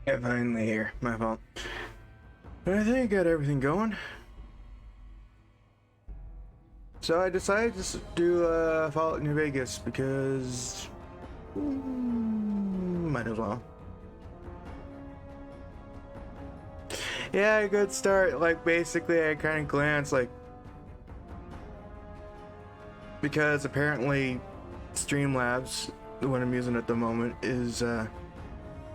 Yeah, finally here. My fault. But I think I got everything going. So I decided to just do Fallout New Vegas because might as well. Yeah, a good start. Like basically, I kind of glanced like because apparently Streamlabs, the one I'm using at the moment, is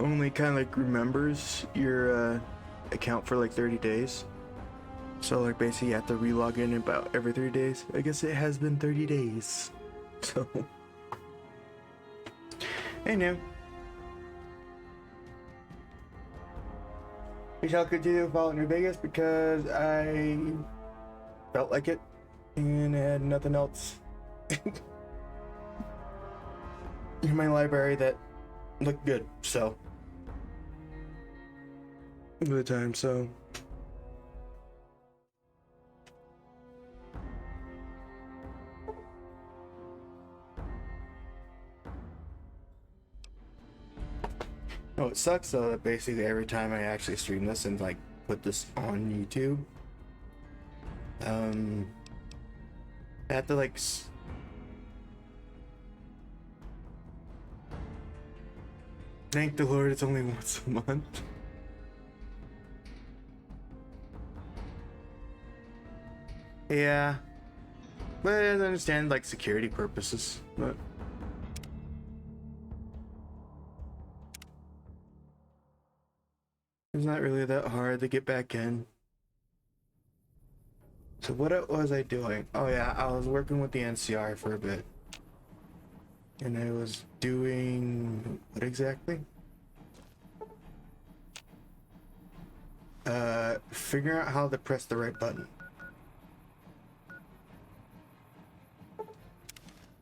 only kind of like remembers your account for like 30 days. So like basically you have to relog in about every 30 days. I guess it has been 30 days. So hey new. We shall continue to follow New Vegas because I felt like it and had nothing else in my library that looked good. So good time. So oh, it sucks though that basically every time I actually stream this and like put this on YouTube, I have to like thank the Lord it's only once a month. Yeah, but I understand like security purposes, but it's not really that hard to get back in. So what was I doing? Oh yeah, I was working with the NCR for a bit. And I was doing what exactly? Figuring out how to press the right button.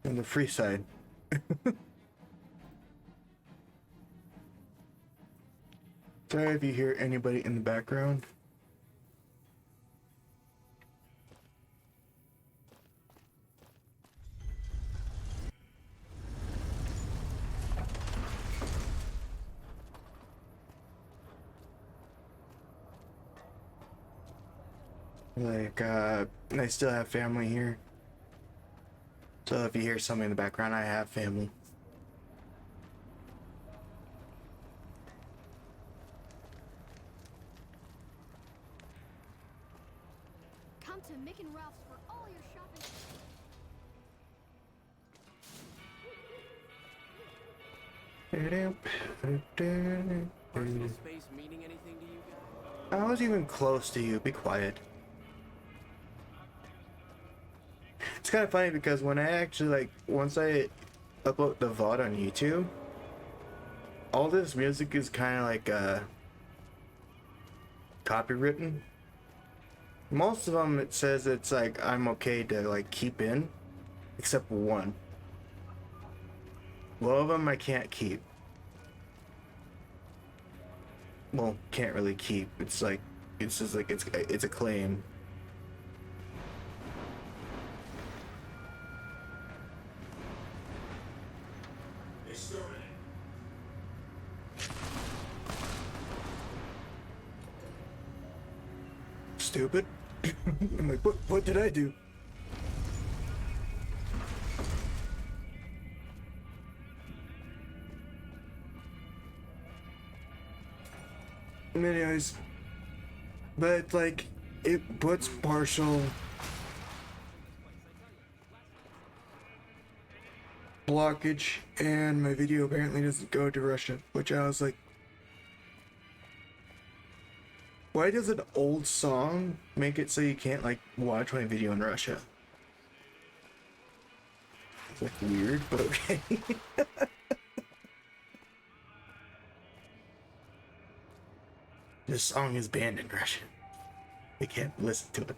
On the free side. Sorry if you hear anybody in the background. Like, I still have family here. So if you hear something in the background, I have family. Come to Mick and Ralph's for all your shopping. Personal space meaning anything to you guys? I was even close to you. Be quiet. It's kind of funny because when I actually like once I upload the VOD on YouTube, all this music is kind of like copywritten. Most of them it says it's like I'm okay to like keep in, except one. One of them I can't keep. Well, can't really keep. It's like it's just like it's a claim. Stupid. I'm like, what did I do? Anyways, but like it puts partial blockage and my video apparently doesn't go to Russia, which I was like, why does an old song make it so you can't like watch my video in Russia? It's like weird, but okay. This song is banned in Russia. They can't listen to it.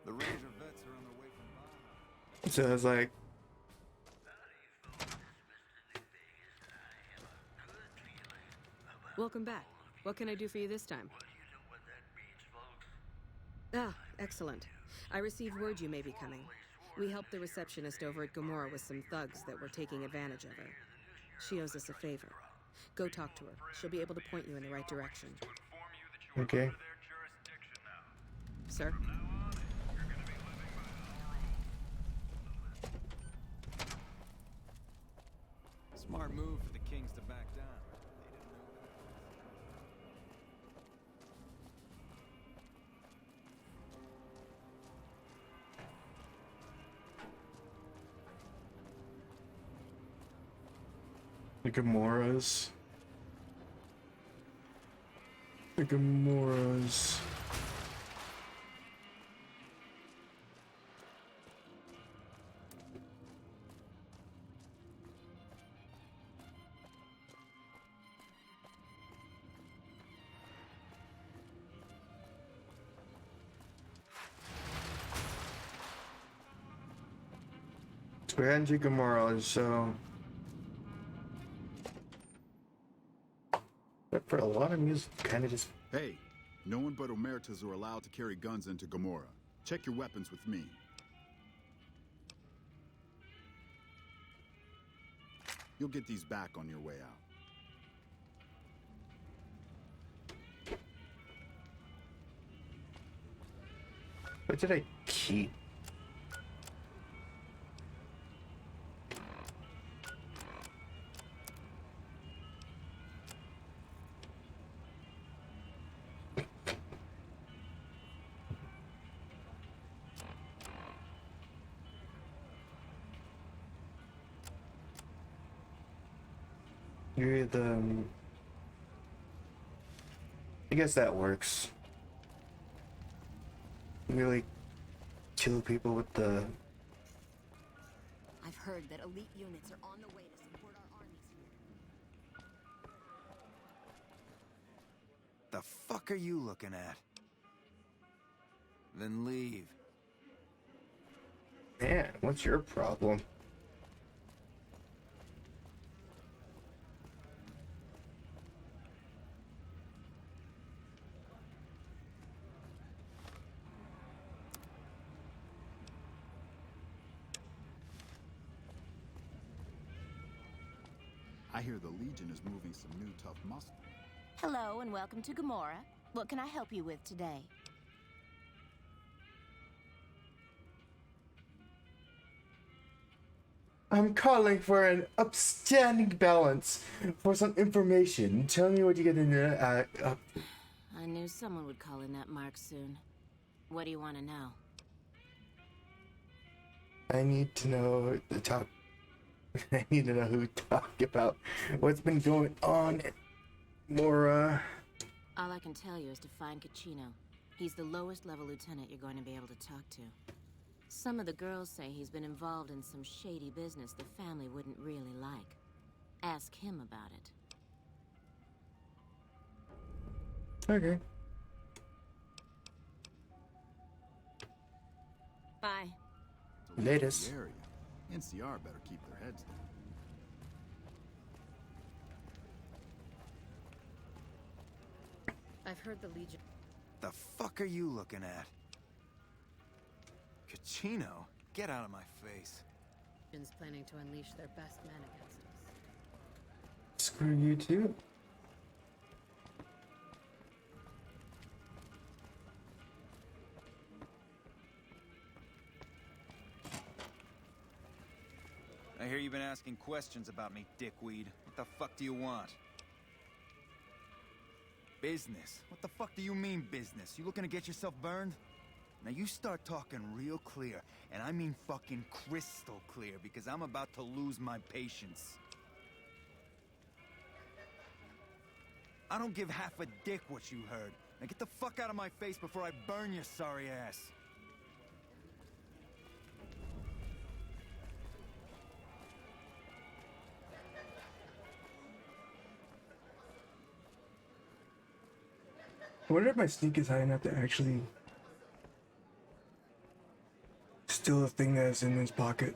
The Ranger vets are on their way from Baja. So I was like, Welcome back. What can I do for you this time? Ah, excellent. I received word you may be coming. We helped the receptionist over at Gomorrah with some thugs that were taking advantage of her. She owes us a favor. Go talk to her. She'll be able to point you in the right direction. Okay. Sir? Smart move for the Kings to back down. The Gamoras. The Gamoras. So we're heading to Gamoras, so... But for a lot of music, kind of just... Hey, no one but Omertas are allowed to carry guns into Gomorrah. Check your weapons with me. You'll get these back on your way out. What did I keep? You're the... I guess that works. Really kill people with the... I've heard that elite units are on the way to support our armies here. The fuck are you looking at? Then leave. Man, what's your problem? I hear the Legion is moving some new tough muscle. Hello and welcome to Gomorrah. What can I help you with today? I'm calling for an upstanding balance for some information. Tell me what you get in there. I knew someone would call in that mark soon. What do you want to know? I need to know the talk. I need to know who talked about what's been going on. More, All I can tell you is to find Caccino. He's the lowest level lieutenant you're going to be able to talk to. Some of the girls say he's been involved in some shady business the family wouldn't really like. Ask him about it. Okay. Bye. Latest. The area. NCR better keep their heads down. I've heard the Legion... The fuck are you looking at? Caccino? Get out of my face. Legion's planning to unleash their best men against us. Screw you too. I hear you've been asking questions about me, dickweed. What the fuck do you want? Business? What the fuck do you mean business? You looking to get yourself burned? Now you start talking real clear, and I mean fucking crystal clear, because I'm about to lose my patience. I don't give half a dick what you heard. Now get the fuck out of my face before I burn your sorry ass. I wonder if my sneak is high enough to actually steal the thing that's in his pocket.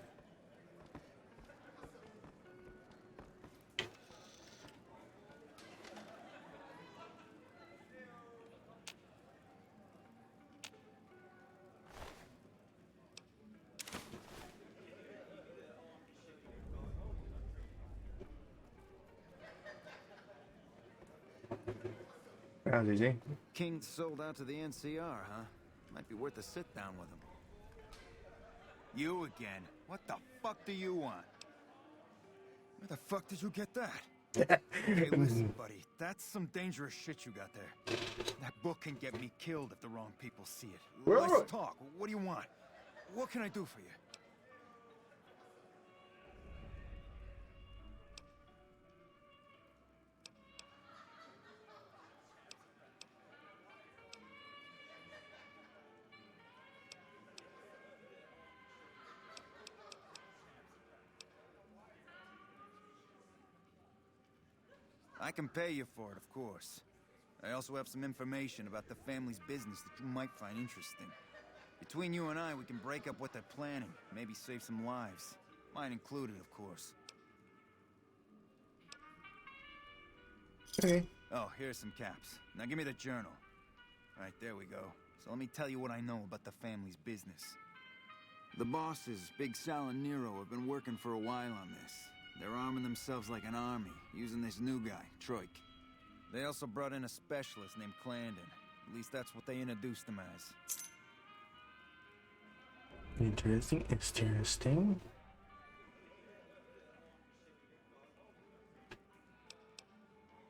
How's easy? King sold out to the NCR, huh? Might be worth a sit down with him. You again? What the fuck do you want? Where the fuck did you get that? Hey, listen, buddy. That's some dangerous shit you got there. That book can get me killed if the wrong people see it. Let's talk. What do you want? What can I do for you? I can pay you for it, of course. I also have some information about the family's business that you might find interesting. Between you and I, we can break up what they're planning, maybe save some lives. Mine included, of course. Okay. Oh, here's some caps. Now give me the journal. Right, there we go. So let me tell you what I know about the family's business. The bosses, Big Sal and Nero, have been working for a while on this. They're arming themselves like an army, using this new guy, Troik. They also brought in a specialist named Clarendon. At least that's what they introduced him as. Interesting, interesting.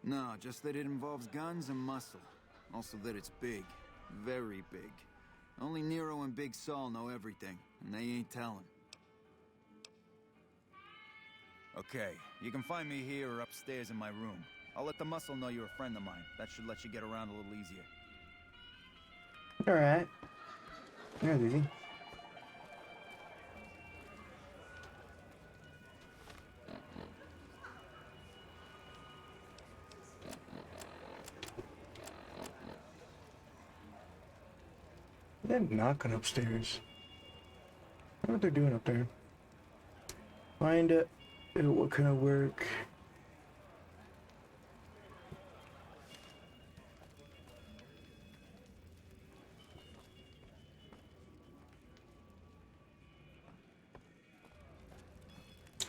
No, just that it involves guns and muscle. Also that it's big. Very big. Only Nero and Big Saul know everything, and they ain't telling. Okay, you can find me here or upstairs in my room. I'll let the muscle know you're a friend of mine. That should let you get around a little easier. Alright. Yeah, easy. They're knocking upstairs. I wonder what they're doing up there. Find it. What kind of work?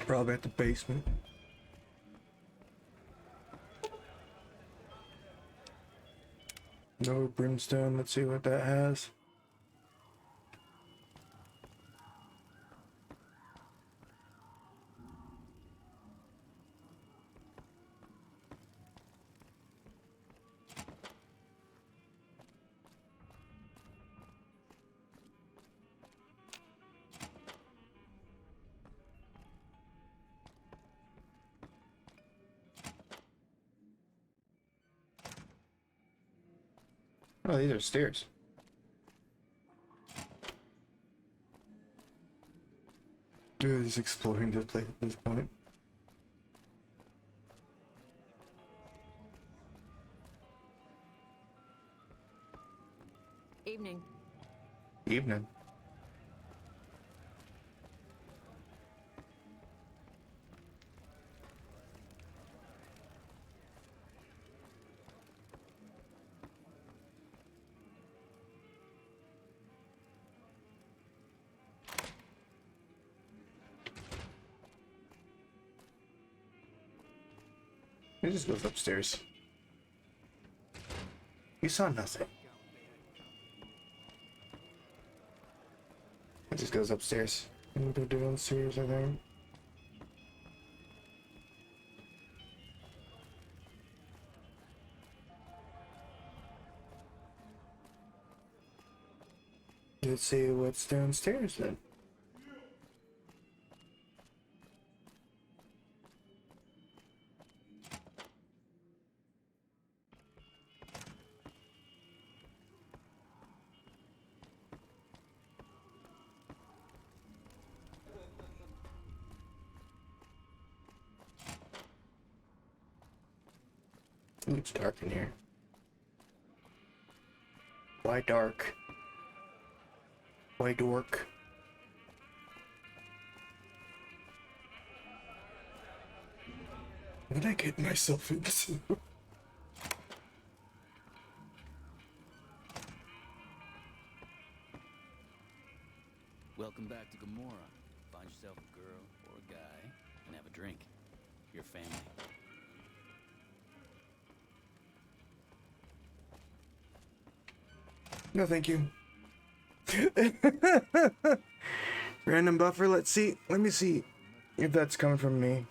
Probably at the basement. No brimstone. Let's see what that has. Oh, these are stairs. Dude, just exploring this place at this point. Evening. Evening. It just goes upstairs. You saw nothing. It just goes upstairs. What they're doing upstairs, I think. Let's see what's downstairs then. Ooh, it's dark in here. Why dark? Why dork? What did I get myself into? Welcome back to Gomorrah. Find yourself a girl or a guy and have a drink. Your family. No, thank you. Random buffer. Let's see. Let me see if that's coming from me.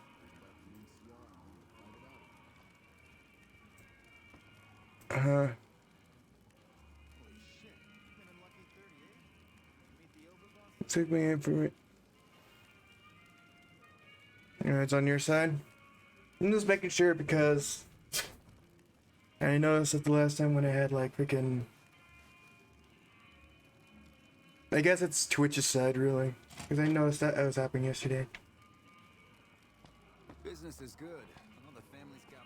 Took me in for it. It's on your side. I'm just making sure because I noticed that the last time when I had like freaking. I guess it's Twitch's side really, because I noticed that was happening yesterday. Business is good. All the family's got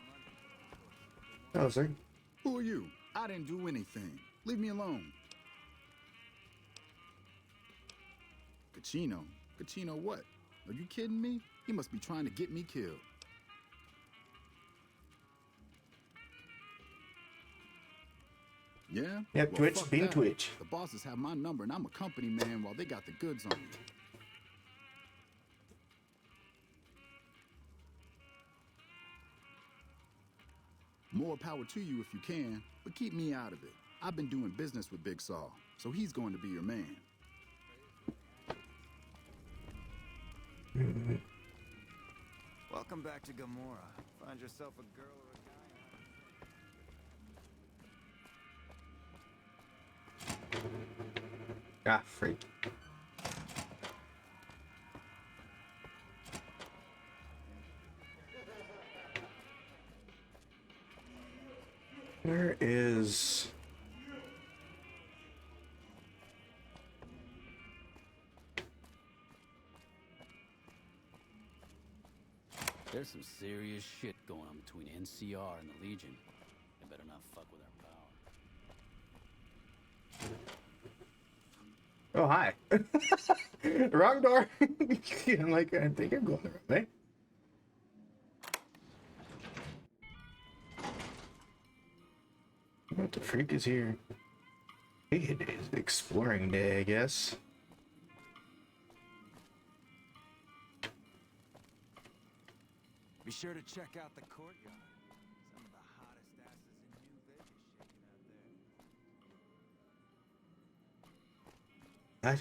money. Oh, sir. Who are you? I didn't do anything. Leave me alone. Cachino? Cachino what? Are you kidding me? He must be trying to get me killed. Yeah? Yep, Well, Twitch fuck being that. Twitch. The bosses have my number and I'm a company man while they got the goods on me. More power to you if you can, but keep me out of it. I've been doing business with Big Saul, so he's going to be your man. Welcome back to Gomorrah. Find yourself a girl or a guy. Ah, freak. Where is... There's some serious shit going on between NCR and the Legion. They better not fuck with our power. Oh, hi. Wrong door. I'm like, I think I'm going the wrong way. What the freak is here? It is exploring day, I guess. Be sure to check out the courtyard. Some of the hottest asses in new veges shaking out there.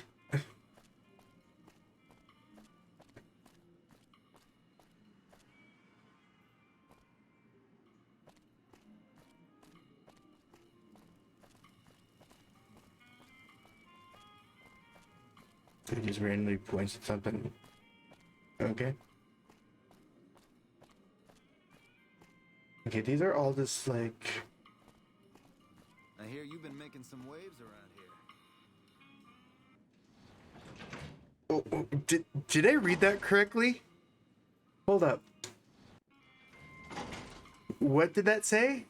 What? He just randomly points at something. Okay. Okay, these are all just like... I hear you've been making some waves around here. Oh, did I read that correctly? Hold up. What did that say?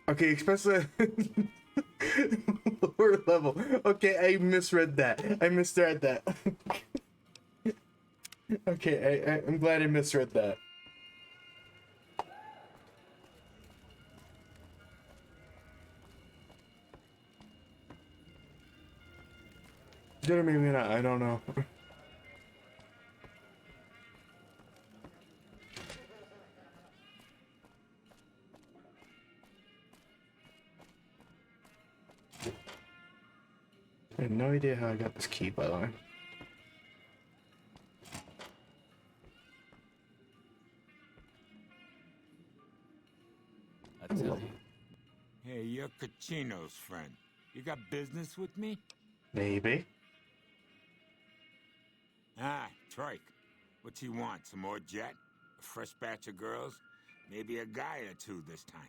Okay, especially lower level. Okay, I misread that. I misread that. Okay, I'm glad I misread that. Did or maybe not, I don't know. I have no idea how I got this key, by the way. I tell you. Hey, you're Cachino's friend. You got business with me? Maybe. Ah, Troik. What's he want? Some more jet? A fresh batch of girls? Maybe a guy or two this time.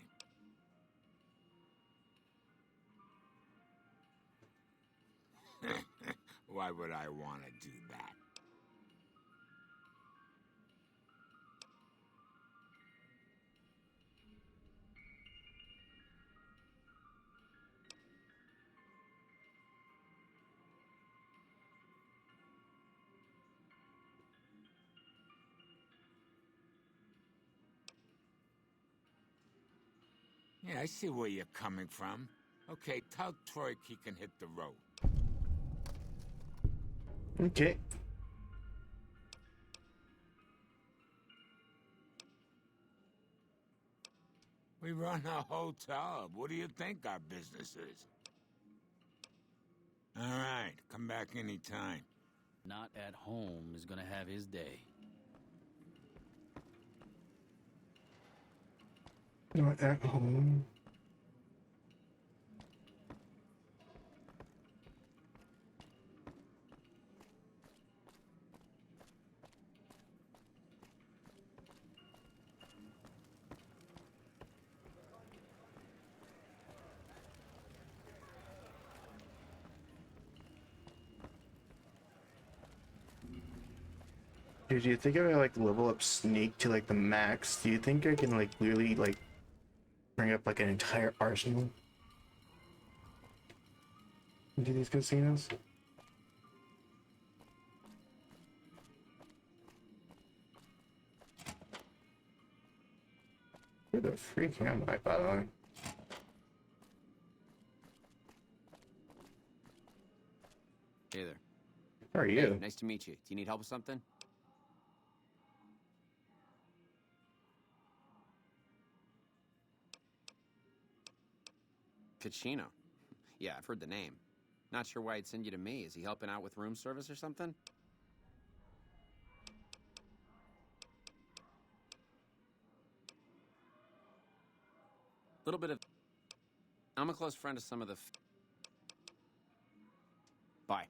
Why would I want to do that? Yeah, I see where you're coming from. Okay, tell Troik he can hit the road. Okay. We run a hotel. What do you think our business is? All right, come back anytime. Not at home is gonna have his day. Not at home. Dude, do you think if I like level up Sneak to like the max, do you think I can like really like bring up like an entire arsenal into these casinos? Who the freak am I, by the way? Hey there. How are you? Hey, nice to meet you. Do you need help with something? Kachino. Yeah, I've heard the name. Not sure why he'd send you to me. Is he helping out with room service or something? Little bit of... I'm a close friend of some of the... Bye.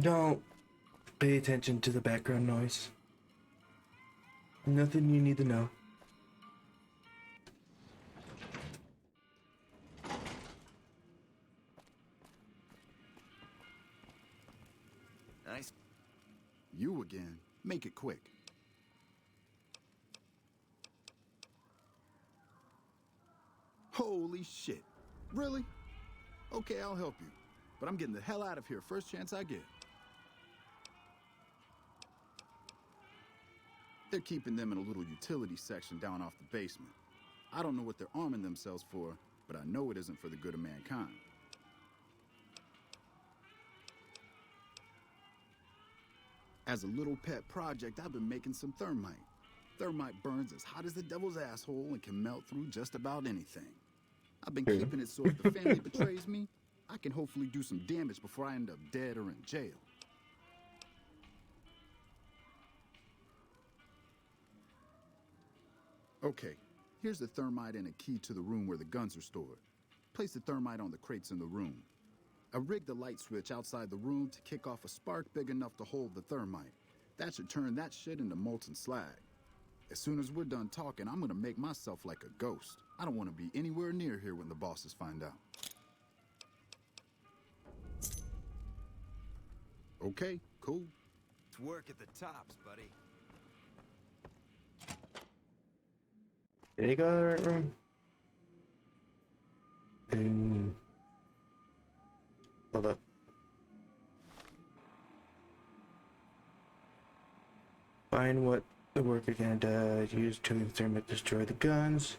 Don't pay attention to the background noise. Nothing you need to know. Nice. You again. Make it quick. Holy shit. Really? Okay, I'll help you. But I'm getting the hell out of here first chance I get. They're keeping them in a little utility section down off the basement. I don't know what they're arming themselves for, but I know it isn't for the good of mankind. As a little pet project, I've been making some thermite. Thermite burns as hot as the devil's asshole and can melt through just about anything. I've been keeping it so if the family betrays me, I can hopefully do some damage before I end up dead or in jail. Okay, here's the thermite and a key to the room where the guns are stored. Place the thermite on the crates in the room. I rigged the light switch outside the room to kick off a spark big enough to hold the thermite. That should turn that shit into molten slag. As soon as we're done talking, I'm gonna make myself like a ghost. I don't want to be anywhere near here when the bosses find out. Okay, cool. It's work at the tops, buddy. Did he go to the right room? Hold up. Find what the worker can use to thermite destroy the guns.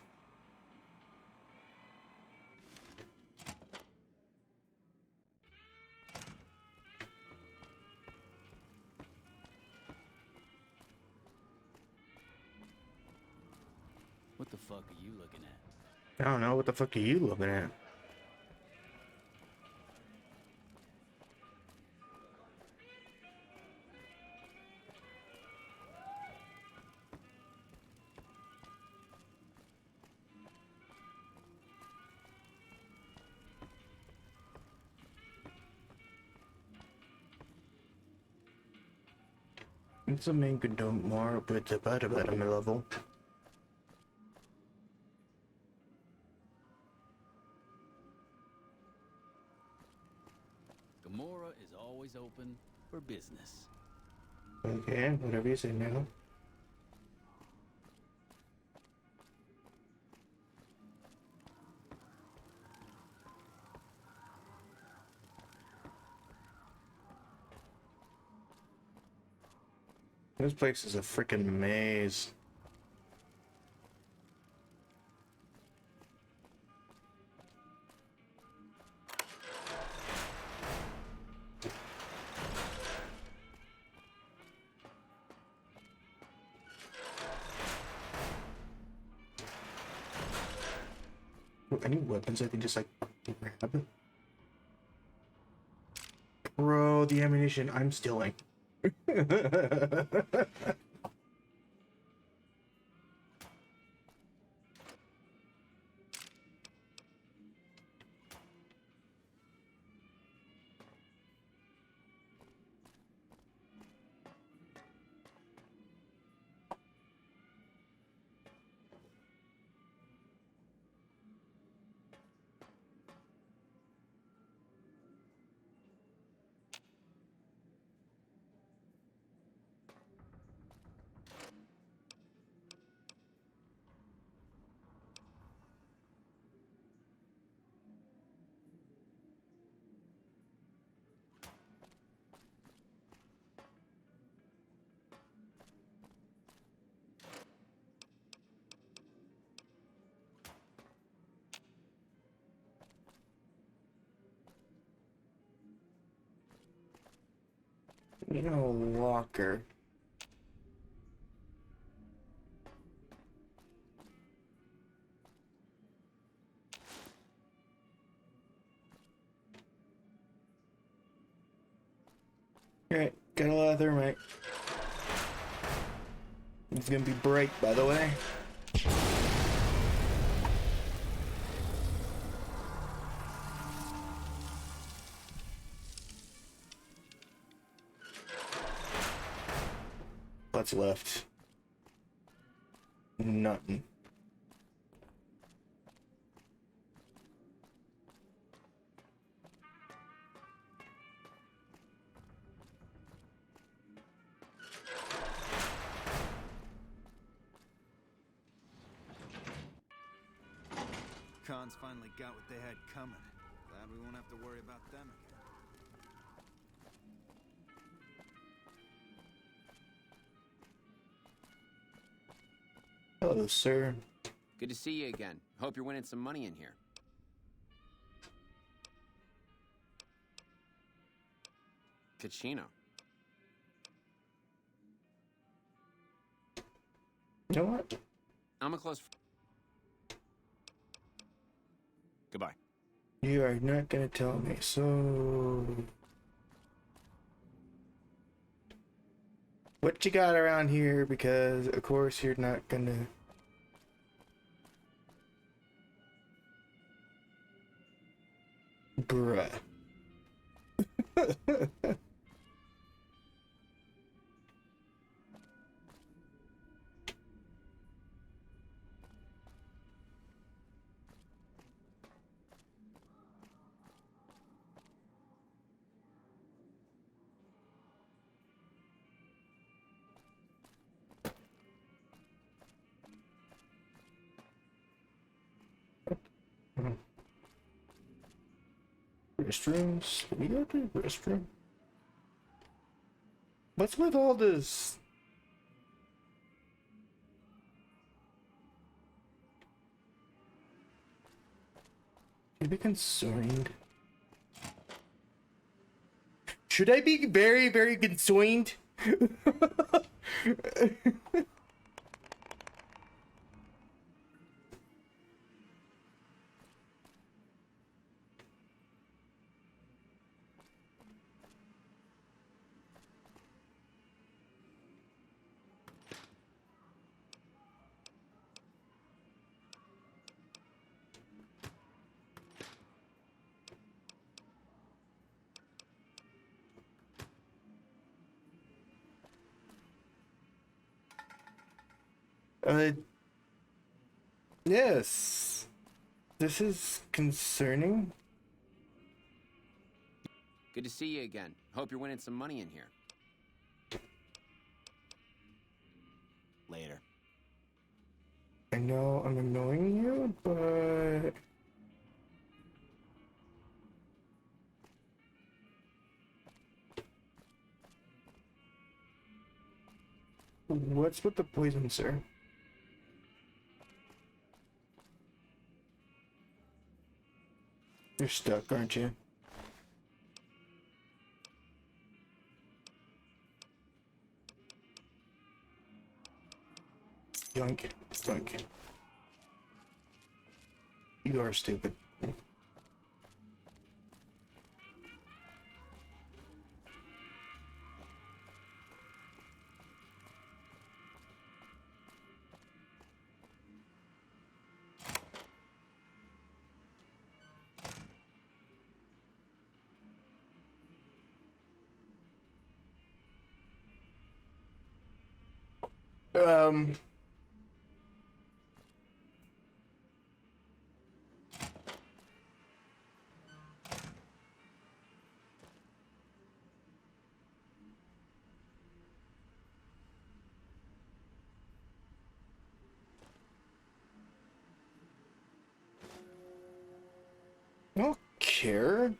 What the fuck are you looking at? I don't know, what the fuck are you looking at? It's a main condom more, but it's about a level. Gamora is always open for business. Okay, whatever you say now. This place is a freaking maze. any weapons I can just like grab? Bro, the ammunition I'm stealing. You know, locker. Alright, got a lot of thermite. It's gonna be bright, by the way. What's left? Nothing. Cons finally got what they had coming. Glad we won't have to worry about them again. Hello, sir. Good to see you again. Hope you're winning some money in here. Kachino. You know what? I'm a close... Goodbye. You are not gonna tell me, so... What you got around here, because of course you're not gonna... Bruh. Restrooms? We go to the restroom? What's with all this? Should I be concerned? Should I be very, very concerned? Yes. This is concerning. Good to see you again. Hope you're winning some money in here. Later. I know I'm annoying you, but... What's with the poison, sir? You're stuck, aren't you? Yoink, yoink. You are stupid. Um, I don't care.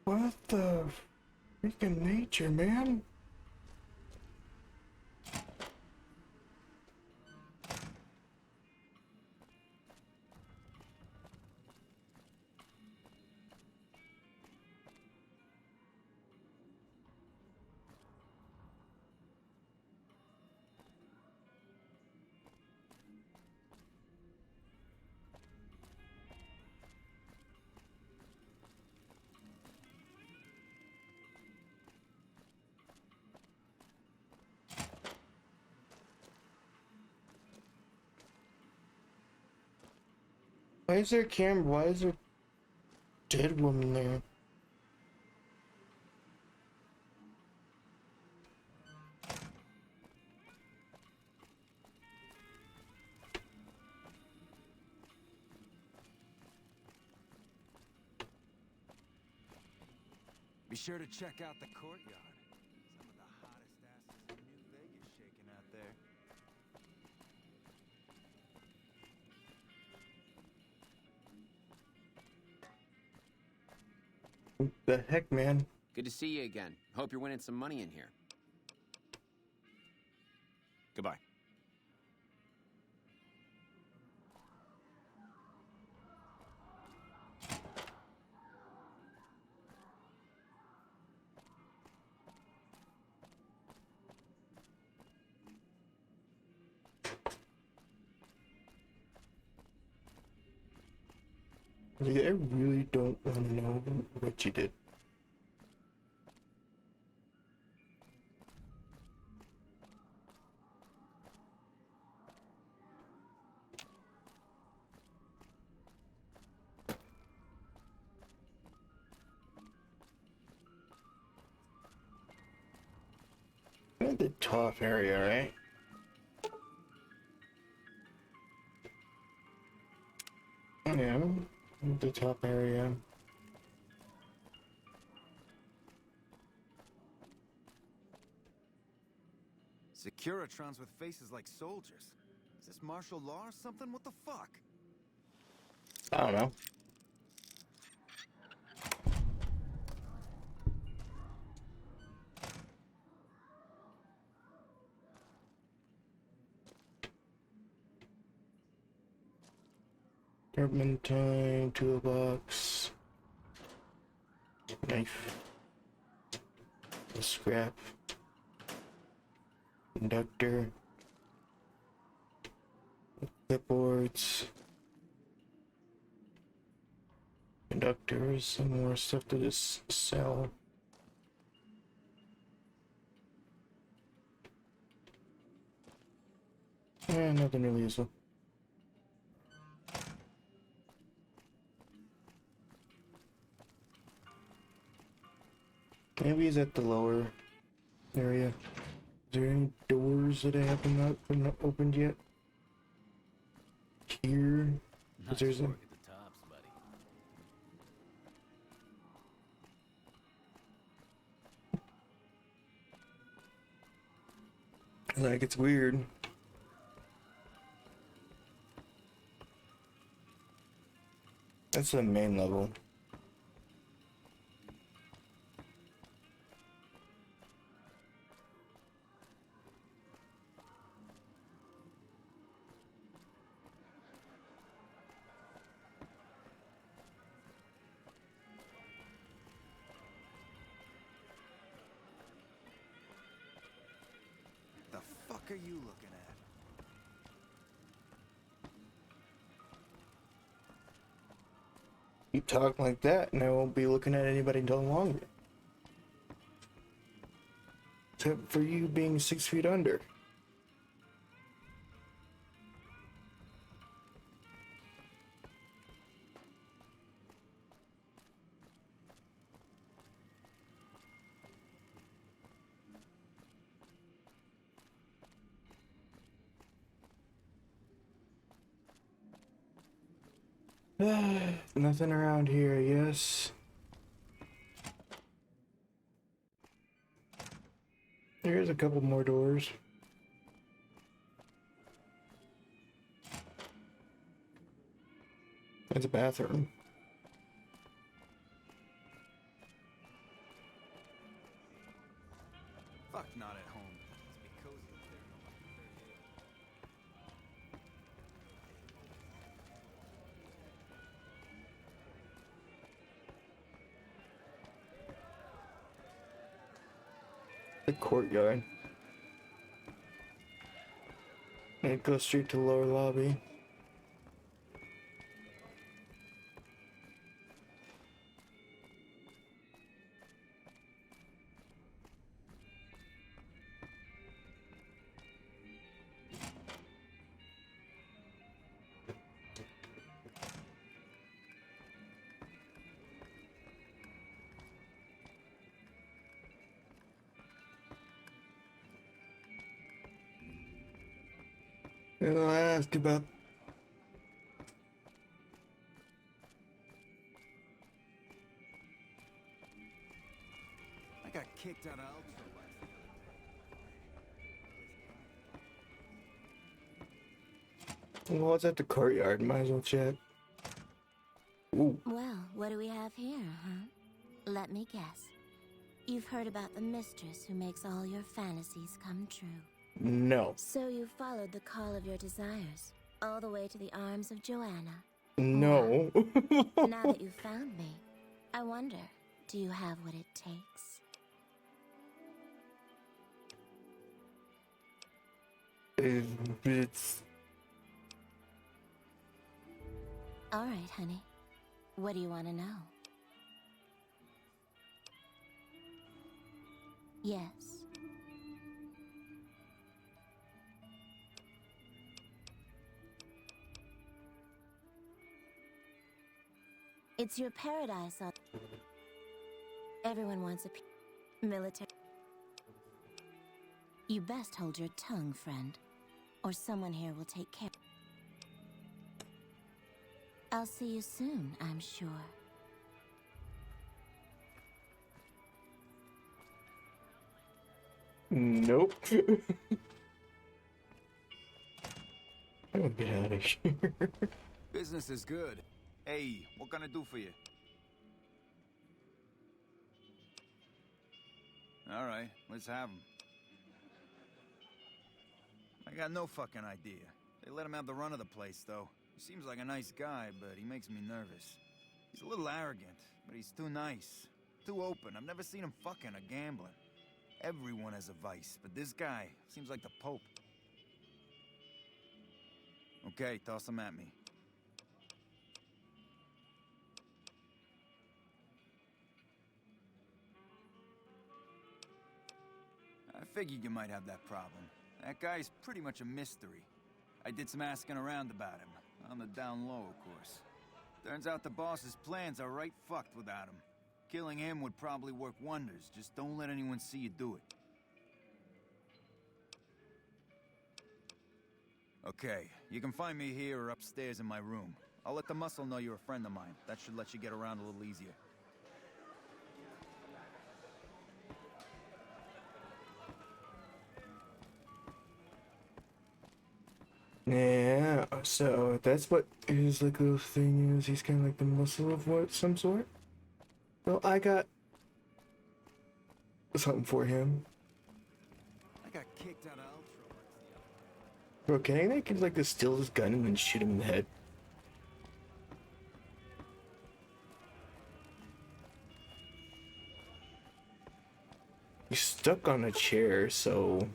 What the freaking nature, man? Why is there a camera? Why is there a dead woman there? Be sure to check out the courtyard. Some of the hottest asses in New Vegas shaking out there. What the heck, man? Good to see you again. Hope you're winning some money in here. Goodbye. Like, I really don't want to know what you did. At the top area, right? Yeah, at the top area. Securitrons with faces like soldiers. Is this martial law or something? What the fuck? I don't know. Turpentine, toolbox, knife, a scrap, conductor, clipboards, conductors, some more stuff to just sell. Nothing really useful. Maybe he's at the lower area. Is there any doors that I haven't not opened yet? Here? Nice There's a... work at the tops, buddy. Like, it's weird. That's the main level. fuck are you looking at? You talk like that, and I won't be looking at anybody no longer. Except for you being 6 feet under. Nothing around here, yes. There's a couple more doors. There's a bathroom. Fuck, not at home. Must be cozy up there. No like The courtyard. And it goes straight to the lower lobby. And I asked about I got kicked out of Ultra last the other day. well, it's at the courtyard. Might as well check. Ooh. Well, what do we have here, huh? Let me guess. You've heard about the mistress who makes all your fantasies come true. No. So you followed the call of your desires, all the way to the arms of Joanna. No. Now that you've found me, I wonder, do you have what it takes? It's All right, honey. What do you want to know? Yes. It's your paradise on... Everyone wants a military... You best hold your tongue, friend, or someone here will take care. I'll see you soon, I'm sure. nope. Oh, get out of here. Business is good. Hey, what can I do for you? All right, let's have him. I got no fucking idea. They let him have the run of the place, though. He seems like a nice guy, but he makes me nervous. He's a little arrogant, but he's too nice. Too open. I've never seen him fucking or gambling. Everyone has a vice, but this guy seems like the Pope. Okay, toss him at me. I figured you might have that problem. That guy's pretty much a mystery. I did some asking around about him. On the down low, of course. Turns out the boss's plans are right fucked without him. Killing him would probably work wonders. Just don't let anyone see you do it. Okay, you can find me here or upstairs in my room. I'll let the muscle know you're a friend of mine. That should let you get around a little easier. Yeah, so that's what his like little thing is. He's kind of like the muscle of what, some sort. Well, I got something for him. I got kicked out of Ultra. Bro, can I like to steal his gun and then shoot him in the head? He's stuck on a chair, so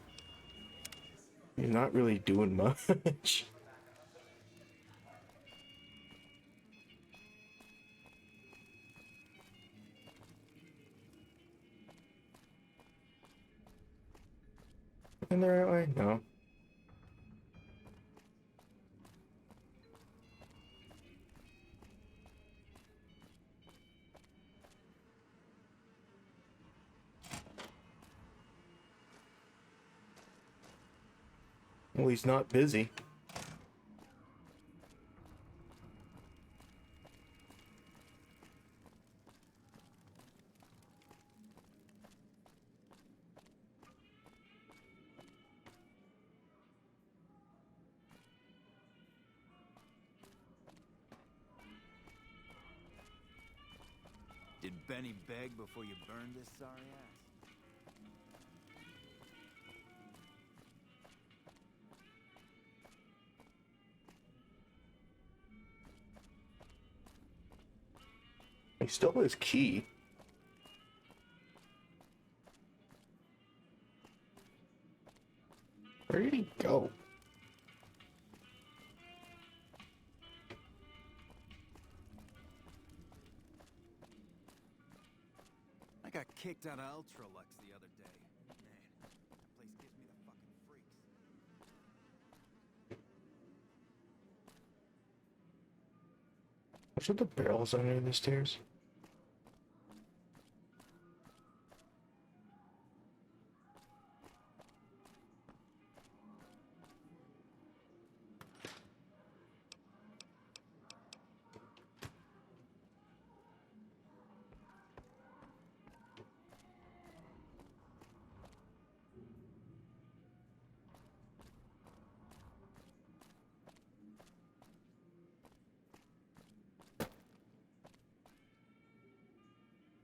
You're not really doing much. In the right way? No. Well, he's not busy. Did Benny beg before you burned this sorry ass? He stole his key. Where did he go? I got kicked out of Ultralux the other day. Man, that place gives me the fucking freaks. What's with the barrels under the stairs?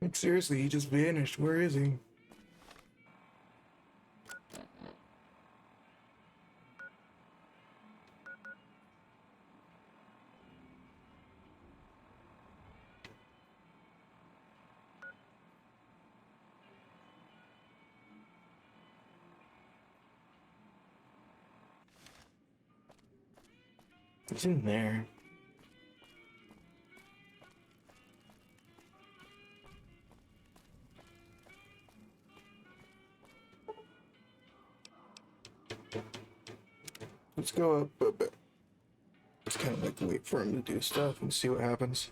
Like, seriously, he just vanished. Where is he? He's in there. Let's go up a bit. Just kind of like wait for him to do stuff and see what happens.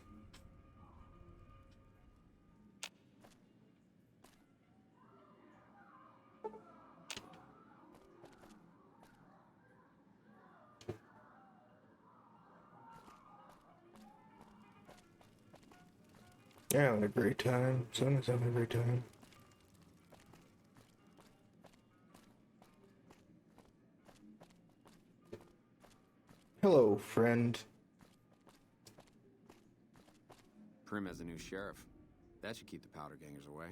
Yeah, having a great time. Someone's having a great time. Hello, friend. Prim has a new sheriff. That should keep the powder gangers away.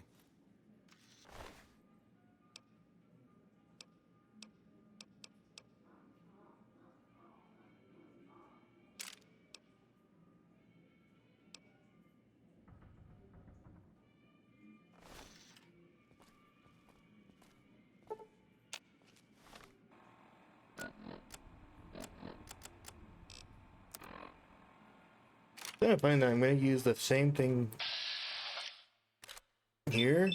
I find that I'm going to use the same thing here.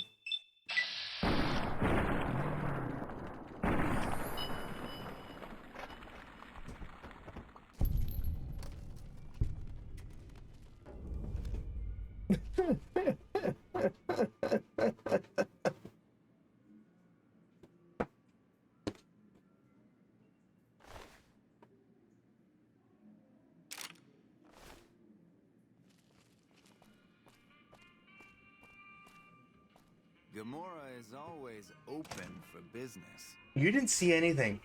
Gamora is always open for business. You didn't see anything.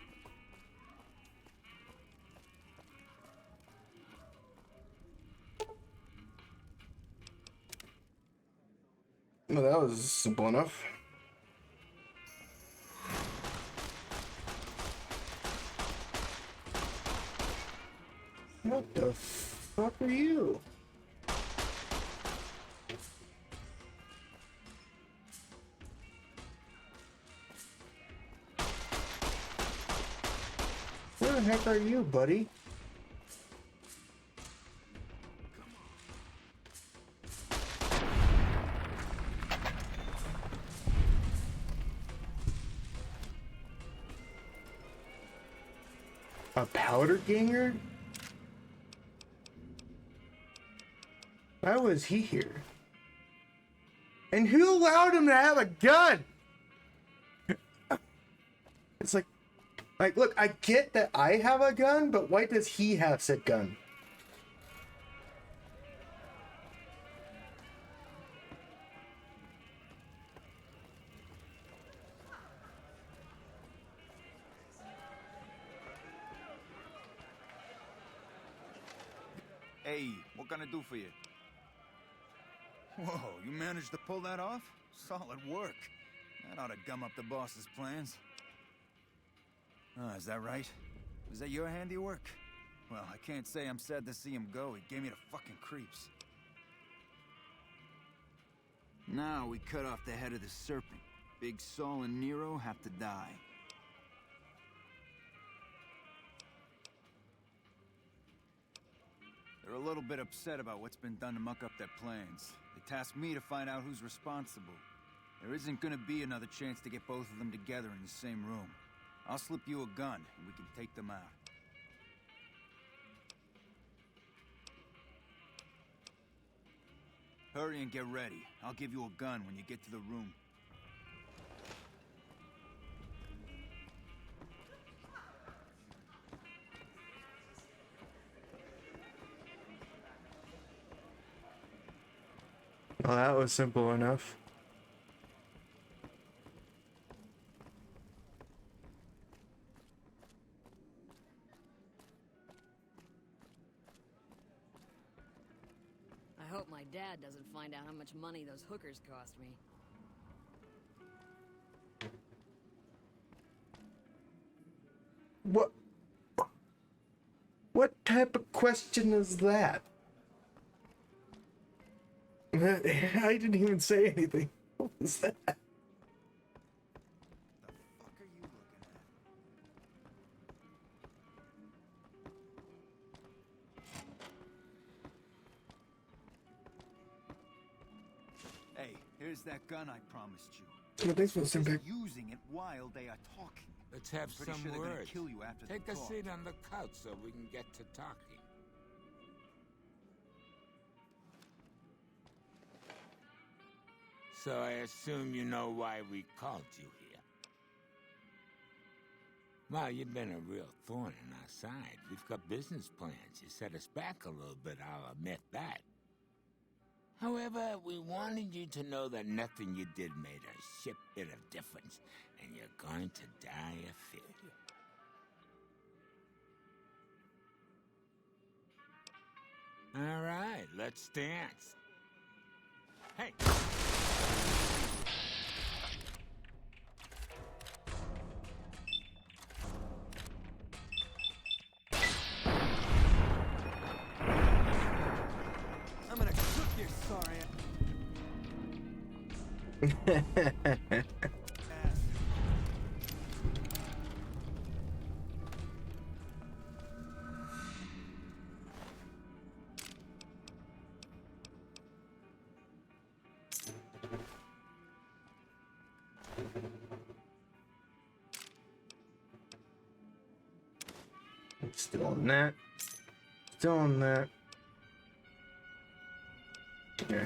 Well, that was simple enough. What the fuck are you? the heck are you, buddy? A powder ganger? Why was he here? And who allowed him to have a gun? It's like, look, I get that I have a gun, but why does he have said gun? Hey, what can I do for you? Whoa, you managed to pull that off? Solid work. That ought to gum up the boss's plans. Is that right? Was that your handiwork? Well, I can't say I'm sad to see him go. He gave me the fucking creeps. Now we cut off the head of the serpent. Big Saul and Nero have to die. They're a little bit upset about what's been done to muck up their plans. They tasked me to find out who's responsible. There isn't gonna be another chance to get both of them together in the same room. I'll slip you a gun, and we can take them out. Hurry and get ready. I'll give you a gun when you get to the room. Well, that was simple enough. I hope my dad doesn't find out how much money those hookers cost me. What type of question is that? I didn't even say anything. What was that? The fuck are you looking at? Hey, here's that gun I promised you. What are they supposed to pick? Using it while they are talking. Let's have Pretty some sure they're gonna words. kill you after Take the a talk. seat on the couch so we can get to talking. So I assume you know why we called you here. Well, you've been a real thorn in our side. We've got business plans. You set us back a little bit, I'll admit that. However, we wanted you to know that nothing you did made a shit bit of difference, and you're going to die a failure. All right, let's dance. Hey! I'm gonna cook your sorry ass. Still on that. Still on that. Yeah.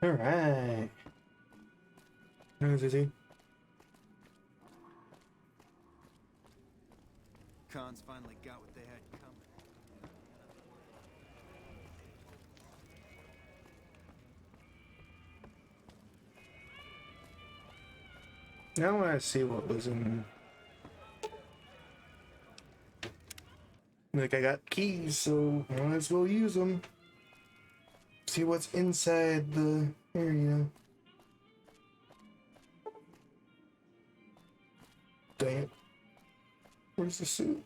All right. How's it? Khan's finally got what they had coming. Now I see what was in. Like I got keys, so might as well use them. See what's inside the area. Dang it. Where's the suit?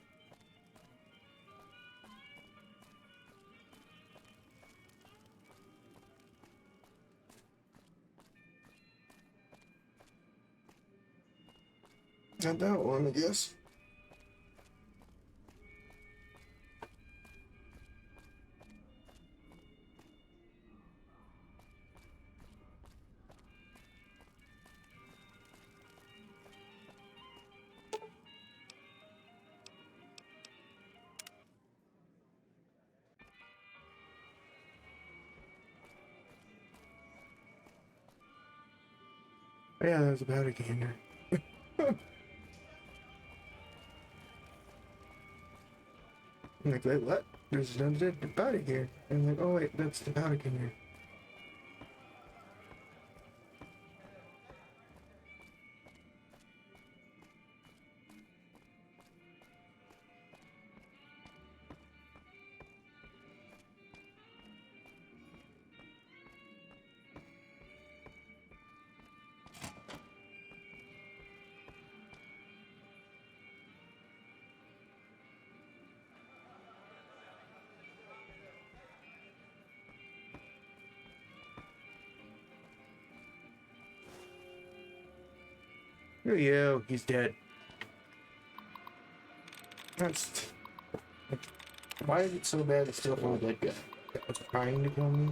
Not that one, I guess. Oh, yeah, there's a powder in there. I'm like, wait, what? There's another powder here. And I'm like, oh wait, that's the powder in here. Oh yeah, he's dead. That's... Why is it so bad to still hold that guy? That was trying to kill me?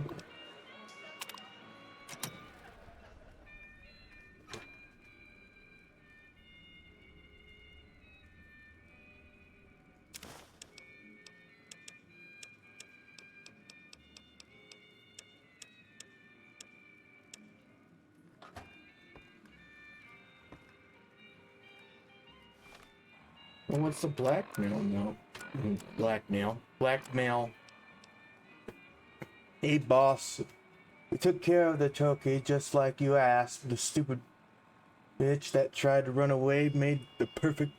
Well, what's the blackmail now? Blackmail. Blackmail. Hey, boss. We took care of the turkey just like you asked. The stupid bitch that tried to run away made the perfect...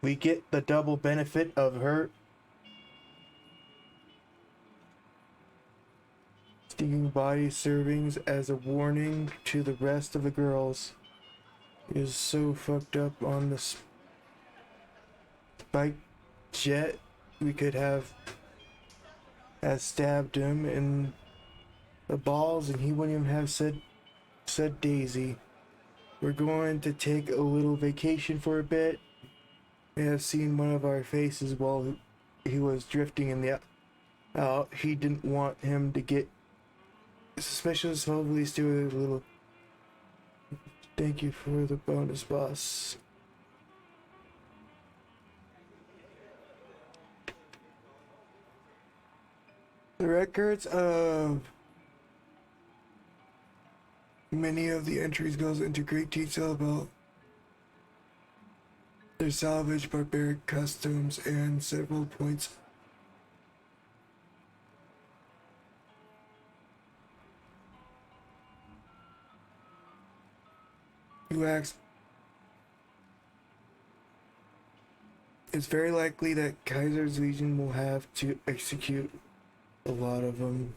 We get the double benefit of her stealing body servings as a warning to the rest of the girls. It is so fucked up on the spike jet. We could have stabbed him in the balls and he wouldn't even have said Daisy. We're going to take a little vacation for a bit. May have seen one of our faces while he was drifting in the out. He didn't want him to get suspicious. Hopefully do a little thank you for the bonus, boss. The records of many of the entries goes into great detail about their salvage, barbaric customs, and several points who acts. It's very likely that Kaiser's Legion will have to execute a lot of them.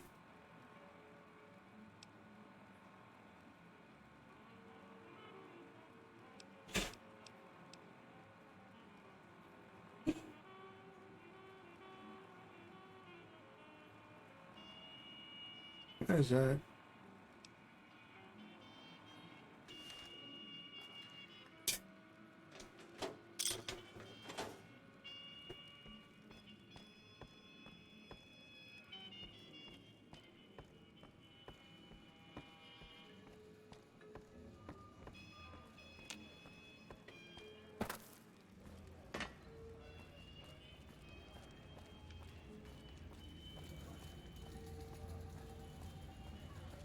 What is that?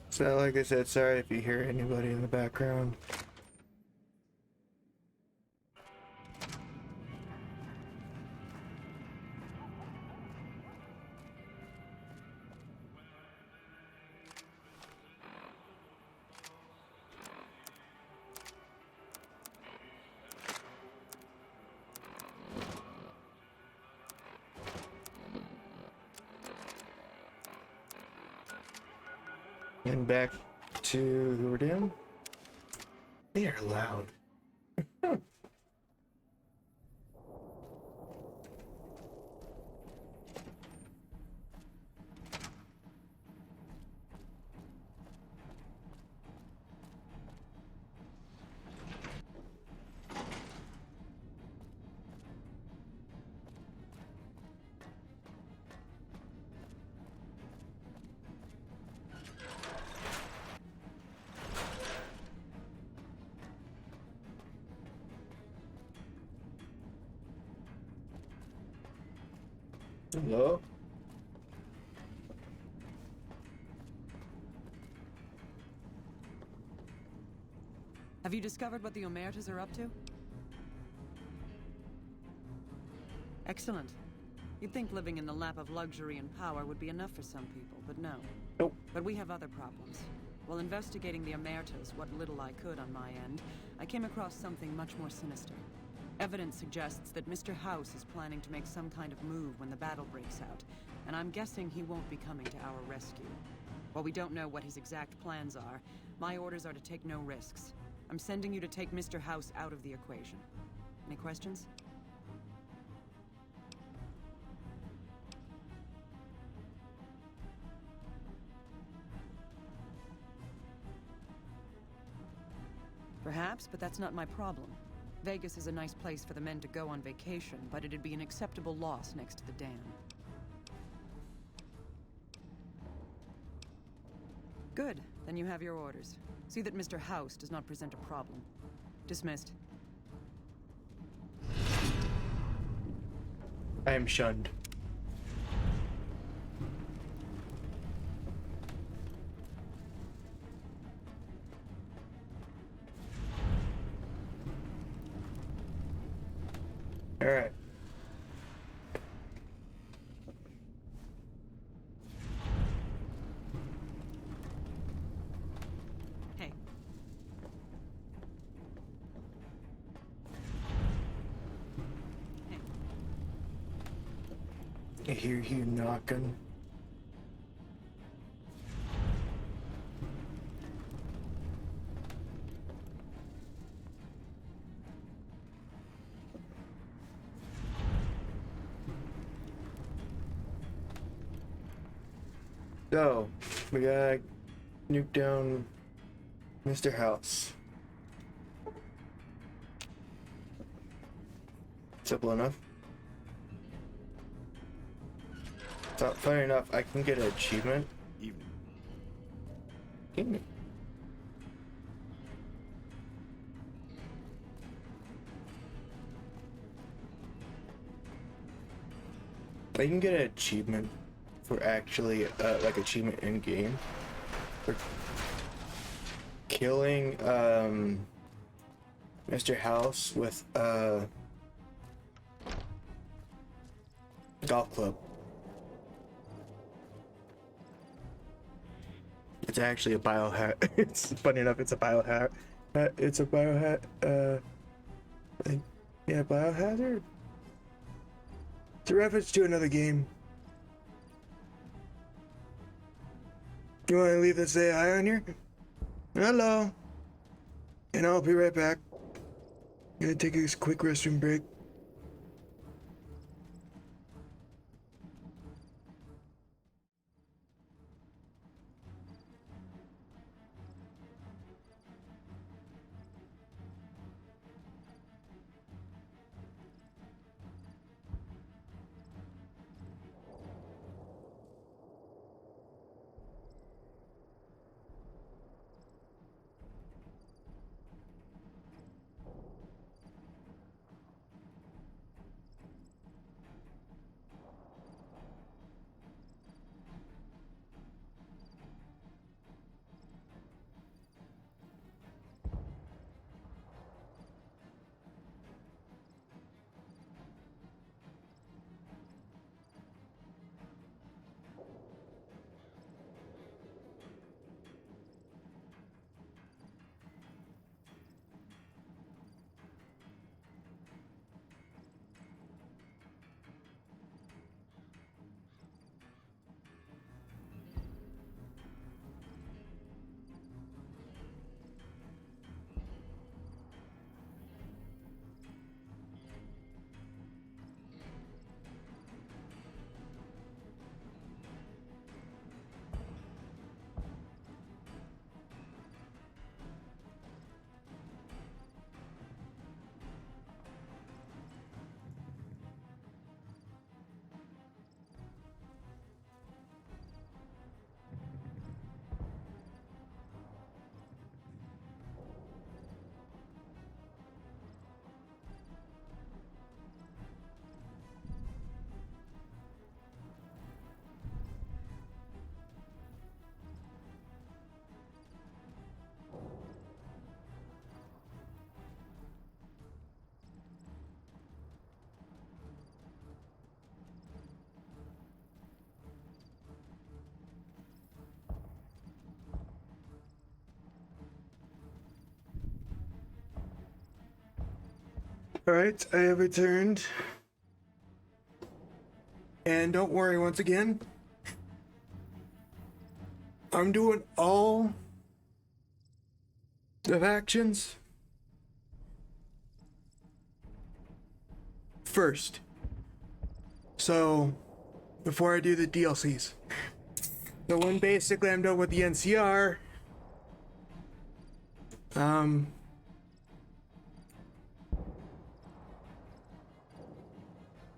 So, like I said, sorry if you hear anybody in the background. And back to who we're down. They are loud. Hello? Have you discovered what the Omertas are up to? Excellent. You'd think living in the lap of luxury and power would be enough for some people, but no. Nope. But we have other problems. While investigating the Omertas, what little I could on my end, I came across something much more sinister. Evidence suggests that Mr. House is planning to make some kind of move when the battle breaks out, and I'm guessing he won't be coming to our rescue. While we don't know what his exact plans are, my orders are to take no risks. I'm sending you to take Mr. House out of the equation. Any questions? Perhaps, but that's not my problem. Vegas is a nice place for the men to go on vacation, but it'd be an acceptable loss next to the dam. Good. Then you have your orders. See that Mr. House does not present a problem. Dismissed. I am shunned. Alright. Hey. Hey. I hear you knocking. So, we gotta nuke down Mr. House. Simple enough. So, funny enough, I can get an achievement. Evening. I can get an achievement for actually, like achievement in game for killing, Mr. House with, golf club. It's actually a biohat. It's funny enough, it's a biohat. It's a biohat, yeah, biohazard? It's a reference to another game. You want to leave this AI on here? Hello. And I'll be right back. Gonna take a quick restroom break. Alright, I have returned. And don't worry, once again, I'm doing all of actions first. So, before I do the DLCs. So when basically I'm done with the NCR,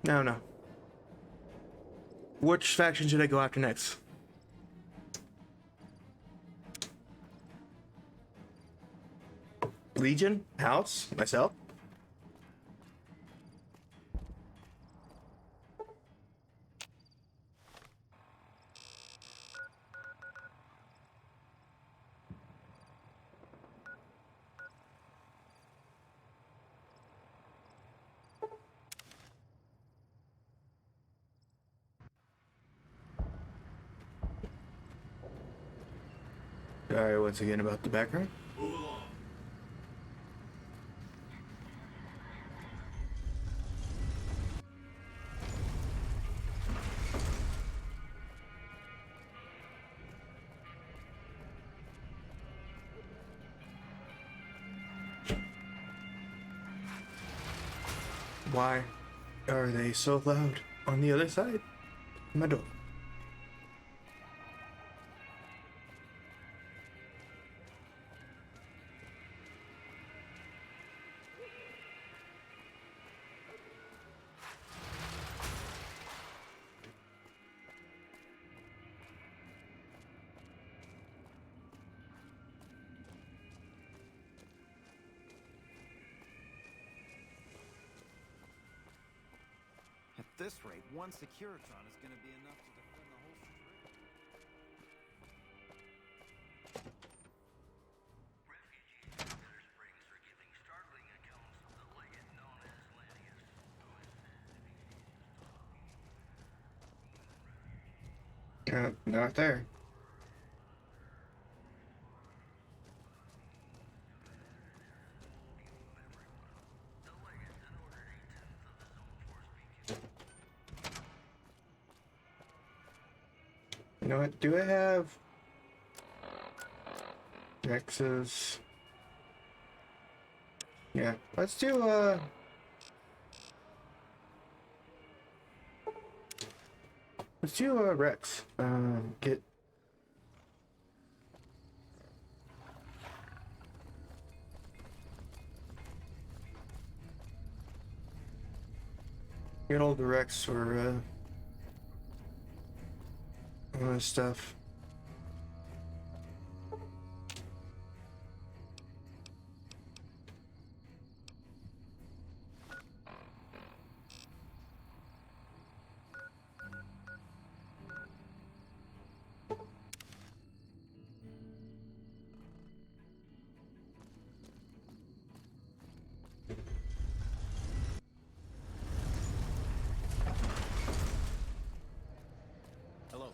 no. Which faction should I go after next? Legion? House? Myself? Sorry once again about the background. Why are they so loud on the other side of my door? At this rate, one Securitron is going to be enough to defend the whole street. Not there. You know what? Do I have Rex's? Yeah, let's do Rex. Get old Rex for all this stuff. Hello.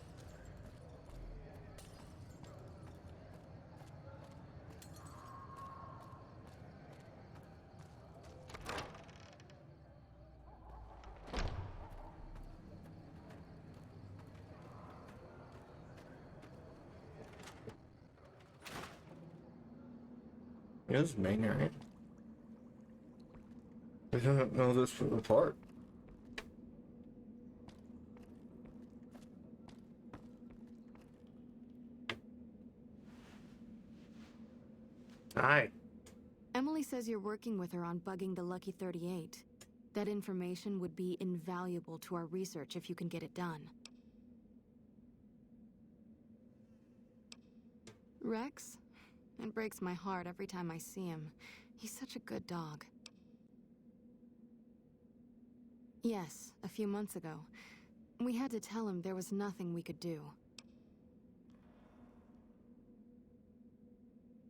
Yeah, this is main, right? I don't know this for the part. Hi. Emily says you're working with her on bugging the Lucky 38. That information would be invaluable to our research if you can get it done. Rex? It breaks my heart every time I see him. He's such a good dog. Yes, a few months ago. We had to tell him there was nothing we could do.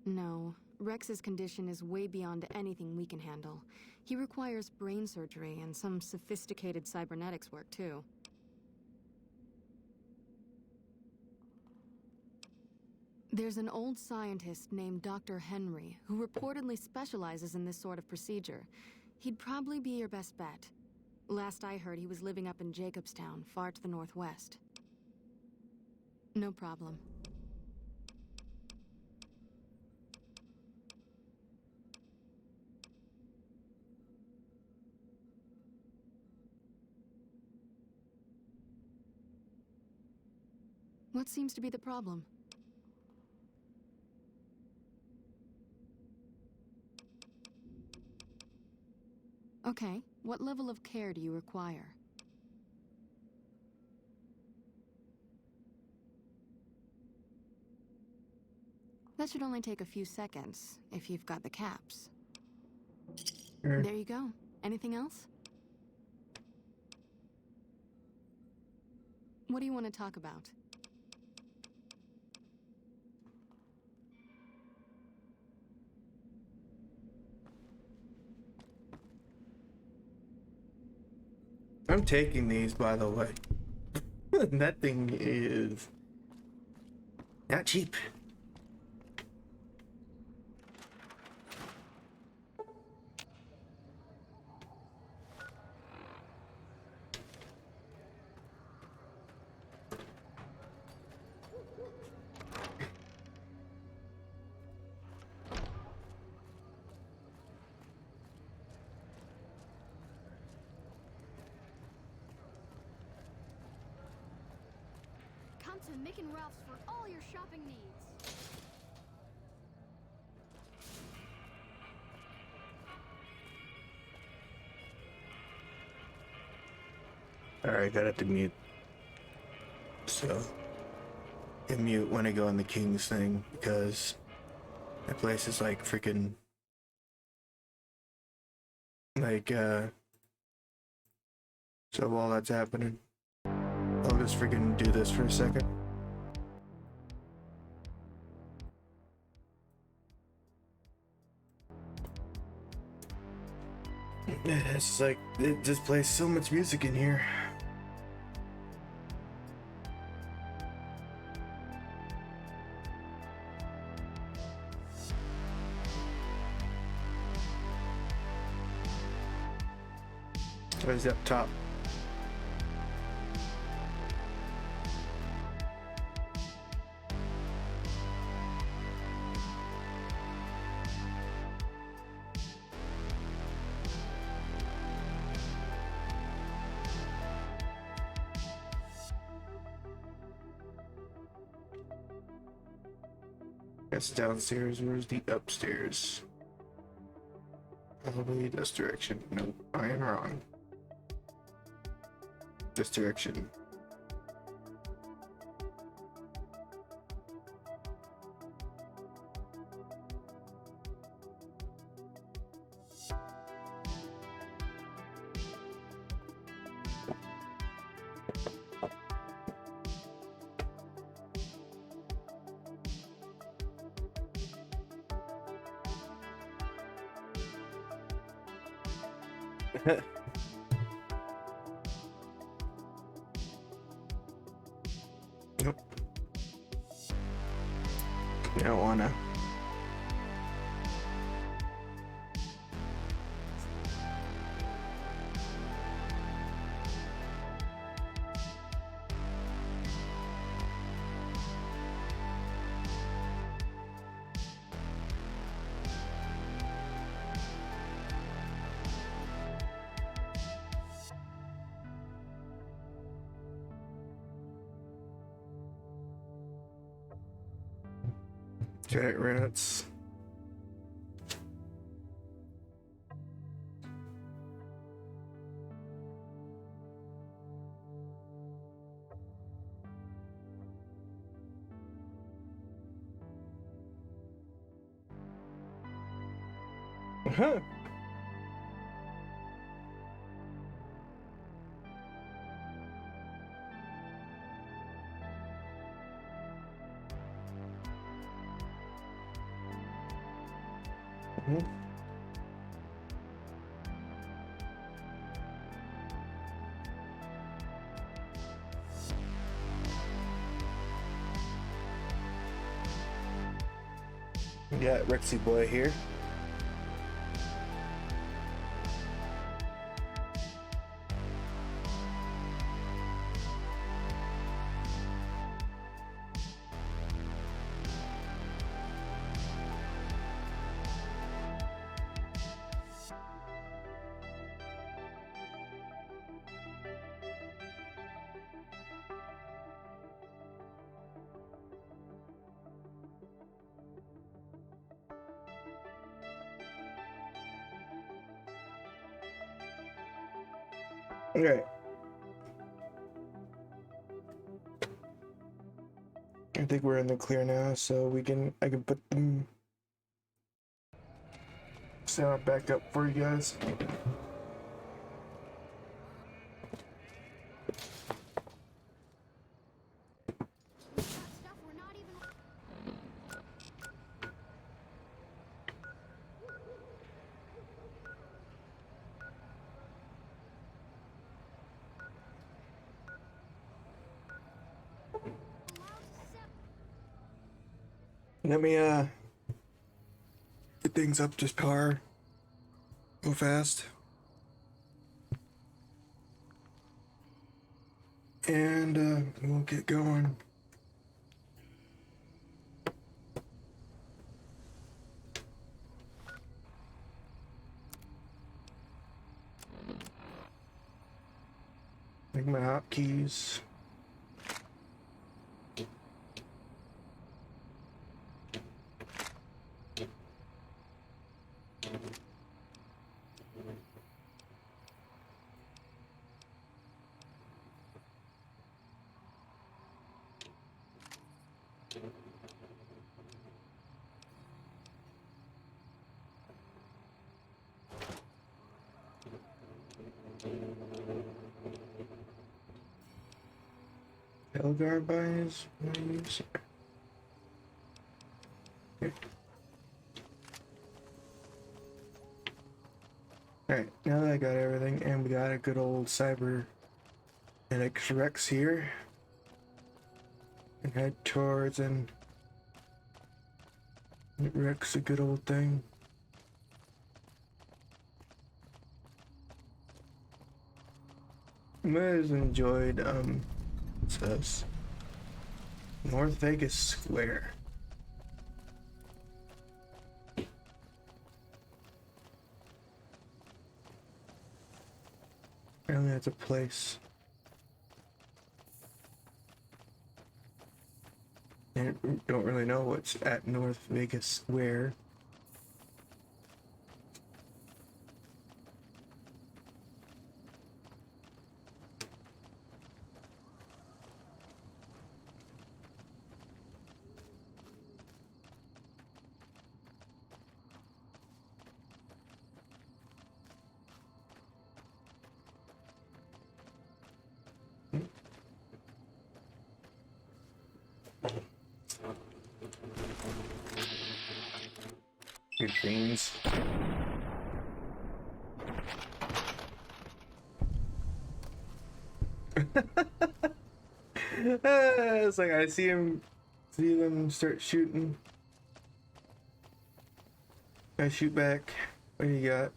No, Rex's condition is way beyond anything we can handle. He requires brain surgery and some sophisticated cybernetics work, too. There's an old scientist named Dr. Henry who reportedly specializes in this sort of procedure. He'd probably be your best bet. Last I heard, he was living up in Jacobstown, far to the northwest. No problem. What seems to be the problem? Okay, what level of care do you require? That should only take a few seconds, if you've got the caps. Sure. There you go. Anything else? What do you want to talk about? I'm taking these, by the way. That thing is not cheap. Come to Mick and Ralph's for all your shopping needs. Alright, got it to mute. So, hit mute when I go on the King's thing, because that place is like freaking. Like, so while that's happening, I'll just freaking do this for a second. It's like, it just plays so much music in here. What is up top? That's downstairs. Where's the upstairs? Probably this direction. Nope, I am wrong. This direction. Nope. You don't wanna. Giant rats. Huh. Mm-hmm. We got Rexy Boy here. Okay. I think we're in the clear now, so I can put them sound back up for you guys. Stuff we're not even. Let me get things up to par real fast. And we'll get going. Make my hotkeys. Elgar buys. Alright, now that I got everything, and we got a good old cyber and Rex here, and head towards and Rex a good old thing. I always enjoyed it says North Vegas Square. Apparently that's a place. I don't really know what's at North Vegas Square. Good things. It's like I see them start shooting. I shoot back. What do you got?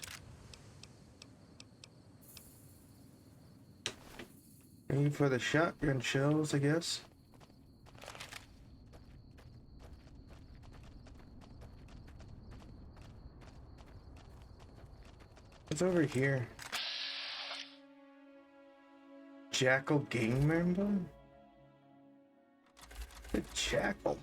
Aim for the shotgun shells, I guess. What's over here? Jackal gang member? The Jackal.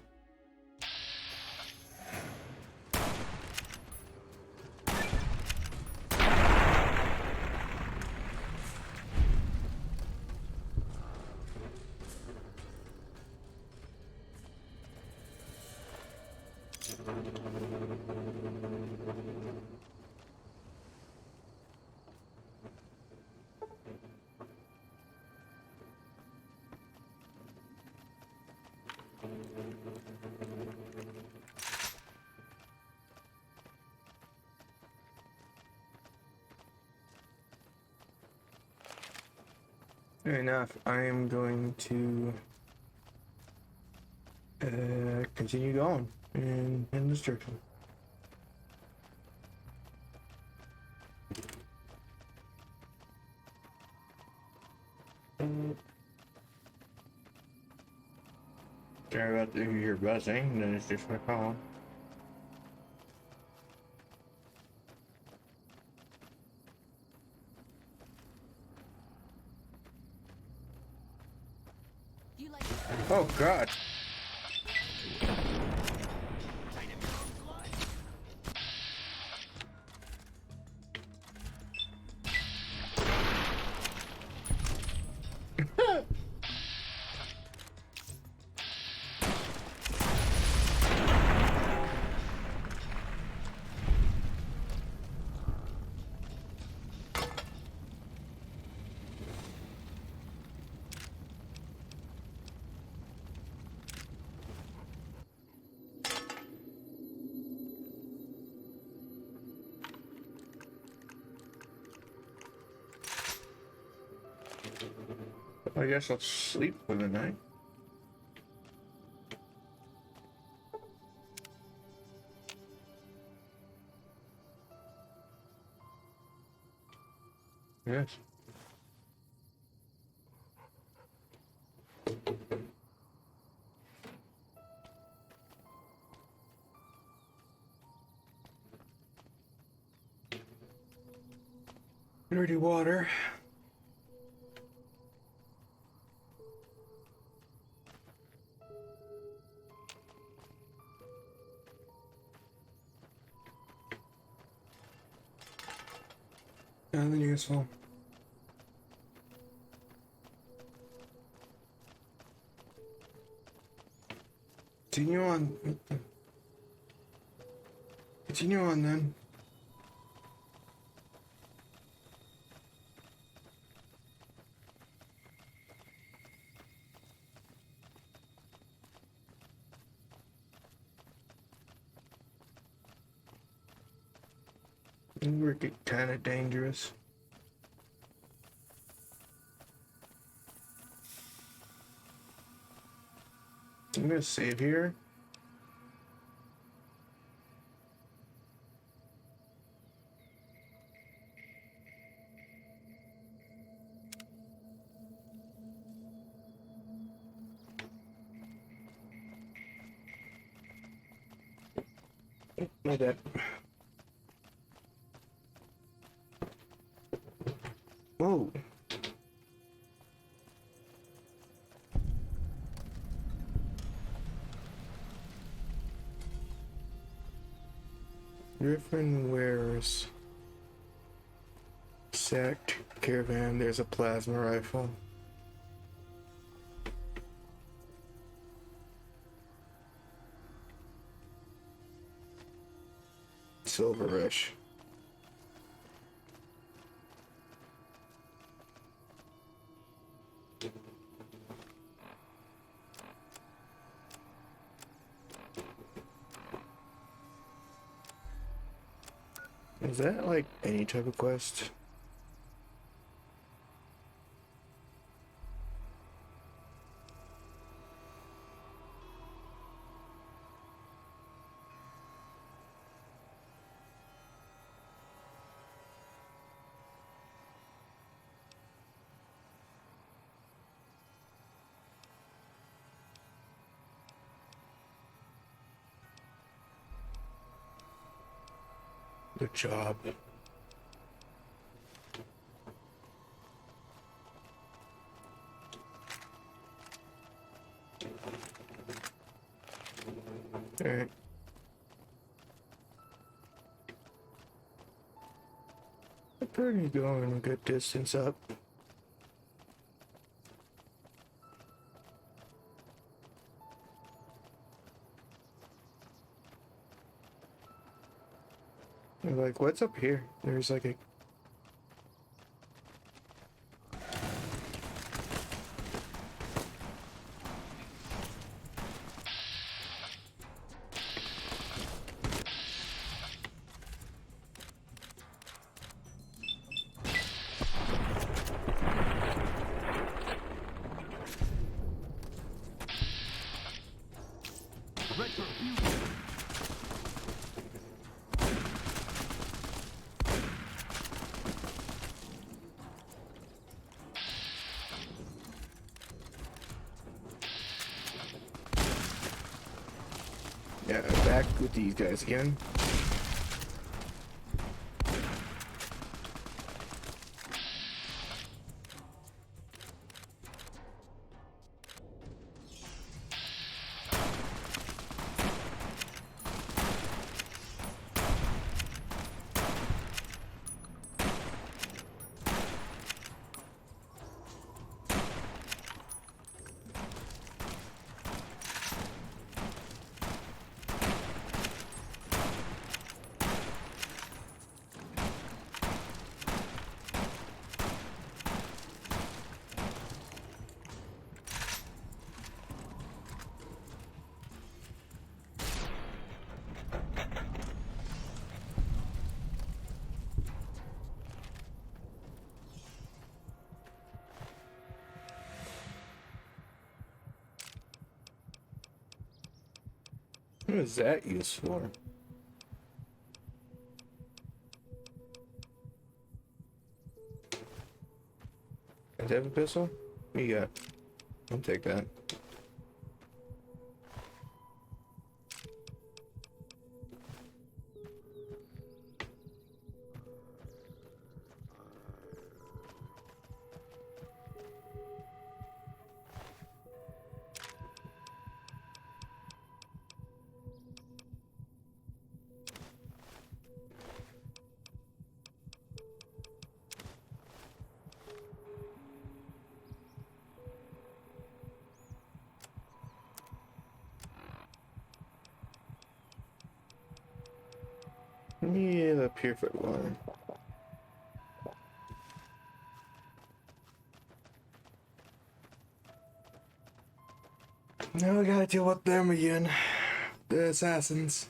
Fair enough. I am going to continue going in this direction. Sorry about to hear your buzzing, then it's just my phone. Oh God. I guess I'll sleep for the night. Yes. Dirty water. Nothing useful. Continue on. Continue on then. We're kind of dangerous. I'm gonna save here. My bad. Whoa. Griffin wears sacked caravan. There's a plasma rifle. Silver Rush. Is that like any type of quest? Good job. Alright. I'm pretty going a good distance up. I'm like, what's up here? There's like a... Yeah, back with these guys again. What is that used for? Does that have a pistol? What you got? I'll take that. Yeah, the purified water. Now we gotta deal with them again. The assassins.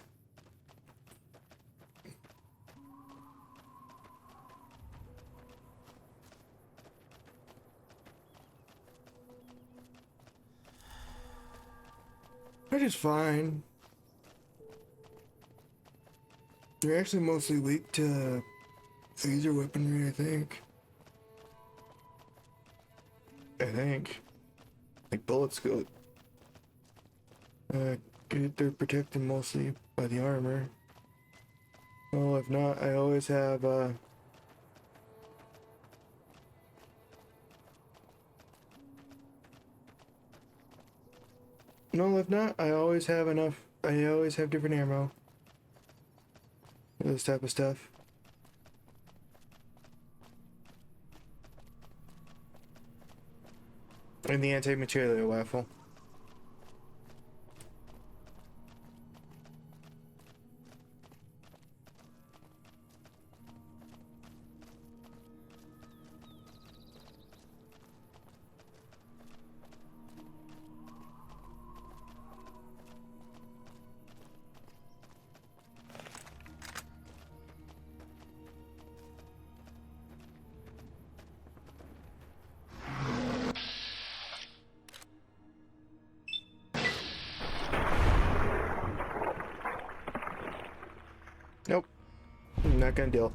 They're just fine. They're actually mostly weak to laser weaponry, I think. Like bullets go. They're protected mostly by the armor. Well, if not, I always have, No, if not, I always have enough. I always have different ammo. This type of stuff. And the anti-material rifle. Nope. I'm not gonna deal.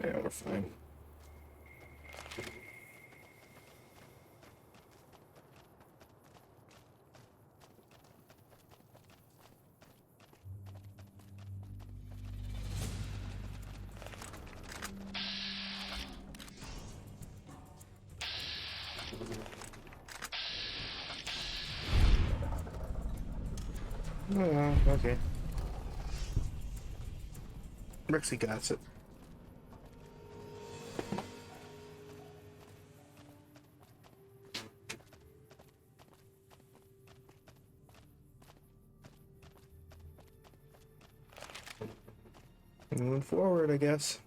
Yeah, we're fine. Oh, okay. Rexy got it. Moving forward, I guess.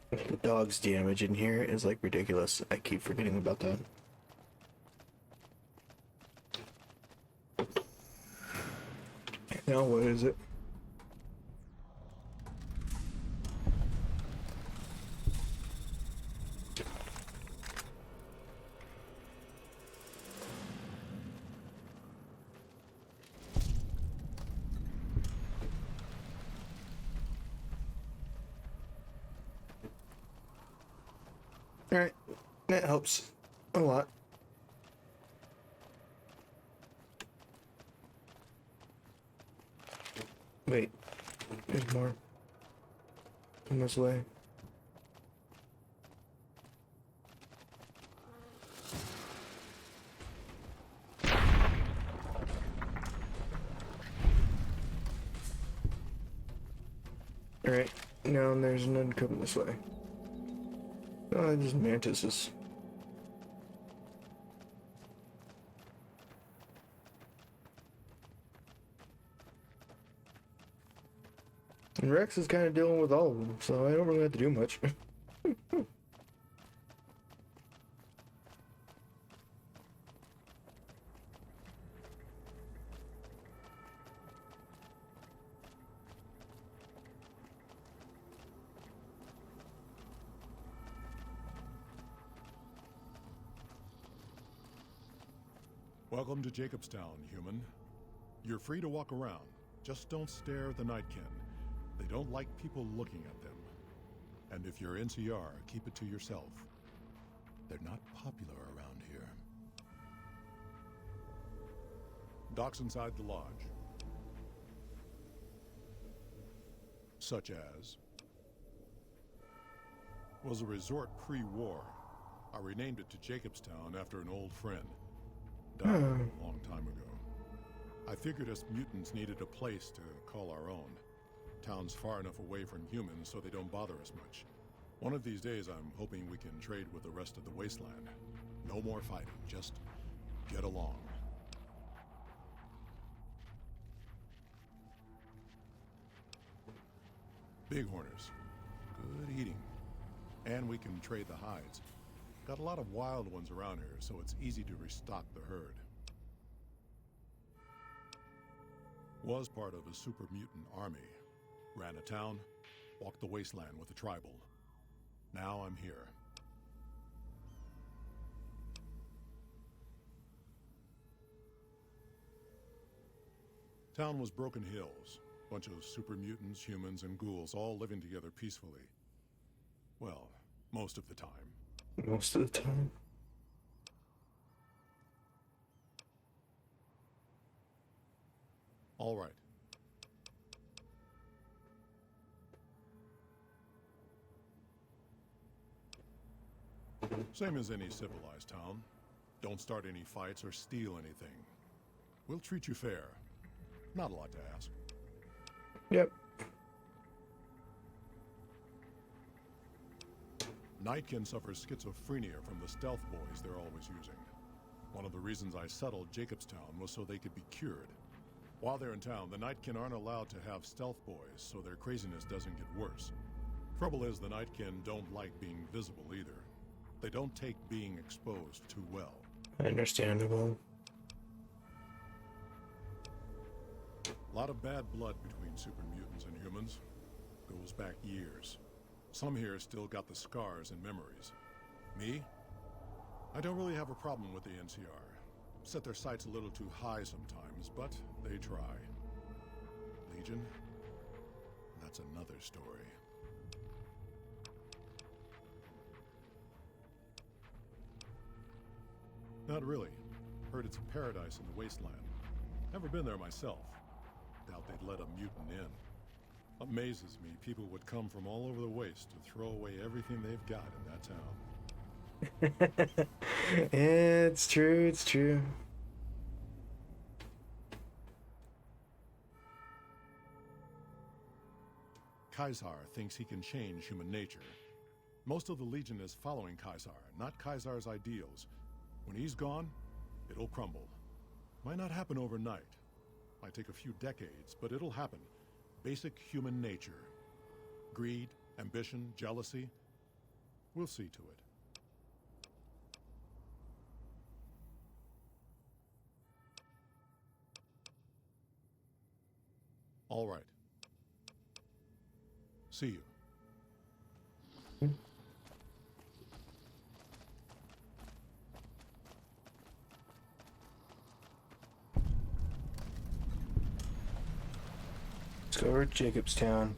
The dog's damage in here is like ridiculous. I keep forgetting about that. Now what is it? Alright, that helps. A lot. Wait, there's more. Come this way. Alright, now there's none coming this way. Oh, just mantises. And Rex is kind of dealing with all of them, so I don't really have to do much. Welcome to Jacobstown, human. You're free to walk around. Just don't stare at the Nightkin. They don't like people looking at them. And if you're NCR, keep it to yourself. They're not popular around here. Docks inside the lodge. Such as... was a resort pre-war. I renamed it to Jacobstown after an old friend. Died a long time ago. I figured us mutants needed a place to call our own. Town's far enough away from humans so they don't bother us much. One of these days I'm hoping we can trade with the rest of the wasteland. No more fighting, just get along. Bighorners. Good eating. And we can trade the hides. Got a lot of wild ones around here, so it's easy to restock the herd. Was part of a super mutant army. Ran a town, walked the wasteland with the tribal. Now I'm here. Town was Broken Hills. Bunch of super mutants, humans, and ghouls all living together peacefully. Well, most of the time. Most of the time. All right. Same as any civilized town. Don't start any fights or steal anything. We'll treat you fair. Not a lot to ask. Yep. Nightkin suffers schizophrenia from the stealth boys they're always using. One of the reasons I settled Jacobstown was so they could be cured. While they're in town, the Nightkin aren't allowed to have stealth boys, so their craziness doesn't get worse. Trouble is, the Nightkin don't like being visible either. They don't take being exposed too well. Understandable. A lot of bad blood between super mutants and humans. Goes back years. Some here still got the scars and memories. Me? I don't really have a problem with the NCR. Set their sights a little too high sometimes, but they try. Legion? That's another story. Not really. Heard it's a paradise in the wasteland. Never been there myself. Doubt they'd let a mutant in. Amazes me people would come from all over the waste to throw away everything they've got in that town. Yeah, it's true, it's true. Kaisar thinks he can change human nature. Most of the Legion is following Kaisar, not Kaisar's ideals. When he's gone, it'll crumble. Might not happen overnight. Might take a few decades, but it'll happen. Basic human nature. Greed, ambition, jealousy. We'll see to it. All right. See you. Let's go over to Jacobstown.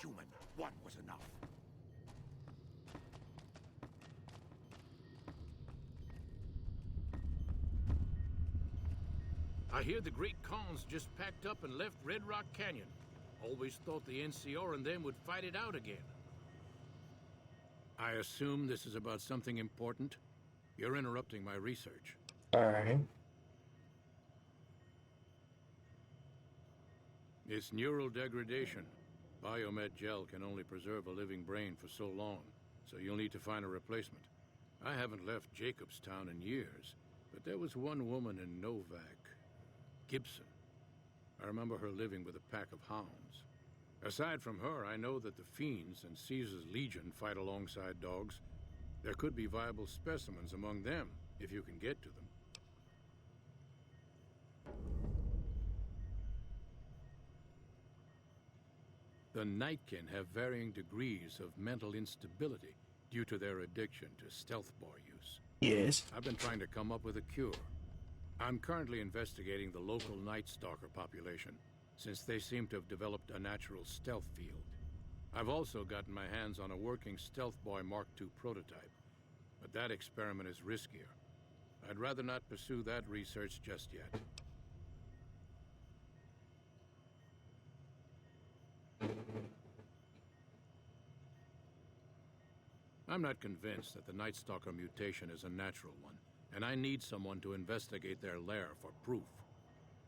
human. One was enough. I hear the Great Khans just packed up and left Red Rock Canyon. Always thought the NCR and them would fight it out again. I assume this is about something important? You're interrupting my research. Alright. It's neural degradation. Biomed gel can only preserve a living brain for so long, so you'll need to find a replacement. I haven't left Jacobstown in years, but there was one woman in Novak, Gibson. I remember her living with a pack of hounds. Aside from her, I know that the Fiends and Caesar's Legion fight alongside dogs. There could be viable specimens among them, if you can get to them. The Nightkin have varying degrees of mental instability due to their addiction to stealth boy use. Yes. I've been trying to come up with a cure. I'm currently investigating the local Night Stalker population, since they seem to have developed a natural stealth field. I've also gotten my hands on a working Stealth Boy Mark II prototype, but that experiment is riskier. I'd rather not pursue that research just yet. I'm not convinced that the Night Stalker mutation is a natural one, and I need someone to investigate their lair for proof.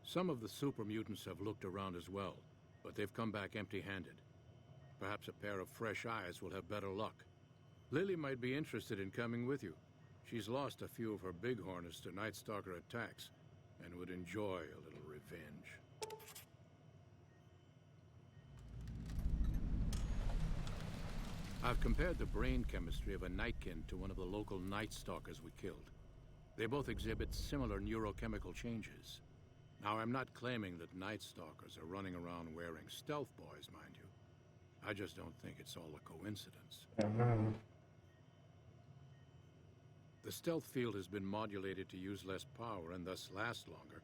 Some of the super mutants have looked around as well, but they've come back empty-handed. Perhaps a pair of fresh eyes will have better luck. Lily might be interested in coming with you. She's lost a few of her bighorners to Night Stalker attacks, and would enjoy a little revenge. I've compared the brain chemistry of a Nightkin to one of the local Night Stalkers we killed. They both exhibit similar neurochemical changes. Now, I'm not claiming that Night Stalkers are running around wearing stealth boys, mind you. I just don't think it's all a coincidence. The stealth field has been modulated to use less power and thus last longer,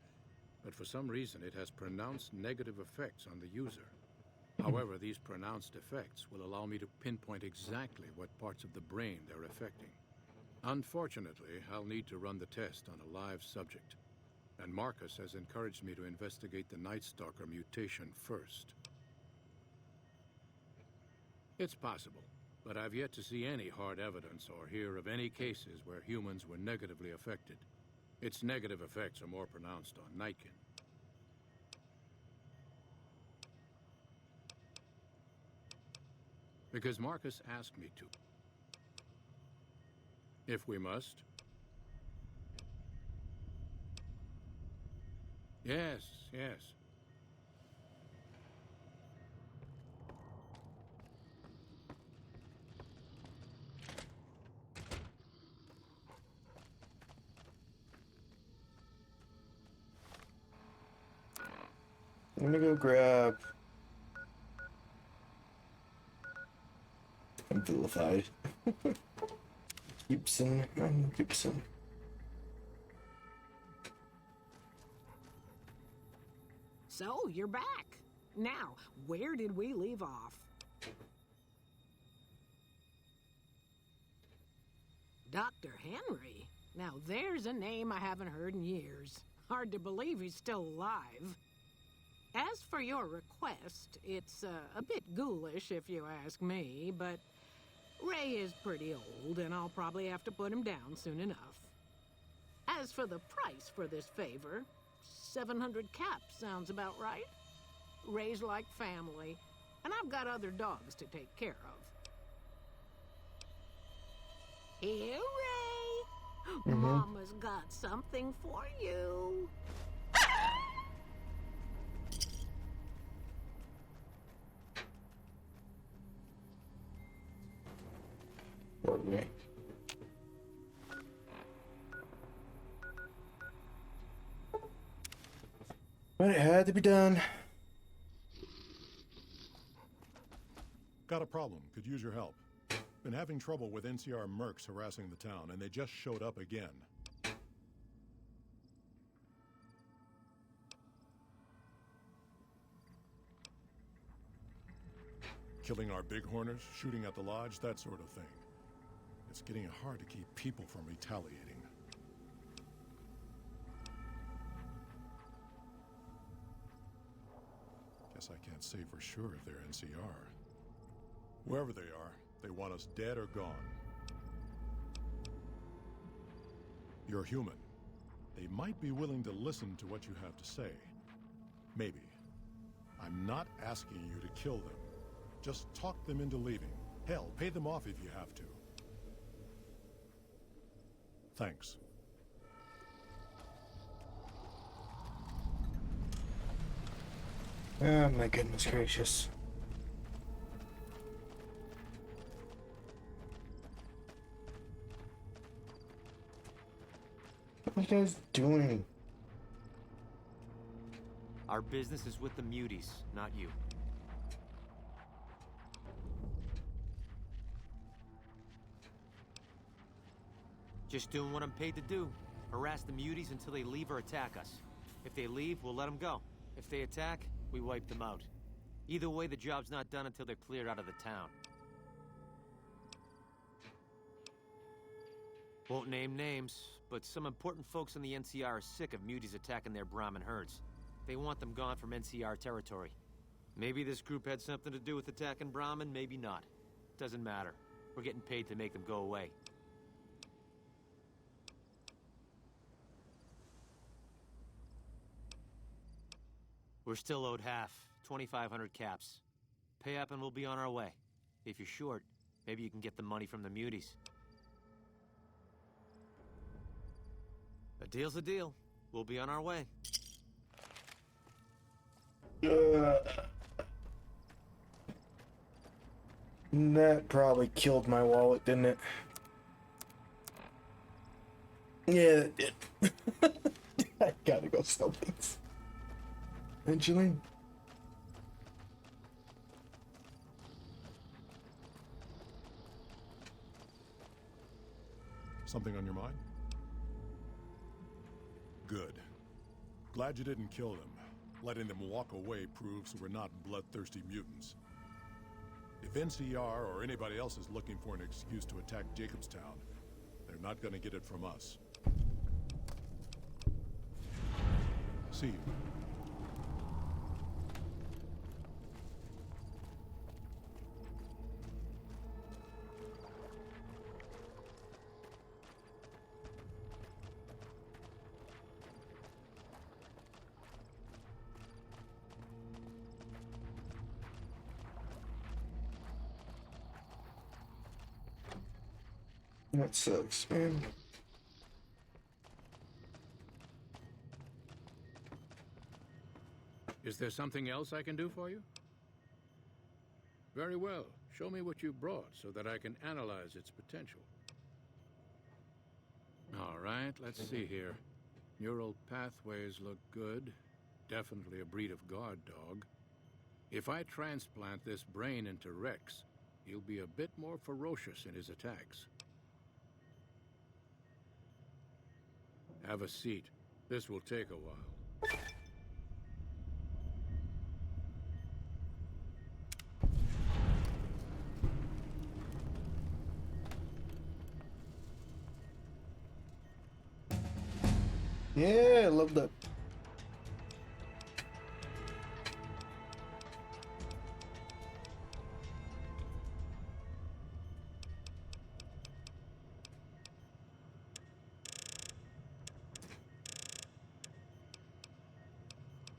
but for some reason it has pronounced negative effects on the user. However, these pronounced effects will allow me to pinpoint exactly what parts of the brain they're affecting. Unfortunately, I'll need to run the test on a live subject, and Marcus has encouraged me to investigate the Night Stalker mutation first. It's possible, but I've yet to see any hard evidence or hear of any cases where humans were negatively affected. Its negative effects are more pronounced on Nightkin. Because Marcus asked me to. If we must. Yes, yes. I'm gonna go grab Amplified. Gibson and Gibson. So, you're back. Now, where did we leave off? Dr. Henry? Now there's a name I haven't heard in years. Hard to believe he's still alive. As for your request, it's a bit ghoulish if you ask me, but Ray is pretty old and I'll probably have to put him down soon enough. As for the price for this favor, 700 caps sounds about right. Ray's like family, and I've got other dogs to take care of. Here, Ray! Mama's got something for you. Okay. But it had to be done. Got a problem. Could use your help. Been having trouble with NCR mercs harassing the town, and they just showed up again. Killing our bighorners, shooting at the lodge, that sort of thing. It's getting hard to keep people from retaliating. Guess I can't say for sure if they're NCR. Wherever they are, they want us dead or gone. You're human. They might be willing to listen to what you have to say. Maybe. I'm not asking you to kill them. Just talk them into leaving. Hell, pay them off if you have to. Thanks. Oh my goodness gracious. What are you guys doing? Our business is with the muties, not you. Just doing what I'm paid to do. Harass the muties until they leave or attack us. If they leave, we'll let them go. If they attack, we wipe them out. Either way, the job's not done until they're cleared out of the town. Won't name names, but some important folks in the NCR are sick of muties attacking their Brahmin herds. They want them gone from NCR territory. Maybe this group had something to do with attacking Brahmin, maybe not. Doesn't matter. We're getting paid to make them go away. We're still owed half, 2,500 caps. Pay up and we'll be on our way. If you're short, maybe you can get the money from the muties. A deal's a deal. We'll be on our way. That probably killed my wallet, didn't it? Yeah, it did. I gotta go sell things. Eventually. Something on your mind? Good. Glad you didn't kill them. Letting them walk away proves we're not bloodthirsty mutants. If NCR or anybody else is looking for an excuse to attack Jacobstown, they're not gonna get it from us. See you. That sucks, man. Is there something else I can do for you? Very well. Show me what you brought so that I can analyze its potential. All right, let's see here. Neural pathways look good. Definitely a breed of guard dog. If I transplant this brain into Rex, he'll be a bit more ferocious in his attacks. Have a seat. This will take a while. Yeah, I love that.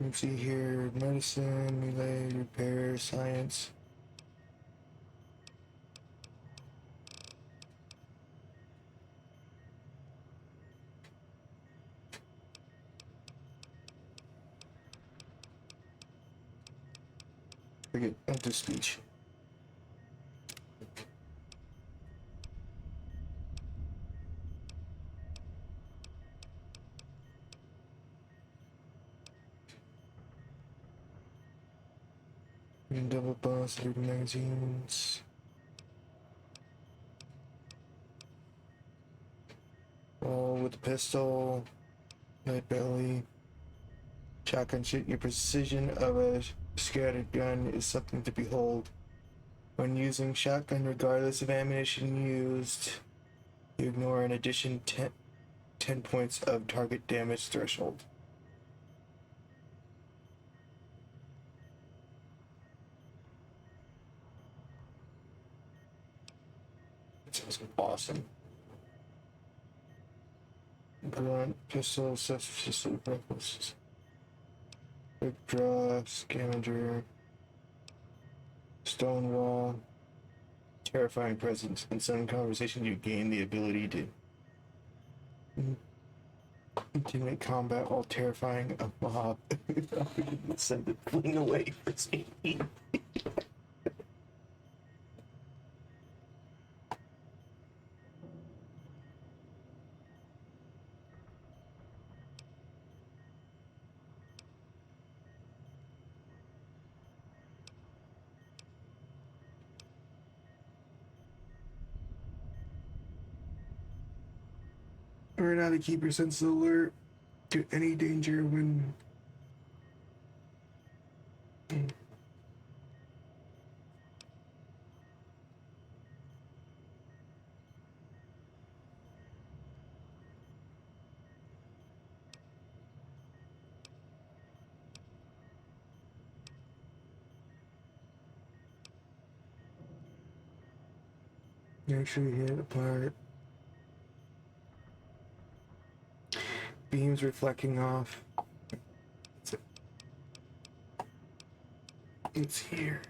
Let's see here, medicine, melee, repair, science. Forget enter speech. Double boss, 30 magazines. All with the pistol, light belly, shotgun shit. Your precision of a scattered gun is something to behold. When using shotgun, regardless of ammunition used, you ignore an addition 10 points of target damage threshold. That sounds awesome. Blunt, pistol, subsistence rifles. Quick draw, scavenger, stonewall, terrifying presence. In some conversations, you gain the ability to intimidate combat while terrifying a mob. Send the fling away for safety. Learn how to keep your senses alert to any danger when make sure you hit apart. Beams reflecting off. It's here.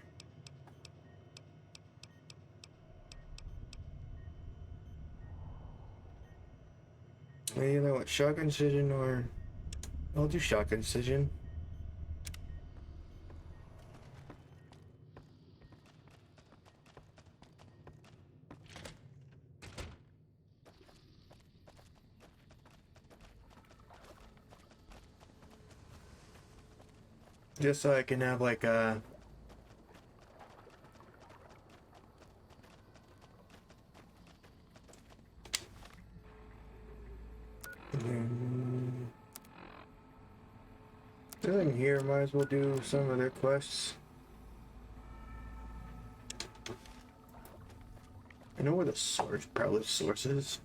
You know what? Shotgun decision or I'll do shotgun decision. Just so I can have like a nothing here, might as well do some of their quests. I know where the source, probably the source is.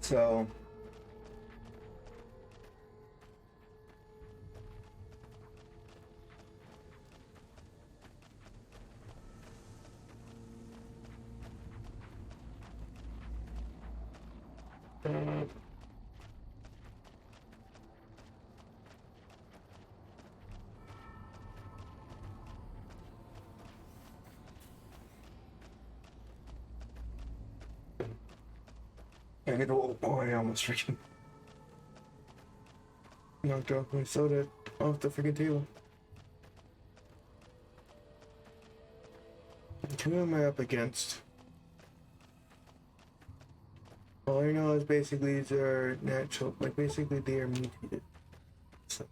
So oh boy, I almost freaking knocked off my soda off the freaking table. Who am I up against? All I know is basically these are natural, like basically they are mutated. So.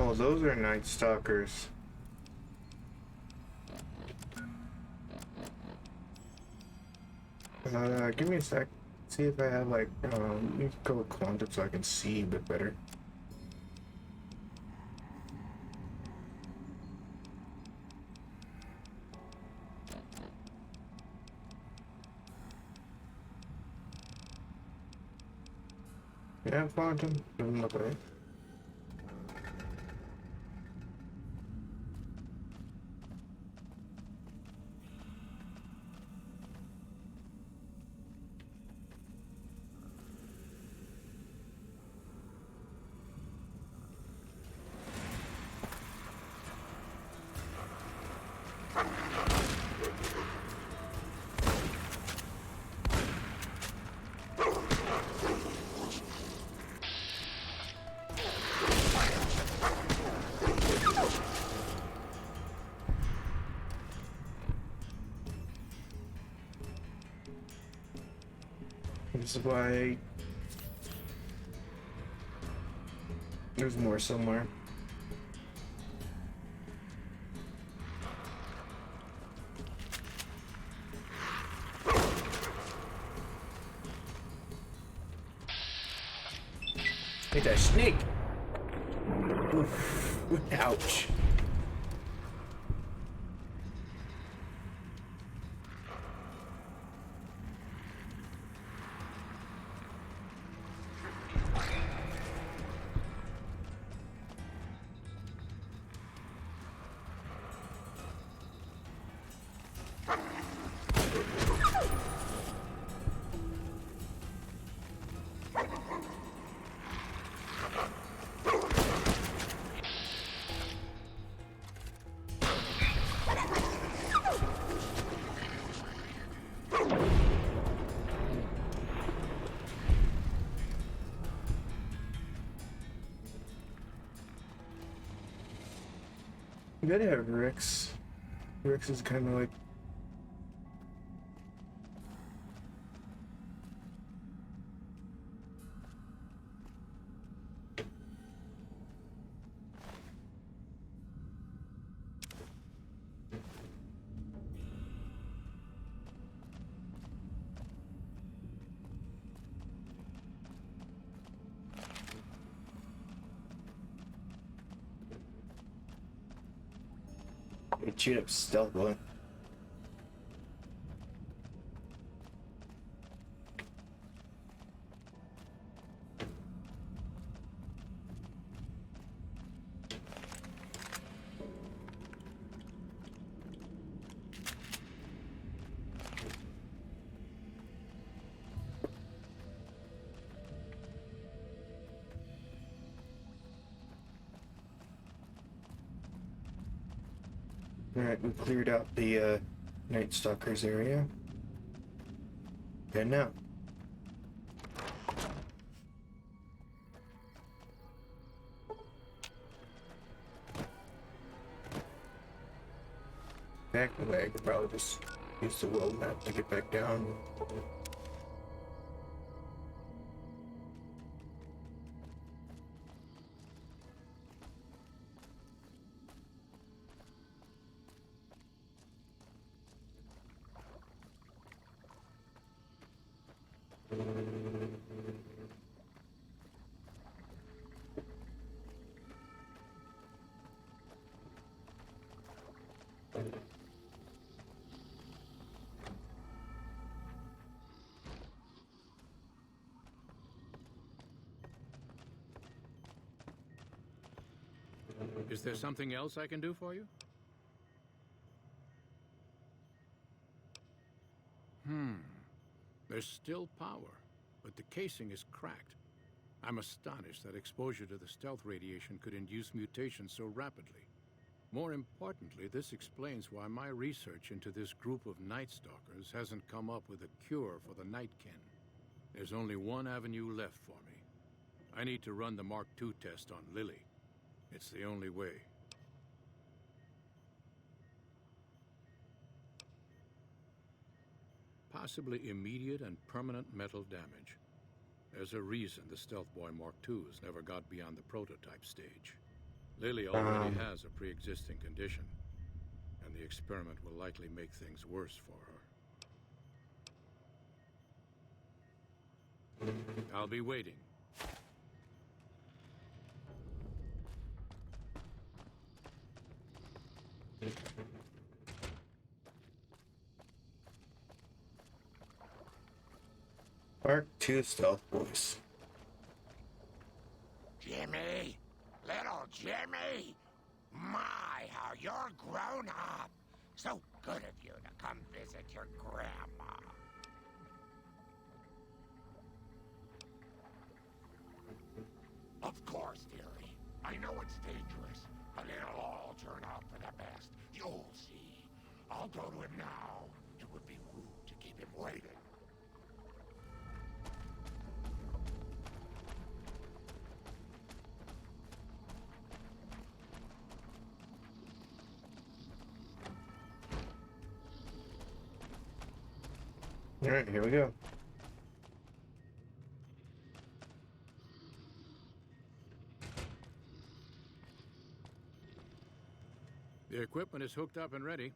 Oh, those are Night Stalkers. Give me a sec. See if I have like, let me go with quantum so I can see a bit better. Yeah, quantum. Doesn't look right. This is why there's more somewhere. It's a snake. Oof. Ouch. You gotta have Rix. Rix is kind of like... Cheat up stealth boy. Alright, we cleared out the Night Stalkers area. And now. Back the way, I could probably just use the world map to get back down. Is there something else I can do for you? There's still power, but the casing is cracked. I'm astonished that exposure to the stealth radiation could induce mutations so rapidly. More importantly, this explains why my research into this group of Night Stalkers hasn't come up with a cure for the Nightkin. There's only one avenue left for me. I need to run the Mark II test on Lily. It's the only way. Possibly immediate and permanent mental damage. There's a reason the Stealth Boy Mark IIs never got beyond the prototype stage. Lily already has a pre-existing condition, and the experiment will likely make things worse for her. I'll be waiting. Mark II Stealth Boys. how you're grown up. So good of you to come visit your grandma. Of course, dearie. I know it's dangerous, but it'll all turn out for the best. You'll see. I'll go to him now. It would be rude to keep him waiting. All right, here we go. The equipment is hooked up and ready.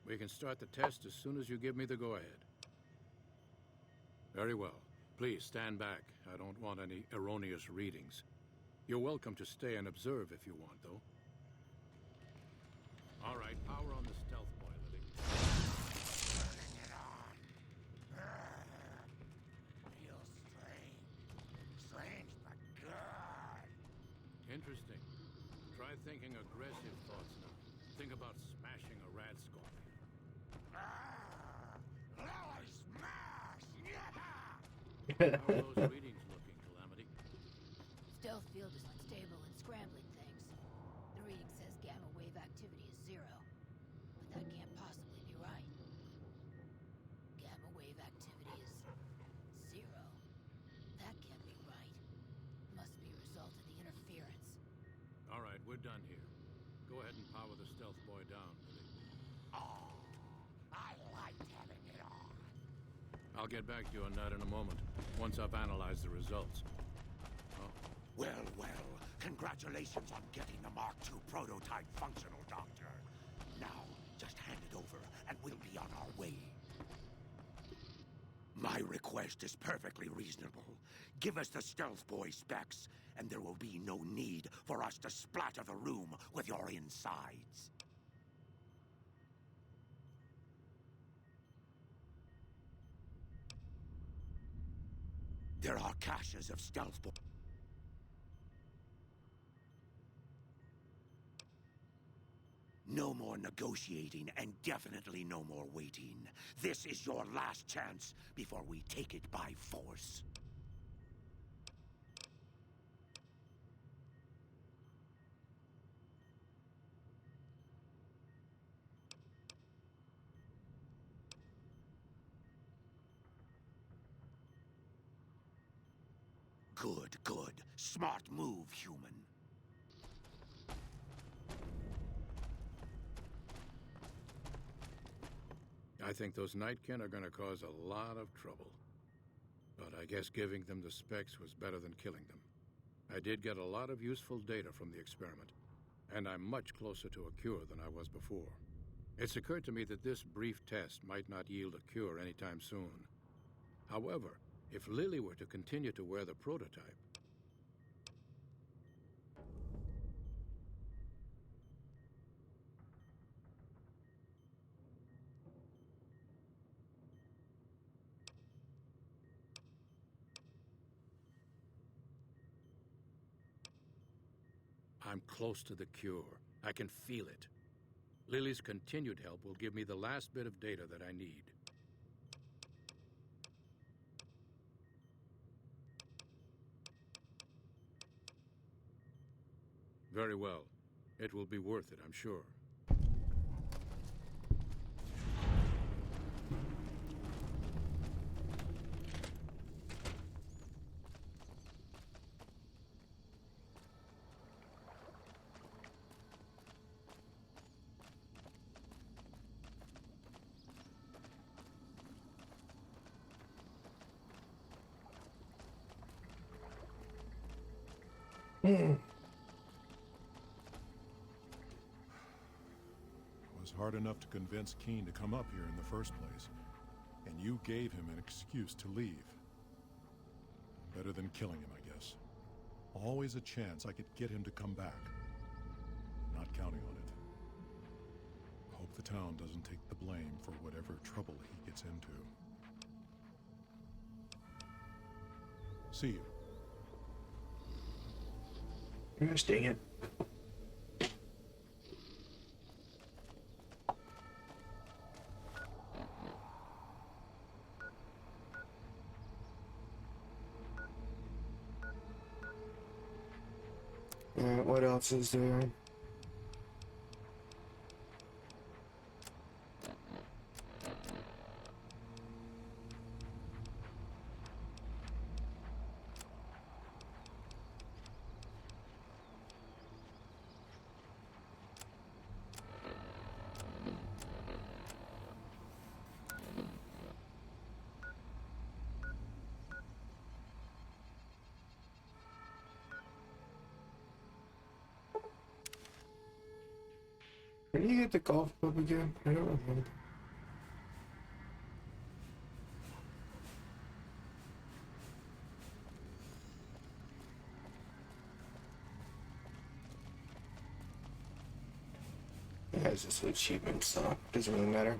We can start the test as soon as you give me the go-ahead. Very well. Please stand back. I don't want any erroneous readings. You're welcome to stay and observe if you want, though. All right, power on the stealth boy, Lily. Turning it on. Feels strange. Strange, but good. Interesting. Try thinking aggressive thoughts now. Think about smashing a rat scorpion. Lily smash! Yeah! How are those readings looking, Calamity? Stealth field is unstable and scrambling things. The reading says gamma wave activity is 0, but that can't possibly be right. Gamma wave activity is 0. That can't be right. Must be a result of the interference. All right, we're done here. Go ahead and power the stealth boy down, Lily. Oh, I liked having it on. I'll get back to you on that in a moment, once I've analyzed the results. Oh. Well, well, congratulations on getting the Mark II prototype functional, Doctor. Now, just hand it over, and we'll be on our way. My request is perfectly reasonable. Give us the stealth boy specs, and there will be no need for us to splatter the room with your insides. There are caches of stealth boy. No more negotiating, and definitely no more waiting. This is your last chance before we take it by force. Good, good. Smart move, human. I think those Nightkin are gonna cause a lot of trouble. But I guess giving them the specs was better than killing them. I did get a lot of useful data from the experiment, and I'm much closer to a cure than I was before. It's occurred to me that this brief test might not yield a cure anytime soon. However, if Lily were to continue to wear the prototype, I'm close to the cure. I can feel it. Lily's continued help will give me the last bit of data that I need. Very well. It will be worth it, I'm sure. It was hard enough to convince Keene to come up here in the first place, and you gave him an excuse to leave. Better than killing him, I guess. Always a chance I could get him to come back. Not counting on it. Hope the town doesn't take the blame for whatever trouble he gets into. See you. Gosh dang it. Alright, what else is there? Where do you get the golf club again? I don't remember. Yeah, it's just an achievement, so it doesn't really matter.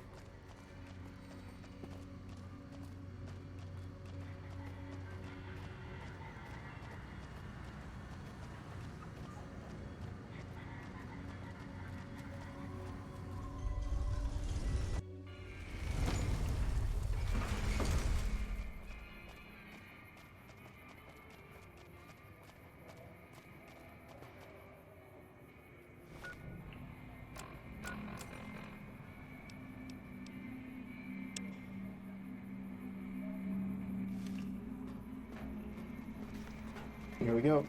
Here we go.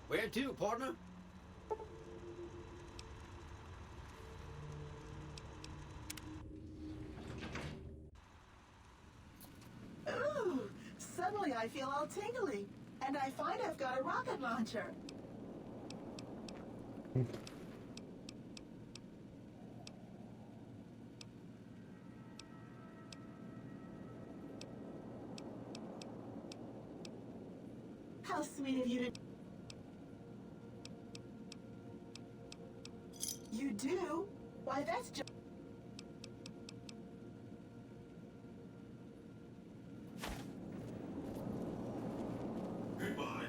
Where to, partner? Ooh, suddenly I feel all tingly, and I find I've got a rocket launcher. How sweet of you to... You do? Why, that's just... Goodbye.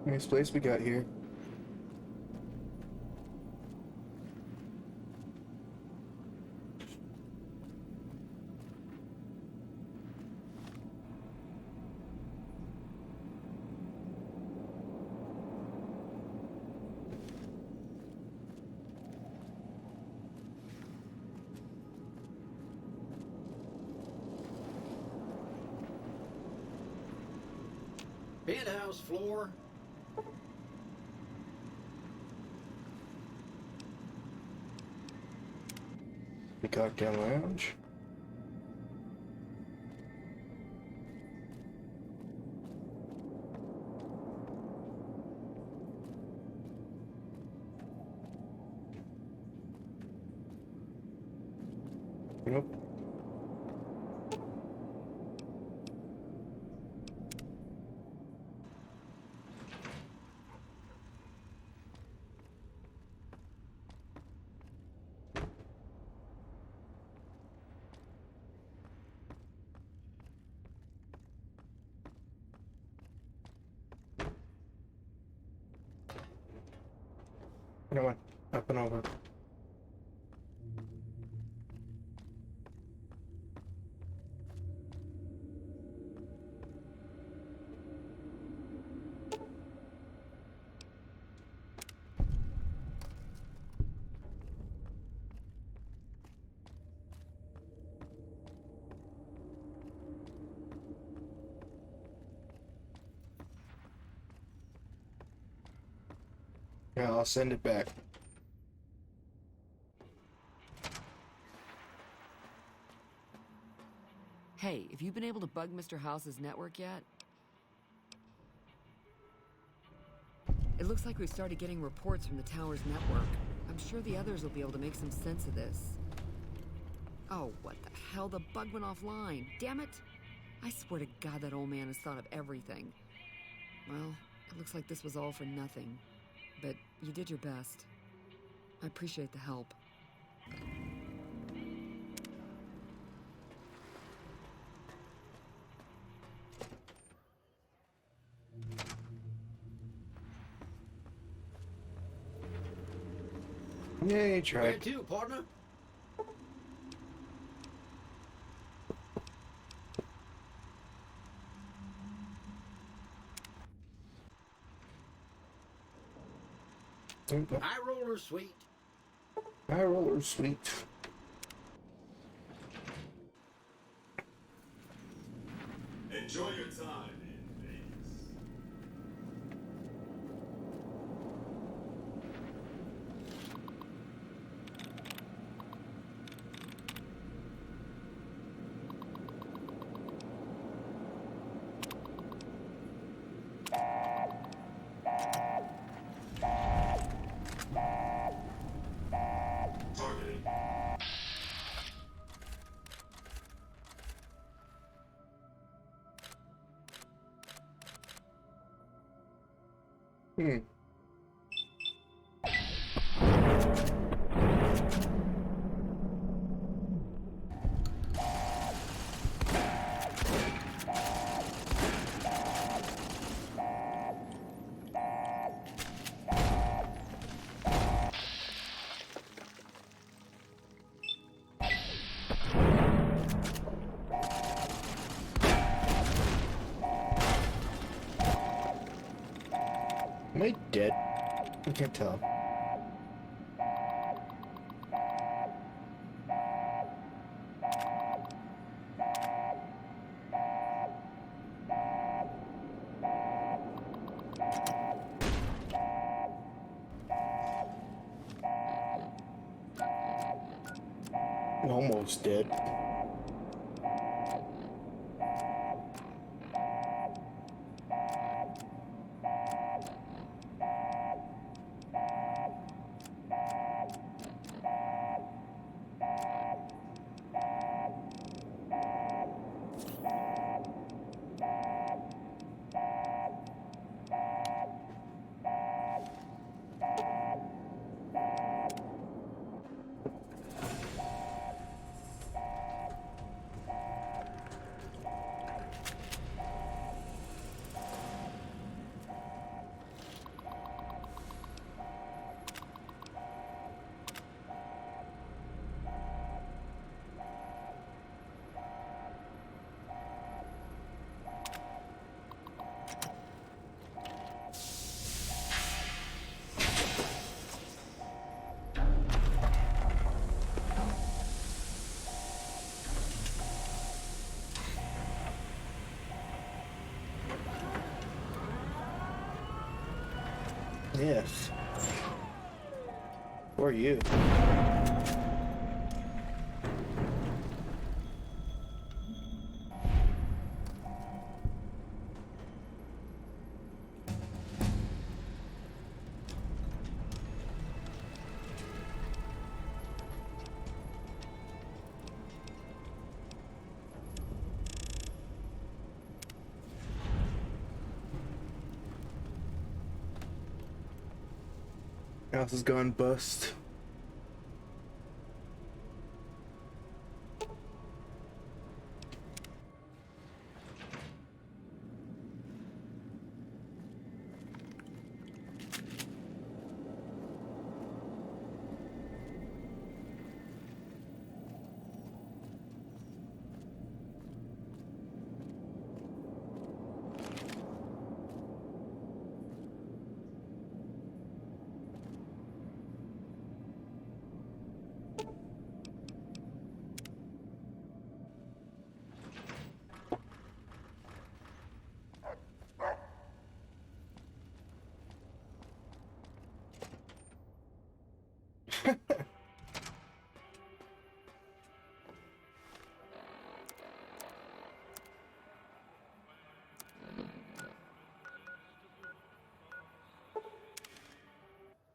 Nice place we got here. Penthouse floor. The cocktail lounge. Nope. Come on, up and over. Yeah, I'll send it back. Hey, have you been able to bug Mr. House's network yet? It looks like we've started getting reports from the tower's network. I'm sure the others will be able to make some sense of this. Oh, what the hell? The bug went offline. Damn it! I swear to God that old man has thought of everything. Well, it looks like this was all for nothing. But you did your best. I appreciate the help. Yeah, you Where tried. to, partner? High roller, sweet. High roller, sweet. Enjoy your time in Vegas. Targeting. Hmm. Am I dead? I can't tell. Almost dead. Yes. Who are you? House has gone bust.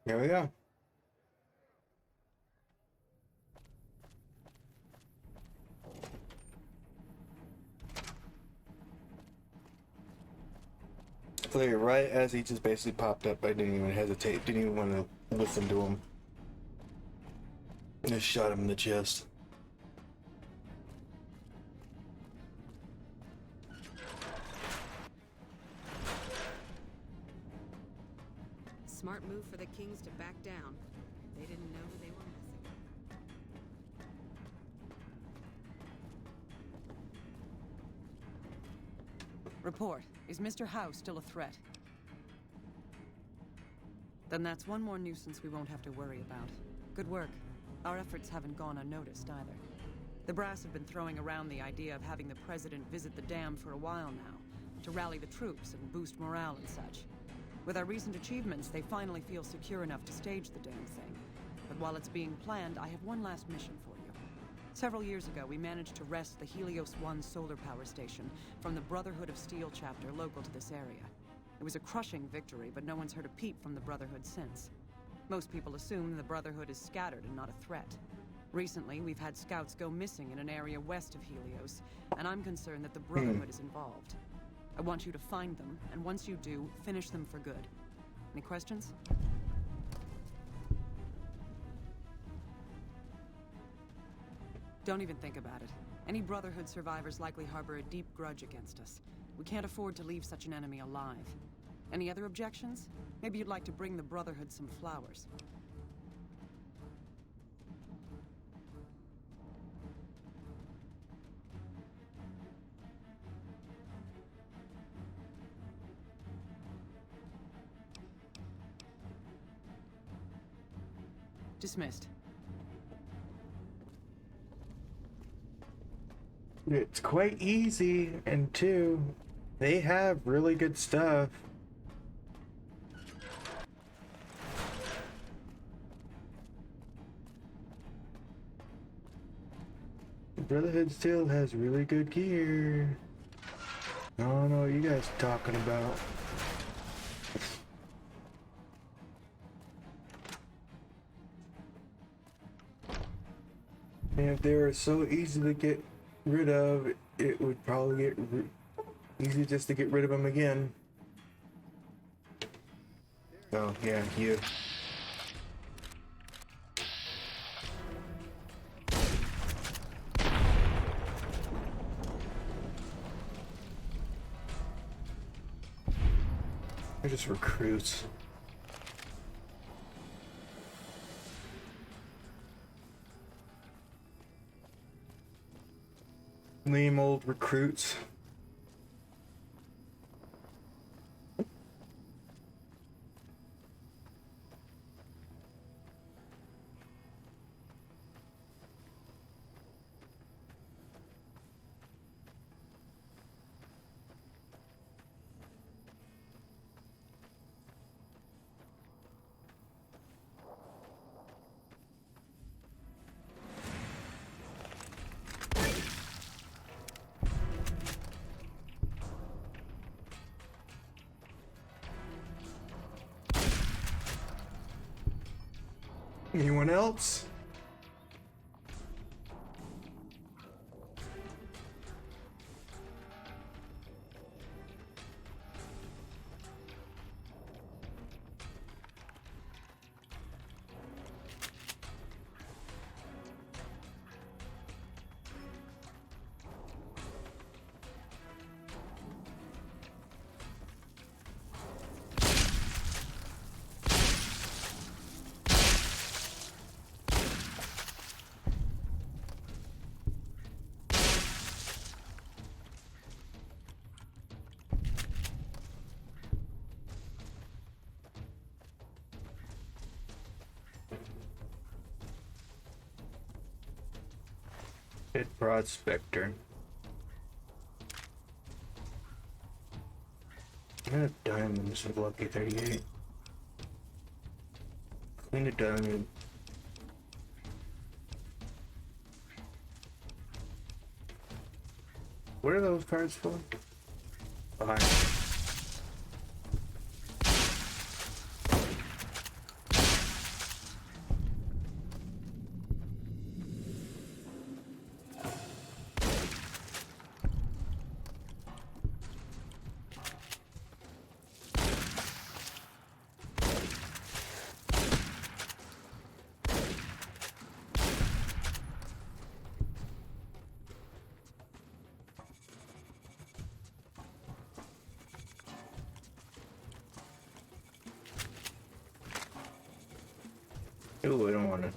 Here we go. Clear right as he just basically popped up. I didn't even hesitate. Didn't even want to listen to him. Just shot him in the chest. Smart move for the Kings to back down. They didn't know who they were messing with. Report. Is Mr. Howe still a threat? Then that's one more nuisance we won't have to worry about. Good work. Our efforts haven't gone unnoticed either. The brass have been throwing around the idea of having the president visit the dam for a while now, to rally the troops and boost morale and such. With our recent achievements, they finally feel secure enough to stage the damn thing. But while it's being planned, I have one last mission for you. Several years ago, we managed to wrest the Helios 1 solar power station from the Brotherhood of Steel chapter local to this area. It was a crushing victory, but no one's heard a peep from the Brotherhood since. Most people assume the Brotherhood is scattered and not a threat. Recently, we've had scouts go missing in an area west of Helios, and I'm concerned that the Brotherhood is involved. I want you to find them, and once you do, finish them for good. Any questions? Don't even think about it. Any Brotherhood survivors likely harbor a deep grudge against us. We can't afford to leave such an enemy alive. Any other objections? Maybe you'd like to bring the Brotherhood some flowers. Dismissed. It's quite easy, and two, they have really good stuff. The Brotherhood still has really good gear. I don't know what you guys are talking about. And if they were so easy to get rid of, it would probably get easy just to get rid of them again. Oh, yeah, you. They're just recruits. Lame old recruits. Anyone else? Hit Prospector. I have diamonds with Lucky 38. Clean a diamond. What are those cards for? Behind. Ooh, I don't want to.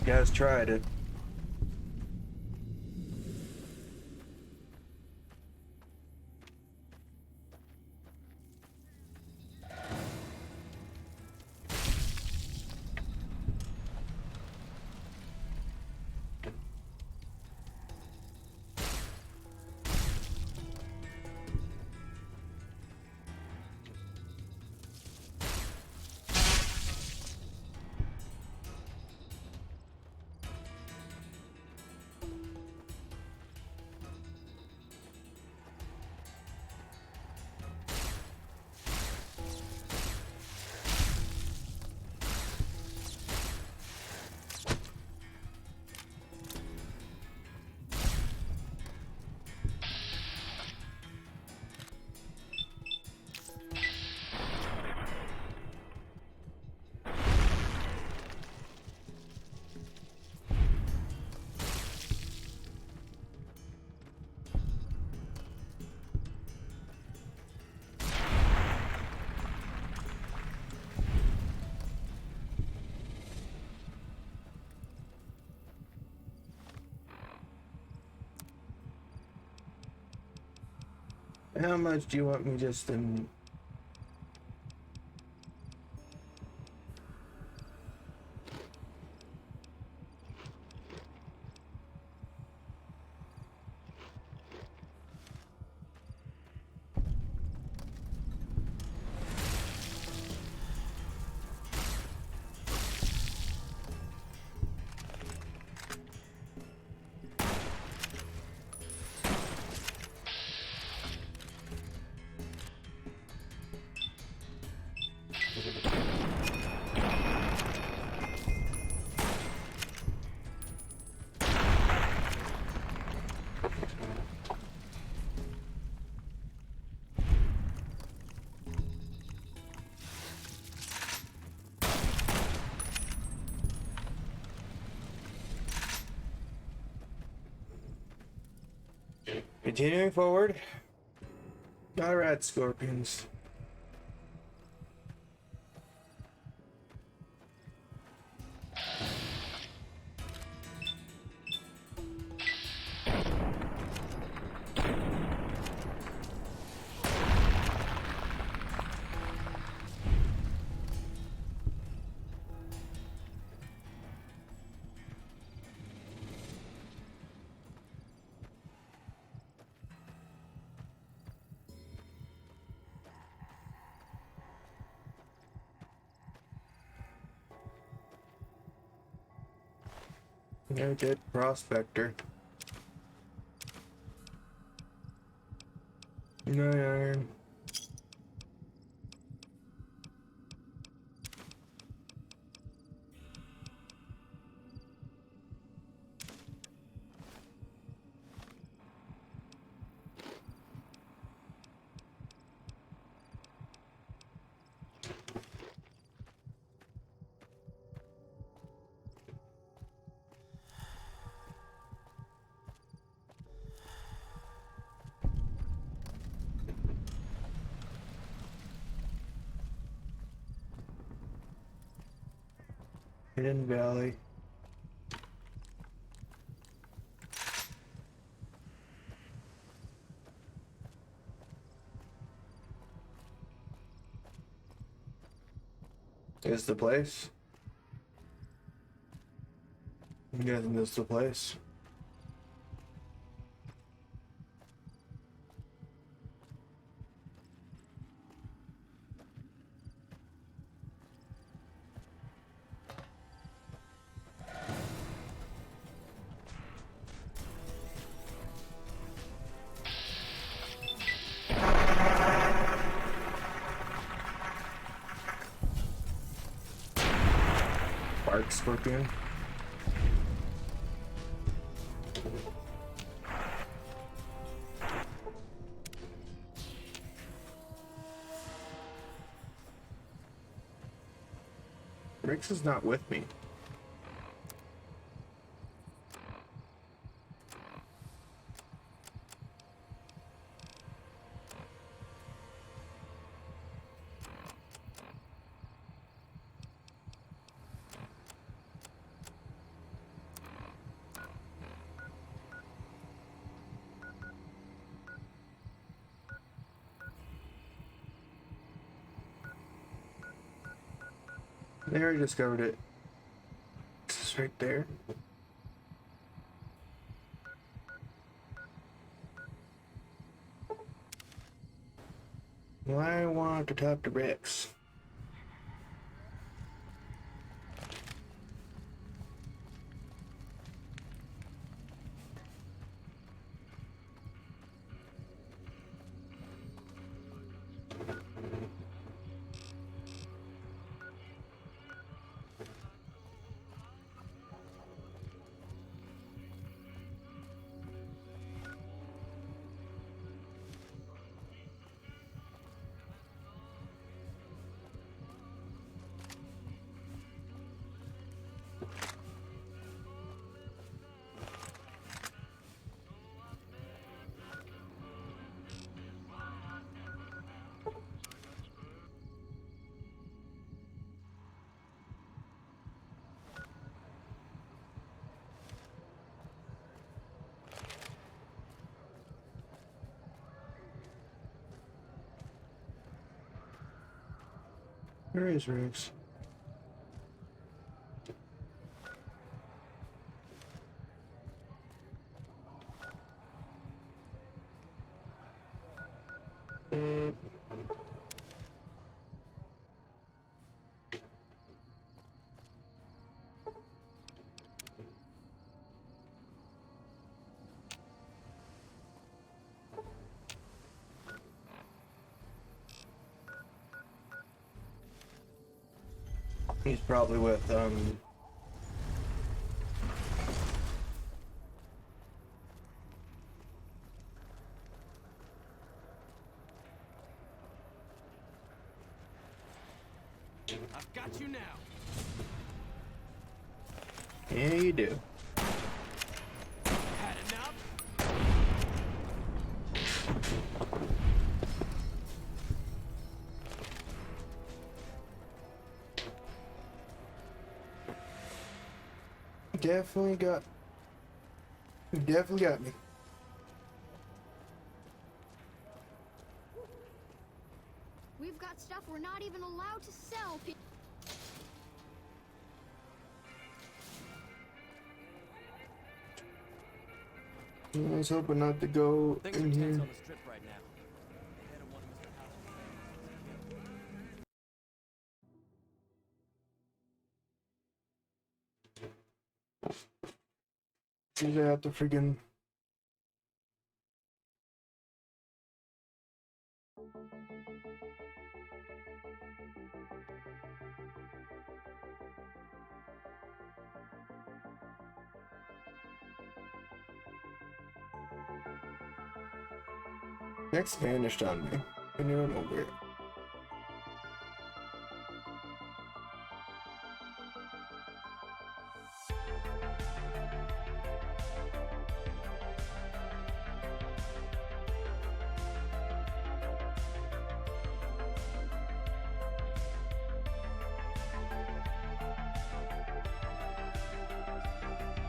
You guys tried it. How much do you want me just in? Continuing forward. Alright, scorpions. Okay, prospector. No iron. Hidden Valley. Is the place? I'm guessing this is the place. Bark scorpion. Rix is not with me. They already discovered it. It's right there. Well, I want to talk to Rex. Where is Rex? He's probably with, I've got you now. Yeah, you do. Had enough? Definitely got me. We've got stuff we're not even allowed to sell. I was hoping not to go Things in are tense here. on the strip right now. The head of one of Mr. Geez, I have to friggin' Next vanished on me. I don't know where.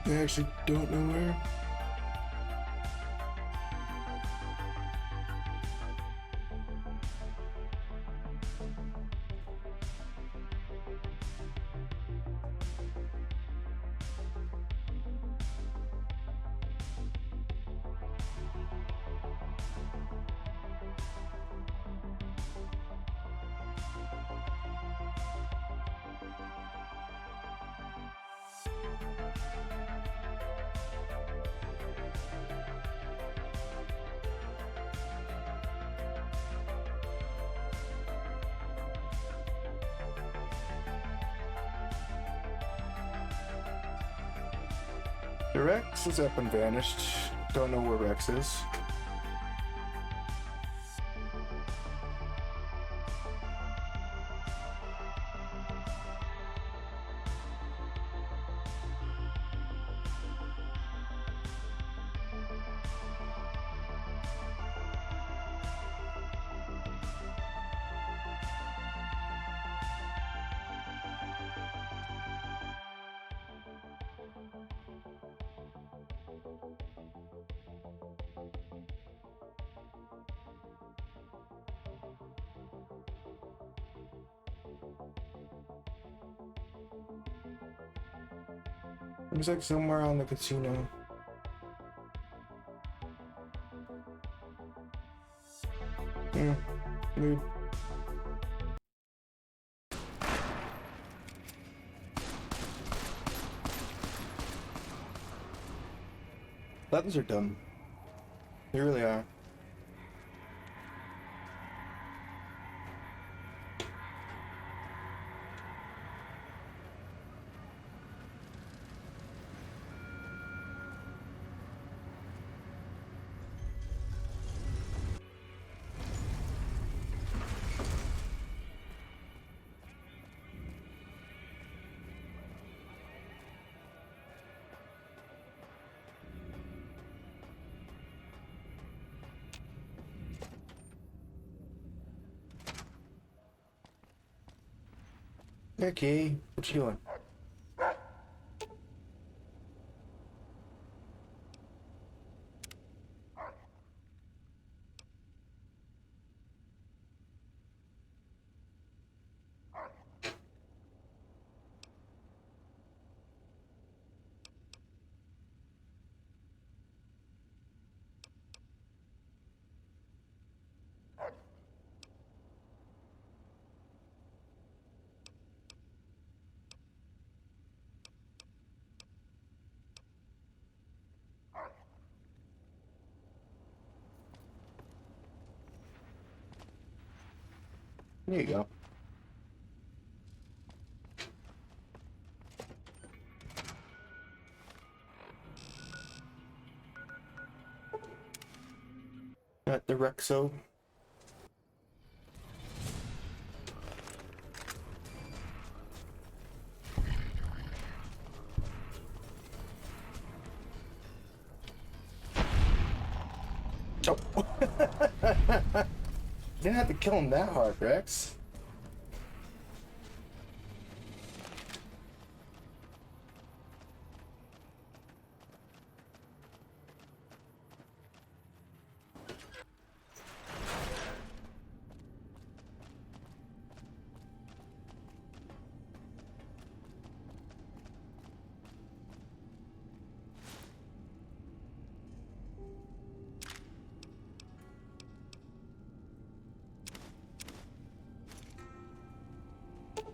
I actually don't know where. The Rex is up and vanished. Don't know where Rex is. Looks like somewhere on the casino. Weird. Buttons are dumb. They really are. Okay, what you doing? There you go. At the Rexo. Oh. Didn't have to kill him that hard, Rex.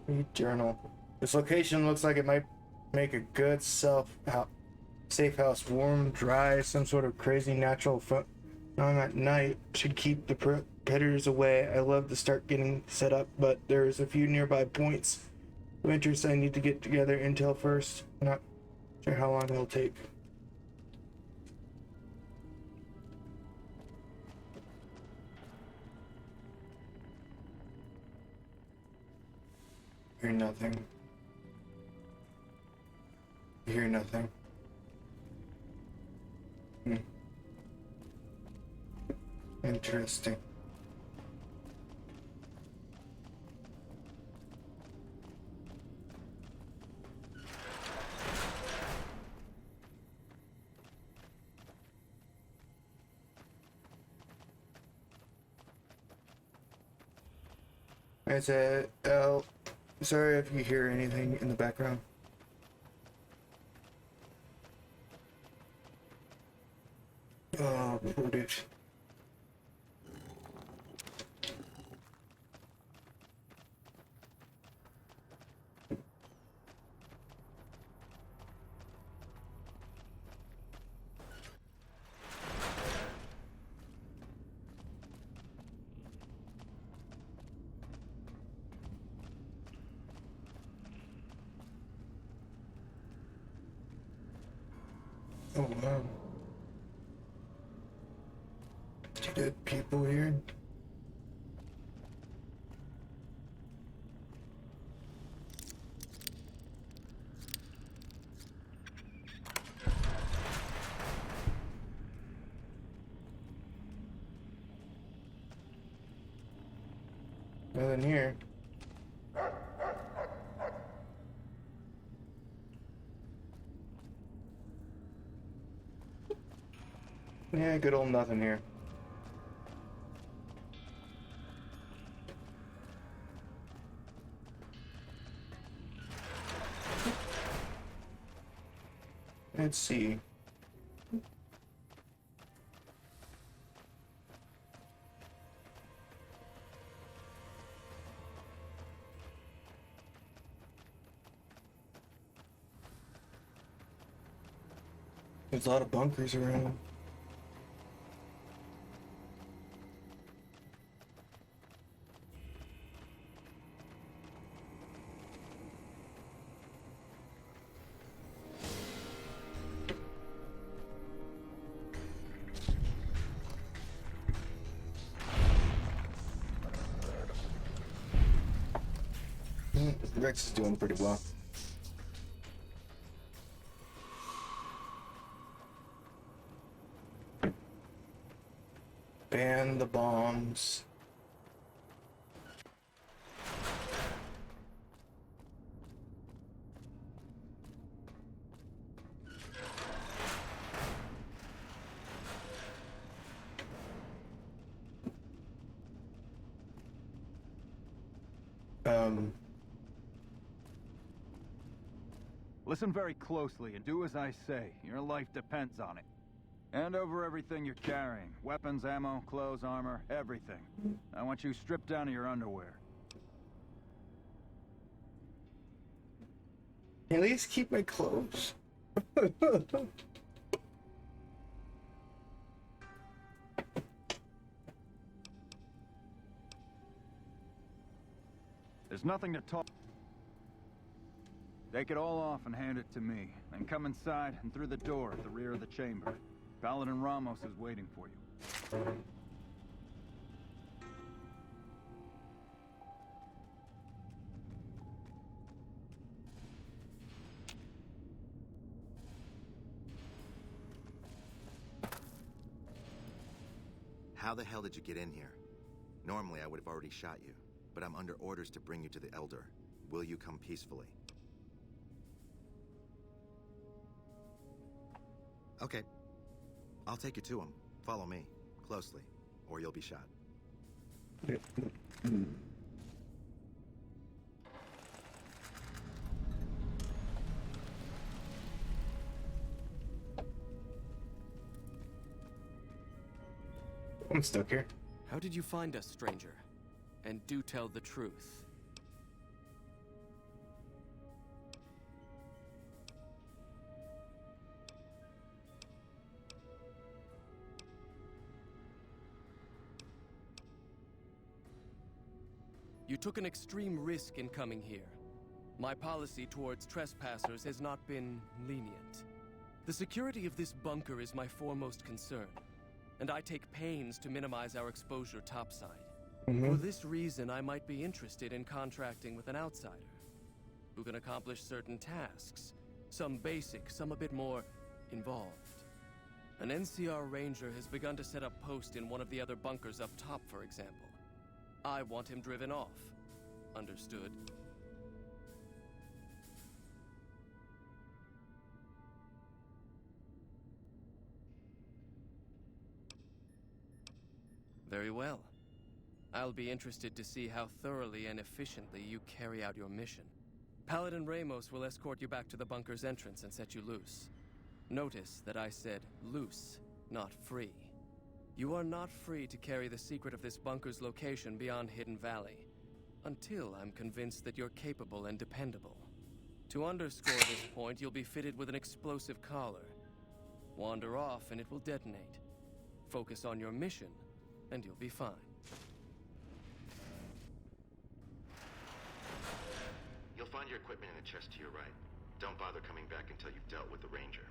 Read journal. This location looks like it might make a good safe house. Warm, dry, some sort of crazy natural phenomenon at night should keep the predators away. I love to start getting set up, but there's a few nearby points of interest I need to get together intel first. Not sure how long it'll take. Hear nothing. Hear nothing. Interesting. I said, oh, sorry if you hear anything in the background. Oh, poor dude. Oh wow. Two dead people here. Nothing here. Yeah, good old nothing here. Let's see. There's a lot of bunkers around. Rex is doing pretty well. Ban the bombs. Listen very closely and do as I say. Your life depends on it. Hand over everything you're carrying. Weapons, ammo, clothes, armor, everything. I want you stripped down to your underwear. At least keep my clothes. There's nothing to talk. Take it all off and hand it to me. Then come inside and through the door at the rear of the chamber. Paladin Ramos is waiting for you. How the hell did you get in here? Normally I would have already shot you, but I'm under orders to bring you to the Elder. Will you come peacefully? Okay. I'll take you to him. Follow me, closely, or you'll be shot. I'm stuck here. How did you find us, stranger? And do tell the truth. You took an extreme risk in coming here. My policy towards trespassers has not been lenient. The security of this bunker is my foremost concern, and I take pains to minimize our exposure topside. For this reason, I might be interested in contracting with an outsider who can accomplish certain tasks, some basic, some a bit more involved. An NCR ranger has begun to set up post in one of the other bunkers up top, for example. I want him driven off. Understood? Very well. I'll be interested to see how thoroughly and efficiently you carry out your mission. Paladin Ramos will escort you back to the bunker's entrance and set you loose. Notice that I said loose, not free. You are not free to carry the secret of this bunker's location beyond Hidden Valley, until I'm convinced that you're capable and dependable. To underscore this point, you'll be fitted with an explosive collar. Wander off and it will detonate. Focus on your mission, and you'll be fine. You'll find your equipment in the chest to your right. Don't bother coming back until you've dealt with the ranger.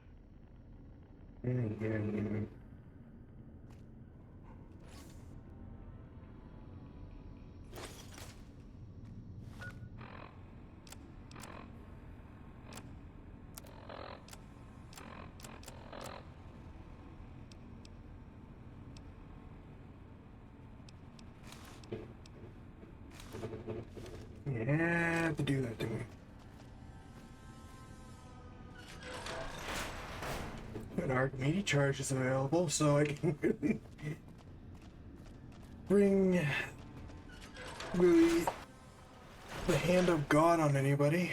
Yeah, have to do that to me. An Archimedes charge is available, so I can bring really the hand of God on anybody.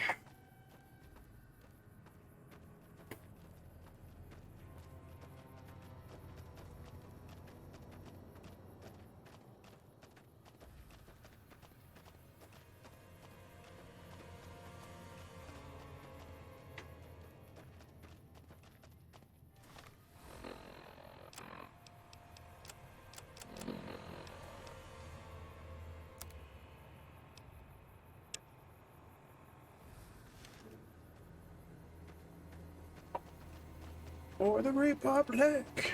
For the Republic!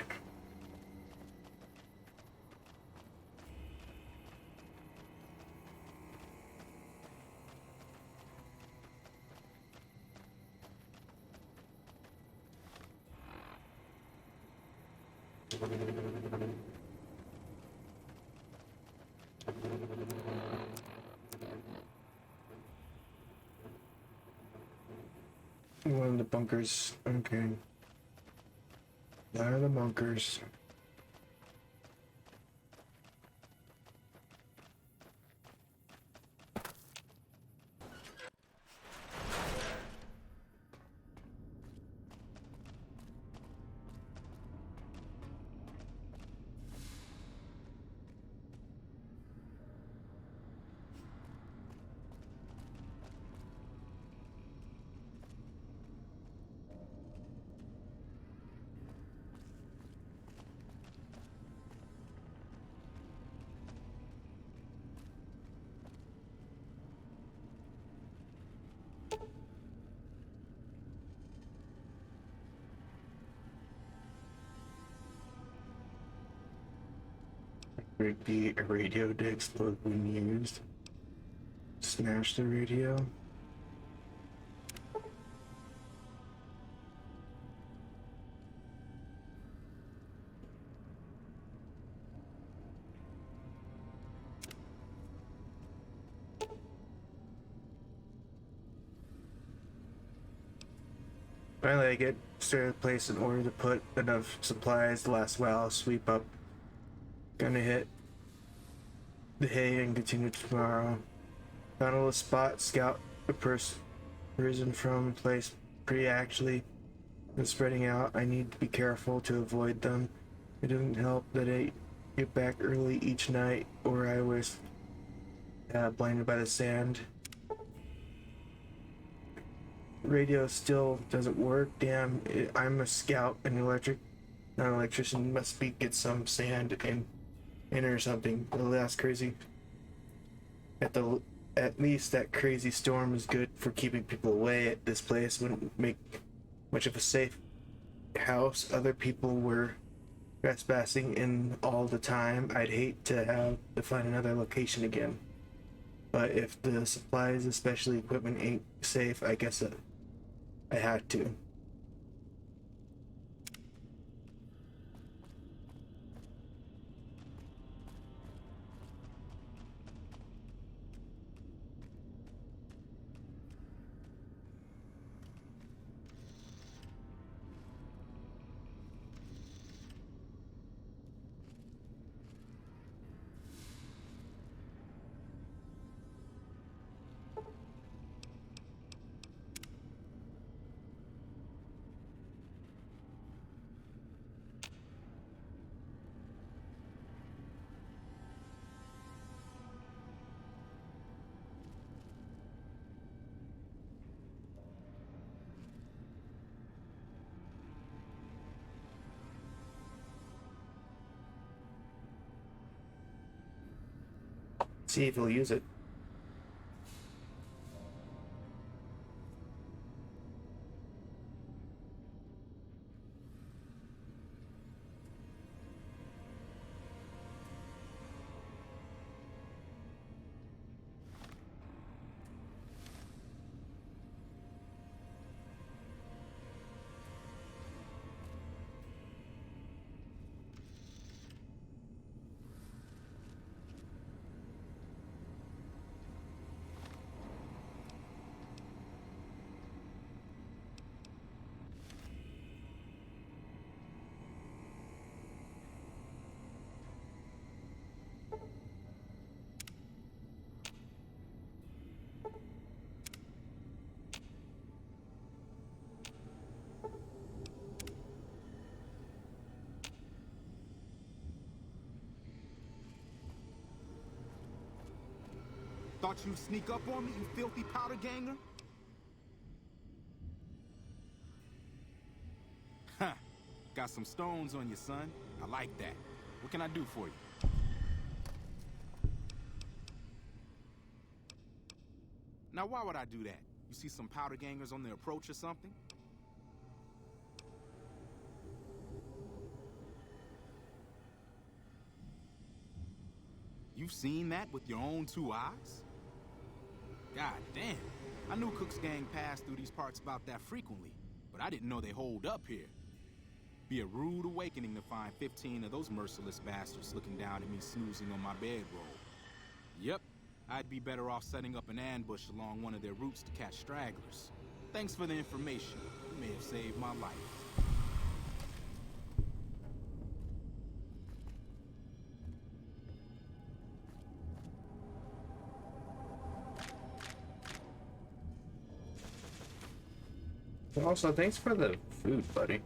One of the bunkers. Okay. One of the bunkers. Would be a radio to explode when used. Smash the radio. Finally, I get started a place in order to put enough supplies to last a while. Sweep up. Gonna hit the hay and continue tomorrow. Found a little spot, scout a person from place pretty actually. And spreading out, I need to be careful to avoid them. It doesn't help that I get back early each night or I was blinded by the sand. Radio still doesn't work. Damn, I'm a scout, not an electrician. Must be get some sand in or something. Well, that's crazy. At least that crazy storm is good for keeping people away. At this place wouldn't make much of a safe house. Other people were trespassing in all the time. I'd hate to have to find another location again. But if the supplies, especially equipment, ain't safe, I guess I had to. See if he'll use it. Thought you'd sneak up on me, you filthy powder ganger? Ha! Got some stones on you, son. I like that. What can I do for you? Now, why would I do that? You see some powder gangers on the approach or something? You've seen that with your own 2 eyes? God damn. I knew Cook's gang passed through these parts about that frequently, but I didn't know they holed up here. Be a rude awakening to find 15 of those merciless bastards looking down at me snoozing on my bedroll. Yep, I'd be better off setting up an ambush along one of their routes to catch stragglers. Thanks for the information. You may have saved my life. Also, thanks for the food, buddy.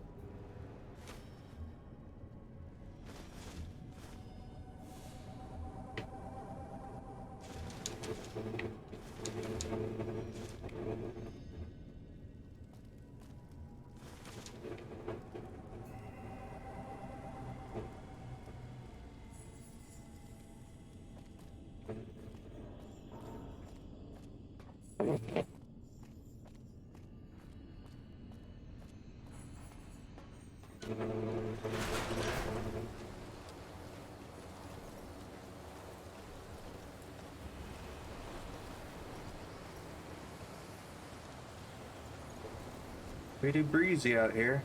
Pretty breezy out here.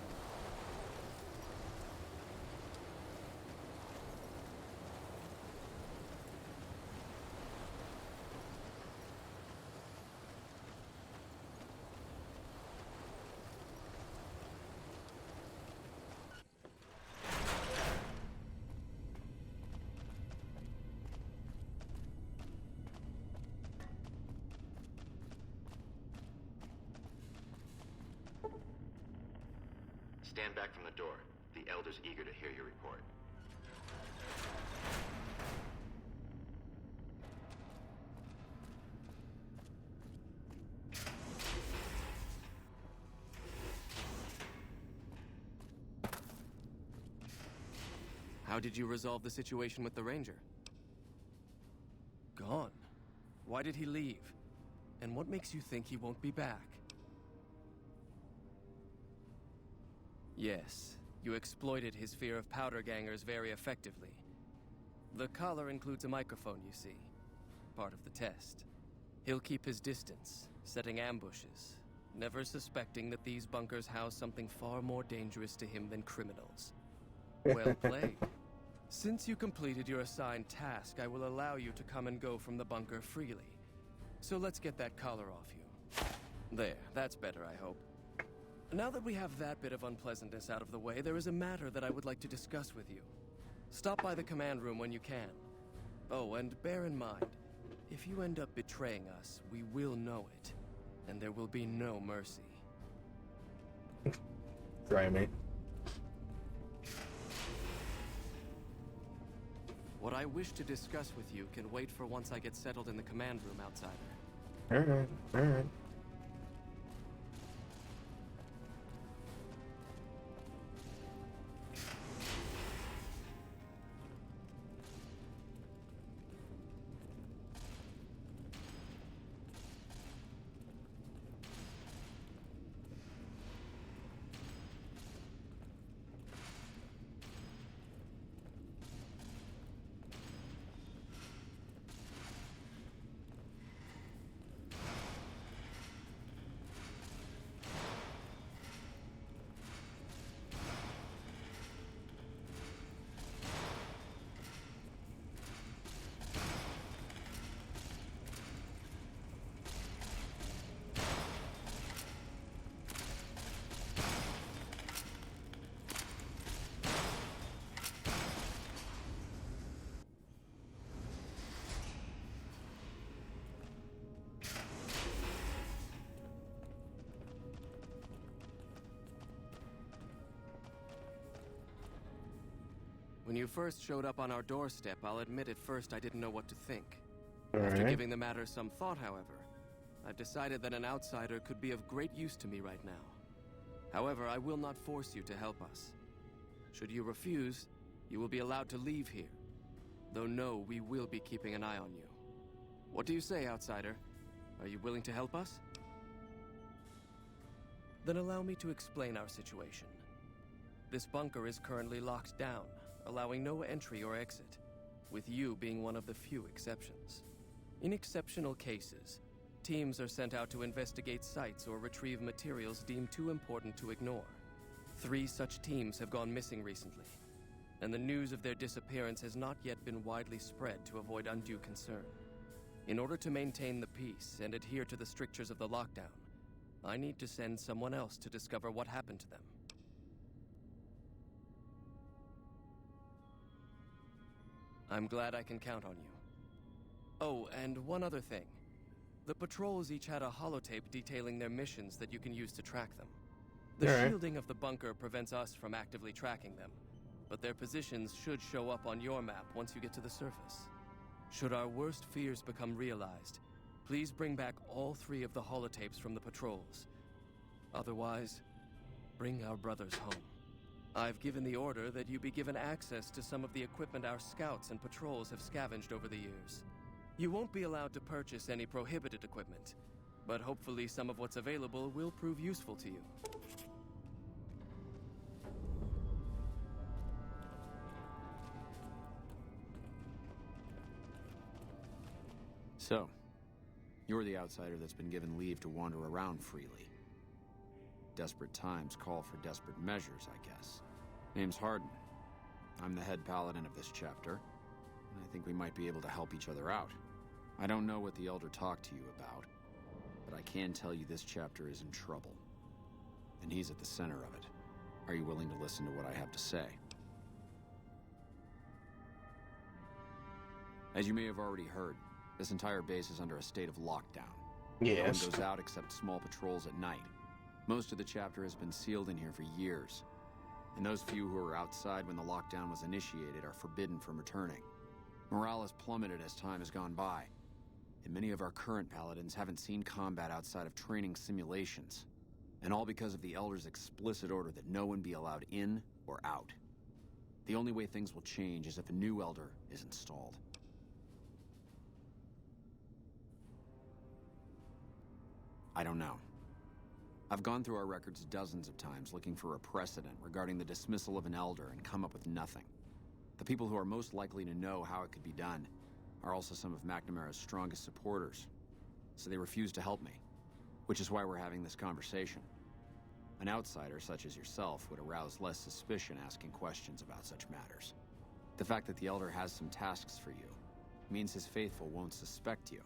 Stand back from the door. The Elder's eager to hear your report. How did you resolve the situation with the Ranger? Gone. Why did he leave? And what makes you think he won't be back? Yes, you exploited his fear of powder gangers very effectively. The collar includes a microphone, you see. Part of the test. He'll keep his distance, setting ambushes, never suspecting that these bunkers house something far more dangerous to him than criminals. Well played. Since you completed your assigned task, I will allow you to come and go from the bunker freely. So let's get that collar off you. There, that's better, I hope. Now that we have that bit of unpleasantness out of the way, there is a matter that I would like to discuss with you. Stop by the command room when you can. Oh, and bear in mind, if you end up betraying us, we will know it, and there will be no mercy. Try me. What I wish to discuss with you can wait for once I get settled in the command room, outsider. Alright, alright. When you first showed up on our doorstep, I'll admit at first I didn't know what to think. All After right. giving the matter some thought, however, I've decided that an outsider could be of great use to me right now. However, I will not force you to help us. Should you refuse, you will be allowed to leave here. Though no, we will be keeping an eye on you. What do you say, outsider? Are you willing to help us? Then allow me to explain our situation. This bunker is currently locked down, allowing no entry or exit. with you being one of the few exceptions. In exceptional cases, teams are sent out to investigate sites or retrieve materials deemed too important to ignore. 3 such teams have gone missing recently, and the news of their disappearance has not yet been widely spread to avoid undue concern. In order to maintain the peace and adhere to the strictures of the lockdown, I need to send someone else to discover what happened to them. I'm glad I can count on you. Oh, and one other thing. The patrols each had a holotape detailing their missions that you can use to track them. The All right. shielding of the bunker prevents us from actively tracking them, but their positions should show up on your map once you get to the surface. Should our worst fears become realized, please bring back all 3 of the holotapes from the patrols. Otherwise, bring our brothers home. I've given the order that you be given access to some of the equipment our scouts and patrols have scavenged over the years. You won't be allowed to purchase any prohibited equipment, but hopefully some of what's available will prove useful to you. So, you're the outsider that's been given leave to wander around freely. Desperate times call for desperate measures, I guess. Name's Hardin. I'm the head paladin of this chapter, and I think we might be able to help each other out. I don't know what the Elder talked to you about, but I can tell you this chapter is in trouble. And he's at the center of it. Are you willing to listen to what I have to say? As you may have already heard, this entire base is under a state of lockdown. Yes. No one goes out except small patrols at night. Most of the chapter has been sealed in here for years. And those few who were outside when the lockdown was initiated are forbidden from returning. Morale has plummeted as time has gone by, and many of our current paladins haven't seen combat outside of training simulations. And all because of the Elder's explicit order that no one be allowed in or out. The only way things will change is if a new Elder is installed. I don't know. I've gone through our records dozens of times looking for a precedent regarding the dismissal of an Elder and come up with nothing. The people who are most likely to know how it could be done are also some of McNamara's strongest supporters, so they refuse to help me, which is why we're having this conversation. An outsider such as yourself would arouse less suspicion asking questions about such matters. The fact that the Elder has some tasks for you means his faithful won't suspect you,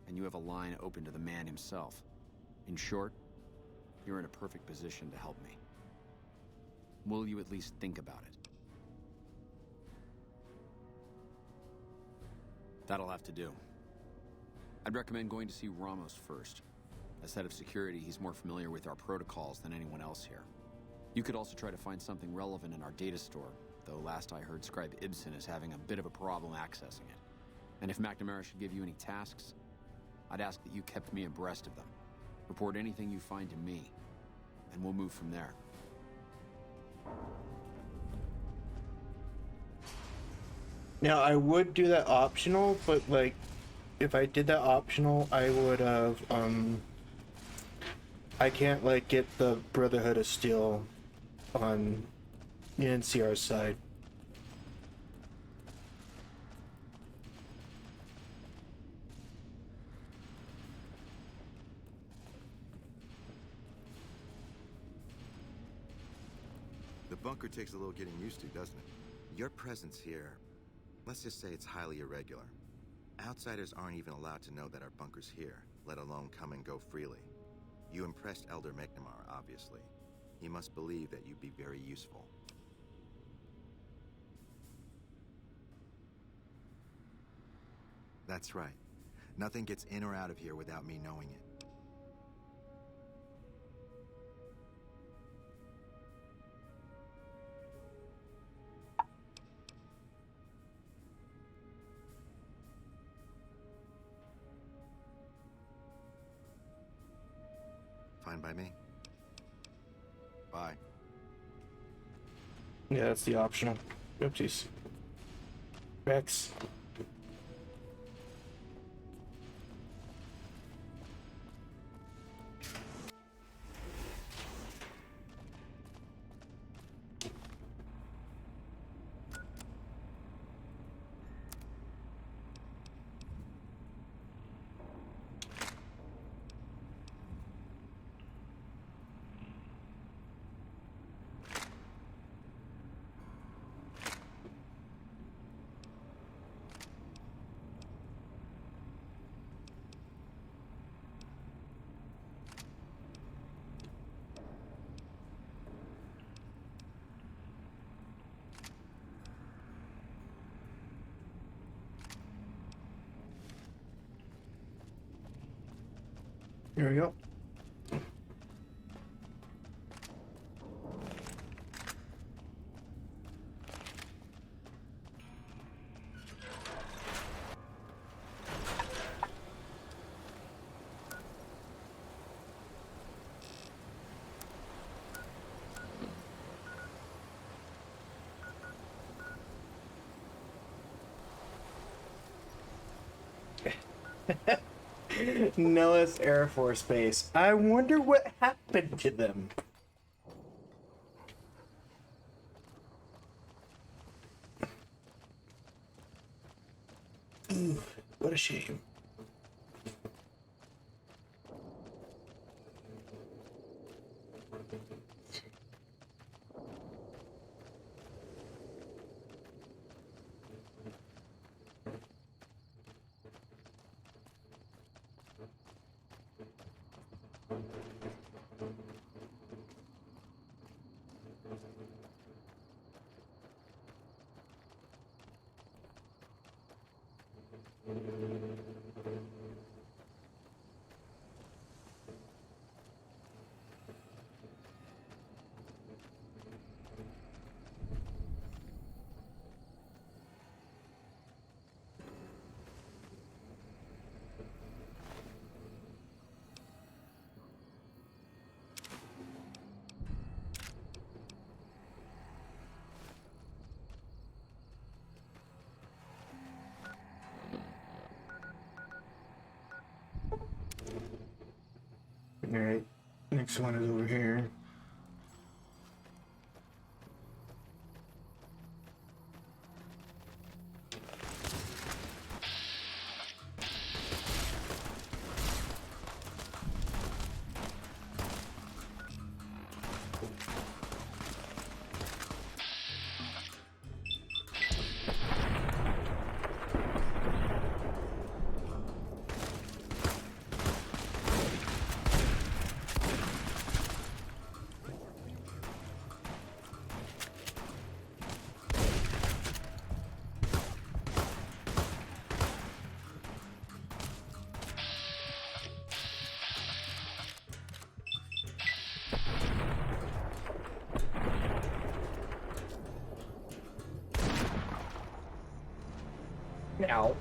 and you have a line open to the man himself. In short, you're in a perfect position to help me. Will you at least think about it? That'll have to do. I'd recommend going to see Ramos first. As head of security, he's more familiar with our protocols than anyone else here. You could also try to find something relevant in our data store, though last I heard Scribe Ibsen is having a bit of a problem accessing it. And if McNamara should give you any tasks, I'd ask that you kept me abreast of them. Report anything you find to me, and we'll move from there. Now, I would do that optional, but, like, if I did that optional, I would have, I can't, like, get the Brotherhood of Steel on the NCR side. The bunker takes a little getting used to, doesn't it? Your presence here, let's just say it's highly irregular. Outsiders aren't even allowed to know that our bunker's here, let alone come and go freely. You impressed Elder McNamara, obviously. He must believe that you'd be very useful. That's right. Nothing gets in or out of here without me knowing it. Fine by me. Bye. Yeah, that's the optional. Oopsies. Rex. There we go. Nellis Air Force Base. I wonder what happened to them. What a shame. Alright, next one is over here. Ow.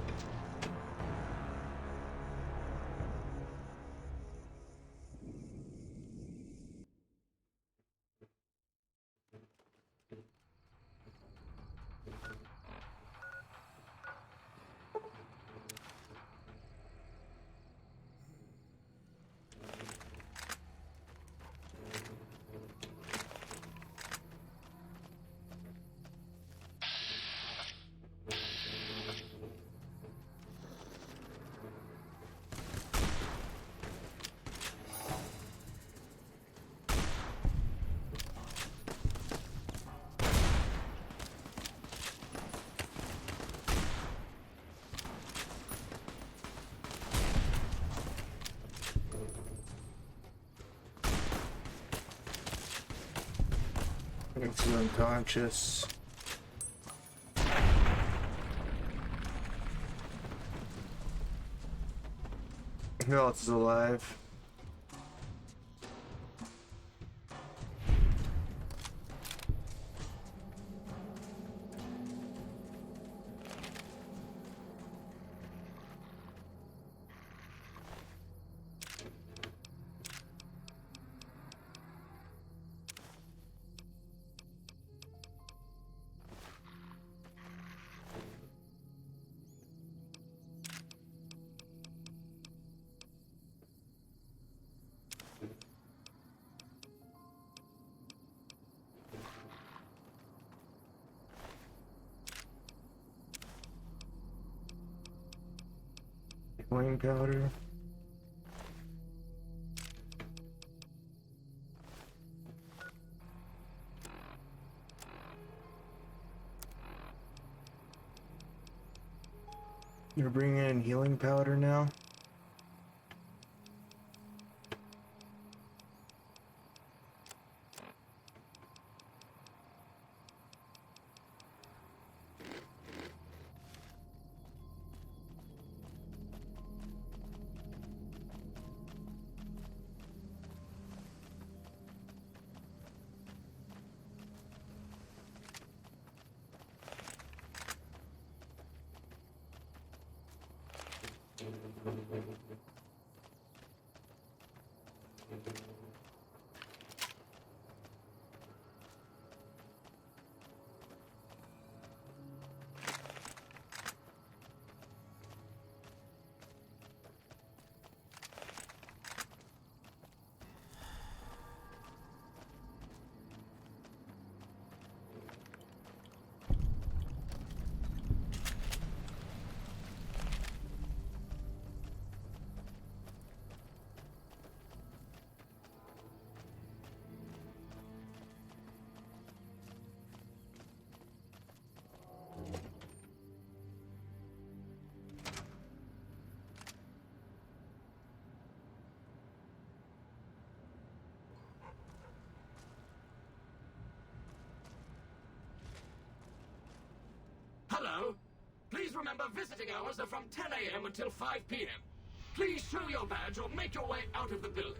It's unconscious. Who else is alive? Flame powder. You're bringing in healing powder now? Hello. Please remember visiting hours are from 10 a.m. until 5 p.m. Please show your badge or make your way out of the building.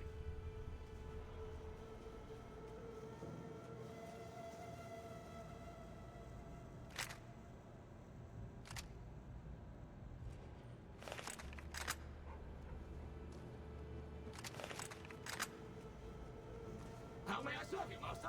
How may I serve you, Master?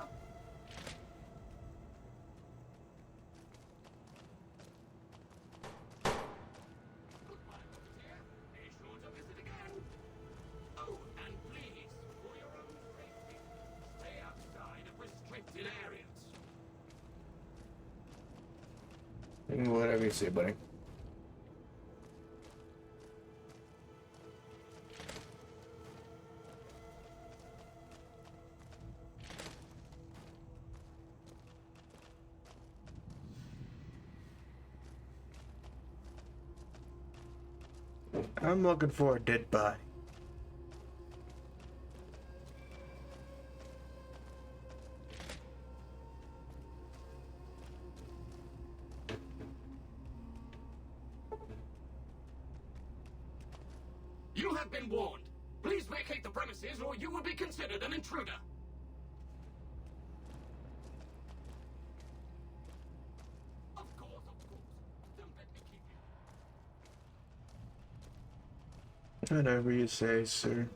Whatever you say, buddy. I'm looking for a dead body. You have been warned. Please vacate the premises or you will be considered an intruder. Of course. Don't let me keep you. Whatever you say, sir.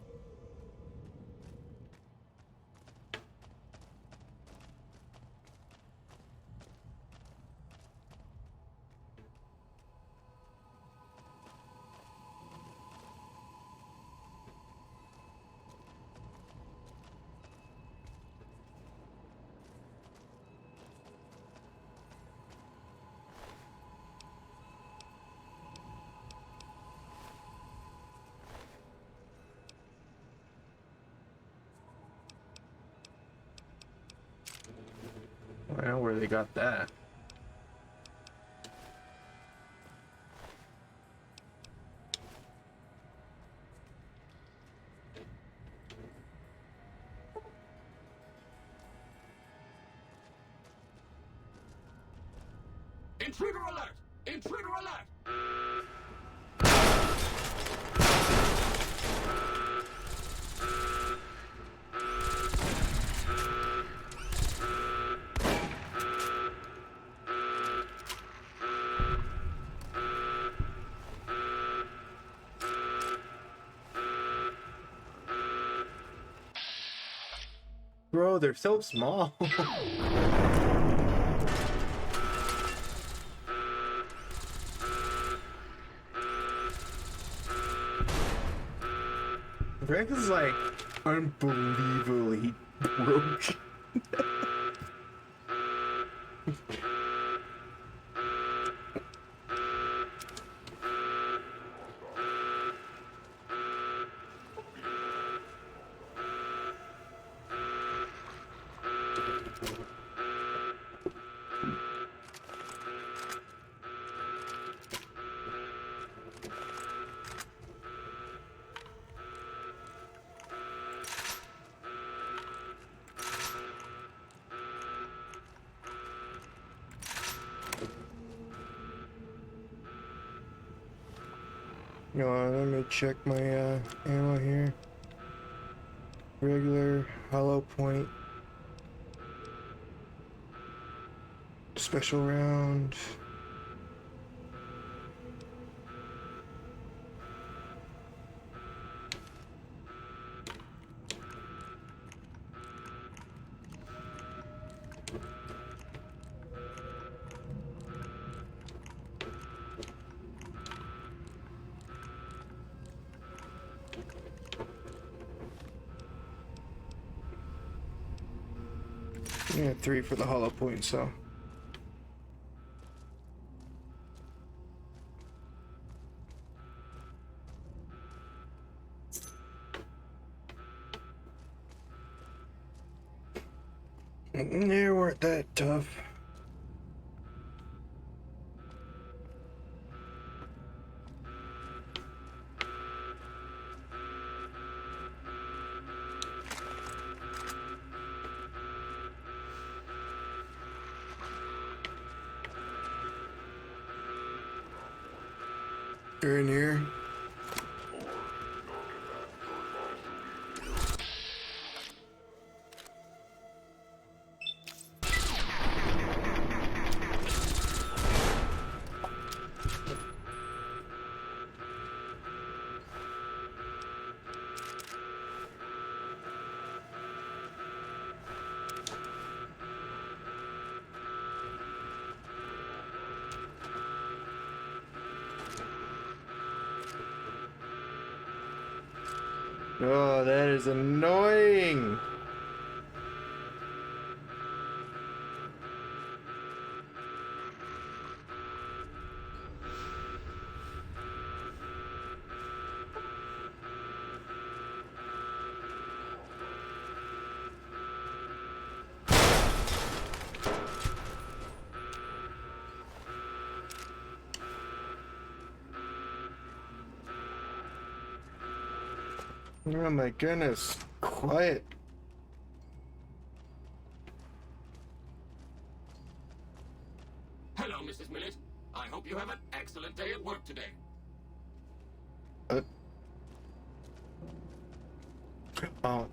I know where they got that. Intruder alert! Intruder alert! Bro, they're so small. Rex is like unbelievably broke. Let me check my ammo here. Regular, hollow point, special round. Yeah, 3 for the hollow point, so. They weren't that tough. They're in here. Oh, that is annoying. Oh my goodness, quiet. Hello, Mrs. Millett. I hope you have an excellent day at work today. Oh.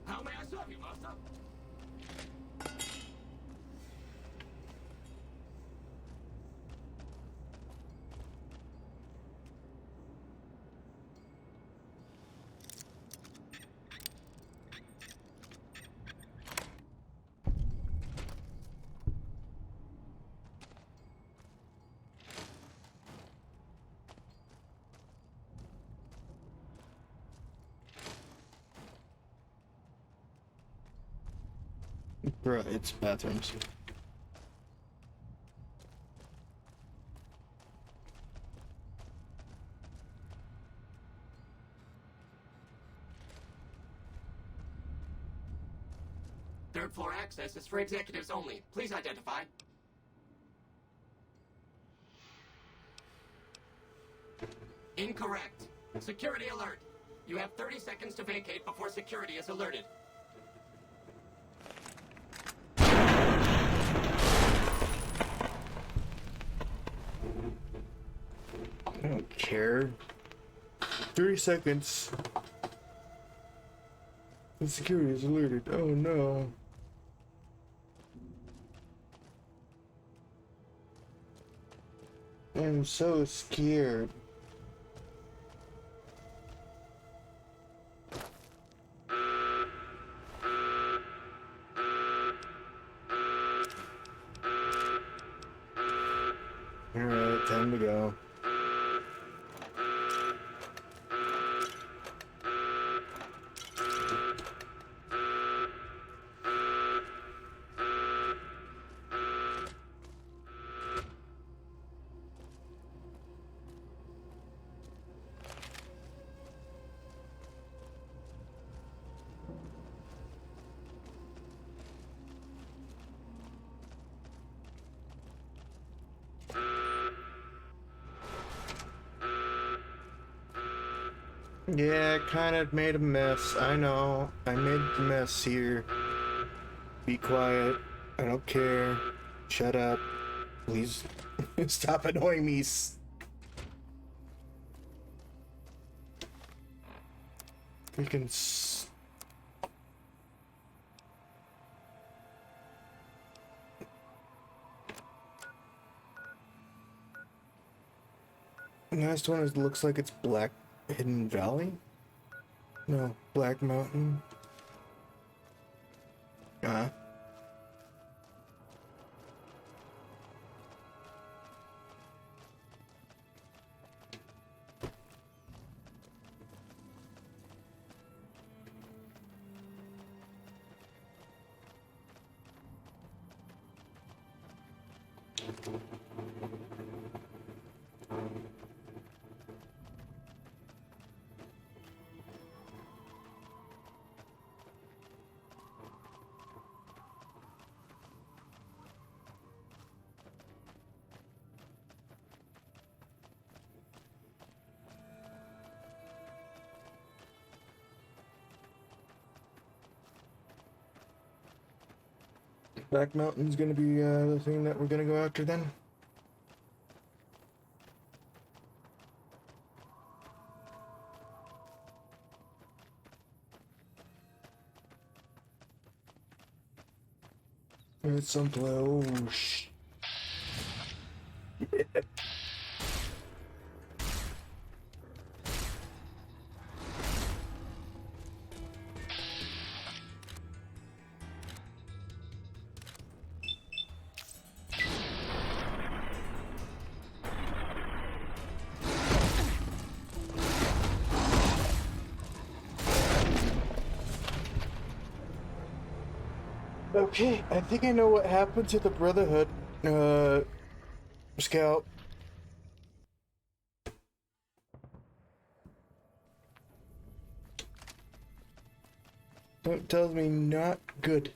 How may I serve you, Master? Bro, it's bathrooms. Third floor access is for executives only. Please identify. Incorrect. Security alert. You have 30 seconds to vacate before security is alerted. I don't care. 30 seconds. The security is alerted. Oh no. I'm so scared. Alright, time to go. Yeah, kind of made a mess. I know. I made a mess here. Be quiet. I don't care. Shut up. Please stop annoying me. Freaking last one is looks like it's Black Hidden Valley? No, Black Mountain. Back Mountain's gonna be the thing that we're gonna go after then. It's something. Oh, yeah. Okay, I think I know what happened to the Brotherhood, Scout. That tells me not good.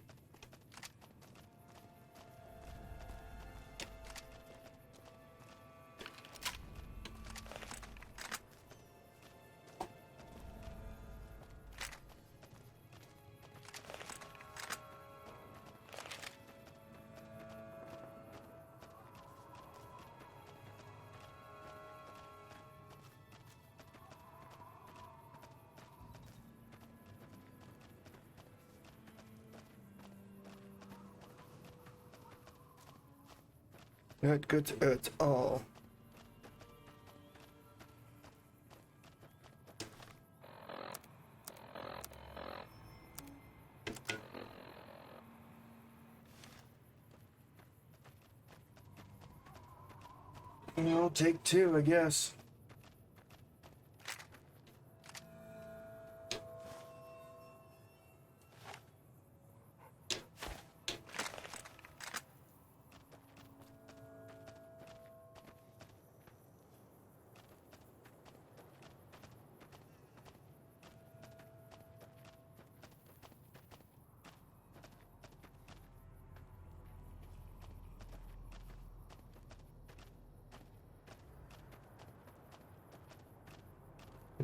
Not good at all. I'll take two, I guess.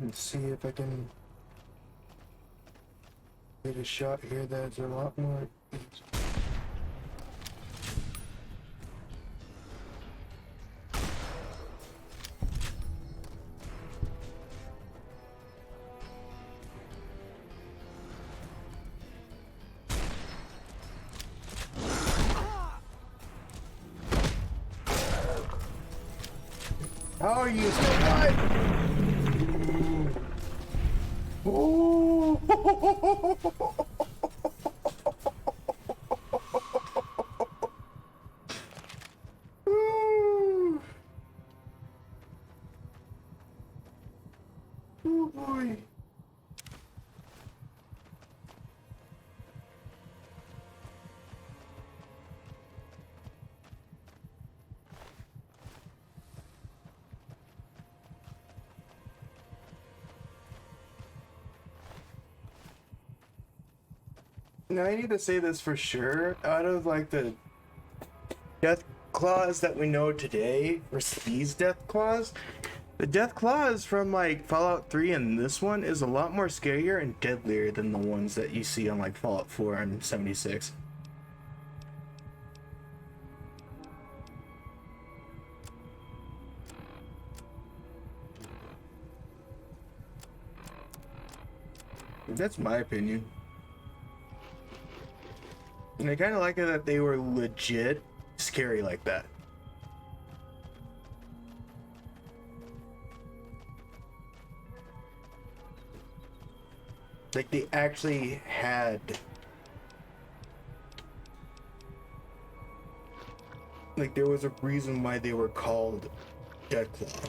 Let's see if I can get a shot here that's a lot more. How are you still alive? Ooh. Oh boy. Now I need to say this for sure. Out of like the death claws that we know today, versus these death claws, the death claws from like Fallout 3 and this one is a lot more scarier and deadlier than the ones that you see on like Fallout 4 and 76. That's my opinion. And I kind of like it that they were legit scary like that. Like they actually had like there was a reason why they were called Deathclaw.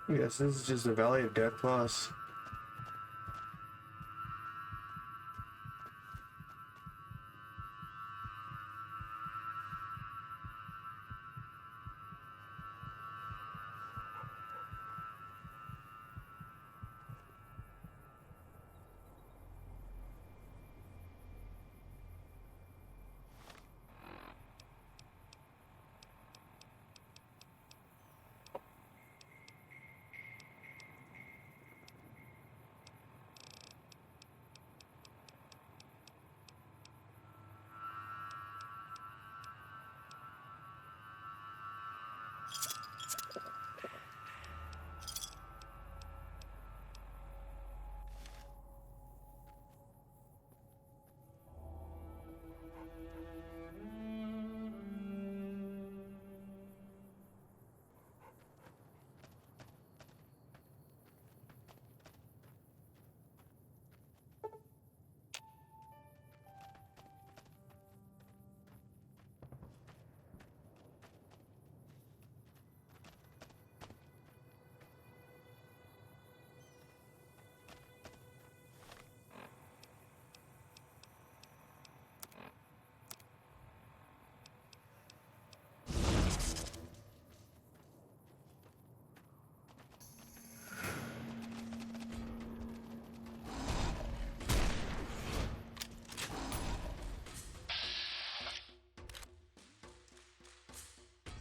Yes, this is just the Valley of Death Plus.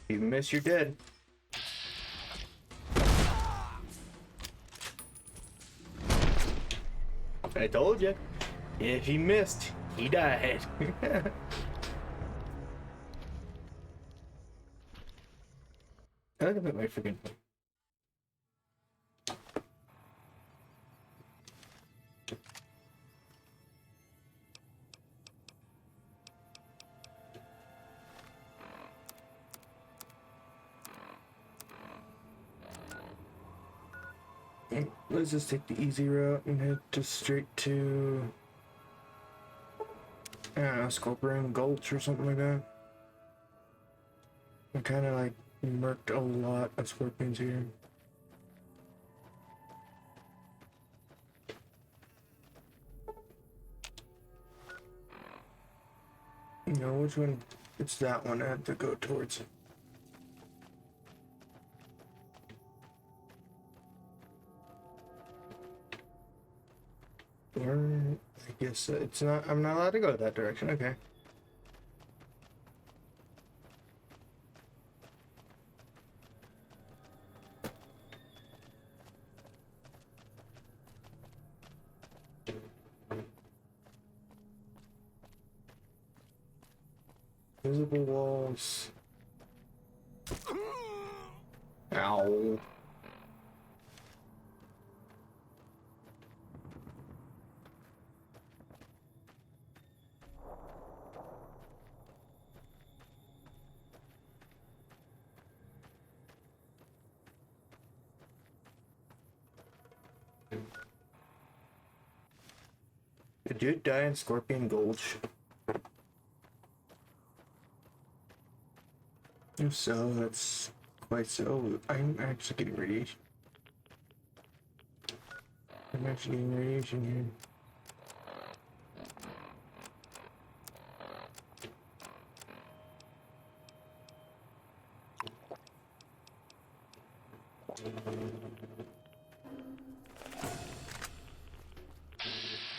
If you miss, you're dead. I told you. If he missed, he died. I look at my freaking. Let's just take the easy route and head just straight to, I don't know, Scorpion Gulch or something like that. I kind of like murked a lot of scorpions here. No, which one? It's that one I have to go towards. Or, I guess it's not, I'm not allowed to go that direction, okay. Visible walls. Ow. Did you die in Scorpion Gulch? If so, that's quite so. I'm actually getting radiation. I'm actually getting radiation here.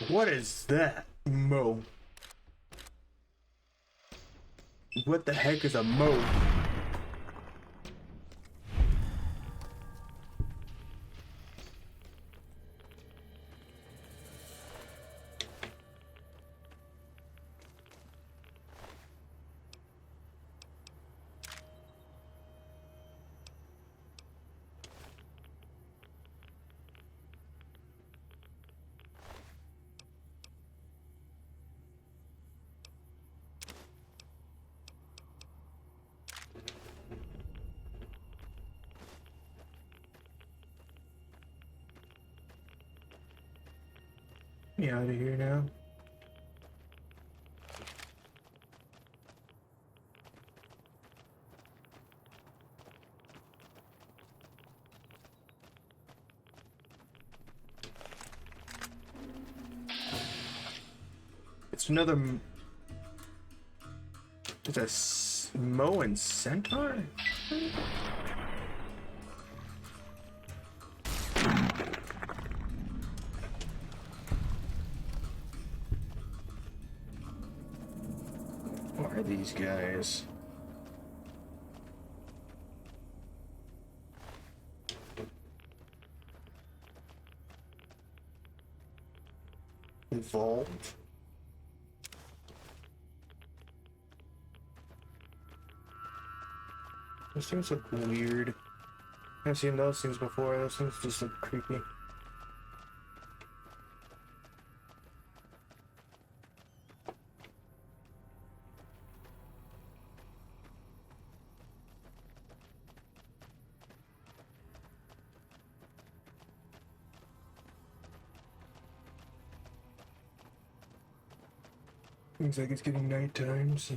What is that, Mo? What the heck is a Mo? Me out of here now. It's another. It's a Samoan centaur? What are these guys? Evolved? Those things look weird. I've seen those things before. Those things just look creepy. Seems like it's getting nighttime, so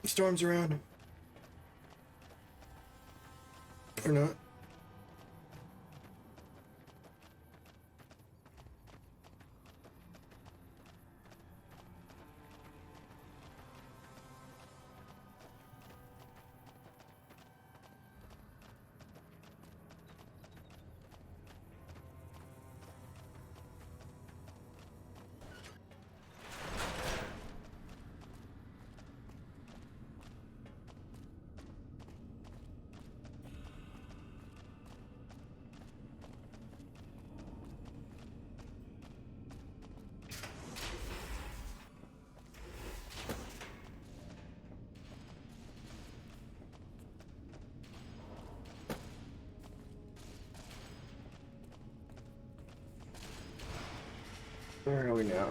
storms around. Or not. Where are we now?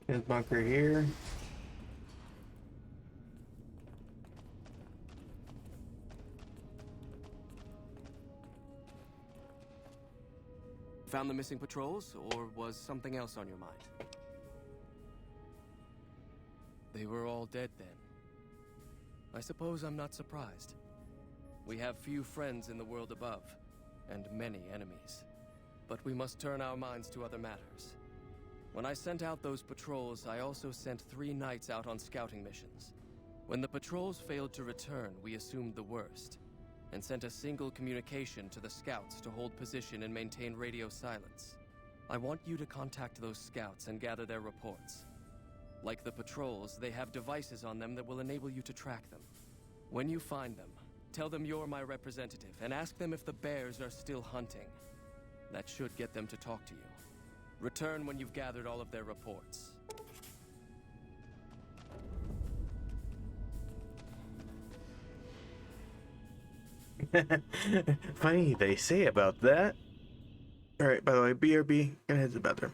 There's bunker here. Found the missing patrols, or was something else on your mind? They were all dead then. I suppose I'm not surprised. We have few friends in the world above, and many enemies. But we must turn our minds to other matters. When I sent out those patrols, I also sent 3 knights out on scouting missions. When the patrols failed to return, we assumed the worst, and sent a single communication to the scouts to hold position and maintain radio silence. I want you to contact those scouts and gather their reports. Like the patrols, they have devices on them that will enable you to track them. When you find them, tell them you're my representative and ask them if the bears are still hunting. That should get them to talk to you. Return when you've gathered all of their reports. Funny they say about that. Alright, by the way, BRB, gonna head to the bathroom.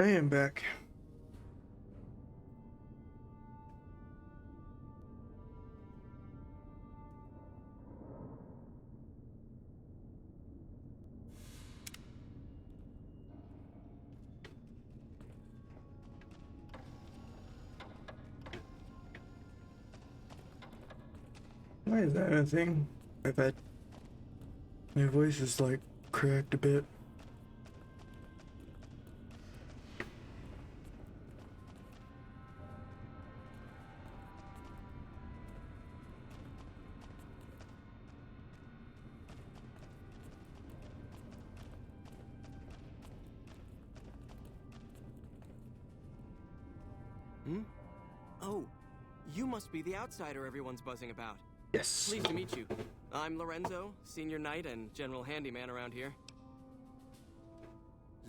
I am back. Why is that a thing? I bet my voice is like cracked a bit. Hmm? Oh, you must be the outsider everyone's buzzing about. Yes. Pleased to meet you. I'm Lorenzo, senior knight and general handyman around here.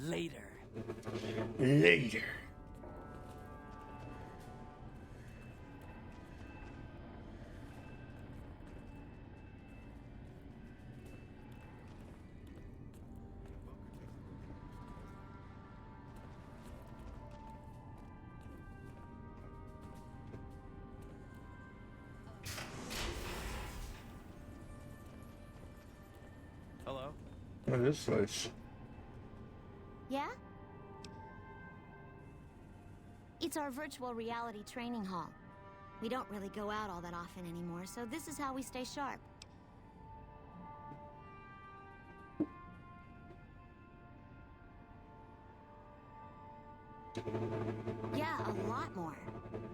Later. Later. Hello? What is this? Yeah? It's our virtual reality training hall. We don't really go out all that often anymore, so this is how we stay sharp. Yeah, a lot more.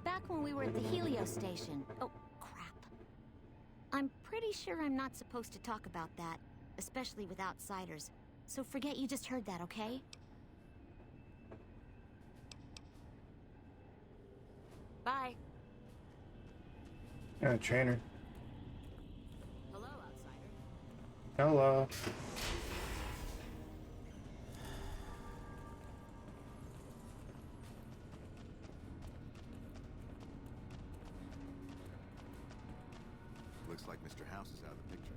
Back when we were at the Helio station. Oh, crap. I'm pretty sure I'm not supposed to talk about that, especially with outsiders. So forget you just heard that, okay? Bye. Yeah, trainer. Hello, outsider. Hello. Looks like Mr. House is out of the picture.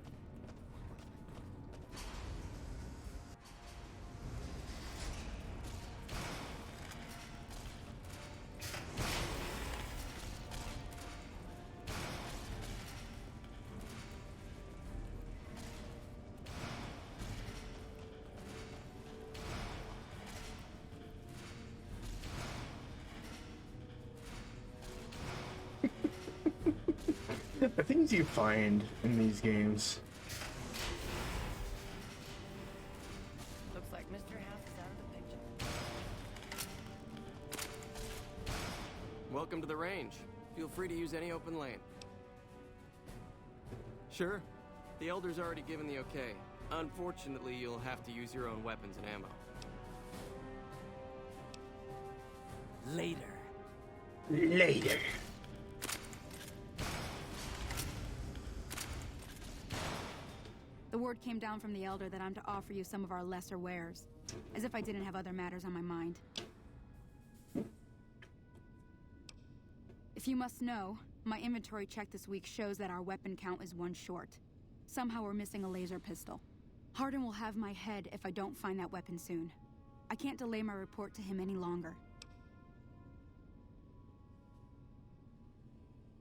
The things you find in these games. Looks like Mr. House is out of the picture. Welcome to the range. Feel free to use any open lane. Sure. The Elder's already given the okay. Unfortunately, you'll have to use your own weapons and ammo. Later. Later. The word came down from the Elder that I'm to offer you some of our lesser wares. As if I didn't have other matters on my mind. If you must know, my inventory check this week shows that our weapon count is 1 short. Somehow we're missing a laser pistol. Hardin will have my head if I don't find that weapon soon. I can't delay my report to him any longer.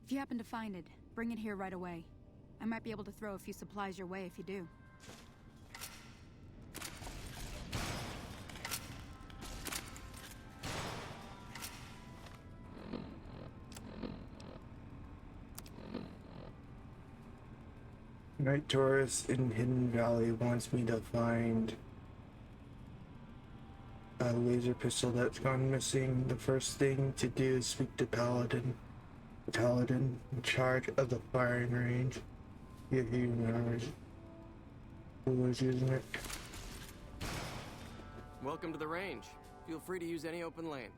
If you happen to find it, bring it here right away. I might be able to throw a few supplies your way if you do. Night Tourist in Hidden Valley wants me to find a laser pistol that's gone missing. The first thing to do is speak to Paladin. Paladin in charge of the firing range. If he remembers who was using it. Welcome to the range. Feel free to use any open lane.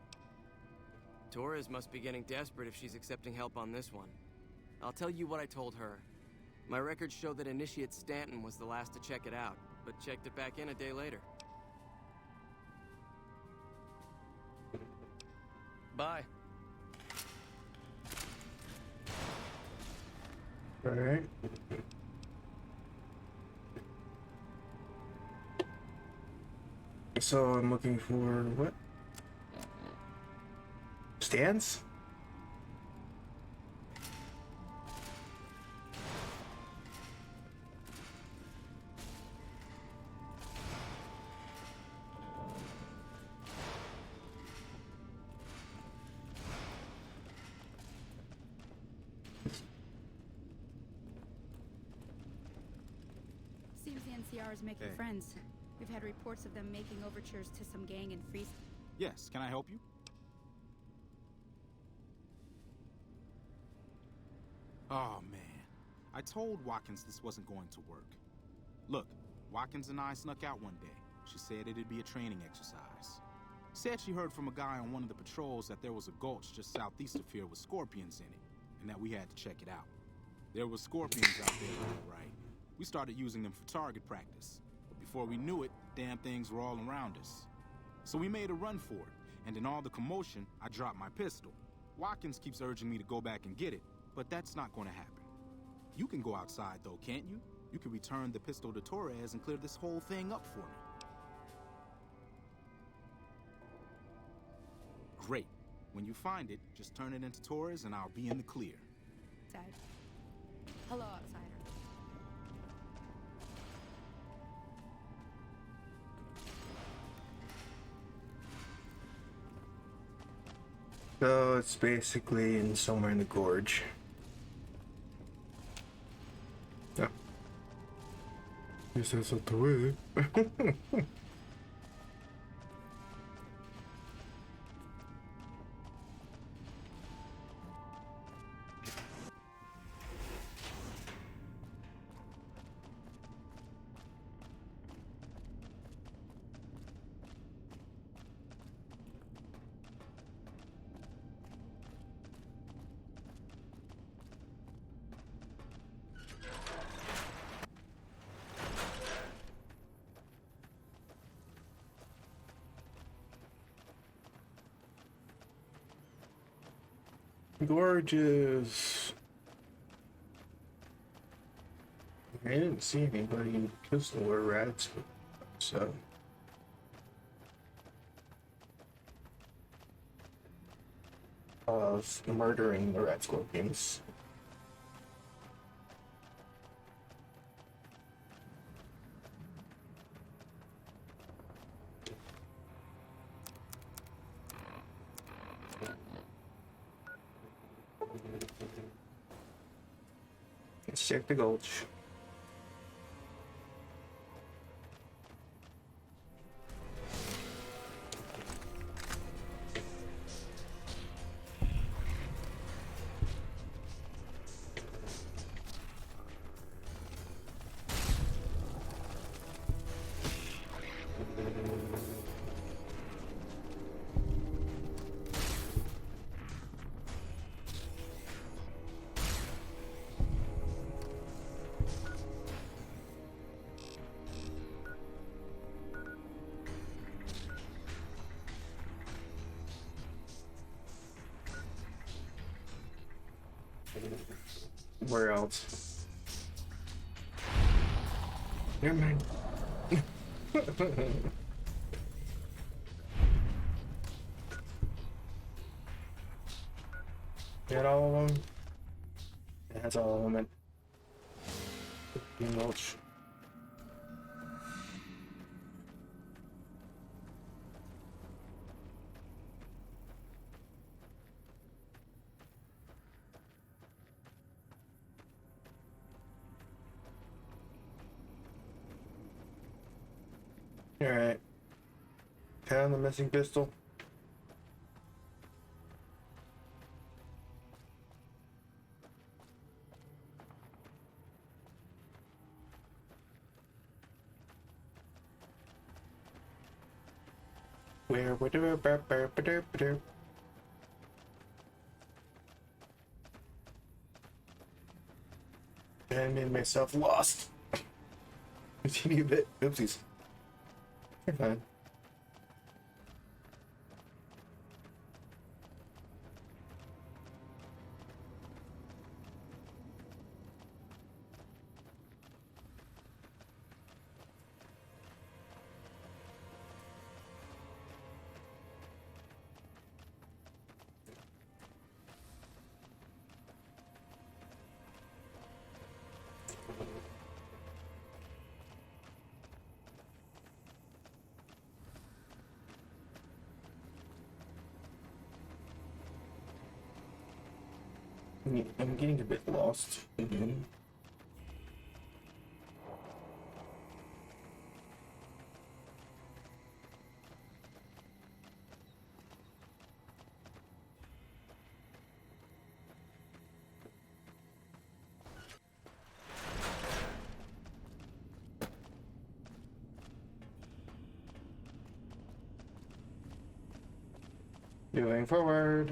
Torres must be getting desperate if she's accepting help on this one. I'll tell you what I told her. My records show that Initiate Stanton was the last to check it out, but checked it back in a day later. Bye. Alright. So I'm looking for what? stands? Seems the NCR is making Hey. friends. We've had reports of them making overtures to some gang in Freeze. Yes, can I help you? Oh, man. I told Watkins this wasn't going to work. Look, Watkins and I snuck out one day. She said it'd be a training exercise. Said she heard from a guy on one of the patrols that there was a gulch just southeast of here with scorpions in it, and that we had to check it out. There were scorpions out there, all right. We started using them for target practice. But before we knew it, damn things were all around us. So we made a run for it, and in all the commotion, I dropped my pistol. Watkins keeps urging me to go back and get it, but that's not going to happen. You can go outside, though, can't you? You can return the pistol to Torres and clear this whole thing up for me. Great. When you find it, just turn it into Torres and I'll be in the clear. Outside. Hello, outsider. So it's basically in somewhere in the gorge. Yeah. Guess that's not the way. Gorgeous. I didn't see anybody pistol or rats, so. Of murdering the rat scorpions. Let's check the gulch. Where else? Never mind. Get all of them. That's all of them. Mulch. Alright. Found the missing pistol. Where would I made myself lost. A teeny bit. Oopsies. You're fine. I'm getting a bit lost again. Moving forward.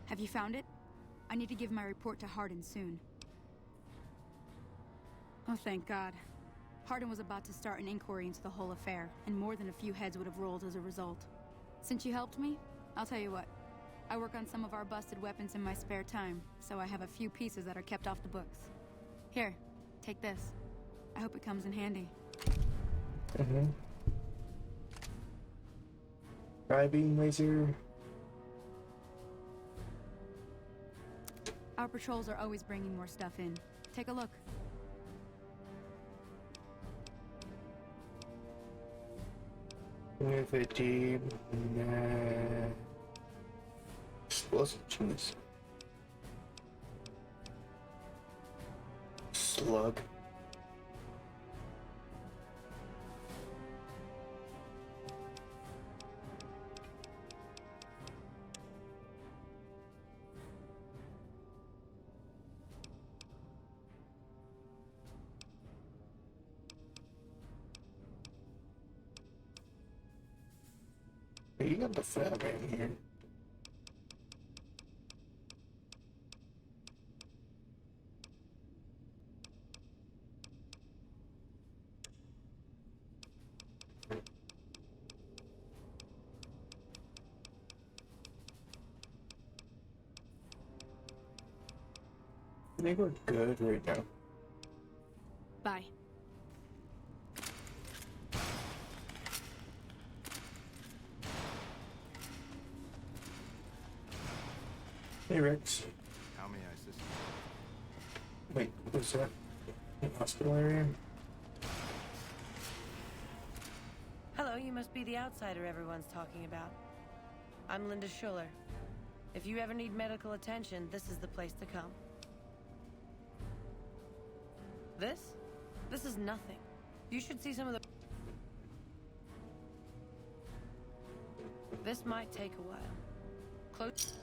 Have you found it? I need to give my report to Hardin soon. Oh, thank God. Hardin was about to start an inquiry into the whole affair, and more than a few heads would have rolled as a result. Since you helped me, I'll tell you what. I work on some of our busted weapons in my spare time, so I have a few pieces that are kept off the books. Here, take this. I hope it comes in handy. Tri-beam laser. Our patrols are always bringing more stuff in. Take a look. Fatigue. Explosive cheese. Slug. You got the fat right here. I think we're good right now. Bye. Hey, Rex. How may I assist you? Wait, what's that? Hospital area? Hello, you must be the outsider everyone's talking about. I'm Linda Schuller. If you ever need medical attention, this is the place to come. This is nothing. You should see some of the... This might take a while. Close...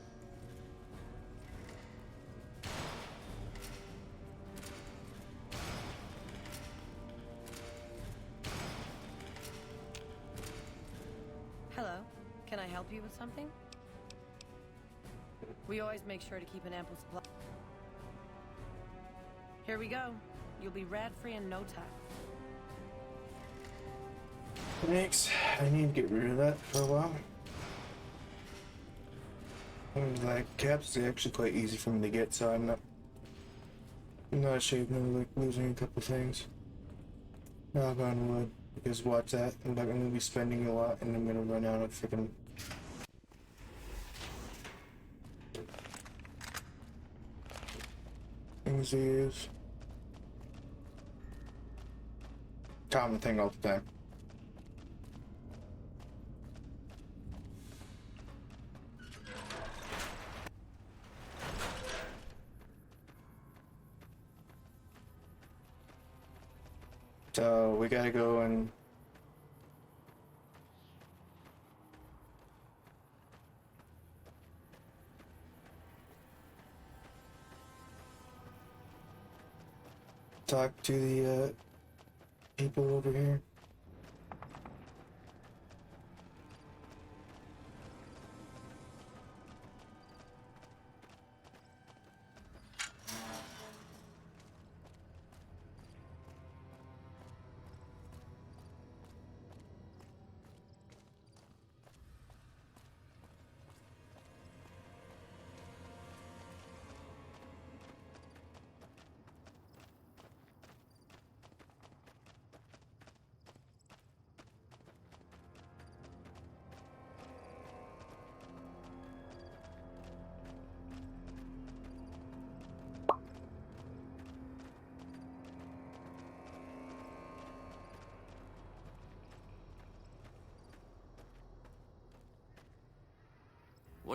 Hello, can I help you with something? We always make sure to keep an ample supply. Here we go. You'll be rat-free in no time. Thanks. I need to get rid of that for a while. Like, caps is actually quite easy for me to get, so I'm not ashamed of like losing a couple things. Knock on wood. Because watch that, I'm not gonna be spending a lot and I'm gonna run out of freaking things to use. Common thing all the time. So we gotta go and talk to the people over here.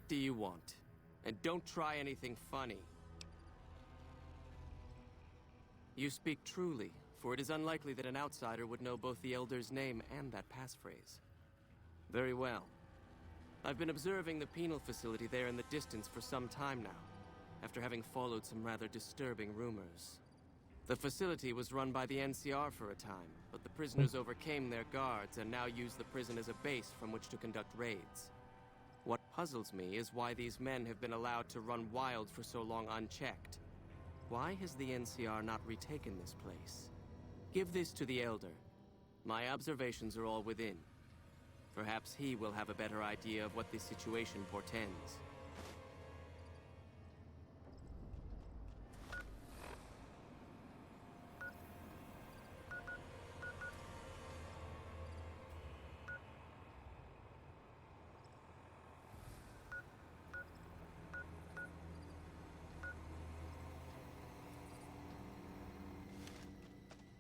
What do you want? And don't try anything funny. You speak truly, for it is unlikely that an outsider would know both the Elder's name and that passphrase. Very well. I've been observing the penal facility there in the distance for some time now, after having followed some rather disturbing rumors. The facility was run by the NCR for a time, but the prisoners overcame their guards and now use the prison as a base from which to conduct raids. What puzzles me is why these men have been allowed to run wild for so long unchecked. Why has the NCR not retaken this place? Give this to the Elder. My observations are all within. Perhaps he will have a better idea of what this situation portends.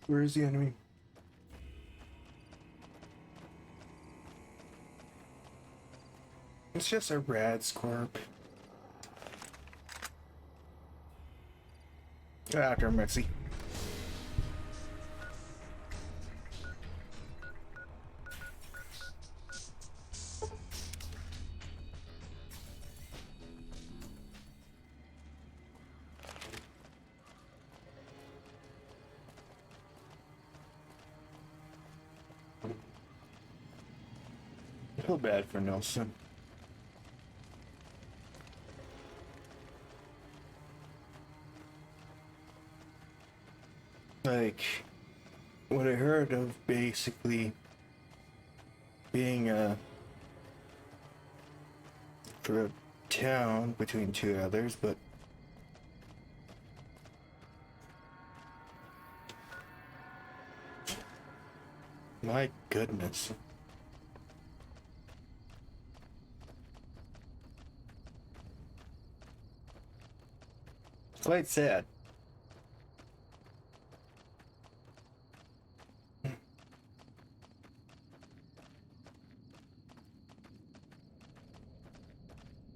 Where is the enemy? It's just a rad scorp. Get after him, Mexi. I feel bad for Nelson. Like, what I heard of basically being for a town between two others, but my goodness. Quite sad.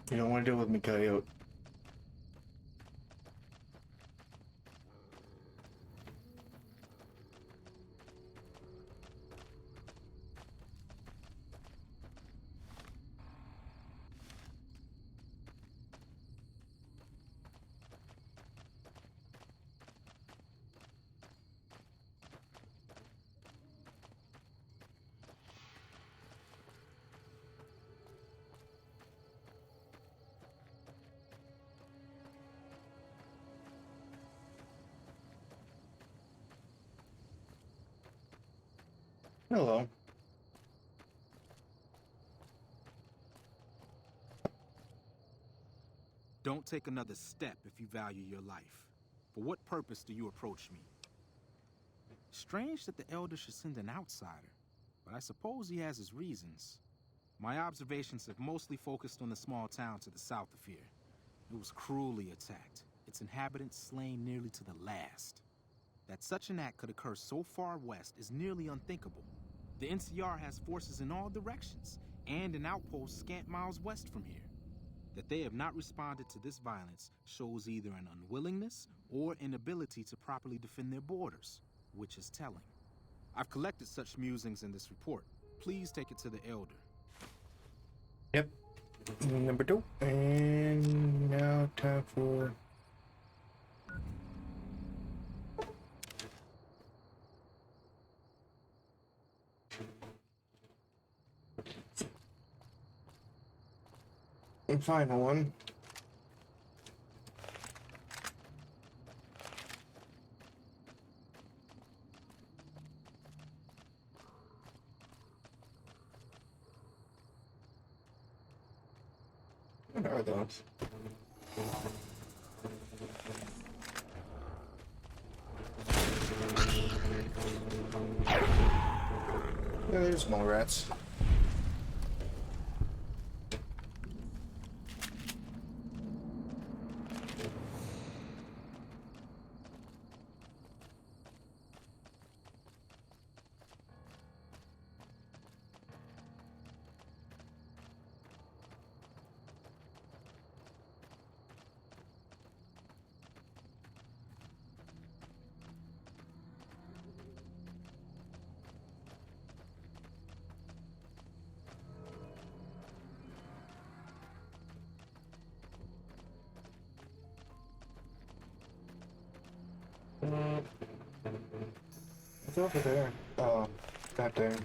You don't want to deal with me, Coyote. Hello. Don't take another step if you value your life. For what purpose do you approach me? Strange that the Elder should send an outsider, but I suppose he has his reasons. My observations have mostly focused on the small town to the south of here. It was cruelly attacked, its inhabitants slain nearly to the last. That such an act could occur so far west is nearly unthinkable. The NCR has forces in all directions, and an outpost scant miles west from here. That they have not responded to this violence shows either an unwillingness or inability to properly defend their borders, which is telling. I've collected such musings in this report. Please take it to the Elder. Yep. Number 2. And now time for... and final one. What are those? Yeah, there's small rats. It's over there. Oh, god damn.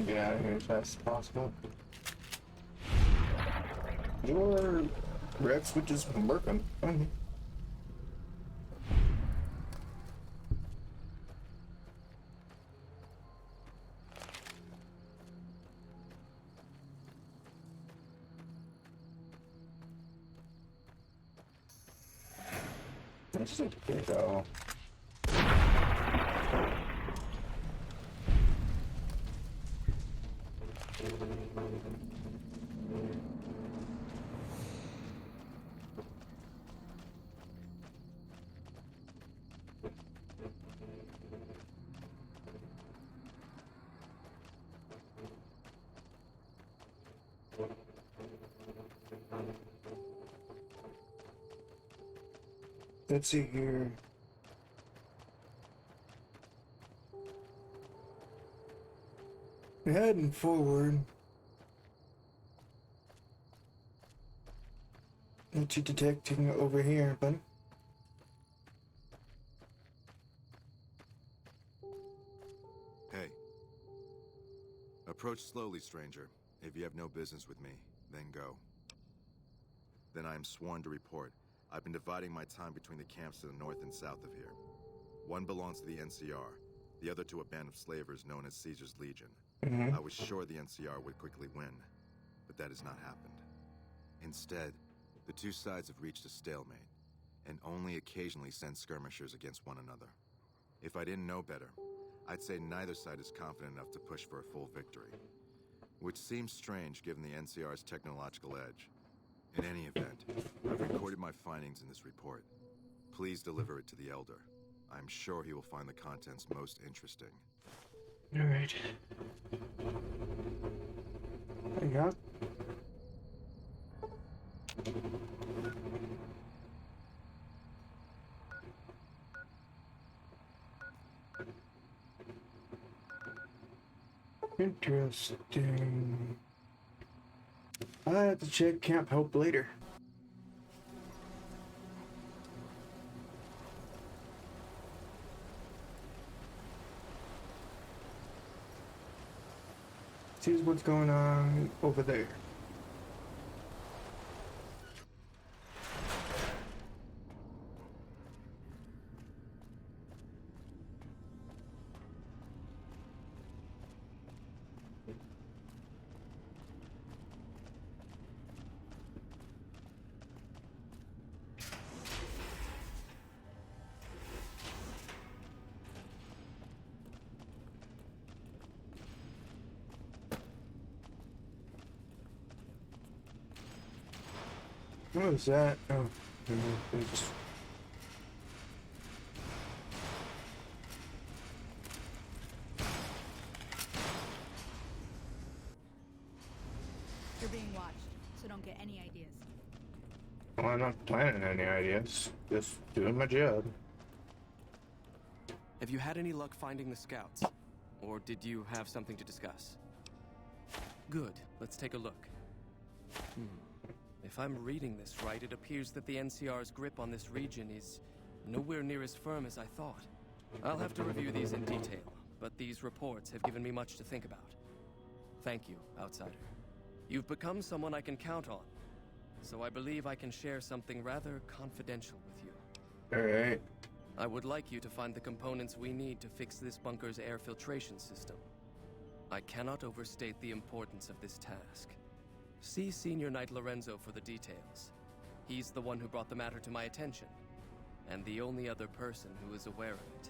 Get out of here as fast as possible. Your red switch is working. Let's just go. Let's see here. Heading forward. What you detecting over here, buddy? Hey. Approach slowly, stranger. If you have no business with me, then go. Then I am sworn to report. I've been dividing my time between the camps to the north and south of here. One belongs to the NCR, the other to a band of slavers known as Caesar's Legion. I was sure the NCR would quickly win, but that has not happened. Instead, the two sides have reached a stalemate, and only occasionally send skirmishers against one another. If I didn't know better, I'd say neither side is confident enough to push for a full victory. Which seems strange given the NCR's technological edge. In any event, I've recorded my findings in this report. Please deliver it to the Elder. I'm sure he will find the contents most interesting. Alright. There you go. Interesting. I have to check Camp Hope later. See what's going on over there. What was that? Oh, it's... You're being watched, so don't get any ideas. Well, I'm not planning any ideas. Just doing my job. Have you had any luck finding the scouts? Or did you have something to discuss? Good. Let's take a look. If I'm reading this right, it appears that the NCR's grip on this region is nowhere near as firm as I thought. I'll have to review these in detail, but these reports have given me much to think about. Thank you, Outsider. You've become someone I can count on, so I believe I can share something rather confidential with you. Alright. I would like you to find the components we need to fix this bunker's air filtration system. I cannot overstate the importance of this task. See Senior Knight Lorenzo for the details. He's the one who brought the matter to my attention, and the only other person who is aware of it.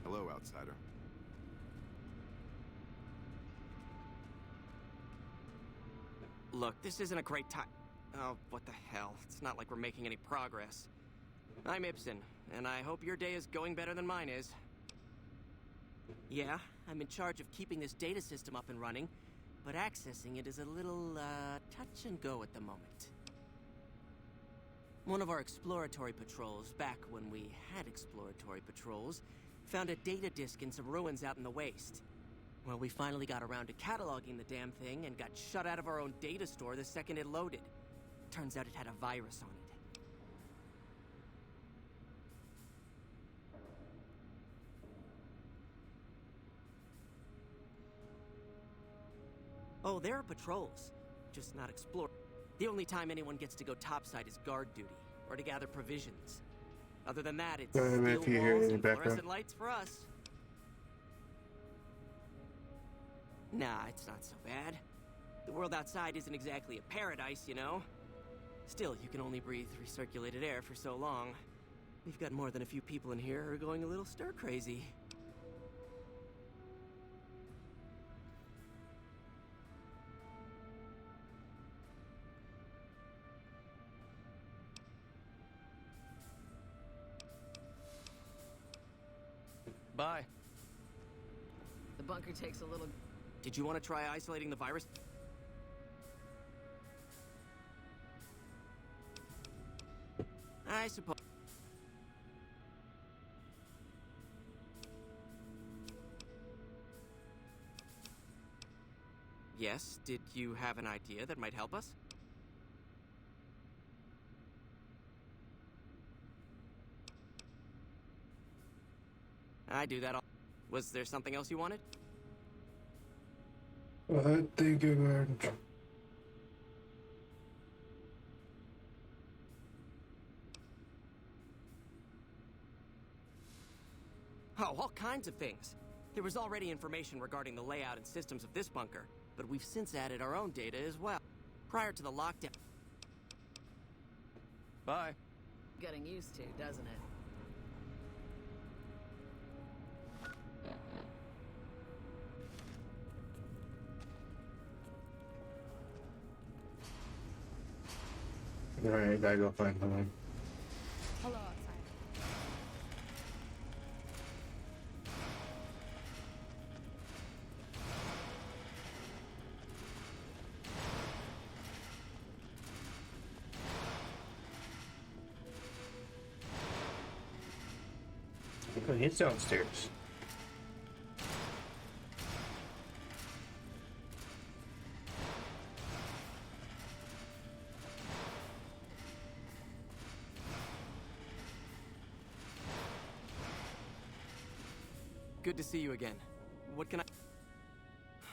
Hello, Outsider. Look, this isn't a great time. Oh, what the hell. It's not like we're making any progress. I'm Ibsen, and I hope your day is going better than mine is. Yeah, I'm in charge of keeping this data system up and running, but accessing it is a little, touch and go at the moment. One of our exploratory patrols, back when we had exploratory patrols, found a data disk in some ruins out in the waste. Well, we finally got around to cataloging the damn thing and got shut out of our own data store the second it loaded. Turns out it had a virus on it. Oh, there are patrols, just not explore. The only time anyone gets to go topside is guard duty, or to gather provisions. Other than that, it's steel if you hear it walls in the and background. fluorescent lights for us. Nah, it's not so bad. The world outside isn't exactly a paradise, you know? Still, you can only breathe recirculated air for so long. We've got more than a few people in here who are going a little stir-crazy. Bye. The bunker takes a little... Did you want to try isolating the virus? I suppose. Yes, did you have an idea that might help us? I do that all. Was there something else you wanted? I think about it. Oh, all kinds of things. There was already information regarding the layout and systems of this bunker, but we've since added our own data as well. Prior to the lockdown. Bye. Getting used to, doesn't it? Alright, gotta go find someone. Hello, outside. Oh, he's downstairs. Good to see you again. What can I...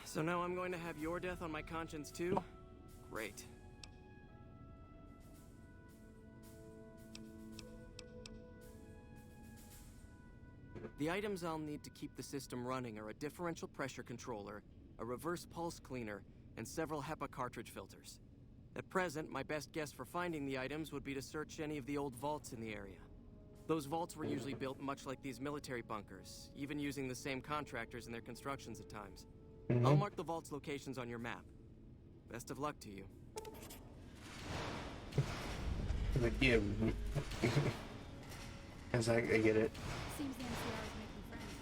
So now I'm going to have your death on my conscience too? Great. The items I'll need to keep the system running are a differential pressure controller, a reverse pulse cleaner, and several HEPA cartridge filters. At present, my best guess for finding the items would be to search any of the old vaults in the area. Those vaults were usually built much like these military bunkers, even using the same contractors in their constructions at times. I'll mark the vault's locations on your map. Best of luck to you. Like, yeah. As I get it. Seems the NCR is making friends.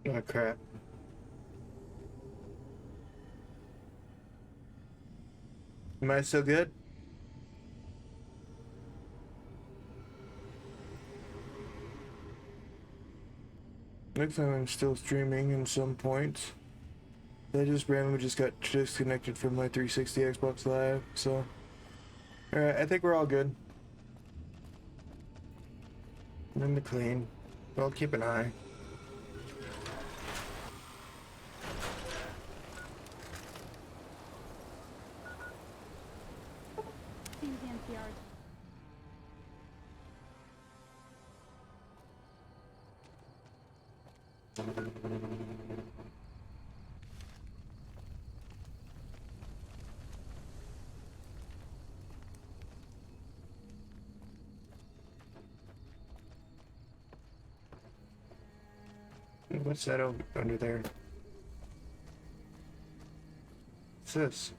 Oh crap. Am I still good? Looks like I'm still streaming in some points. I just randomly got disconnected from my 360 Xbox Live, so... Alright, I think we're all good. I'm in the clean. I'll keep an eye. Seems the NCR is... What's that under there? What's this?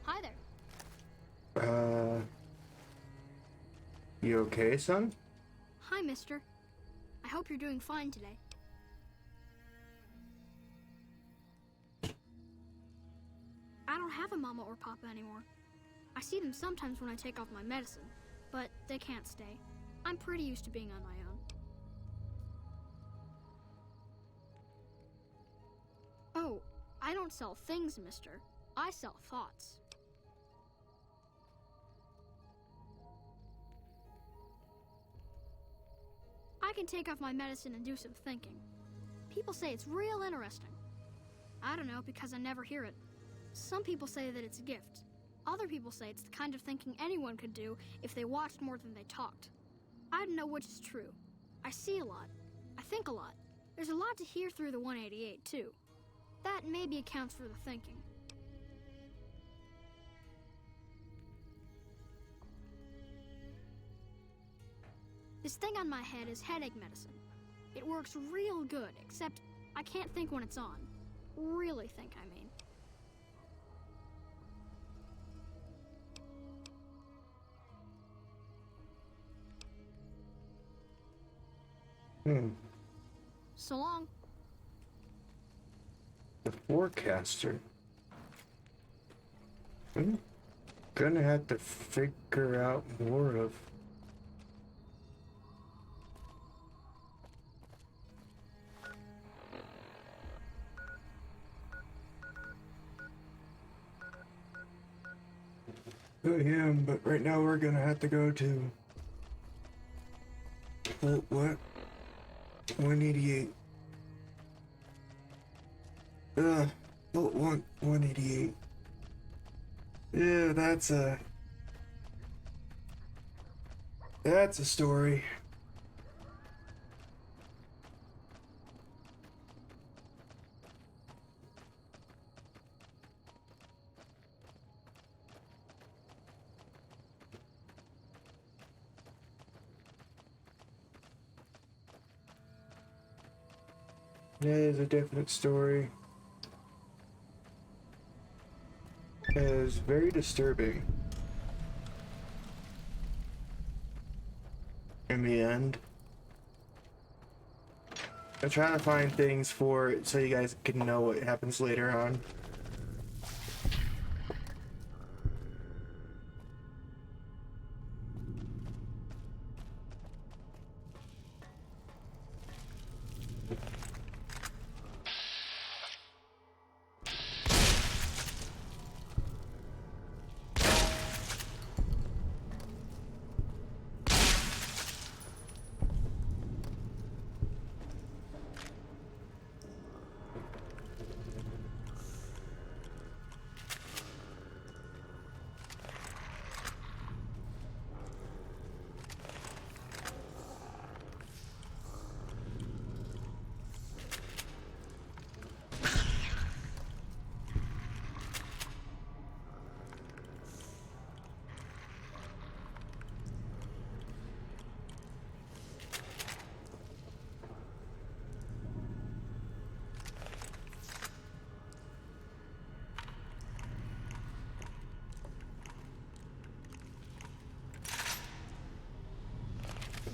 Hi there. You okay, son? Hi, mister. I hope you're doing fine today. I don't have a mama or papa anymore. I see them sometimes when I take off my medicine, but they can't stay. I'm pretty used to being on my own. Oh, I don't sell things, mister. I sell thoughts. I can take off my medicine and do some thinking. People say it's real interesting. I don't know because I never hear it. Some people say that it's a gift. Other people say it's the kind of thinking anyone could do if they watched more than they talked. I don't know which is true. I see a lot. I think a lot. There's a lot to hear through the 188, too. That maybe accounts for the thinking. This thing on my head is headache medicine. It works real good, except I can't think when it's on. Really think, I mean. So long. The forecaster. I'm gonna have to figure out more of. I am, but right now we're gonna have to go to. What? 188. Vault 188. Yeah, that's a story. It is a definite story. It is very disturbing. In the end. I'm trying to find things for it so you guys can know what happens later on.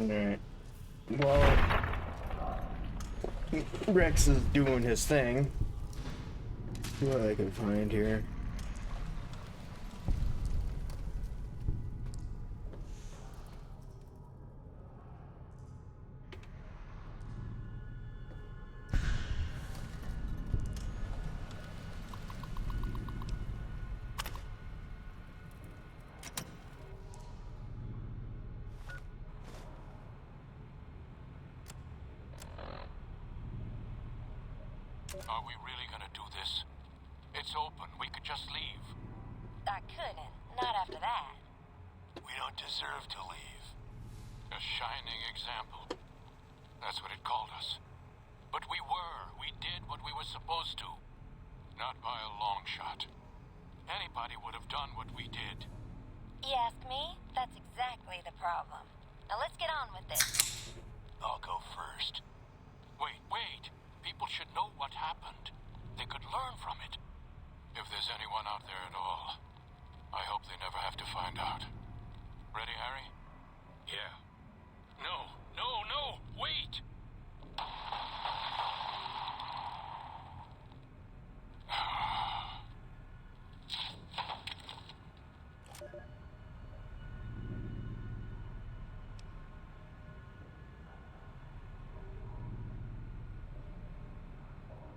Alright. Well, Rex is doing his thing. See what I can find here. Are we really gonna do this? It's open. We could just leave. I couldn't. Not after that. We don't deserve to leave. A shining example. That's what it called us. But we were. We did what we were supposed to. Not by a long shot. Anybody would have done what we did. You ask me? That's exactly the problem. Now let's get on with this. I'll go first. Wait. People should know what happened. They could learn from it. If there's anyone out there at all, I hope they never have to find out. Ready, Harry? Yeah. No, wait!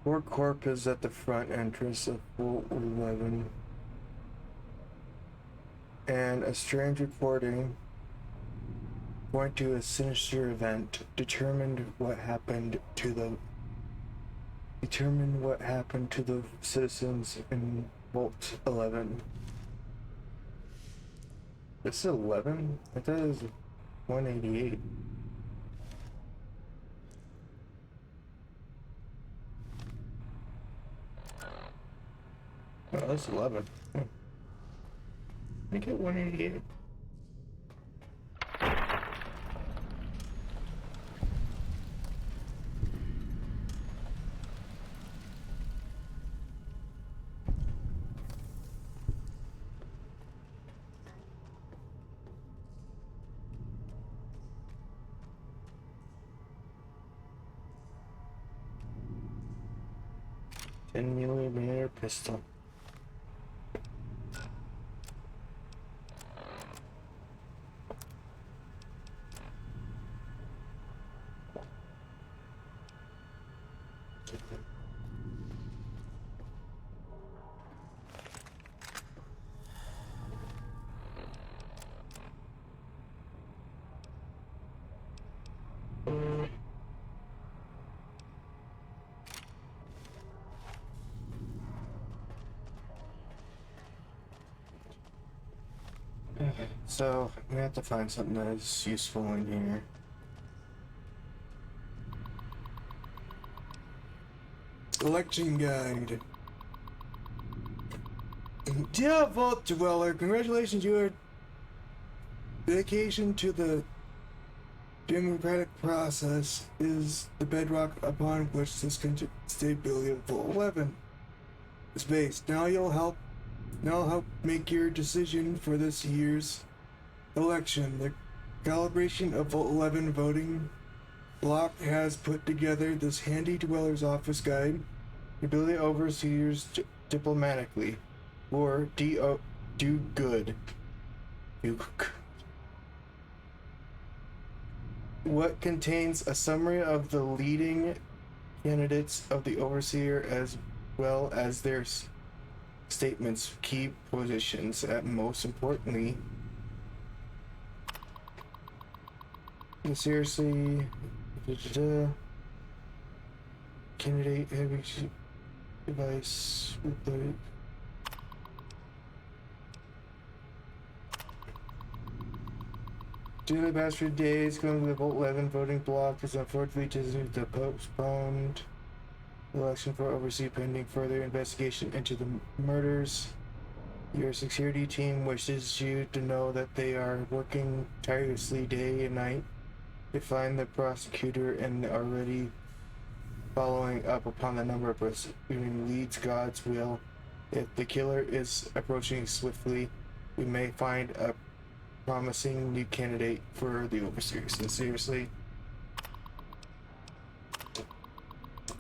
War Corp is at the front entrance of Vault 11. And a strange reporting point to a sinister event determined what happened to the citizens in Vault 11. This is 11? I thought it was 188. Oh, that's 11. I get 188. $10mm pistol. So, we have to find something that is useful in here. Selection guide. Dear Vault Dweller, congratulations, your dedication to the democratic process is the bedrock upon which this stability of Vault 11 is based. Now help make your decision for this year's election. The calibration of Vault 11 voting block has put together this handy Dweller's Office guide. The ability to overseers diplomatically, or do good. What contains a summary of the leading candidates of the overseer as well as their statements, key positions, and most importantly, seriously, candidate heavy device with the daily bastard days going to the Vault 11 voting block is unfortunately to postponed election for oversee pending further investigation into the murders. Your security team wishes you to know that they are working tirelessly day and night to find the prosecutor and already following up upon the number of prosecuting leads God's will. If the killer is approaching swiftly, we may find a promising new candidate for the overseer. Sincerely,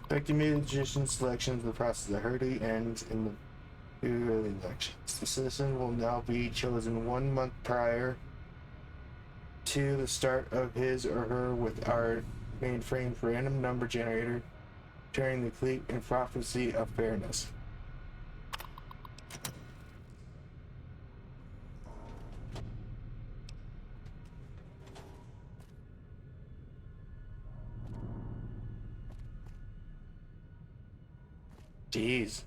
effective magician selections, the process of hurry ends in the early elections. The citizen will now be chosen 1 month prior to the start of his or her with our mainframe random number generator, turning the cleat and prophecy of fairness. Jeez.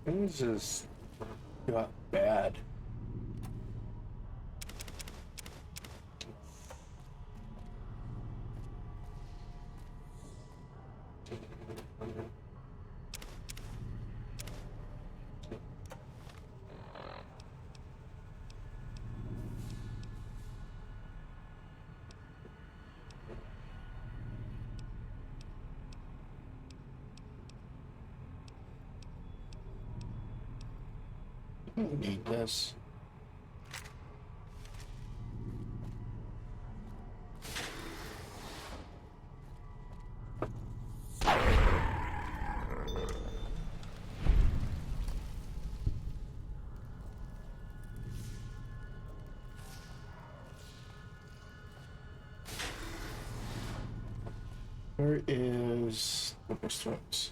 Things just got bad. I don't need this. Where is the next ones?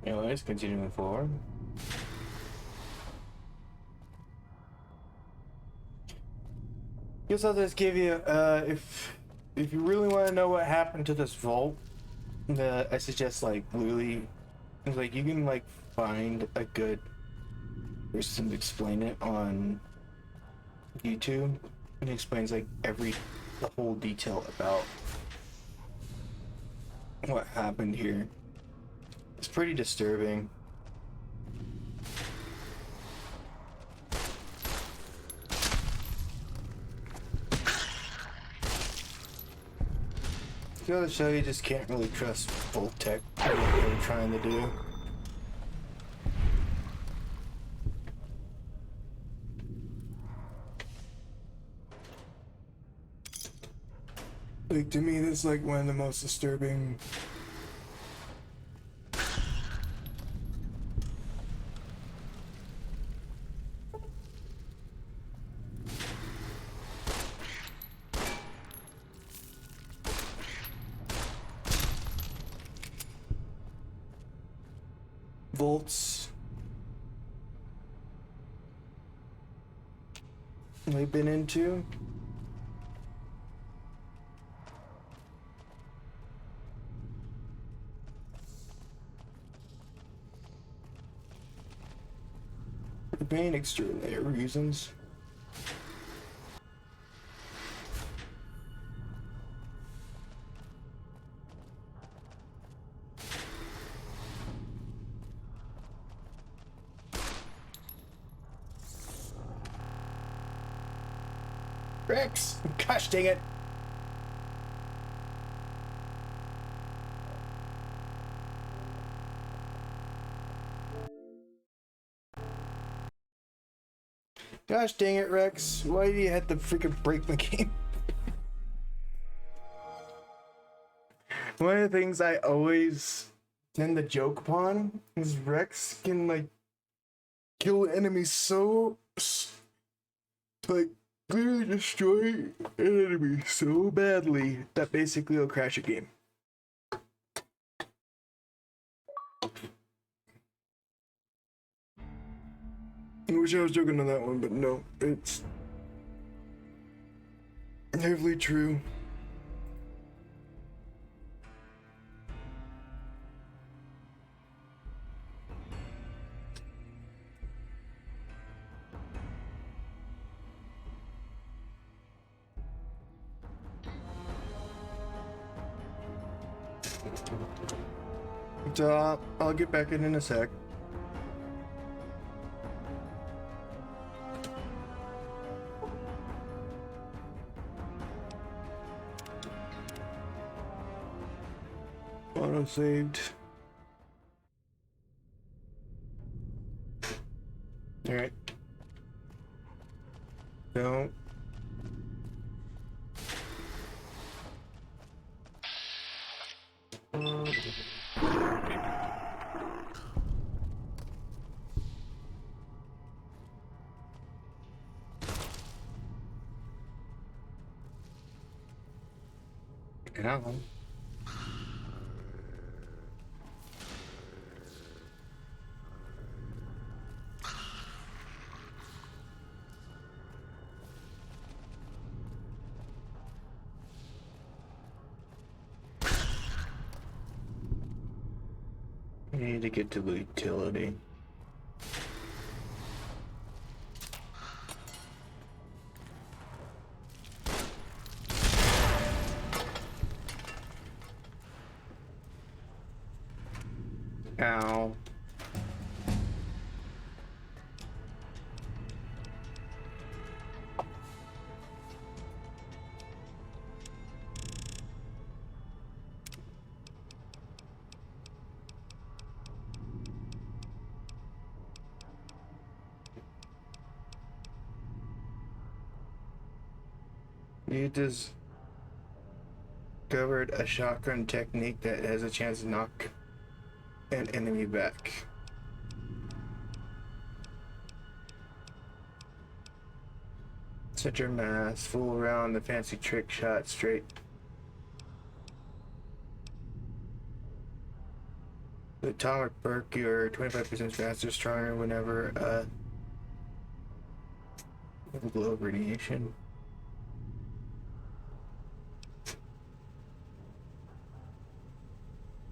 Anyways, continuing forward. Guess I'll just give you, if you really want to know what happened to this vault, I suggest like literally, like you can like find a good person to explain it on YouTube, and it explains like the whole detail about what happened here. It's pretty disturbing. To go to show you just can't really trust Volt Tech for what they're trying to do. Like to me, that's like one of the most disturbing. Volts we've been into. For the main extraordinary reasons. Rex! Gosh dang it! Gosh dang it, Rex. Why do you have to freaking break the game? One of the things I always tend to joke upon is Rex can, like, kill enemies so... like, literally destroy an enemy so badly that basically it'll crash a game. I wish I was joking on that one, but no, it's heavily true. So I'll get back in a sec. Auto saved. All right. No. Ow. We need to get to the utility. Ow. You discovered a shotgun technique that has a chance to knock an enemy back. Set your mass, fool around the fancy trick shot straight. The atomic perk, you're 25% faster, stronger whenever glow of radiation.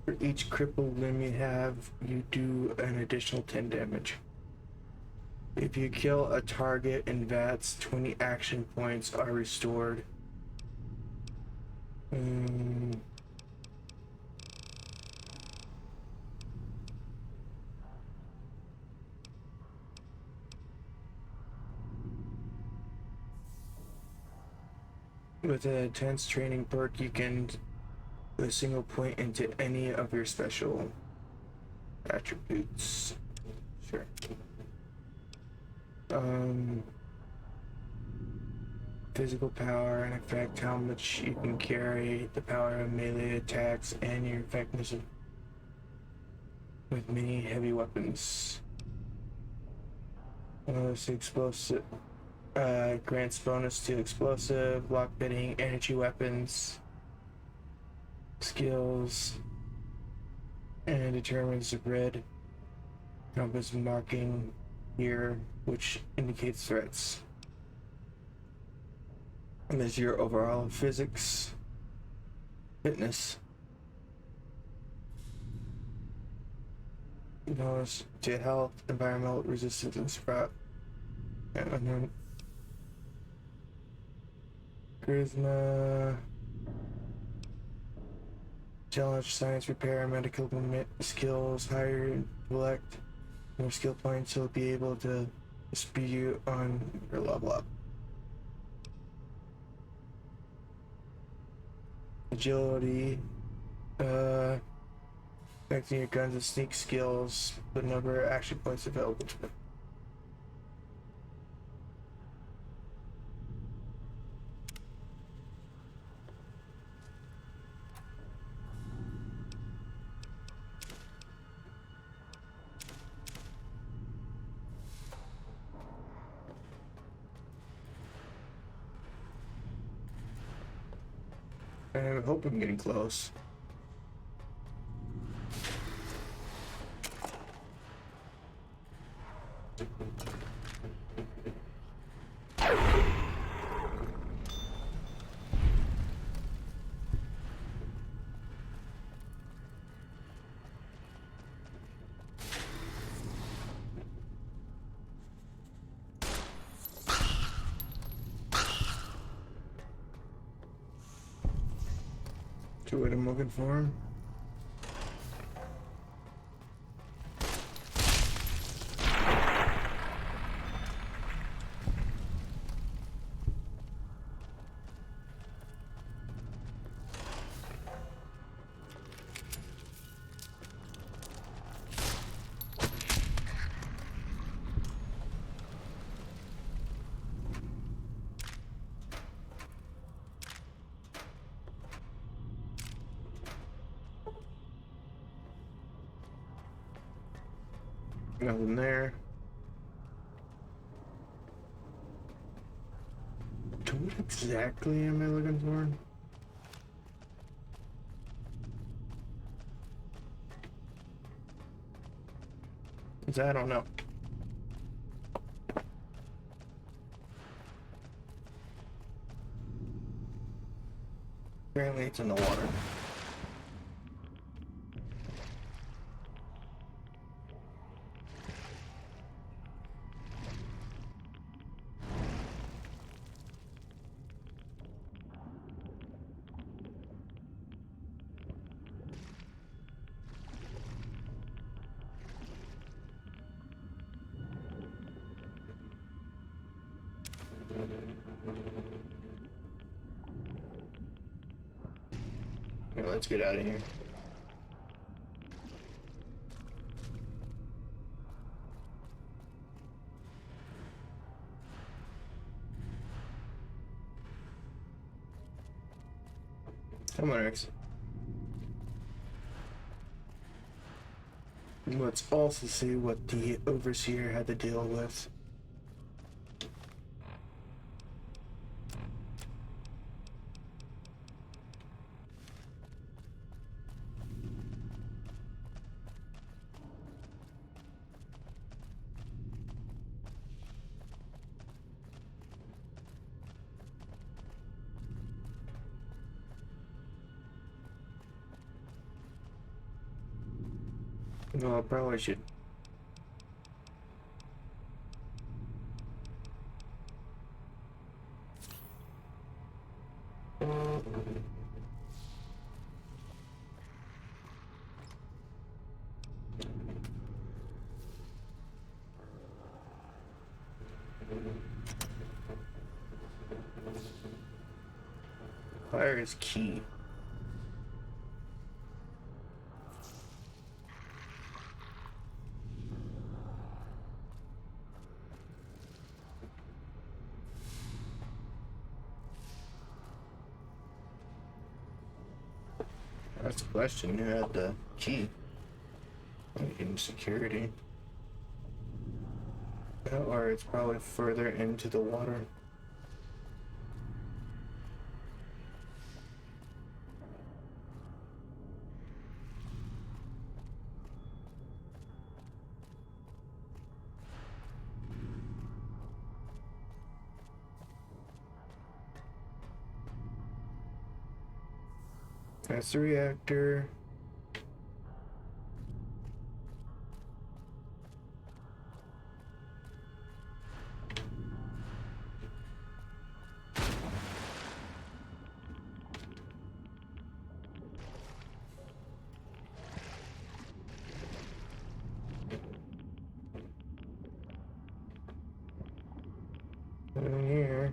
For each crippled limb you have, you do an additional 10 damage. If you kill a target in VATS, 20 action points are restored. With an intense training perk, you can put a single point into any of your special attributes. Sure. Physical power and affect how much you can carry, the power of melee attacks, and your effectiveness with many heavy weapons. Explosive grants bonus to explosive, lockpicking, energy weapons, skills, and determines the red compass marking here, which indicates threats. And there's your overall physics, fitness, bonus to health, environmental resistance, and sprout. And then charisma, challenge, science, repair, medical skills, higher intellect, more skill points, you'll be able to speed you on your level up. Agility, affecting your guns and sneak skills, the number of action points available to them. I hope I'm getting close. To what I'm looking for. Nothing there. What exactly am I looking for? Because I don't know. Apparently it's in the water. Okay, let's get out of here. Come on, Rex. Let's also see what the Overseer had to deal with. Well, I probably should. Fire is key. That's the question. Who had the key? In security. Or it's probably further into the water. That's the reactor. In here.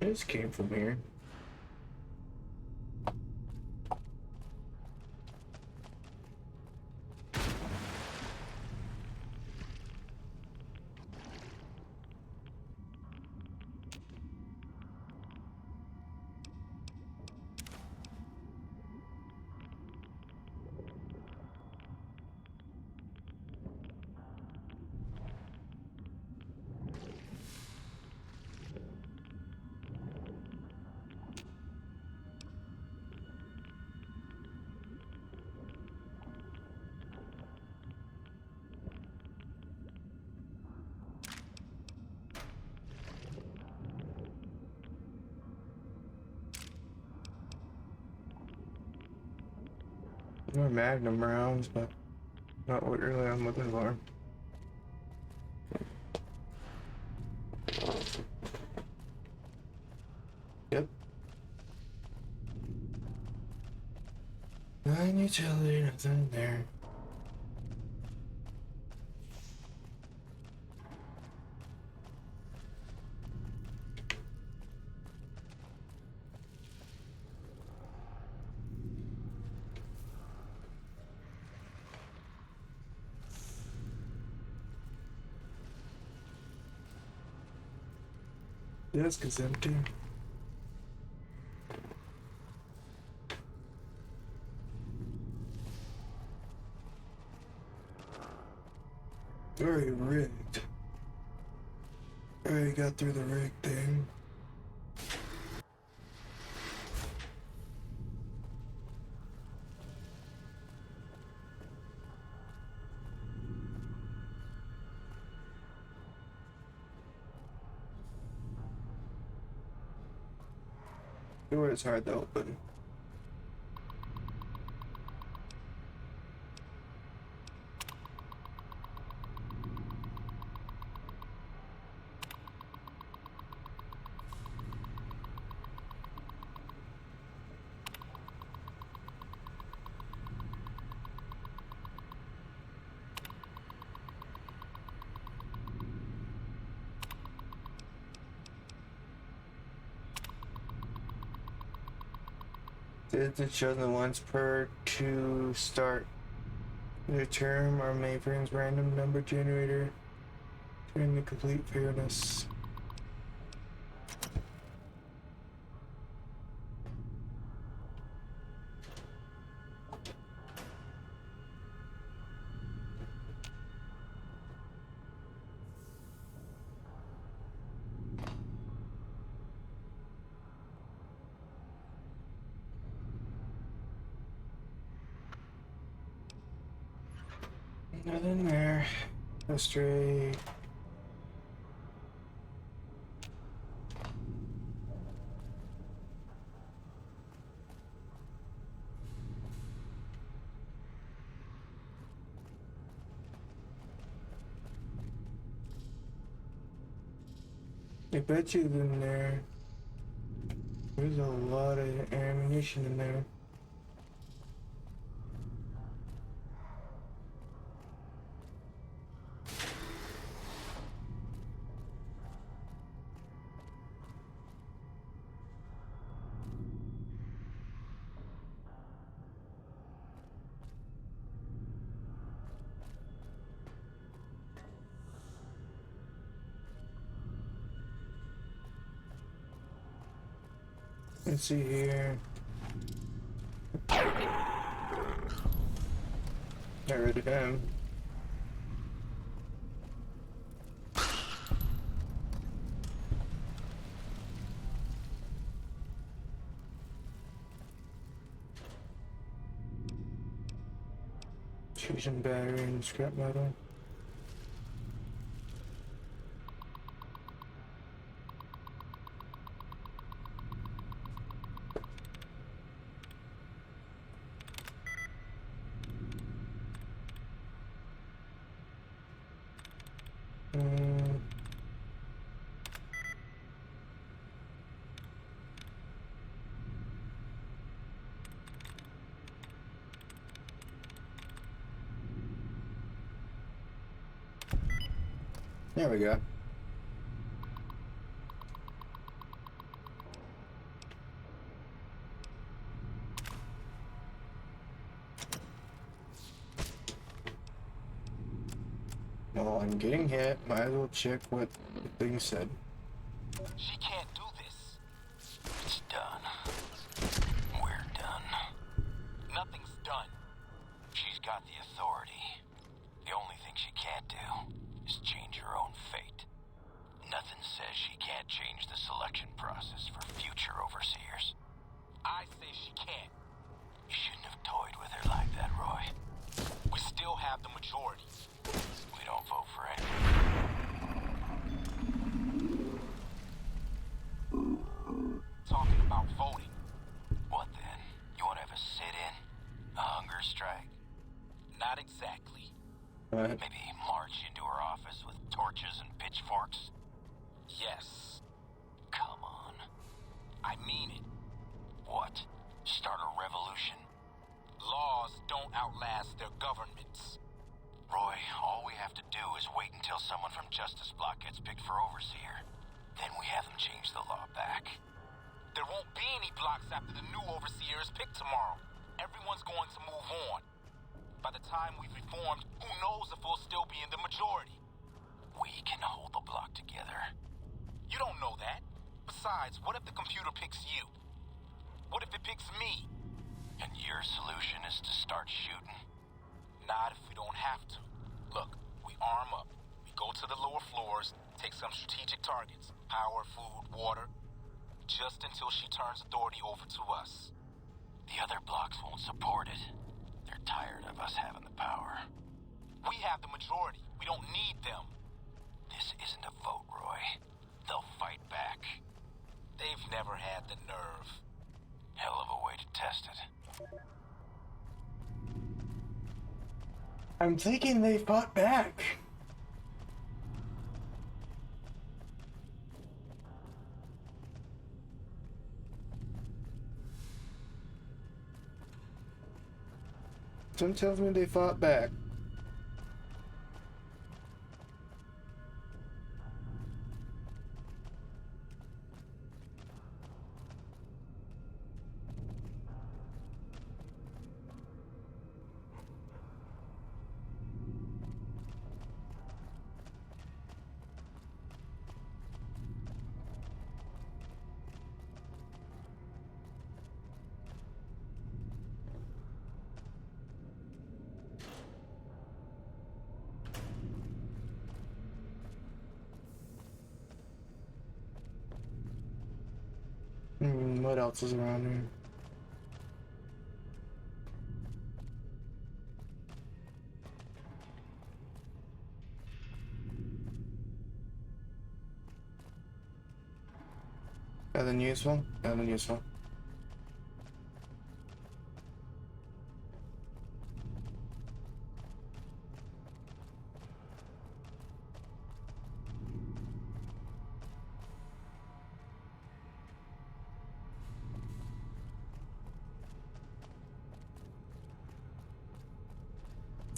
This came from here. More magnum rounds, but not what really I'm looking for. Yep. 9 utility, nothing there. desk is empty. Already rigged. Already got through the rig thing. Door is hard to open. Did the chosen ones per to start the term or mainframe's random number generator during the complete fairness. Nothing there. Go straight. I bet you in there. There's a lot of ammunition in there. Let's see here. Got rid of him. Fusion battery and scrap metal. There we go. Well, I'm getting hit. Might as well check what the thing said. She can't do this. It's done. We're done. Nothing's done. She's got the authority. The only thing she can't do is change her own fate. Nothing says she can't change the selection process for future overseers. I say she can't. You shouldn't have toyed with her like that, Roy. We still have the majority. We don't vote for anyone. Talking about voting. What then? You want to have a sit-in? A hunger strike? Not exactly. Maybe march into her office with torches and pitchforks? Yes. Come on. I mean it. What? Start a revolution? Laws don't outlast their governments. Roy, all we have to do is wait until someone from Justice Block gets picked for overseer. Then we have them change the law back. There won't be any blocks after the new overseer is picked tomorrow. Everyone's going to move on. By the time we've reformed, who knows if we'll still be in the majority? We can hold the block together. You don't know that. Besides, what if the computer picks you? What if it picks me? And your solution is to start shooting? Not if we don't have to. Look, we arm up. We go to the lower floors, take some strategic targets. Power, food, water. Just until she turns authority over to us. The other blocks won't support it. They're tired of us having the power. We have the majority. We don't need them. This isn't a vote, Roy. They'll fight back. They've never had the nerve. Hell of a way to test it. I'm thinking they fought back. Some tells me they fought back. What else is around here? Nothing useful? Nothing useful.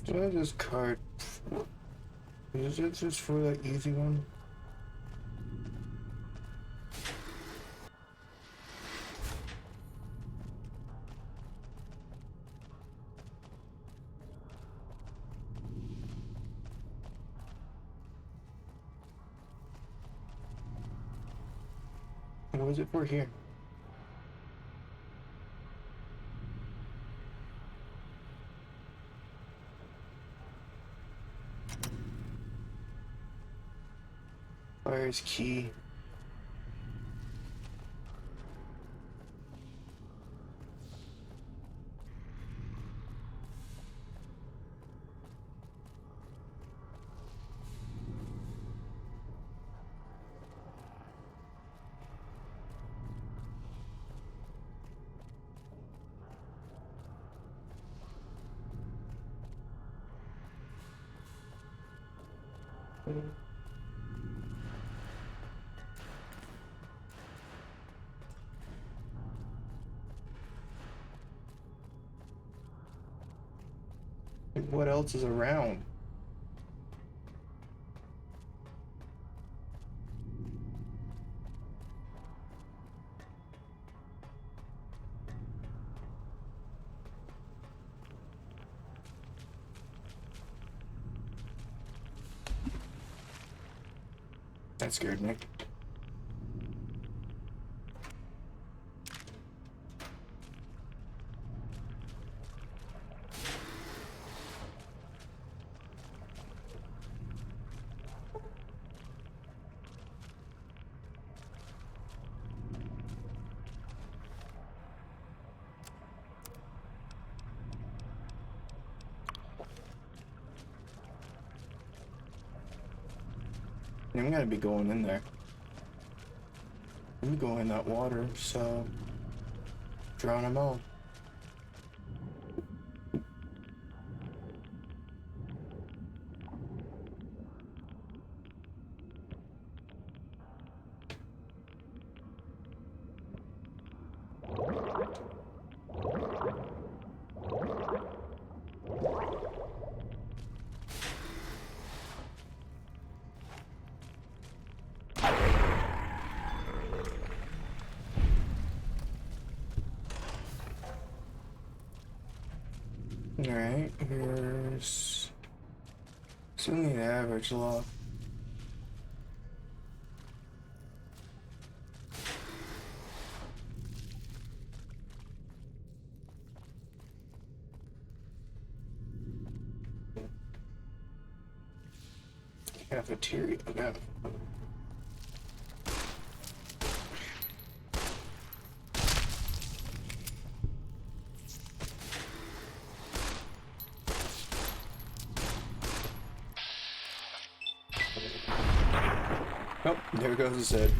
What is this card for? Is it just for that easy one? What is it for here? Fire's key. What else is around? That scared me. I'm gonna be going in there. I'm going in that water, so drown them out. Alright, here's certainly the average lock. Cafeteria. Yeah. Oh, there goes his head.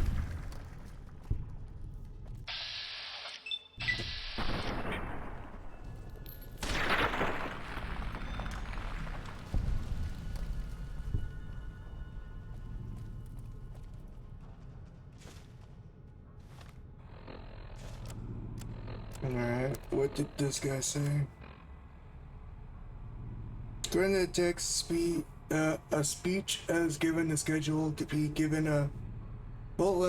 Alright, what did this guy say? During the text, a speech as given is scheduled to be given a full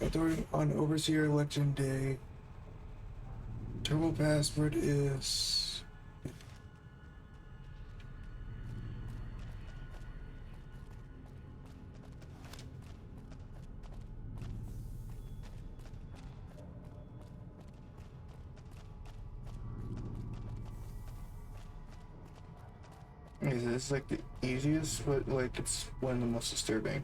authority on Overseer Election Day. Turbo password is... Is this like the easiest, but like it's one of the most disturbing?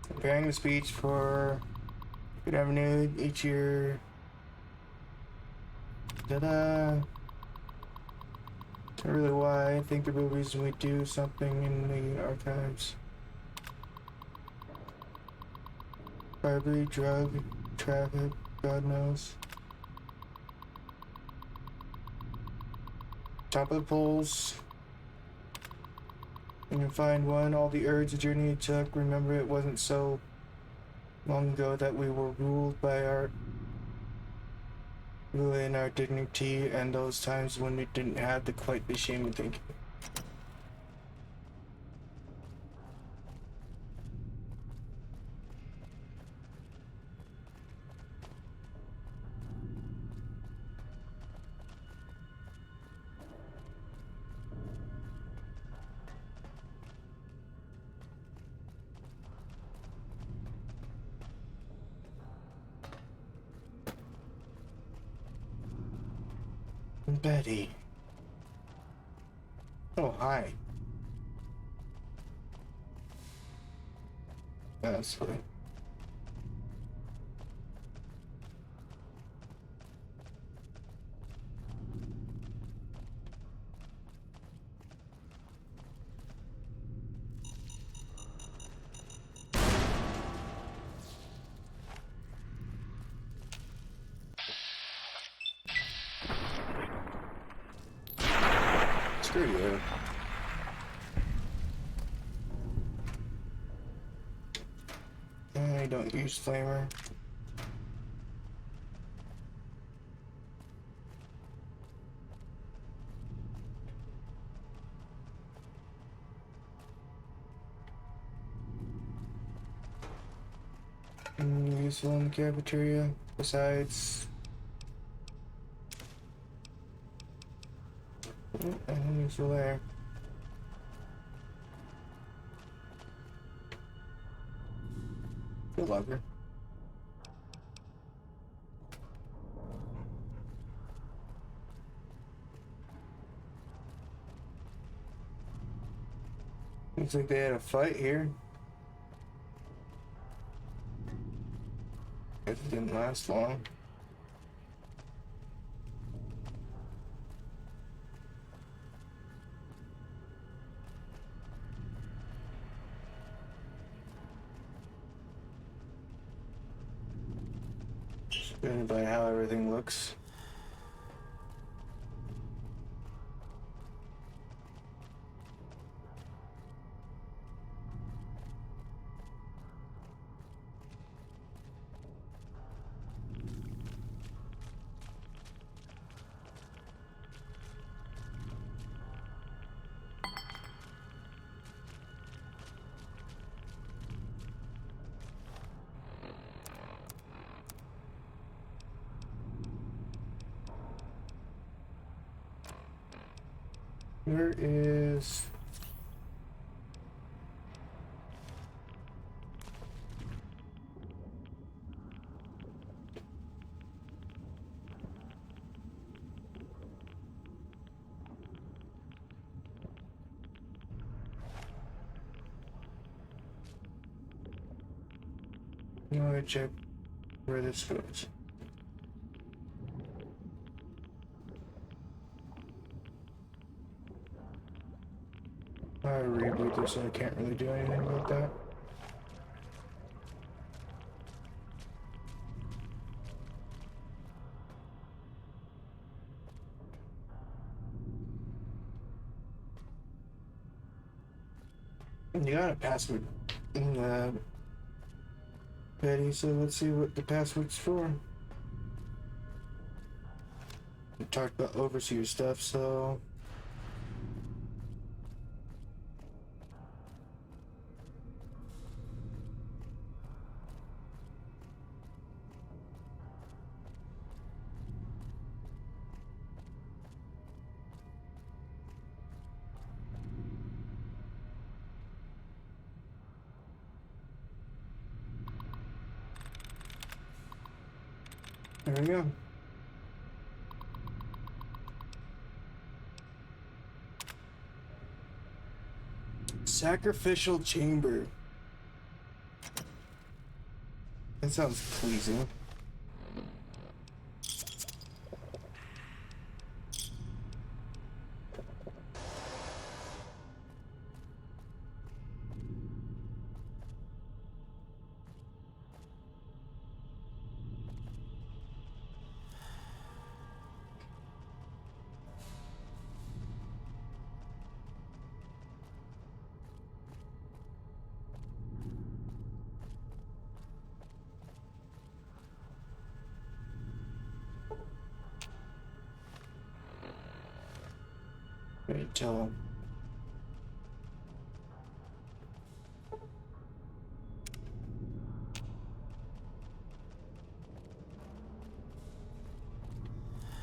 Preparing the speech for Good Avenue each year. Ta-da! Not really why. I think the real reason we do something in the archives. Bribery, drug, traffic, God knows. Top of the polls. You can find one, all the urge the journey took. Remember, it wasn't so long ago that we were ruled by our ruling our dignity, and those times when we didn't have the quite the shame of thinking. Betty. Oh, hi. That's fine. Screw you. I don't use flamer. Useful in the cafeteria. Besides, I'm useful there. Good luck. Looks like they had a fight here. Guess it didn't last long. Judging by how everything looks. Where is... I'm gonna check where this goes. I reboot this, so I can't really do anything about that. You got a password in the Betty, so let's see what the password's for. We talked about overseer stuff, so there we go. Sacrificial chamber. That sounds pleasing. Wait till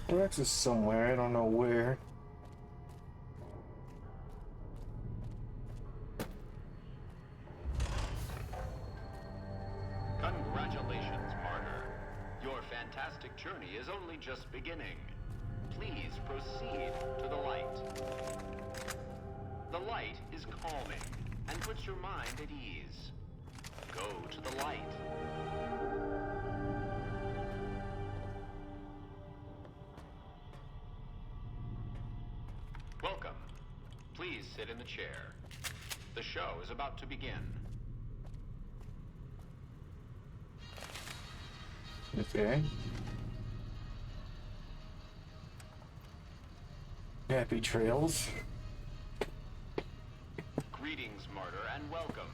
Rex is somewhere, I don't know where. Congratulations, Martyr. Your fantastic journey is only just beginning. Please proceed to the light. The light is calming and puts your mind at ease. Go to the light. Welcome. Please sit in the chair. The show is about to begin. Okay. Happy trails. Greetings, Martyr, and welcome.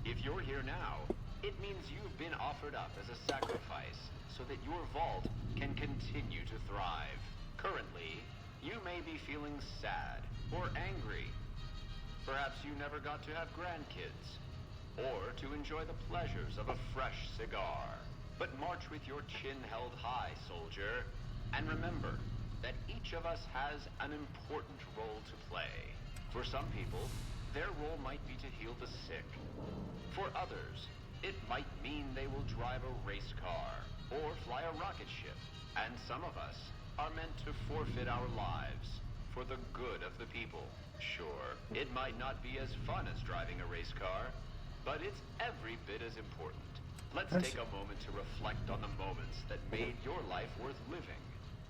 If you're here now, it means you've been offered up as a sacrifice so that your vault can continue to thrive. Currently, you may be feeling sad or angry. Perhaps you never got to have grandkids, or to enjoy the pleasures of a fresh cigar. But march with your chin held high, soldier, and remember that each of us has an important role to play. For some people, their role might be to heal the sick. For others, it might mean they will drive a race car or fly a rocket ship. And some of us are meant to forfeit our lives for the good of the people. Sure, it might not be as fun as driving a race car, but it's every bit as important. Let's take a moment to reflect on the moments that made your life worth living.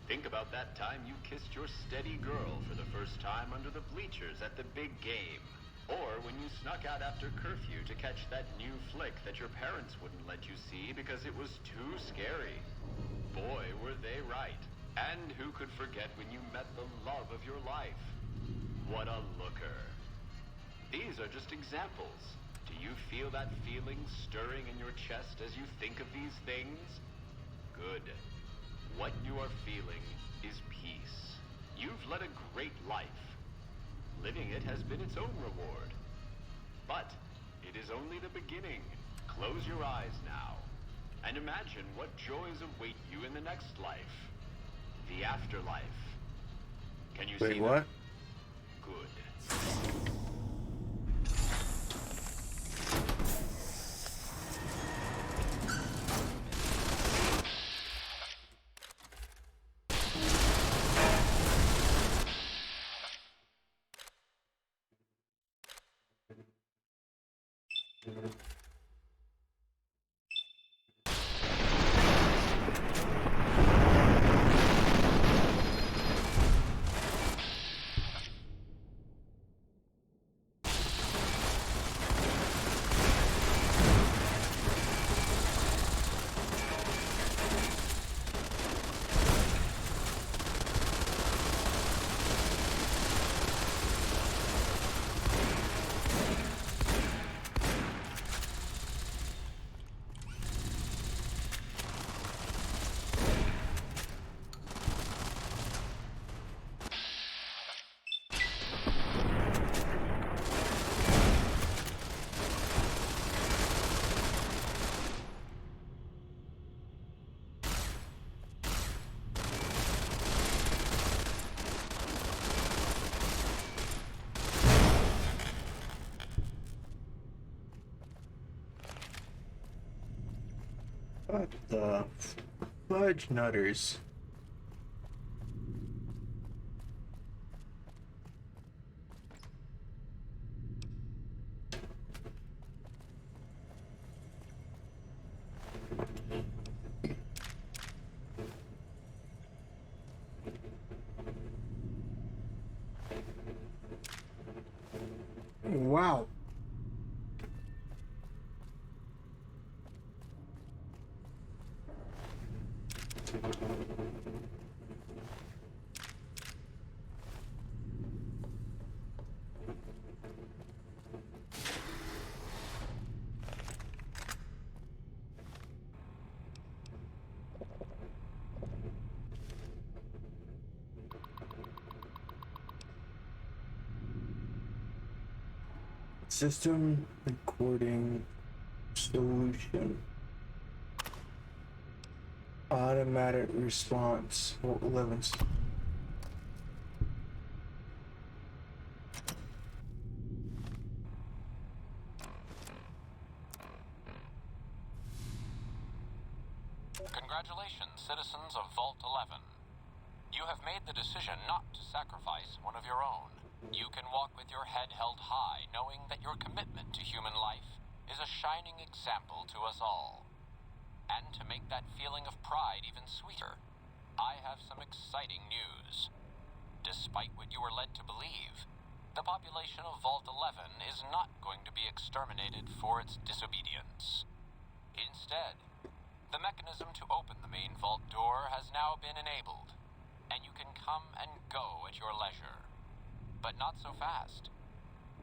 Think about that time you kissed your steady girl for the first time under the bleachers at the big game. Or when you snuck out after curfew to catch that new flick that your parents wouldn't let you see because it was too scary. Boy, were they right. And who could forget when you met the love of your life? What a looker. These are just examples. Do you feel that feeling stirring in your chest as you think of these things? Good. What you are feeling is peace. You've led a great life. Living it has been its own reward. But it is only the beginning. Close your eyes now, and imagine what joys await you in the next life. The afterlife. Can you see what? Good. What the fudge nutters? Wow. System recording solution. Automatic response. 11. Congratulations, citizens of Vault 11. You have made the decision not to sacrifice one of your own. You can walk with your head held high, knowing that your commitment to human life is a shining example to us all. And to make that feeling of pride even sweeter, I have some exciting news. Despite what you were led to believe, the population of Vault 11 is not going to be exterminated for its disobedience. Instead, the mechanism to open the main vault door has now been enabled, and you can come and go at your leisure. But not so fast.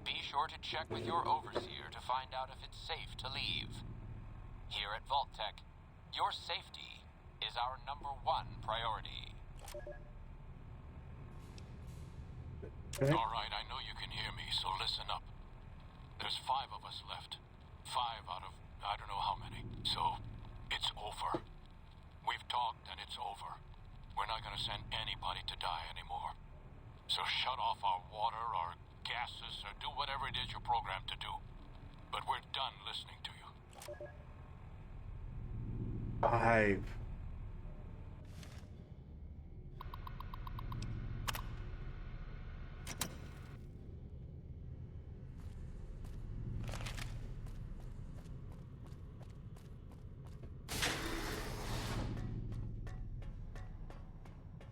Be sure to check with your overseer to find out if it's safe to leave. Here at Vault-Tec, your safety is our #1 priority. All right, I know you can hear me, so listen up. There's 5 of us left. 5 out of I don't know how many. So, it's over. We've talked and it's over. We're not gonna send anybody to die anymore. So shut off our water, our gases, or do whatever it is you're programmed to do. But we're done listening to you. 5.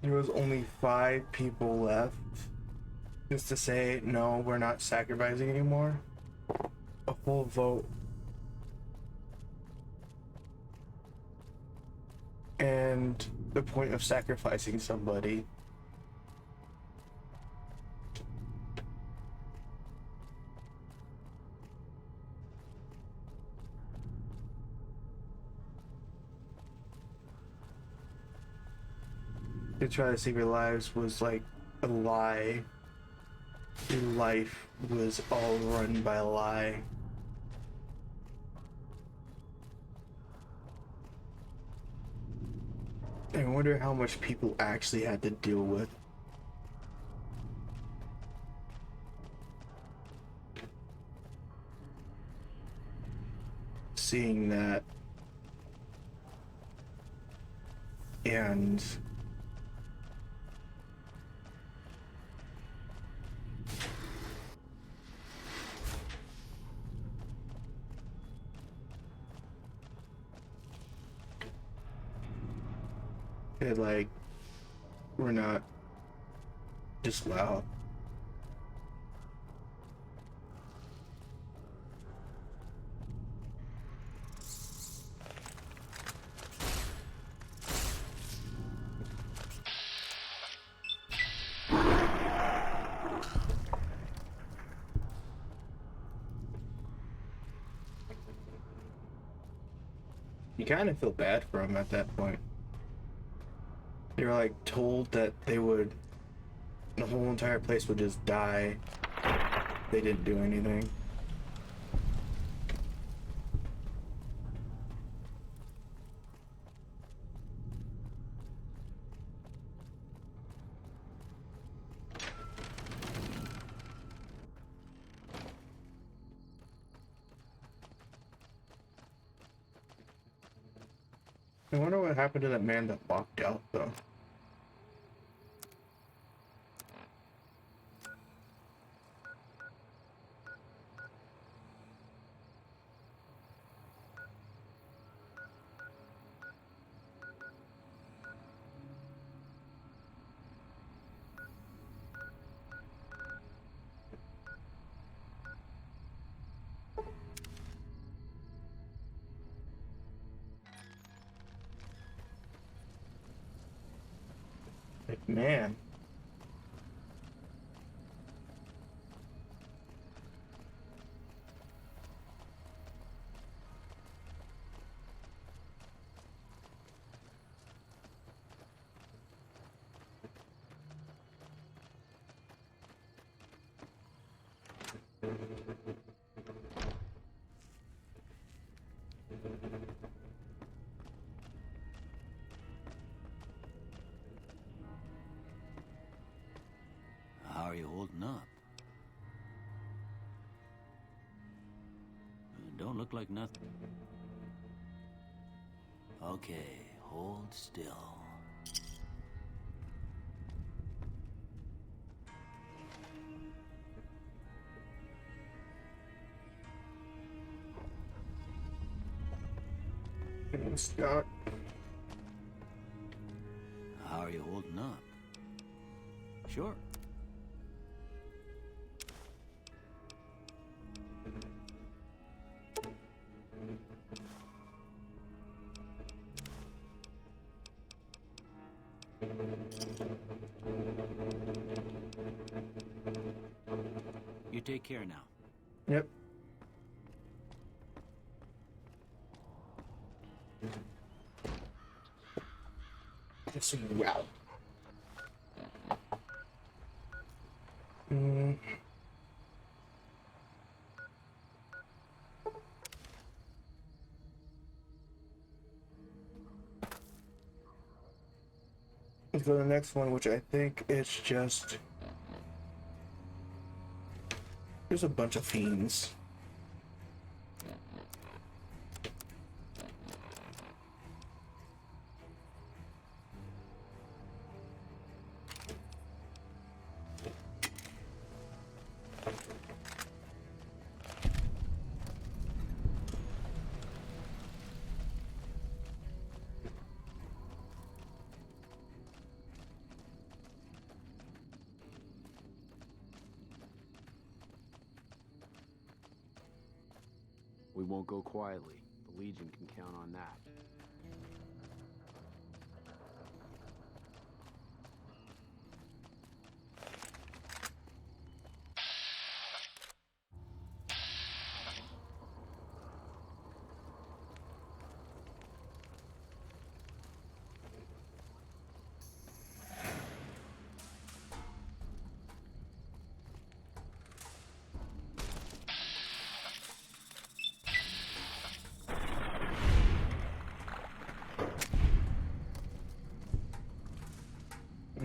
There was only 5 people left. Just to say, no, we're not sacrificing anymore. A full vote. And the point of sacrificing somebody. To try to save your lives was like a lie. Your life was all run by a lie. I wonder how much people actually had to deal with. seeing that, and it, like, we're not just loud. You kind of feel bad for them at that point. They were like told that they would, the whole entire place would just die. They didn't do anything. I wonder what happened to that man that walked out, though. Like, man. How are you holding up? Don't look like nothing. Okay, hold still. Scott. How are you holding up? Sure. You take care now. Yep. It's wow. Let's go to the next one, which I think it's just... There's a bunch of fiends. We won't go quietly. The Legion can count on that.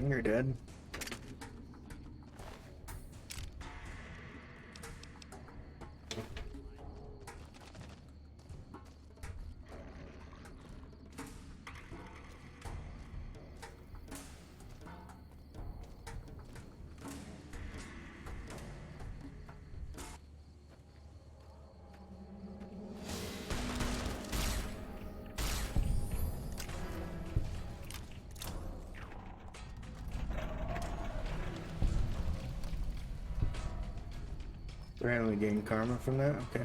You're dead. Randomly gain karma from that? Okay.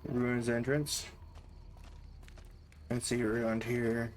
Ruins entrance. Let's see around here.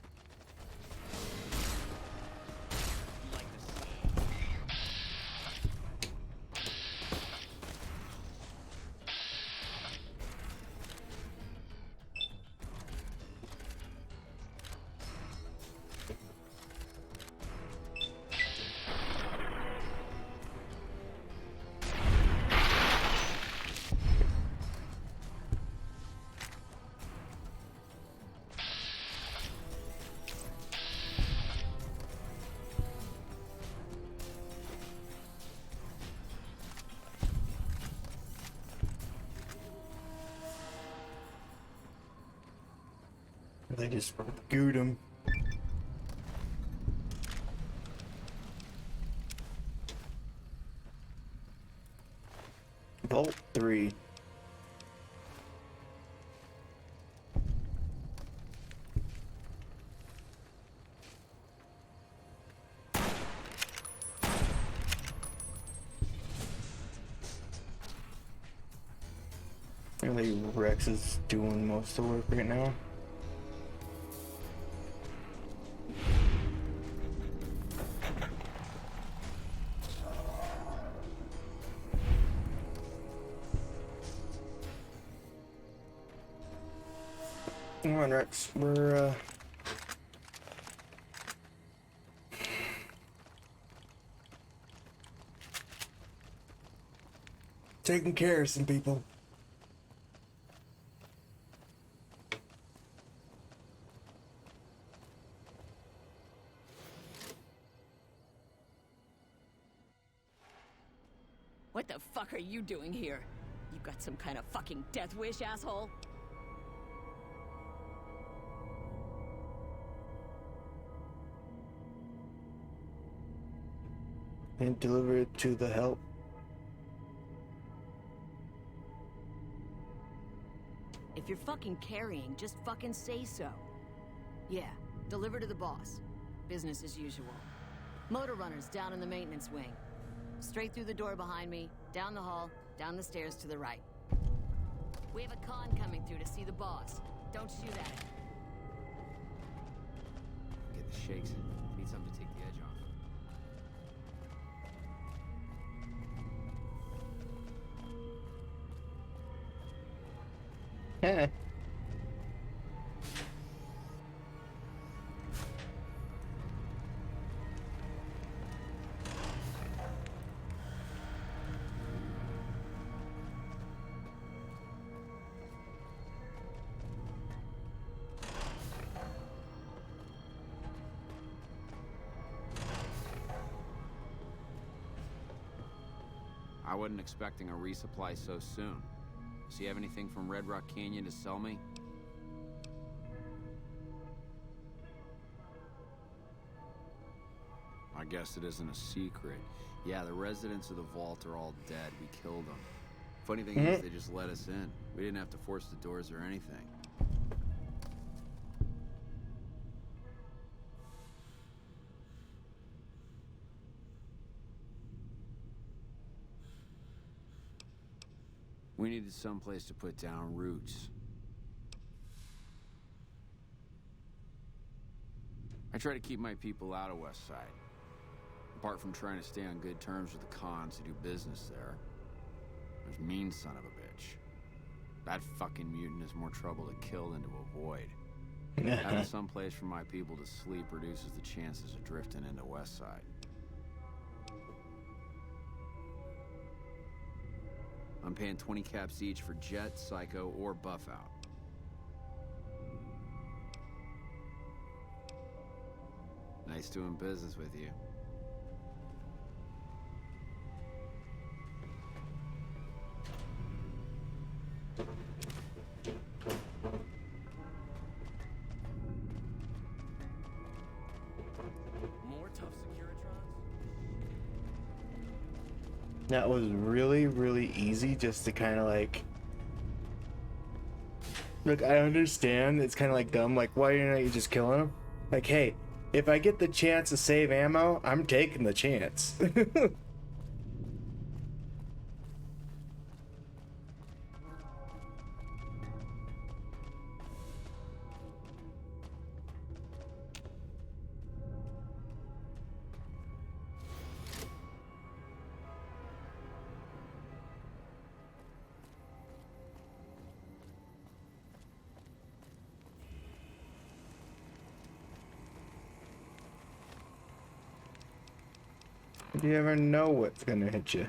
They just gooed him. Vault 3. Really, Rex is doing most of the work right now. Come on, Rex. We're, taking care of some people. What the fuck are you doing here? You got some kind of fucking death wish, asshole? And deliver it to the help. If you're fucking carrying, just fucking say so. Yeah, deliver to the boss. Business as usual. Motor runners down in the maintenance wing. Straight through the door behind me, down the hall, down the stairs to the right. We have a con coming through to see the boss. Don't shoot at it. Get the shakes. Need something to take the edge off. Yeah. I wasn't expecting a resupply so soon. Does he have anything from Red Rock Canyon to sell me? I guess it isn't a secret. Yeah, the residents of the vault are all dead. We killed them. Funny thing is, they just let us in. We didn't have to force the doors or anything. We needed someplace to put down roots. I try to keep my people out of West Side. Apart from trying to stay on good terms with the cons who do business there. There's mean son of a bitch. That fucking mutant is more trouble to kill than to avoid. Having some place for my people to sleep reduces the chances of drifting into West Side. I'm paying 20 caps each for Jet, Psycho, or Buff Out. Nice doing business with you. tough Securitrons? That was really, really easy just to kind of like... Look, I understand it's kind of like dumb, like, why are you just killing him? Like, hey, if I get the chance to save ammo, I'm taking the chance. You never know what's gonna hit you.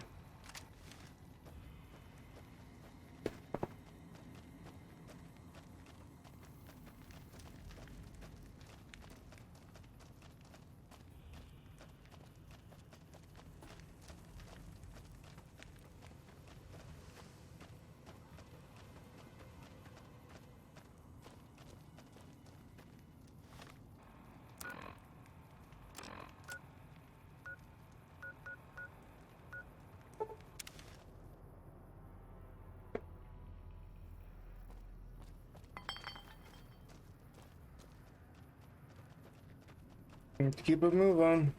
You have to keep a move on.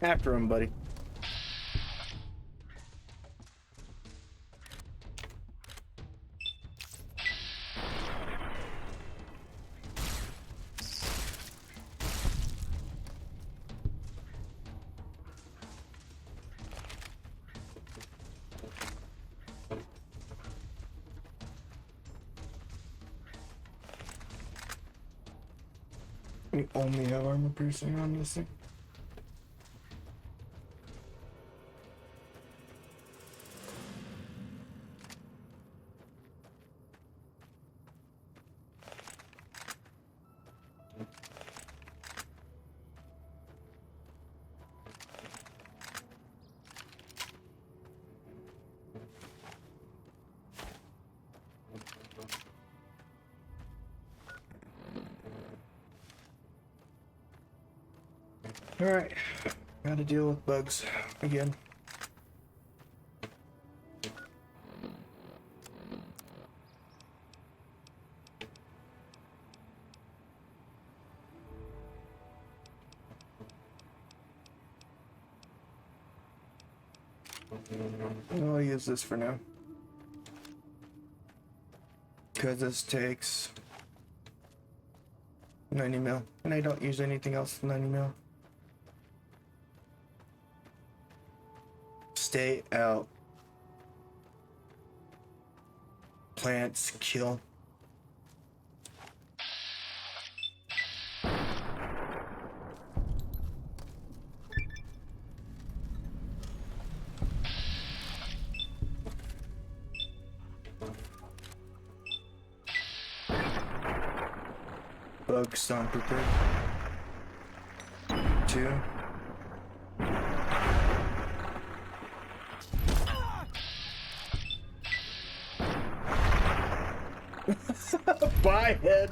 After him, buddy. We only have armor piercing on this thing. Alright, gotta deal with bugs again. I'll use this for now. Because this takes 90 mil, and I don't use anything else than 90 mil. Stay out. Plants kill. Bug stomper bird. 2. Bye, head.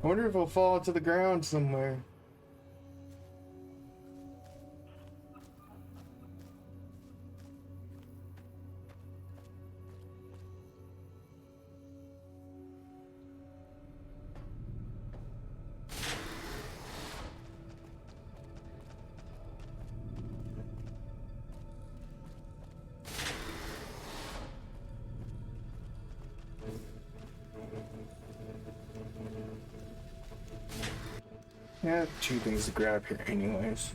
I wonder if it'll fall to the ground somewhere. Yeah, 2 things to grab here anyways.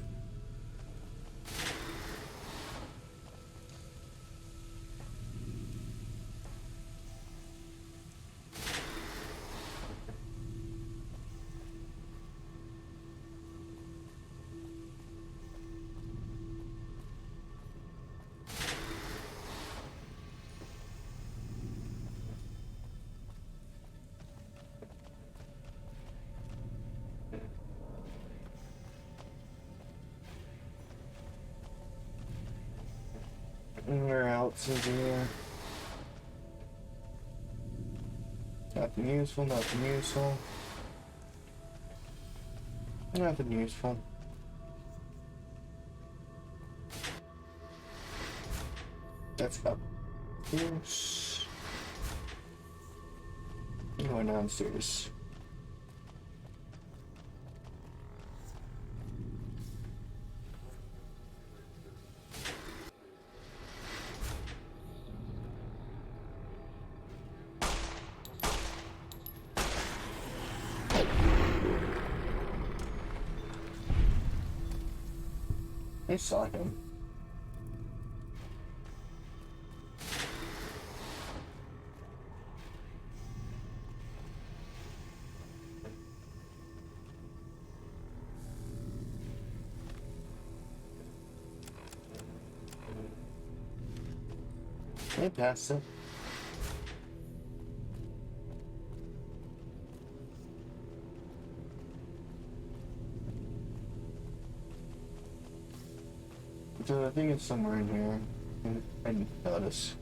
Where else is here? Nothing useful, nothing useful. Nothing useful. That's up. Oops. Going downstairs. I saw him. I passed it. So I think it's somewhere in here. I didn't notice.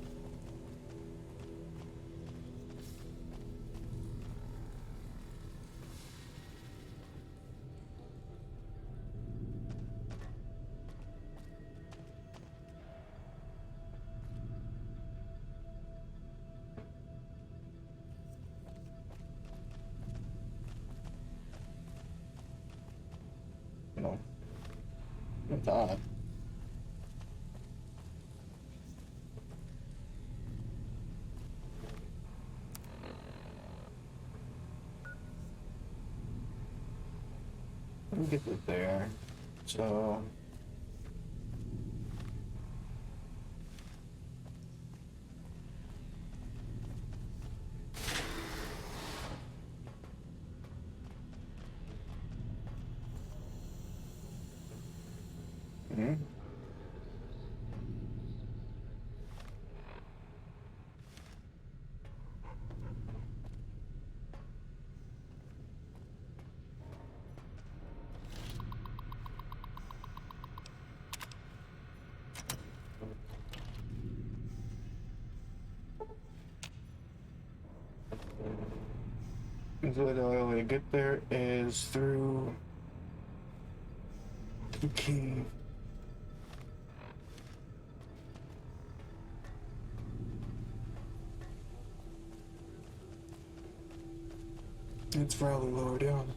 No. I thought. Let me get it there. So. Hmm. So the only way to get there is through the key. It's probably lower down.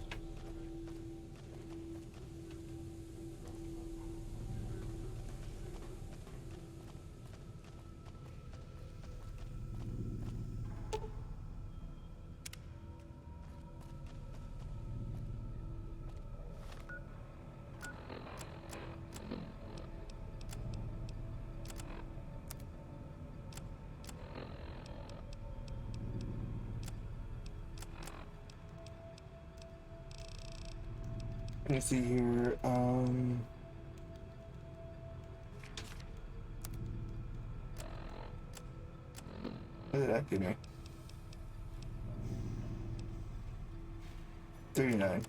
Let me see here. What did that give me? 39.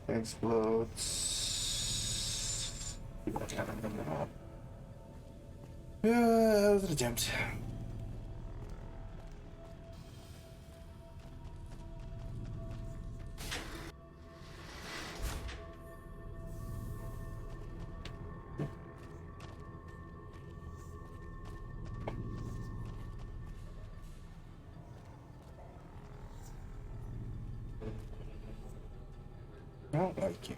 Explodes. Yeah, that was an attempt. I don't like you.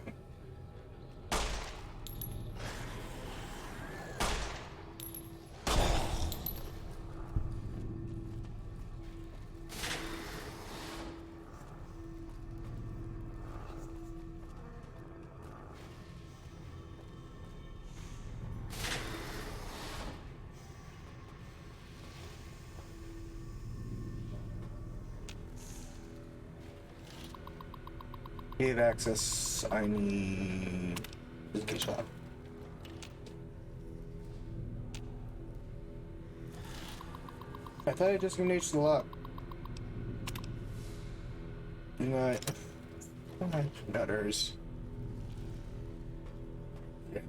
Gave access. this, I need this case lock. I thought I disengaged the lock. Do not. Nutters. Yeah.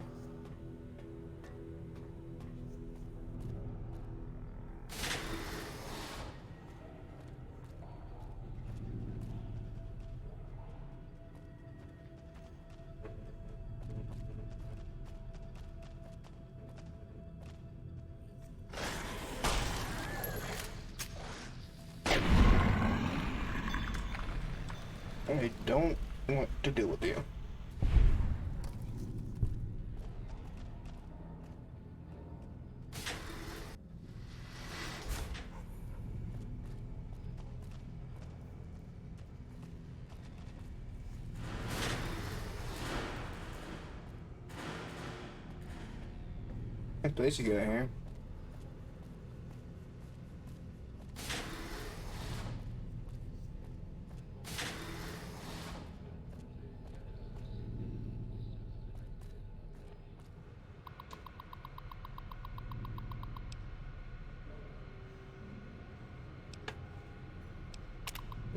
I don't want to deal with you. What place you got here?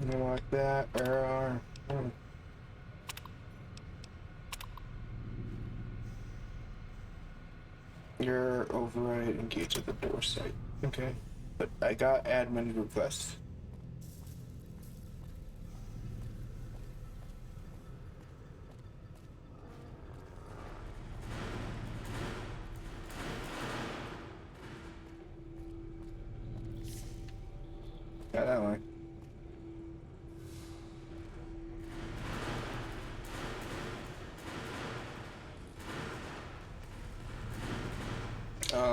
Like that, or your override engage at the door site. Okay, but I got admin requests. Yeah, that way.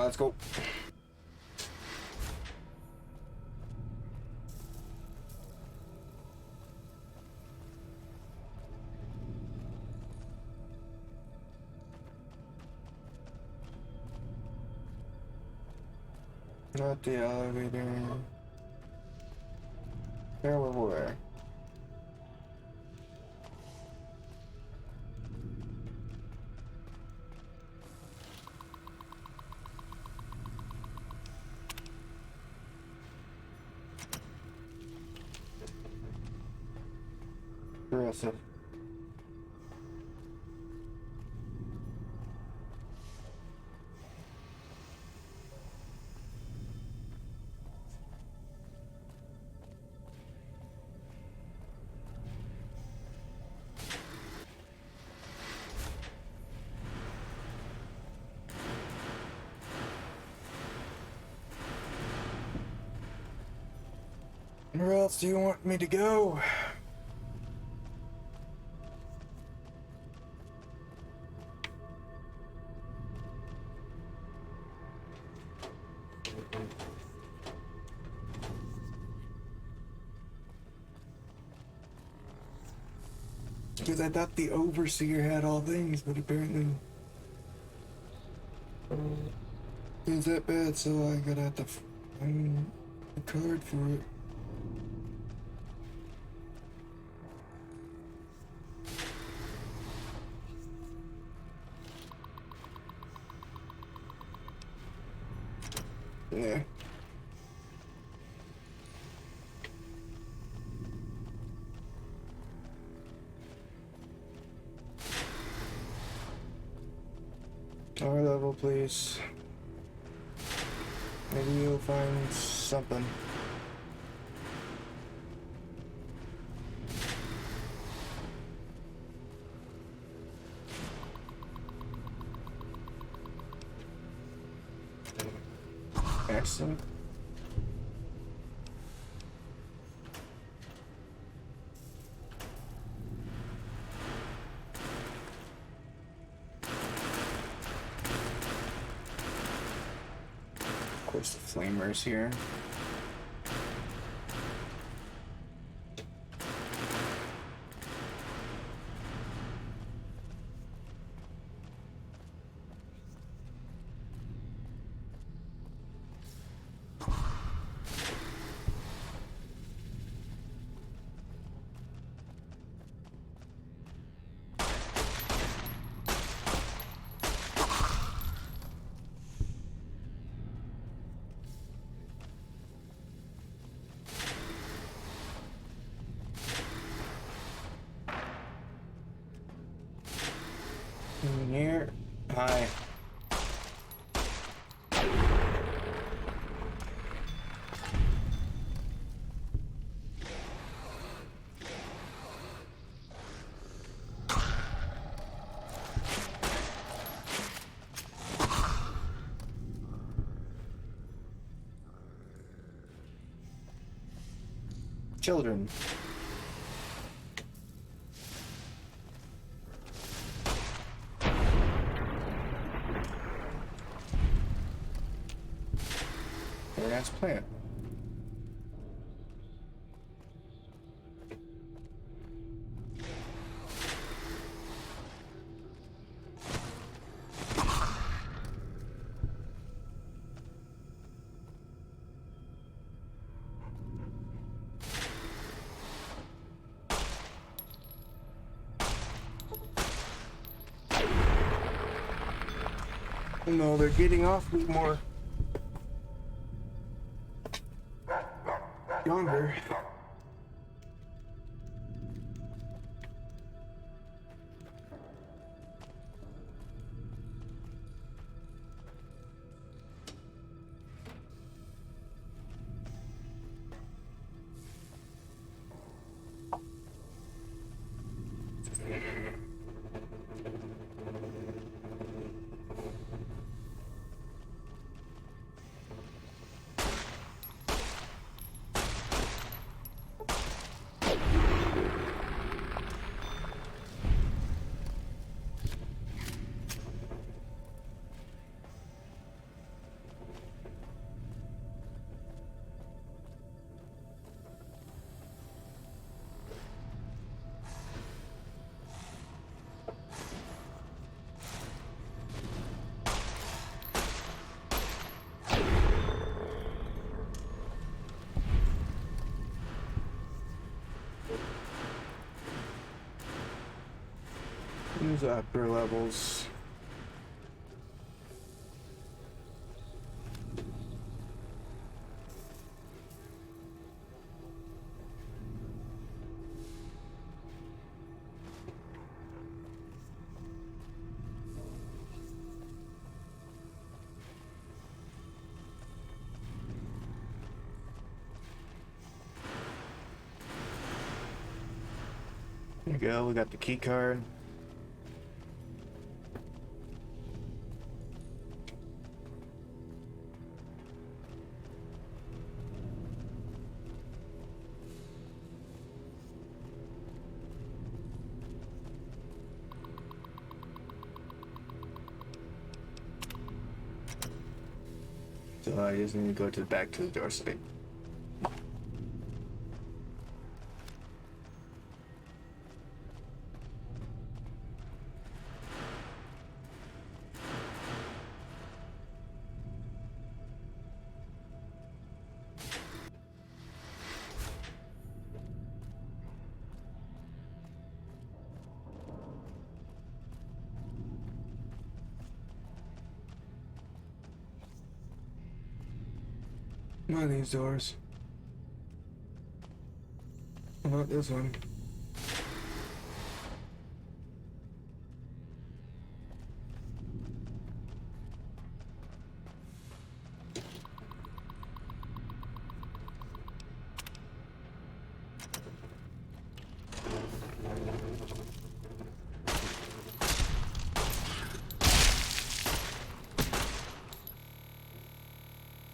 Let's go. Not the elevator. There we were. Aggressive. Where else do you want me to go? Because I thought the overseer had all things, but apparently it was that bad, so I gotta have to find a card for it. Yeah. Our level, please. Maybe you'll find something. Excellent. Of course, the flamers here. In here. Hi. Children. Grass plant. No, they're getting awfully more younger. Use upper levels. There you go, we got the key card. So I just need to go back to the doorstep. One of these doors. How about this one?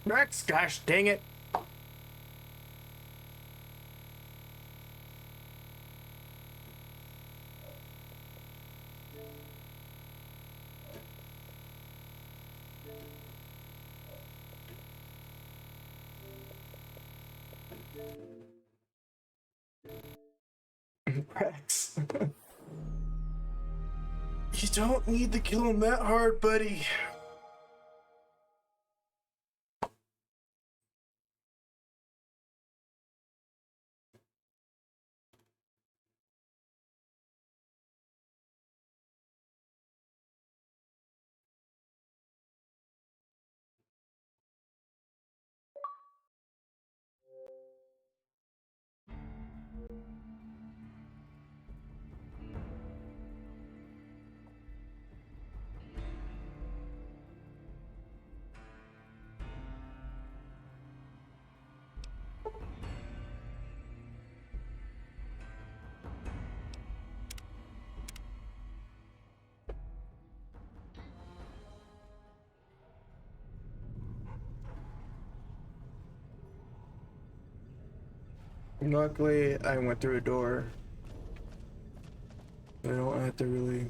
Rex, gosh dang it. Rex. You don't need to kill him that hard, buddy. Luckily, I went through a door. I don't have to really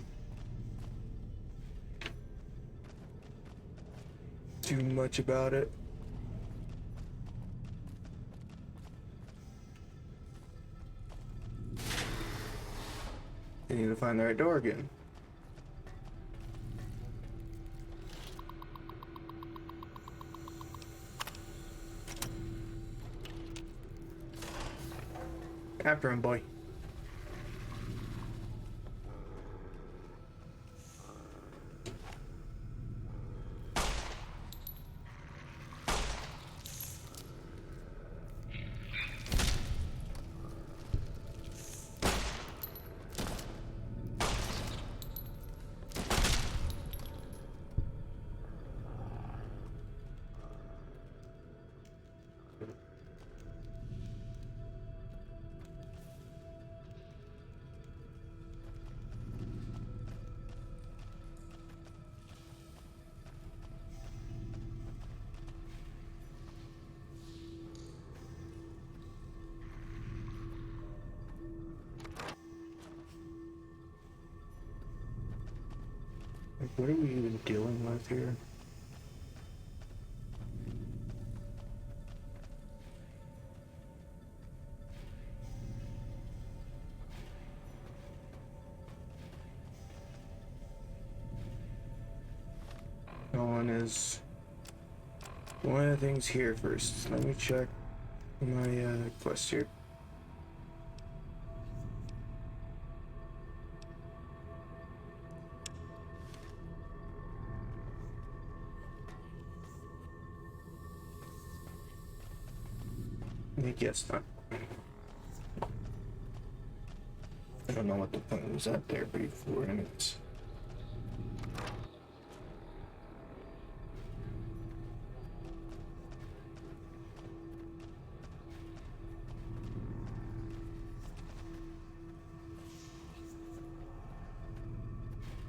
do much about it. I need to find the right door again. After him, boy. Like, what are we even dealing with here? On is one of the things here first. Let me check my quest here. I guess not. I don't know what the point was out there before, anyways.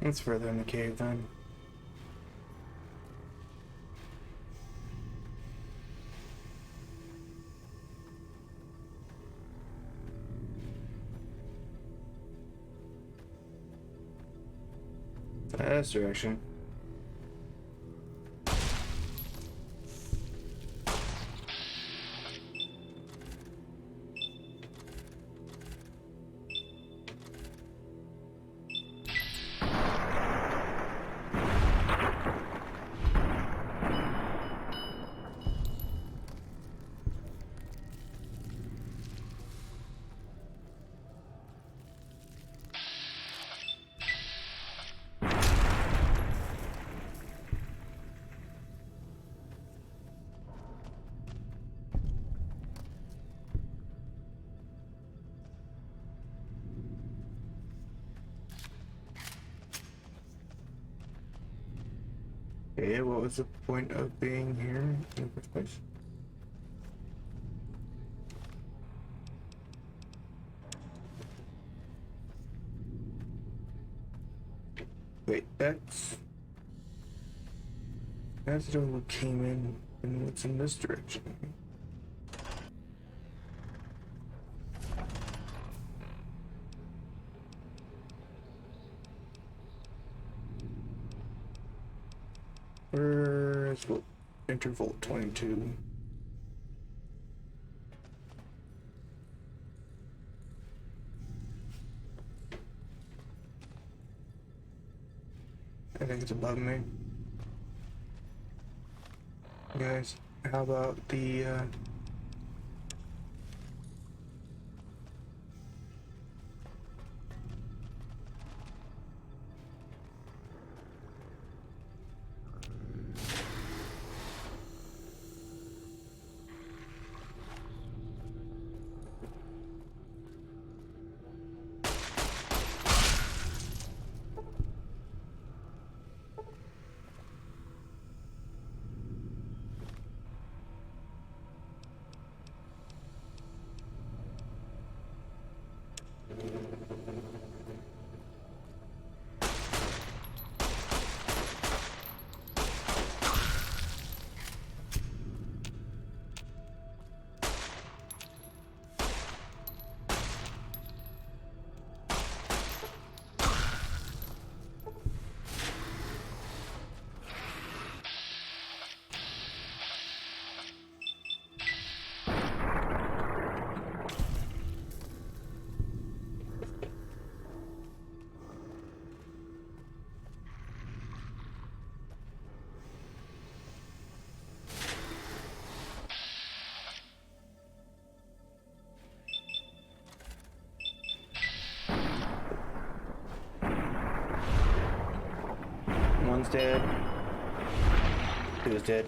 It's further in the cave then. That's direction. Okay, what was the point of being here in the first place? Wait, that's the door we came in, and it's in this direction. Where's interval 22? I think it's above me. Guys, how about the One's dead. Two is dead.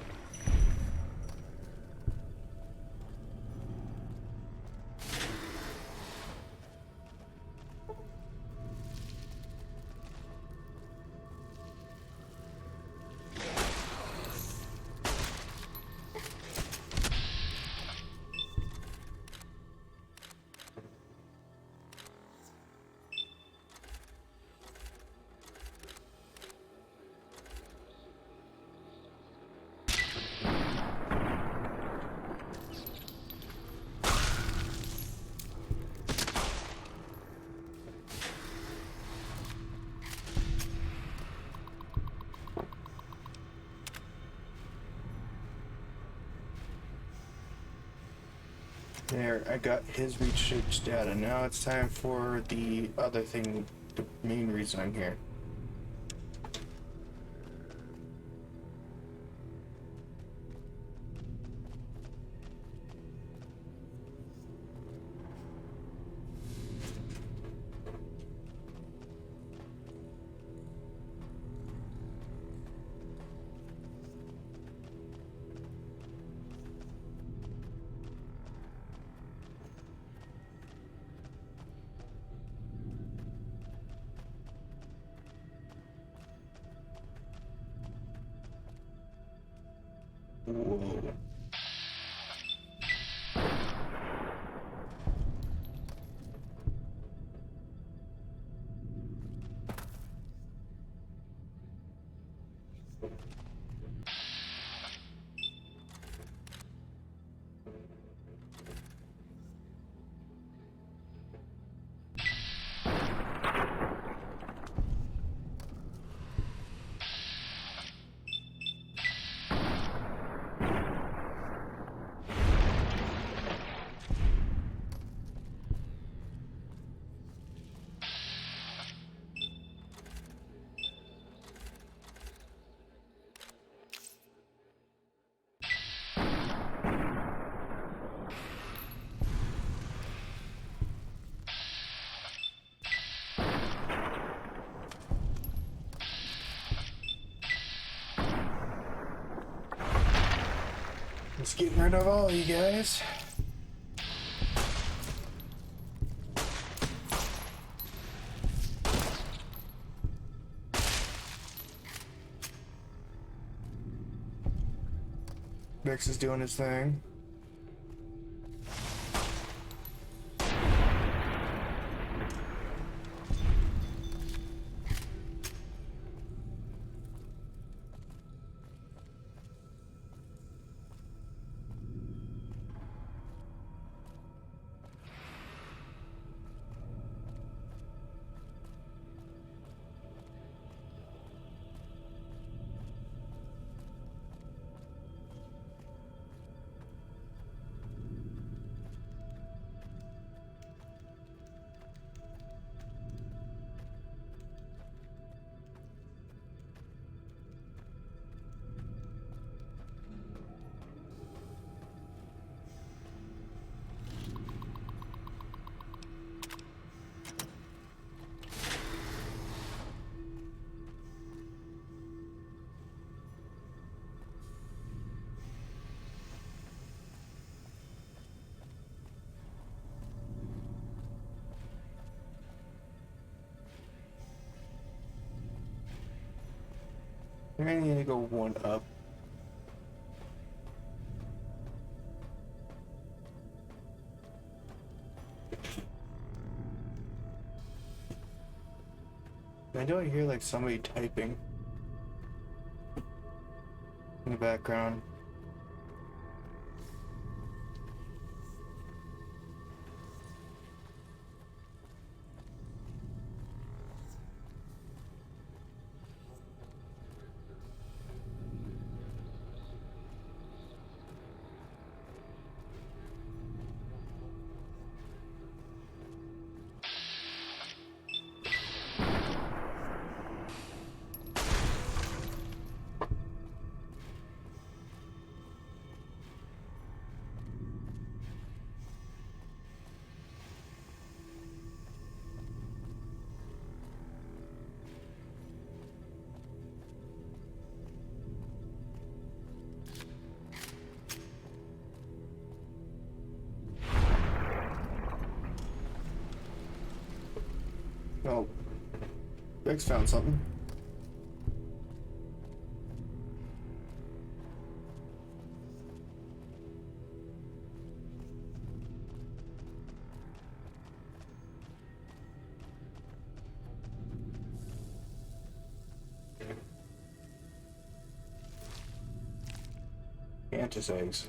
There, I got his research data. Now it's time for the other thing, the main reason I'm here. Whoa. Let's get rid of all you guys. Vex is doing his thing. I need to go one up. I know I hear like somebody typing in the background. Oh, Rex found something. Mantis eggs.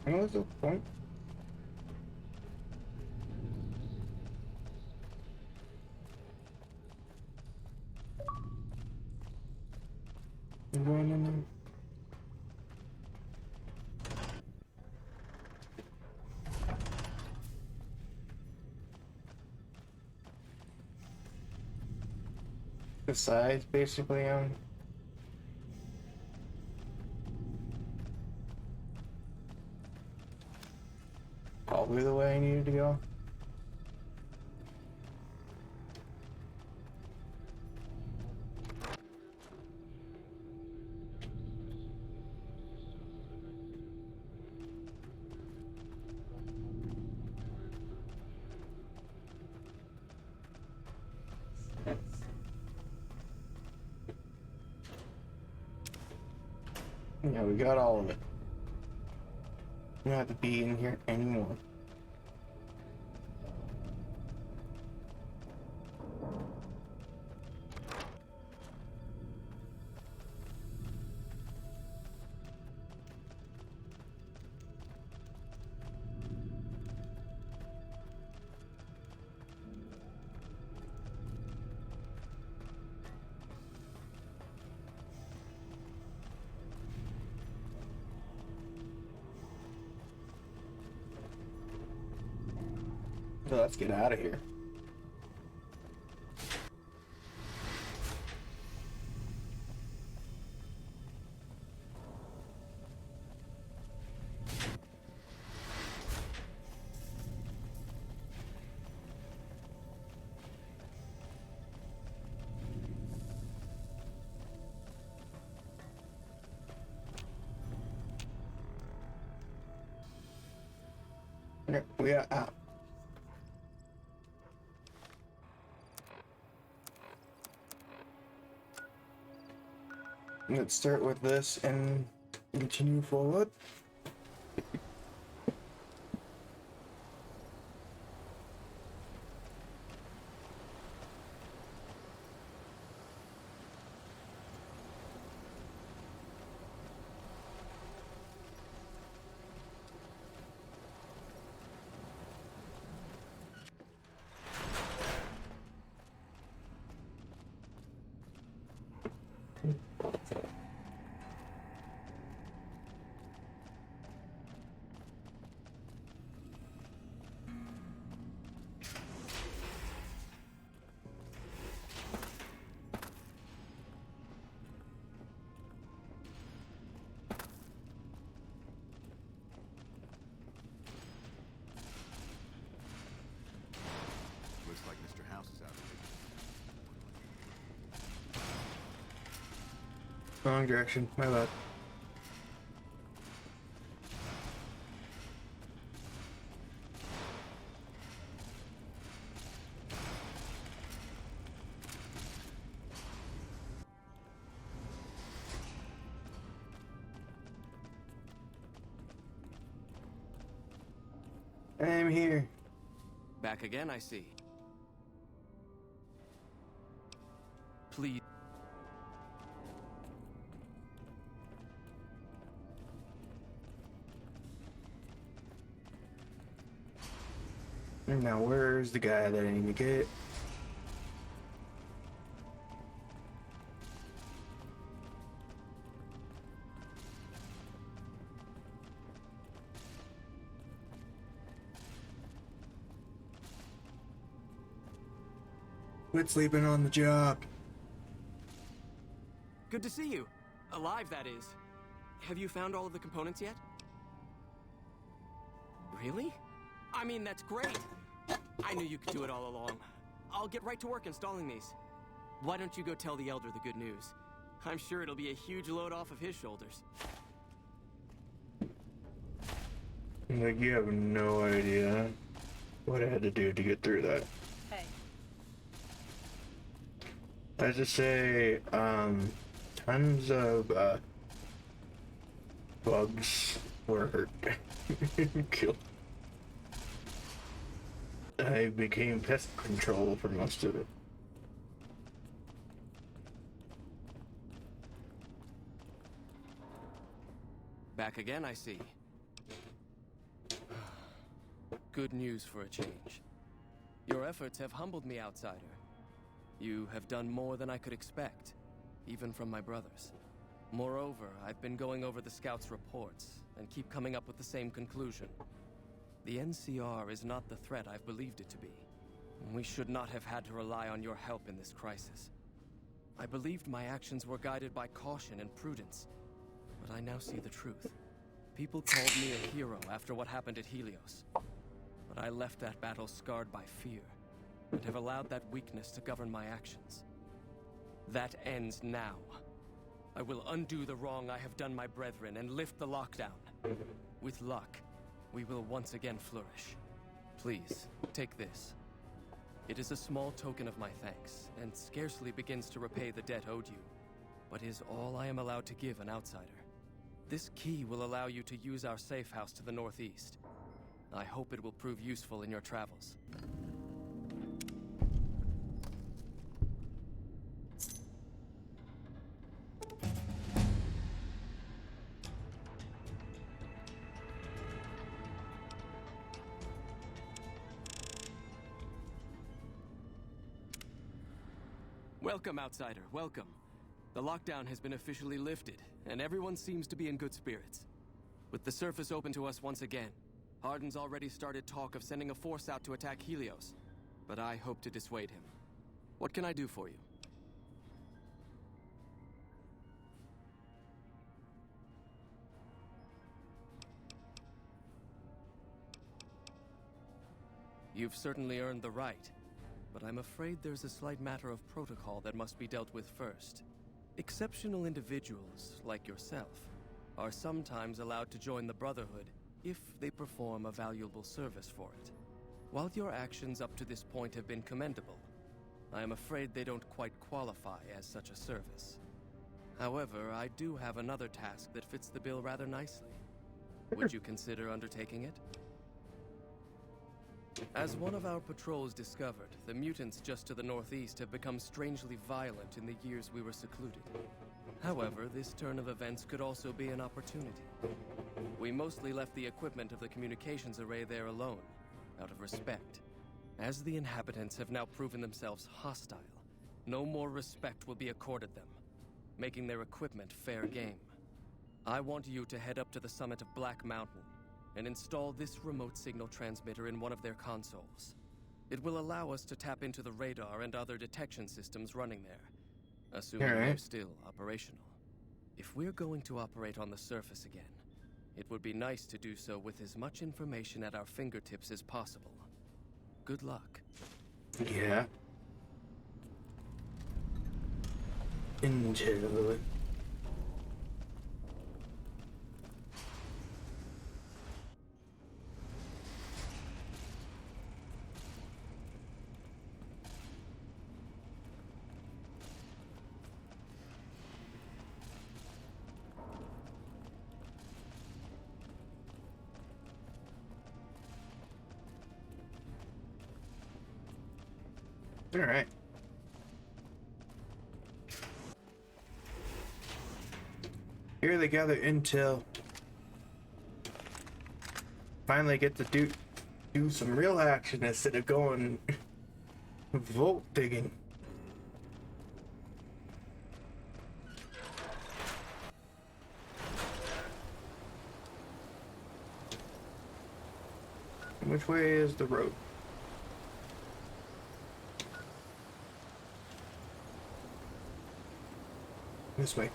What was the point? I'm going in there. The sides, basically, probably the way I needed to go. Yeah, we got all of it. We don't have to be in here anymore. So let's get out of here. Okay, we are out. Let's start with this and continue forward. Looks like Mr. House is out of it. Wrong direction, my bad. I'm here. Back again, I see. Please. Now where's the guy that I need to get? Quit sleeping on the job. Good to see you. Alive, that is. Have you found all of the components yet? Really? I mean, that's great. I knew you could do it all along. I'll get right to work installing these. Why don't you go tell the Elder the good news? I'm sure it'll be a huge load off of his shoulders. Like, you have no idea what I had to do to get through that. Hey. I just say, tons of, bugs were hurt. Killed. I became pest control for most of it. Back again, I see. Good news for a change. Your efforts have humbled me, outsider. You have done more than I could expect, even from my brothers. Moreover, I've been going over the scouts' reports and keep coming up with the same conclusion. The NCR is not the threat I've believed it to be. We should not have had to rely on your help in this crisis. I believed my actions were guided by caution and prudence, but I now see the truth. People called me a hero after what happened at Helios. But I left that battle scarred by fear, and have allowed that weakness to govern my actions. That ends now. I will undo the wrong I have done my brethren and lift the lockdown. With luck, we will once again flourish. Please, take this. It is a small token of my thanks, and scarcely begins to repay the debt owed you, but is all I am allowed to give an outsider. This key will allow you to use our safe house to the northeast. I hope it will prove useful in your travels. Welcome, outsider, welcome. The lockdown has been officially lifted, and everyone seems to be in good spirits. With the surface open to us once again, Hardin's already started talk of sending a force out to attack Helios, but I hope to dissuade him. What can I do for you? You've certainly earned the right, but I'm afraid there's a slight matter of protocol that must be dealt with first. Exceptional individuals, like yourself, are sometimes allowed to join the Brotherhood if they perform a valuable service for it. While your actions up to this point have been commendable, I am afraid they don't quite qualify as such a service. However, I do have another task that fits the bill rather nicely. Would you consider undertaking it? As one of our patrols discovered, the mutants just to the northeast have become strangely violent in the years we were secluded. However, this turn of events could also be an opportunity. We mostly left the equipment of the communications array there alone, out of respect. As the inhabitants have now proven themselves hostile, no more respect will be accorded them, making their equipment fair game. I want you to head up to the summit of Black Mountain and install this remote signal transmitter in one of their consoles. It will allow us to tap into the radar and other detection systems running there, assuming they're still operational. If we're going to operate on the surface again, it would be nice to do so with as much information at our fingertips as possible. Good luck. Yeah. Intel. All right. Here they gather intel. Finally get to do some real action instead of going vault digging. Which way is the road? This way.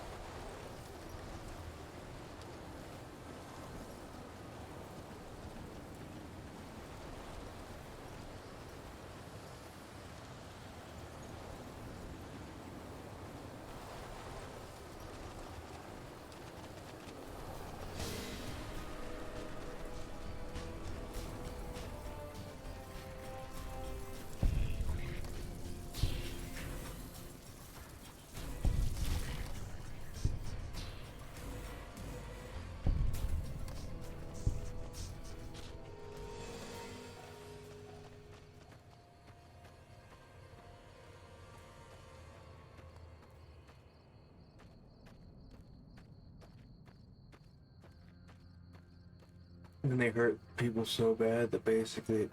And they hurt people so bad that basically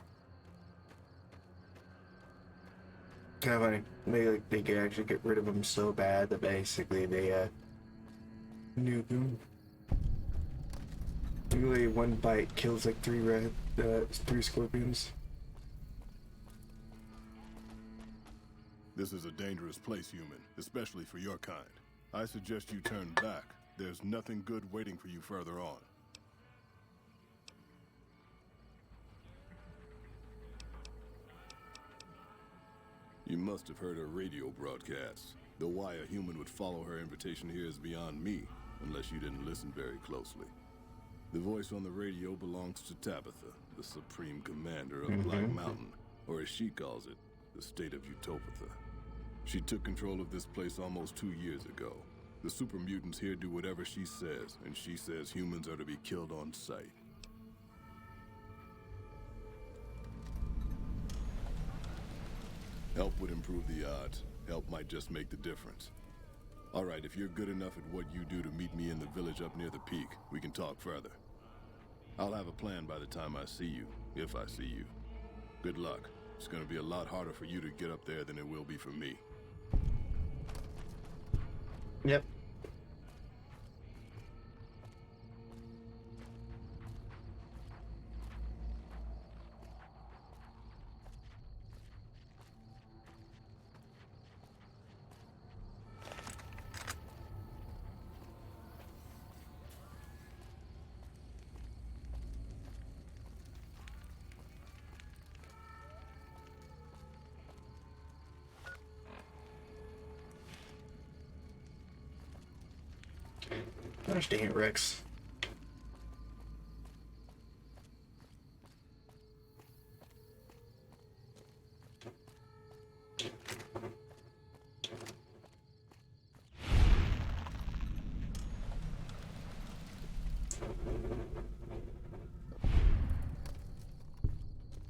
kind of funny. They could actually get rid of them so bad that basically they nuke them. Usually one bite kills like three scorpions. This is a dangerous place, human, especially for your kind. I suggest you turn back. There's nothing good waiting for you further on. You must have heard her radio broadcasts. Though why a human would follow her invitation here is beyond me, unless you didn't listen very closely. The voice on the radio belongs to Tabitha, the supreme commander of Black Mountain, or as she calls it, the state of Utopatha. She took control of this place almost 2 years ago. The super mutants here do whatever she says, and she says humans are to be killed on sight. Help would improve the odds. Help might just make the difference. All right, if you're good enough at what you do to meet me in the village up near the peak, we can talk further. I'll have a plan by the time I see you, if I see you. Good luck. It's gonna be a lot harder for you to get up there than it will be for me. Yep. Gosh dang it, Rex.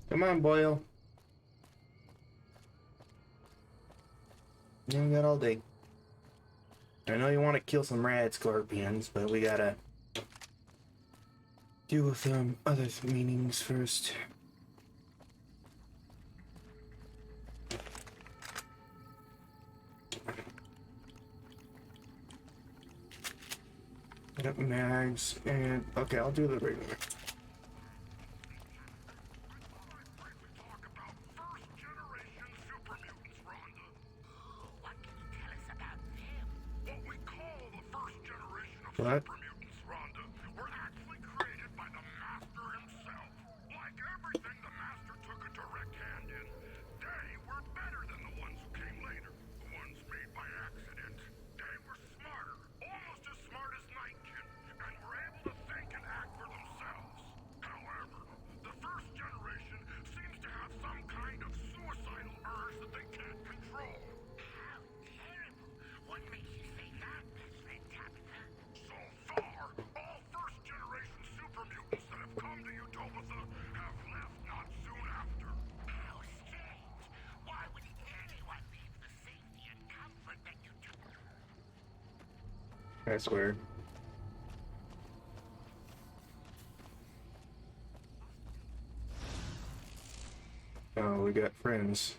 Come on, Boyle. You ain't got all day. I know you want to kill some rad scorpions, but we gotta deal with other meanings first. Got mags and okay, I'll do the regular. What? Were actually created by the Master himself. Like everything the Master took a direct hand in. They were better than the ones who came later. The ones made by accident. They were smarter. Almost as smart as Nightkin. And were able to think and act for themselves. However, the first generation seems to have some kind of suicidal urge that they can't control. How terrible. What makes you say that, best friend Tabitha? So far, all first-generation super mutants that have come to Utopatha have left not soon after. How strange. Why would anyone leave the safety and comfort that you took? That's weird. Oh, we got friends.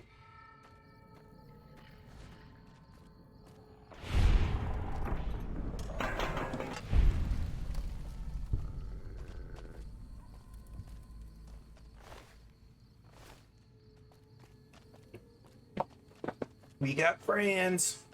We got friends.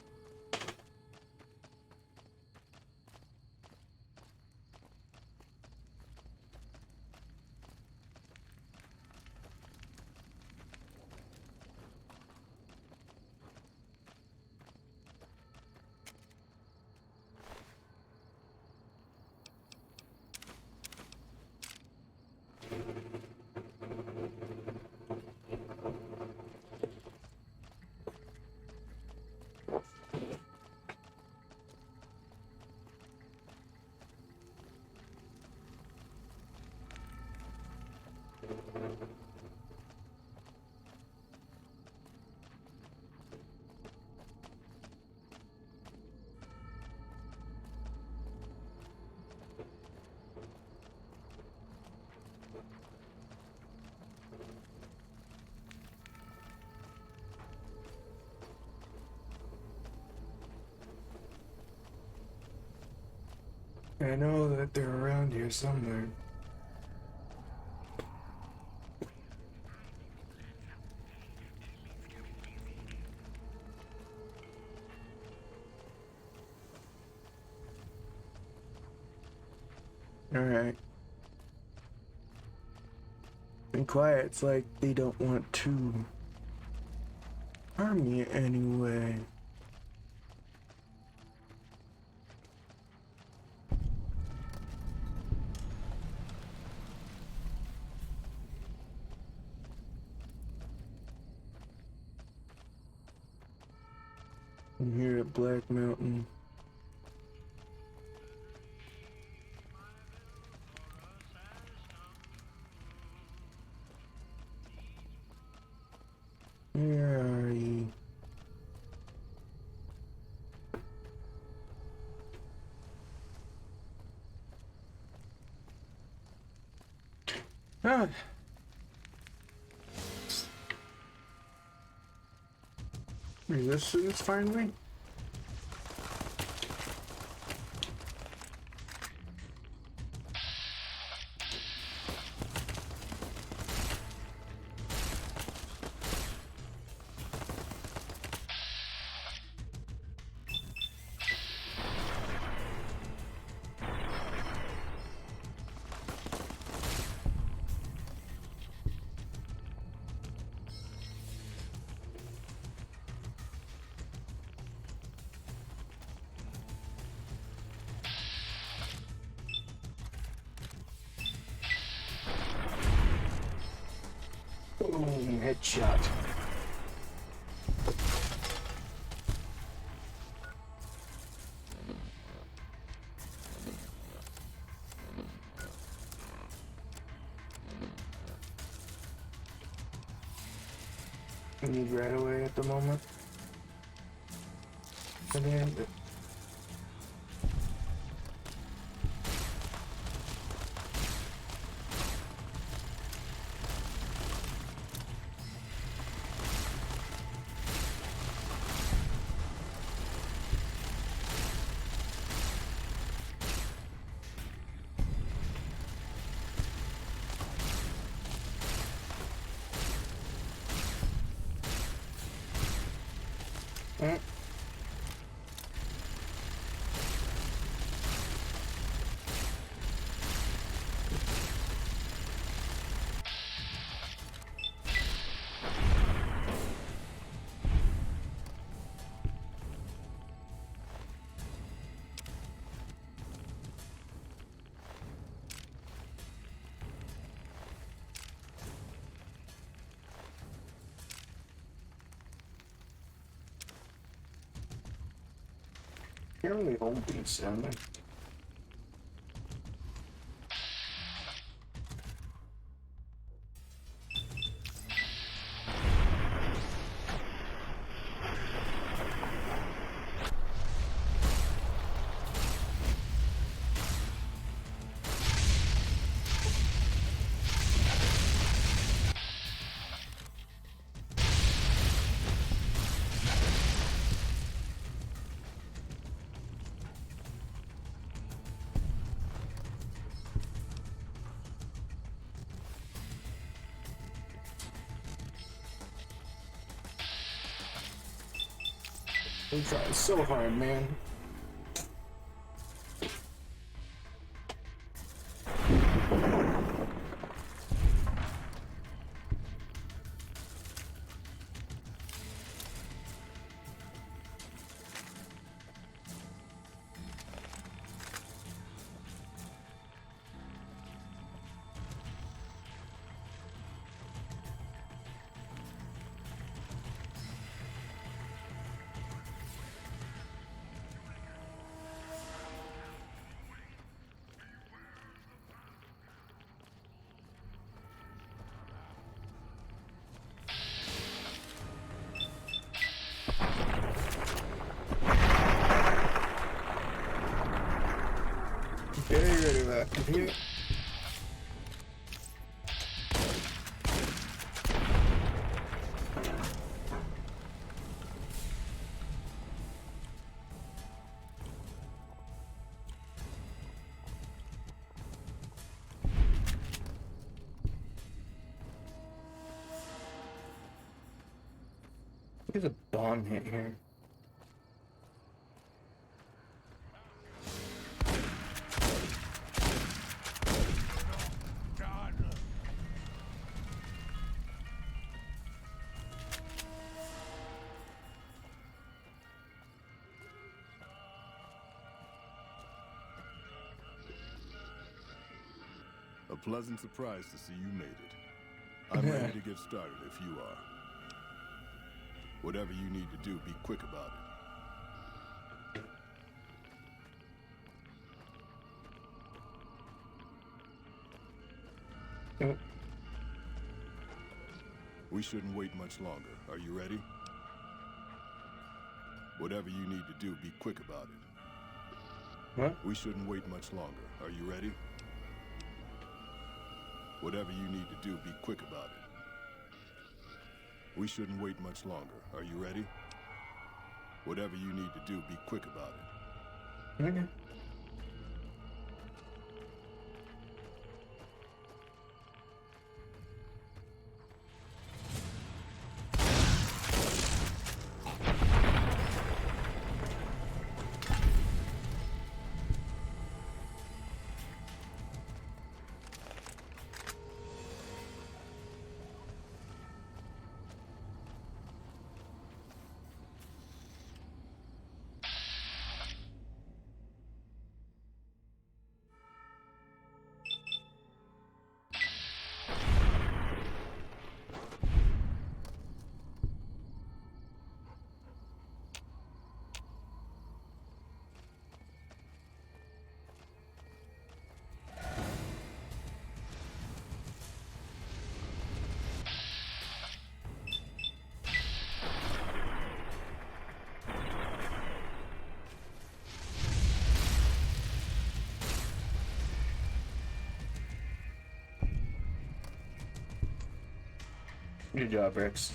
I know that they're around here somewhere. Alright. Be quiet, it's like they don't want to harm me anyway. I'm here at Black Mountain. Where are you? Ah. Resistance finally? Boom, headshot. I need right away at the moment. And then you're only old beats, Emily. I'm trying so hard, man. Get rid of that computer. There's a bomb hit here. A pleasant surprise to see you made it. I'm ready to get started if you are. Whatever you need to do, be quick about it. We shouldn't wait much longer. Are you ready? Whatever you need to do, be quick about it. What? We shouldn't wait much longer. Are you ready? Whatever you need to do, be quick about it. We shouldn't wait much longer. Are you ready? Whatever you need to do, be quick about it. Okay. Good job, Rex.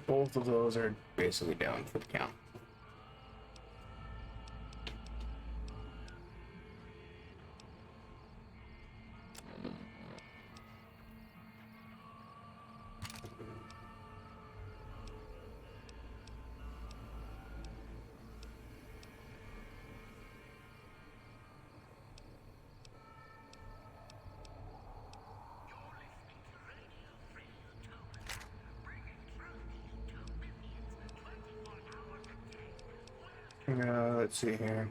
Both of those are basically down for the count. Let's see here.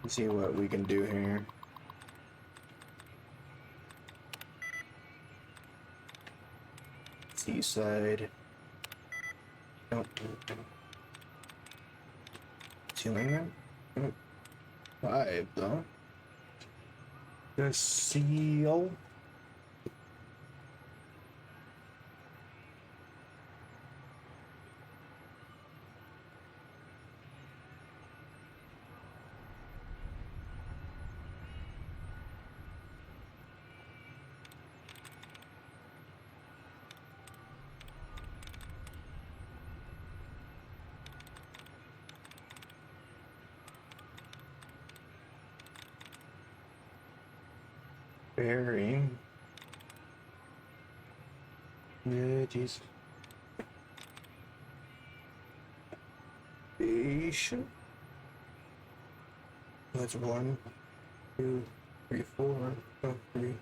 Let's see what we can do here. Seaside. Nope. Ceiling that? Nope. 5 though. The seal. Bearing. Veges. Station. That's 1, 2, 3, 4. Oh, 3.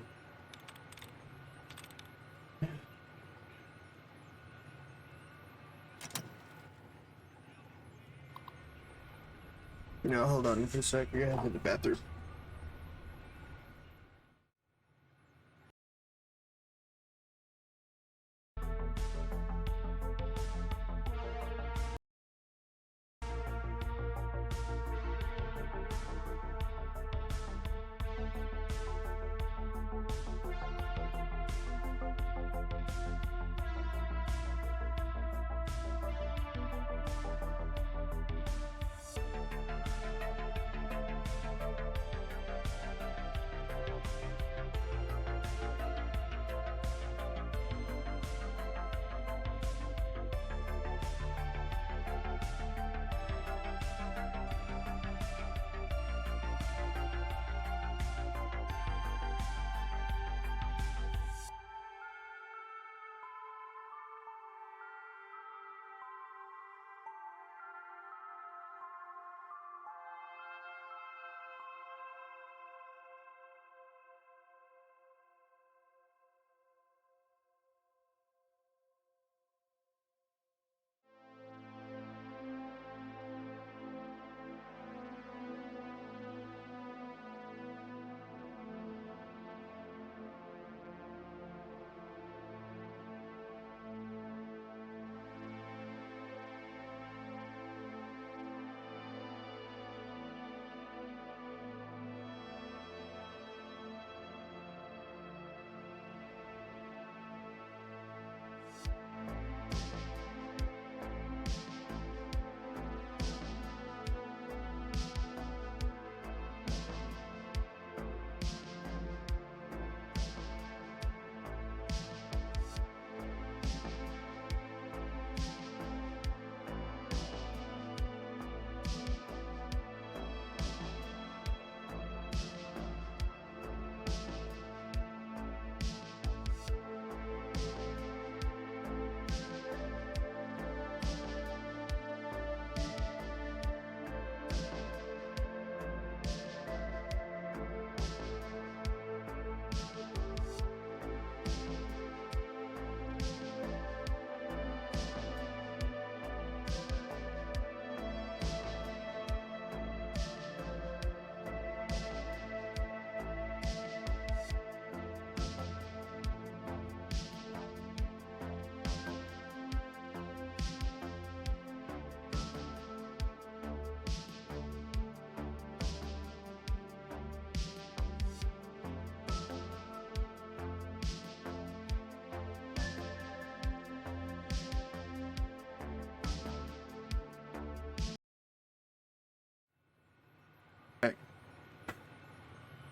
No, hold on for a sec. I gotta hit the bathroom.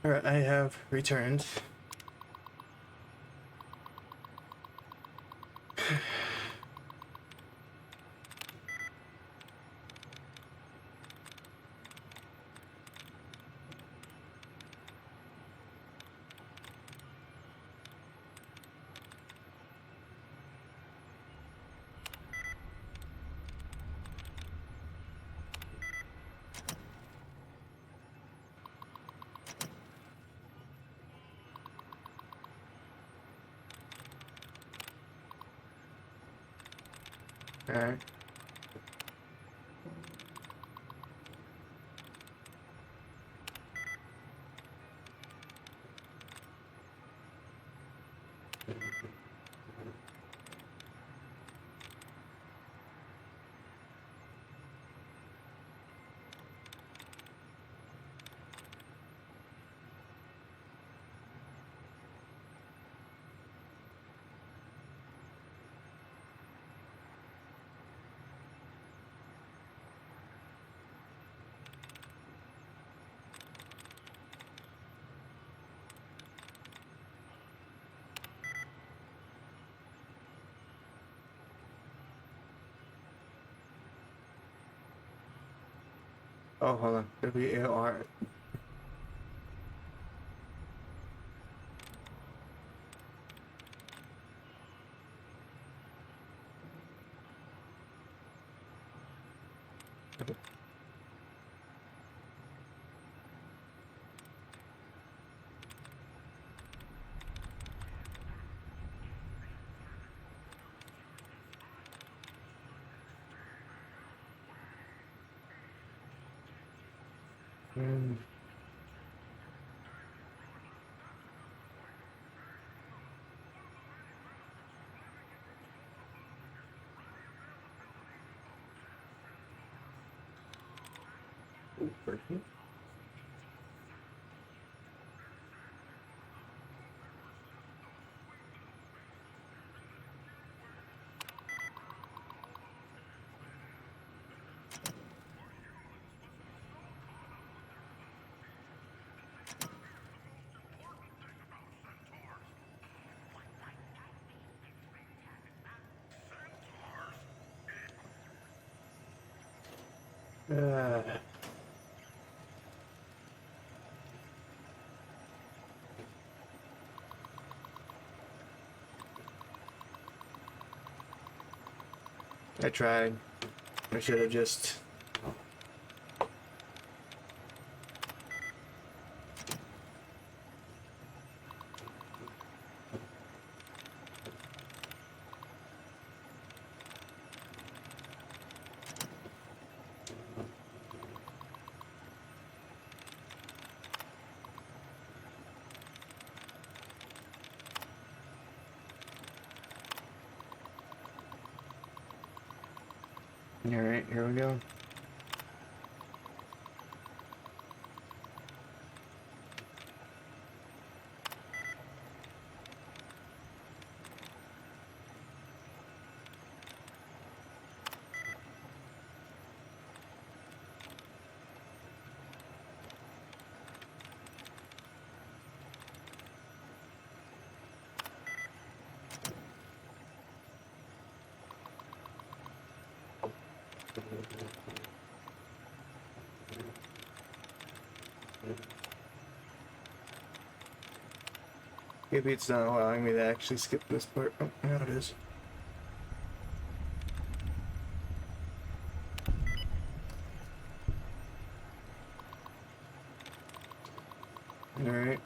Alright, I have returned. Alright. Oh, hold on. W-A-R. Perfect. I tried. I should have just... Alright, here we go. Maybe it's not allowing me to actually skip this part. Oh, now it is. Alright.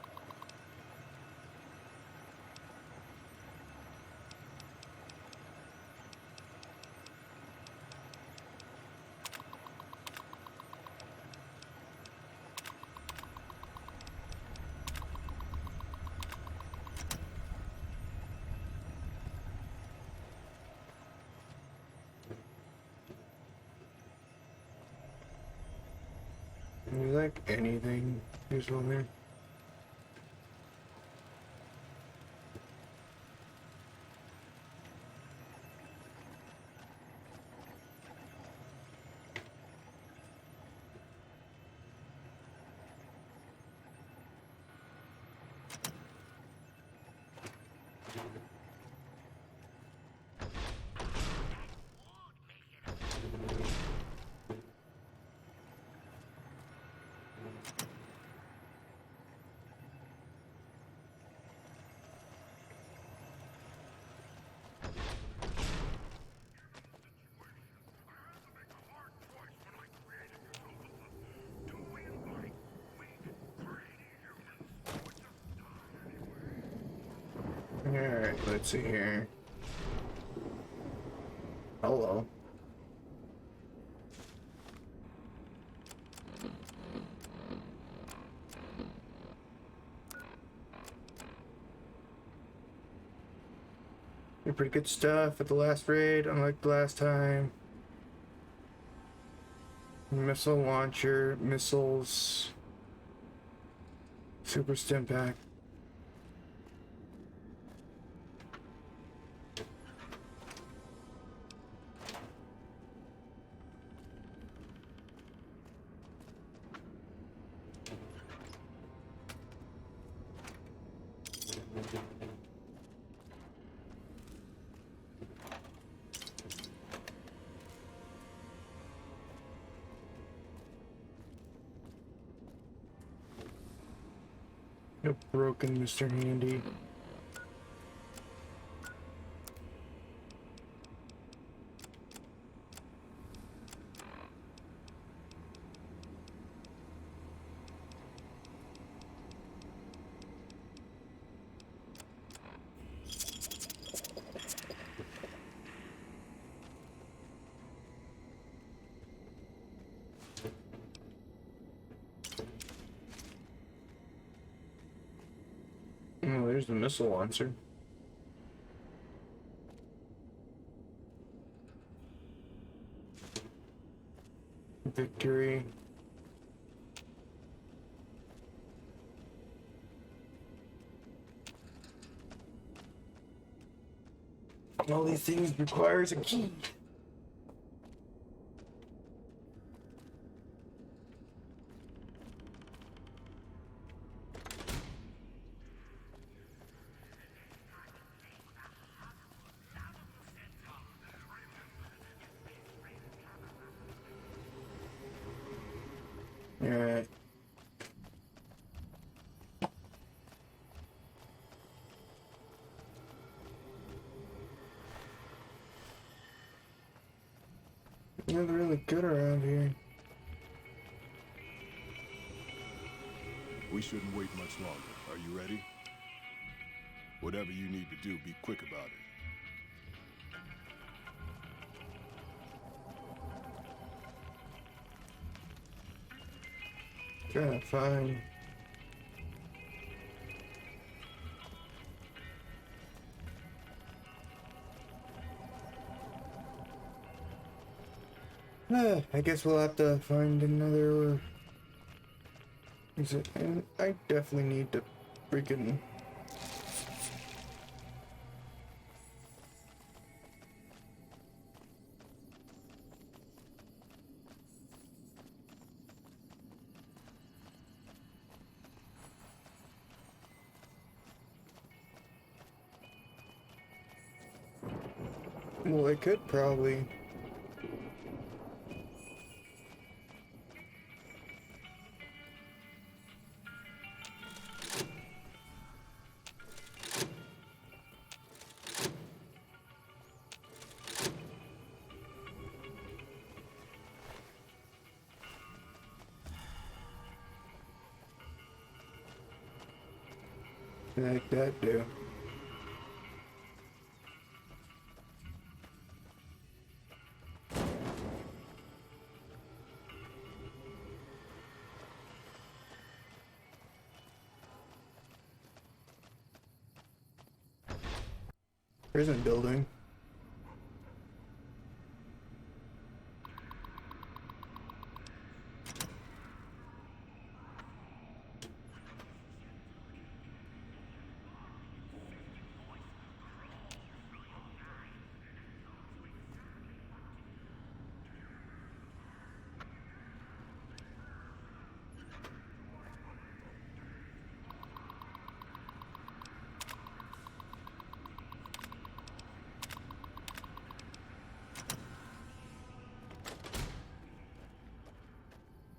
You like anything? Here's one there. Alright, let's see here. Hello. Pretty good stuff at the last raid, unlike the last time. Missile launcher, missiles, super stim pack. Nope, broken, Mr. Handy. there's the missile launcher. Victory. All these things requires a key. Alright. They're really good around here. We shouldn't wait much longer. Are you ready? Whatever you need to do, be quick about it. Trying to find... I guess we'll have to find another... Is it? And I definitely need to freaking... Well, I could probably... Like that do. Prison building.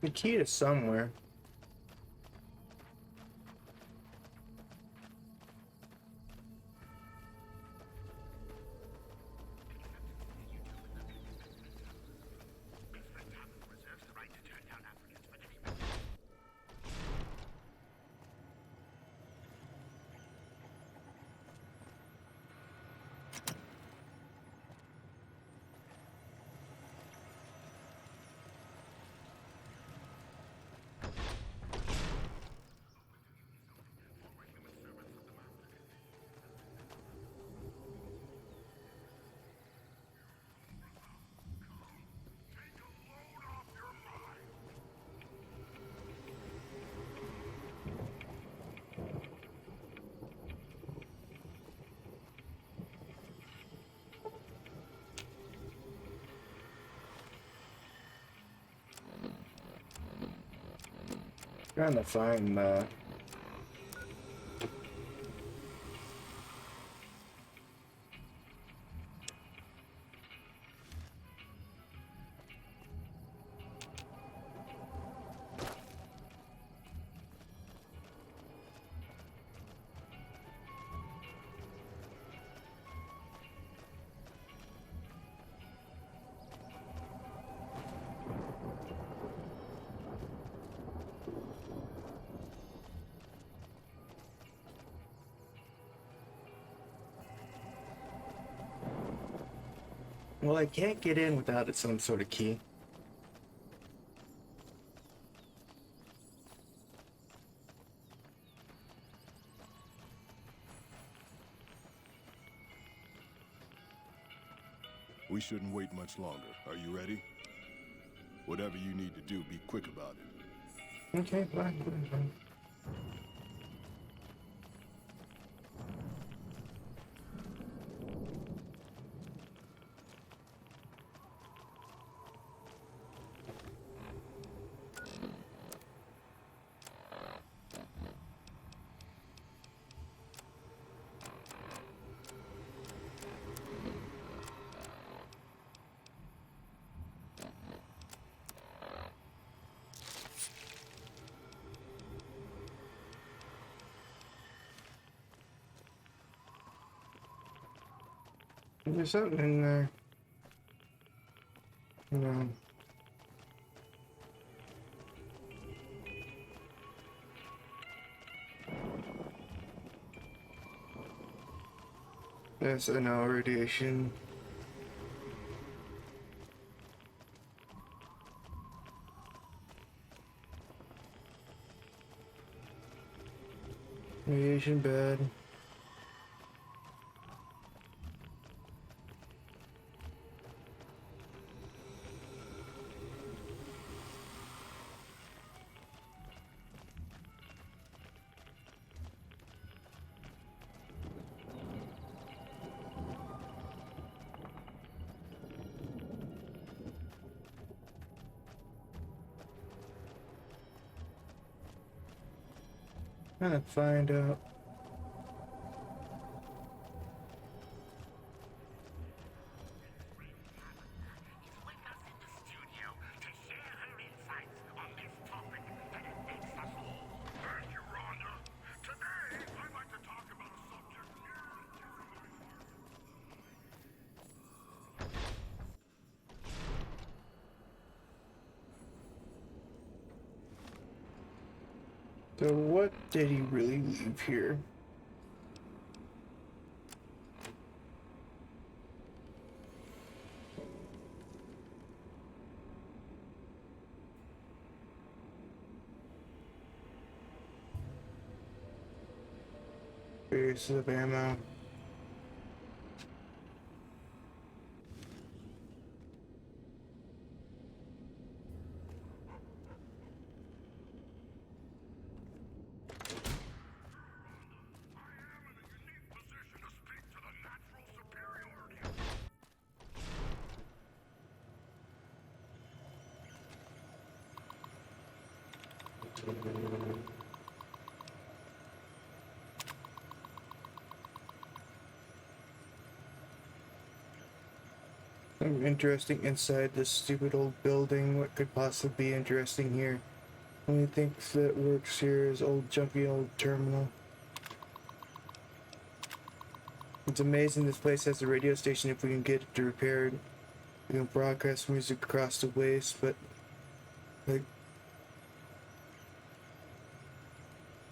The key to somewhere. Trying to find Well, I can't get in without some sort of key. We shouldn't wait much longer. Are you ready? Whatever you need to do, be quick about it. Okay, fine. There's something in there. No. That's no radiation. Radiation bed. Gonna find out. So what did he really leave here? Base of ammo. Something interesting inside this stupid old building. What could possibly be interesting here? Only thing that works here is old junky old terminal. It's amazing this place has a radio station if we can get it repaired. We can broadcast music across the waste, but like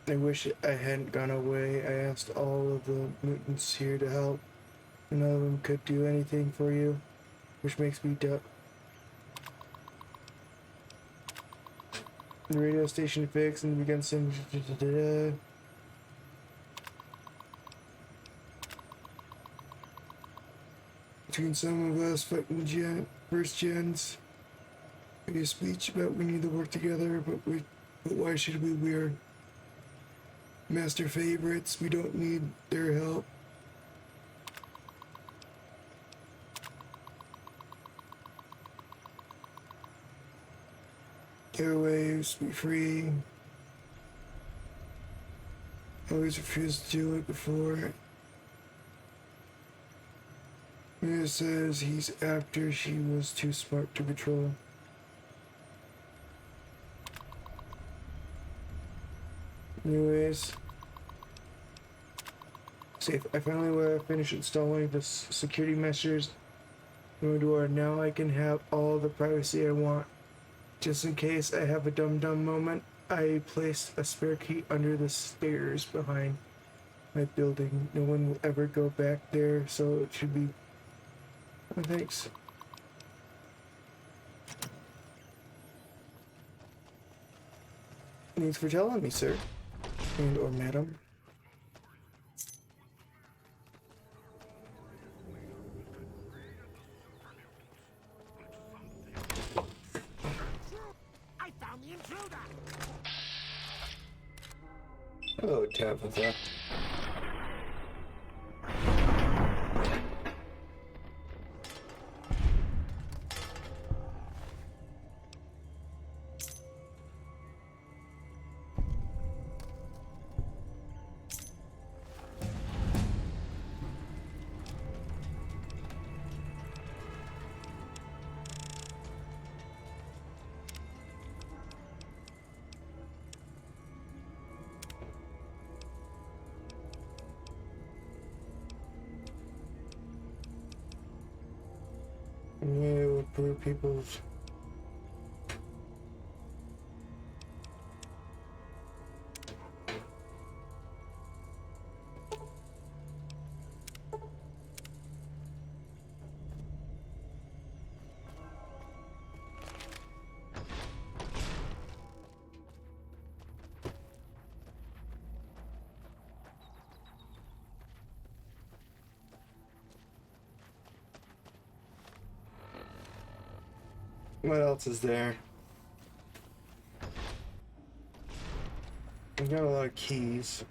I wish I hadn't gone away. I asked all of the mutants here to help. None of them could do anything for you, which makes me doubt. The radio station fixed and began saying between some of us fucking first gens. Made a speech about we need to work together, but why should we? We are master favorites. We don't need their help. Airwaves, be free. Always refused to do it before. Mia says he's after she was too smart to patrol. Anyways, safe. I finally finished installing the security measures in my door. Now I can have all the privacy I want. Just in case I have a dumb moment, I placed a spare key under the stairs behind my building. No one will ever go back there, so it should be. Oh, thanks. Thanks for telling me, sir. And or madam. Hello, Tabitha. Yeah, with blue people's. What else is there? We got a lot of keys.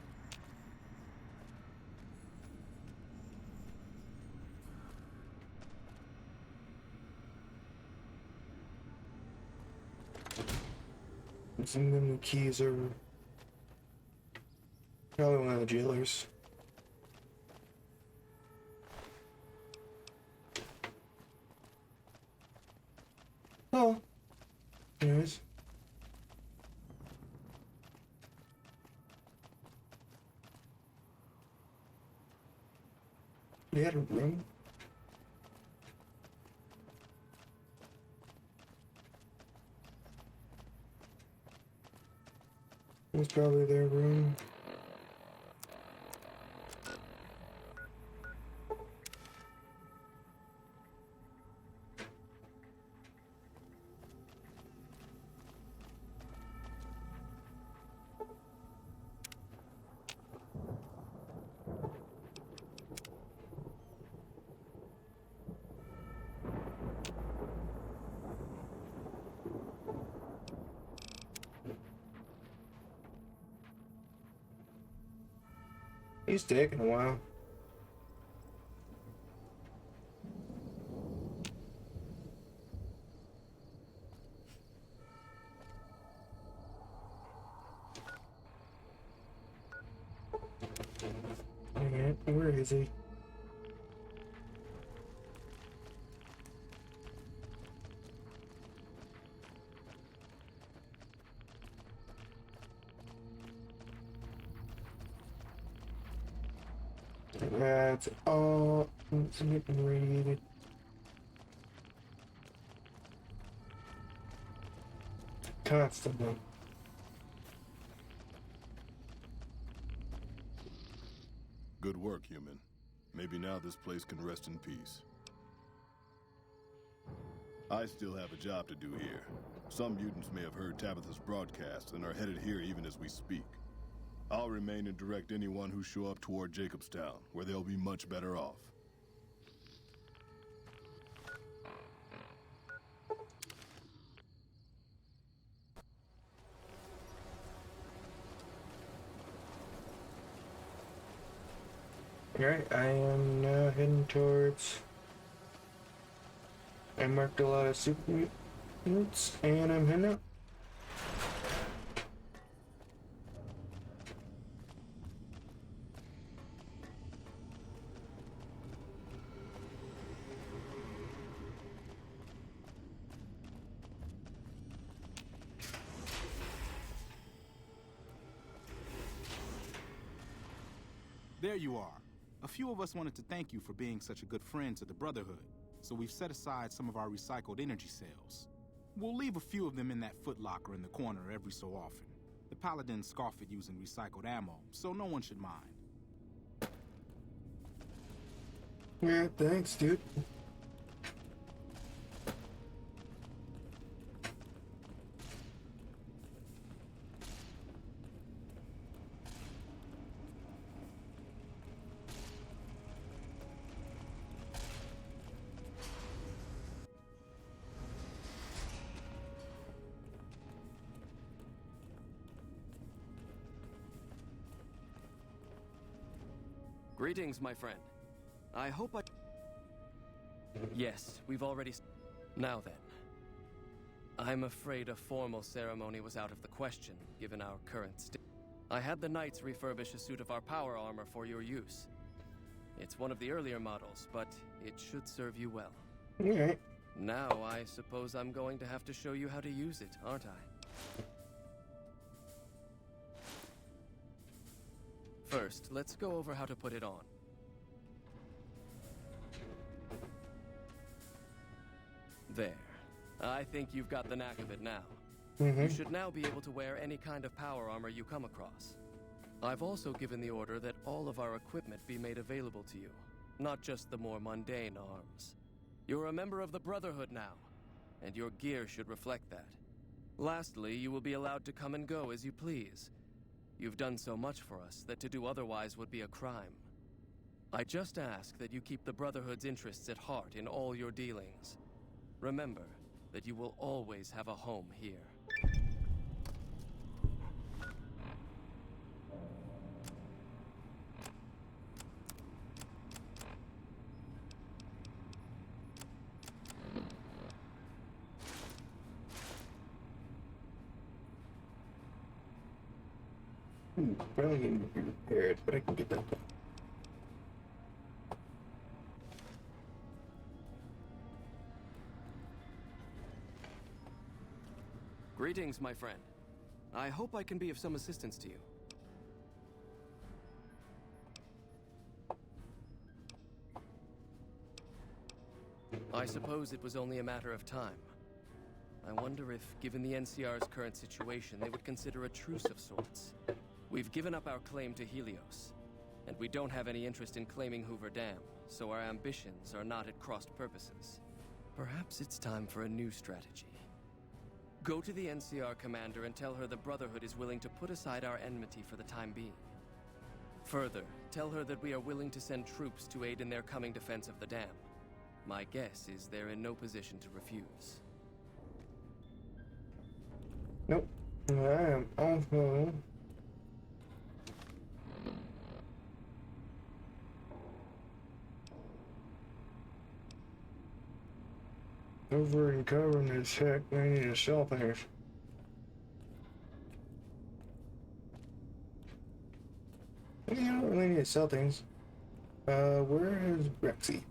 Some of the keys are probably one of the jailers. Oh. Anyways. They had a room? It was probably their room. He's taking a while. Dang it, where is he? That's all. It's getting radiated. Constantly. Good work, human. Maybe now this place can rest in peace. I still have a job to do here. Some mutants may have heard Tabitha's broadcast and are headed here even as we speak. I'll remain and direct anyone who show up toward Jacobstown, where they'll be much better off. Alright, I am now heading towards... I marked a lot of super mutants, and I'm heading out. There you are. A few of us wanted to thank you for being such a good friend to the Brotherhood, so we've set aside some of our recycled energy cells. We'll leave a few of them in that footlocker in the corner every so often. The Paladins scoff at using recycled ammo, so no one should mind. Yeah, thanks, dude. Greetings, my friend. I hope I... Yes, we've already... Now then. I'm afraid a formal ceremony was out of the question, given our current state. I had the Knights refurbish a suit of our power armor for your use. It's one of the earlier models, but it should serve you well. Alright. Now, I suppose I'm going to have to show you how to use it, aren't I? First, let's go over how to put it on. There. I think you've got the knack of it now. You should now be able to wear any kind of power armor you come across. I've also given the order that all of our equipment be made available to you, not just the more mundane arms. You're a member of the Brotherhood now, and your gear should reflect that. Lastly, you will be allowed to come and go as you please. You've done so much for us that to do otherwise would be a crime. I just ask that you keep the Brotherhood's interests at heart in all your dealings. Remember that you will always have a home here. Probably need to be repaired, but I can get that done. Greetings, my friend. I hope I can be of some assistance to you. I suppose it was only a matter of time. I wonder if, given the NCR's current situation, they would consider a truce of sorts. We've given up our claim to Helios, and we don't have any interest in claiming Hoover Dam, so our ambitions are not at crossed purposes. Perhaps it's time for a new strategy. Go to the NCR commander and tell her the Brotherhood is willing to put aside our enmity for the time being. Further, tell her that we are willing to send troops to aid in their coming defense of the dam. My guess is they're in no position to refuse. Nope. I am also... over and covering as heck. I need to sell things. I don't really need to sell things. Where is Brexy?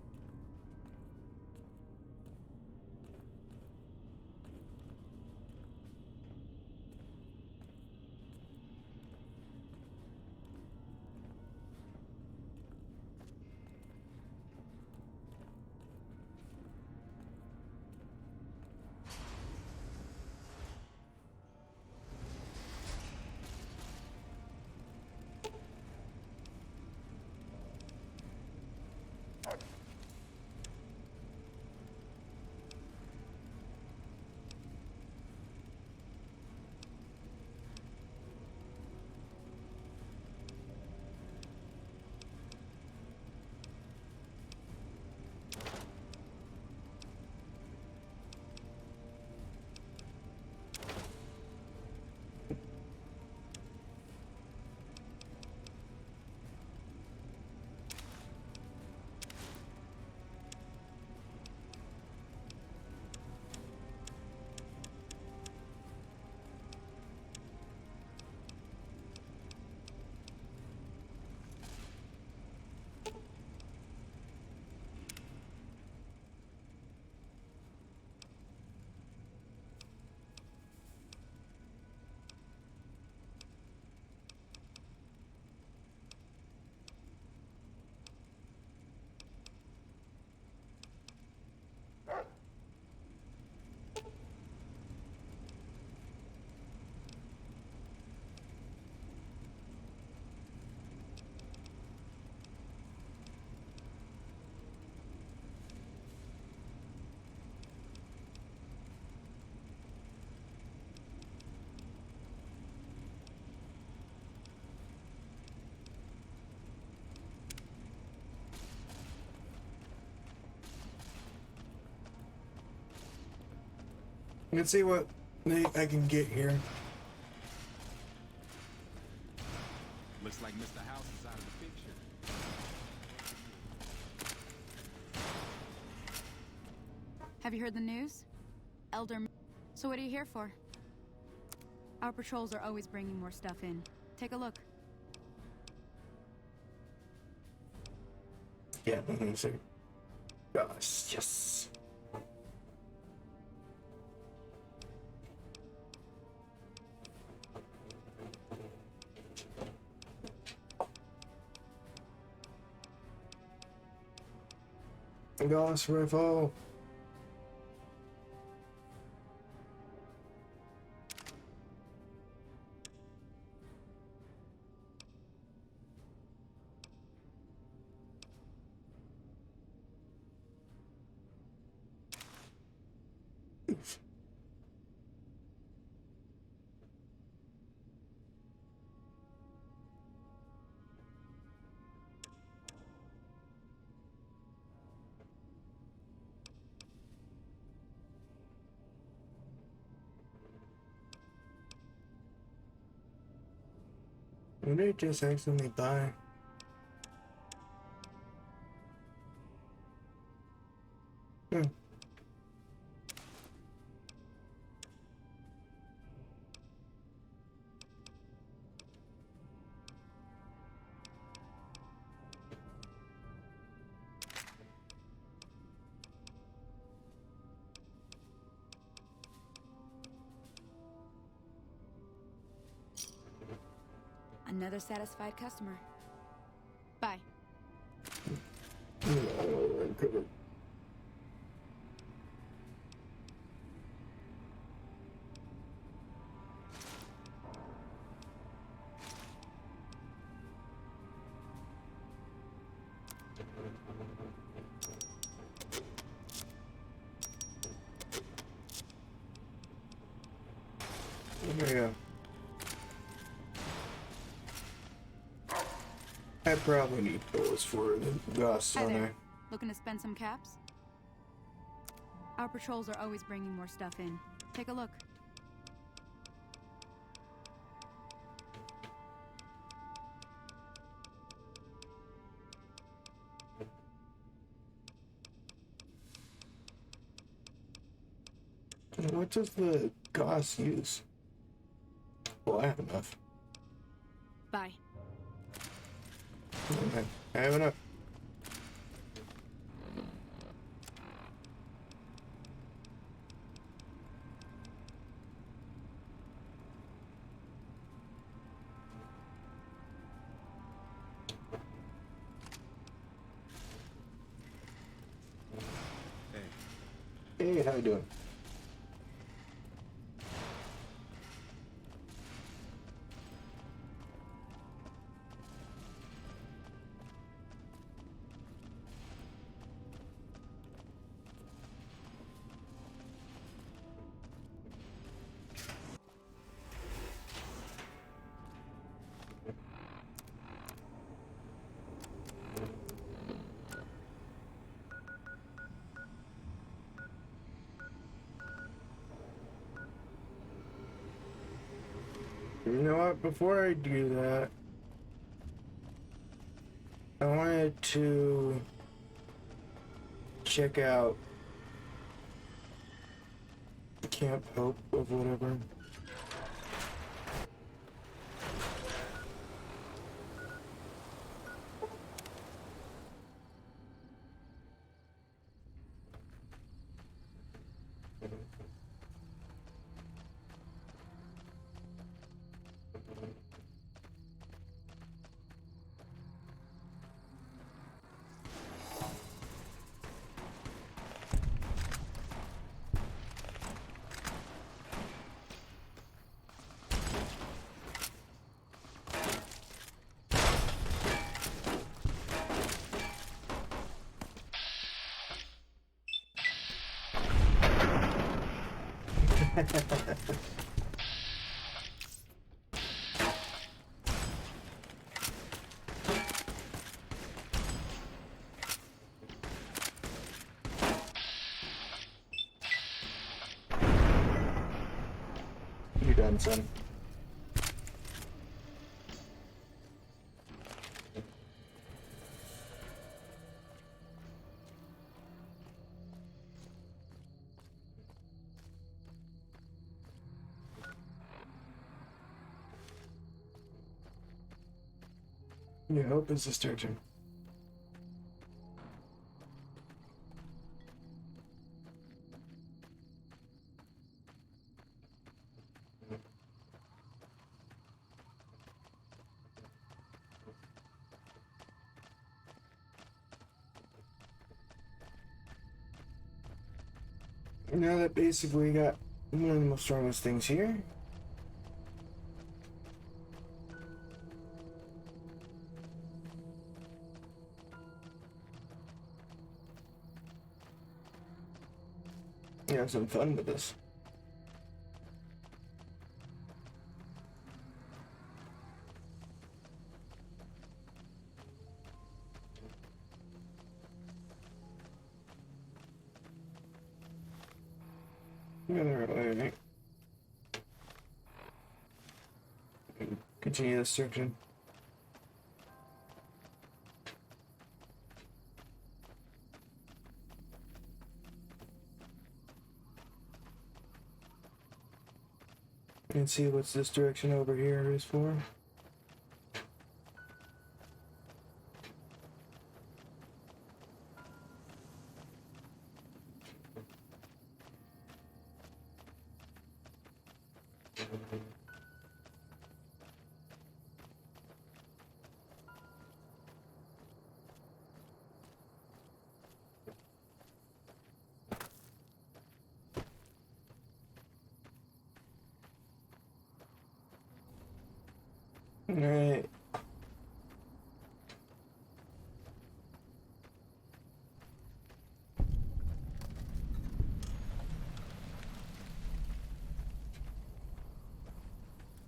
Let's see what I can get here. Looks like Mr. House is out of the picture. Have you heard the news? Elder... So what are you here for? Our patrols are always bringing more stuff in. Take a look. Yeah, let me see. Gosh, yes. Gauss rifle. When did it just accidentally die? Hmm. Another satisfied customer. Bye. There we go. I probably need those for the Gauss, Hi don't I? there. Looking to spend some caps? Our patrols are always bringing more stuff in. Take a look. What does the Gauss use? Well, I have enough. Bye. Okay, I have enough. Hey, how you doing? You know what? Before I do that, I wanted to check out Camp Hope of whatever. You done, son? Your hope is discharging. Now that basically we got one of the most strongest things here. Have some fun with this. Continue this section. And see what's this direction over here is for. All right.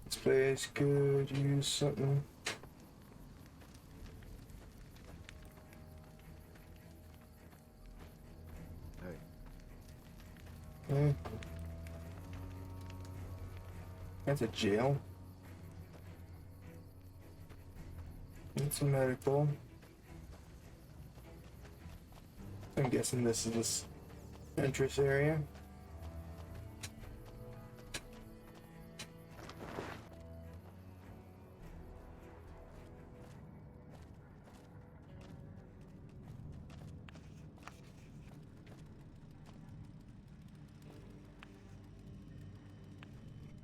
This place could use something. Okay. That's a jail. It's a medical. I'm guessing this is this entrance area.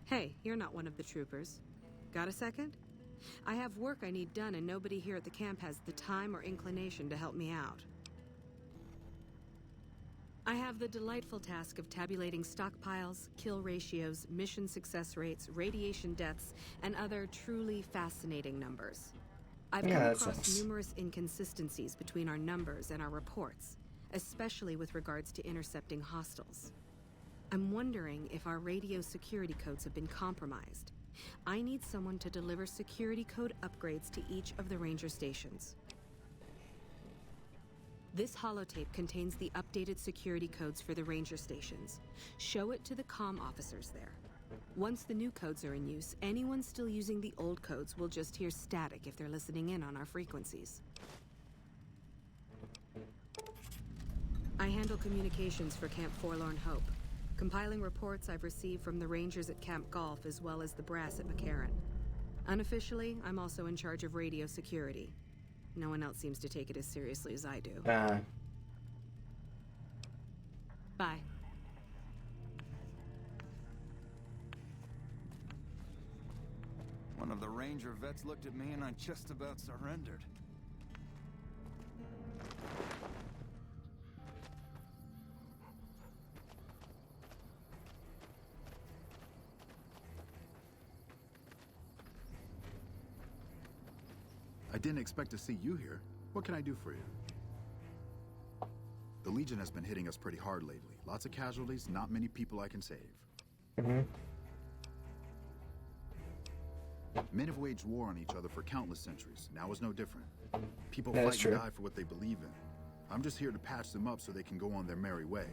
Hey, you're not one of the troopers. Got a second? I have work I need done and nobody here at the camp has the time or inclination to help me out. I have the delightful task of tabulating stockpiles, kill ratios, mission success rates, radiation deaths, and other truly fascinating numbers. I've come across numerous inconsistencies between our numbers and our reports, especially with regards to intercepting hostiles. I'm wondering if our radio security codes have been compromised. I need someone to deliver security code upgrades to each of the ranger stations. This holotape contains the updated security codes for the ranger stations. Show it to the comm officers there. Once the new codes are in use, anyone still using the old codes will just hear static if they're listening in on our frequencies. I handle communications for Camp Forlorn Hope, compiling reports I've received from the rangers at Camp Golf as well as the brass at McCarran. Unofficially, I'm also in charge of radio security. No one else seems to take it as seriously as I do. Bye. One of the ranger vets looked at me and I just about surrendered. I didn't expect to see you here. What can I do for you? The Legion has been hitting us pretty hard lately. Lots of casualties, not many people I can save. Men have waged war on each other for countless centuries. Now is no different. People fight and die for what they believe in. I'm just here to patch them up so they can go on their merry way.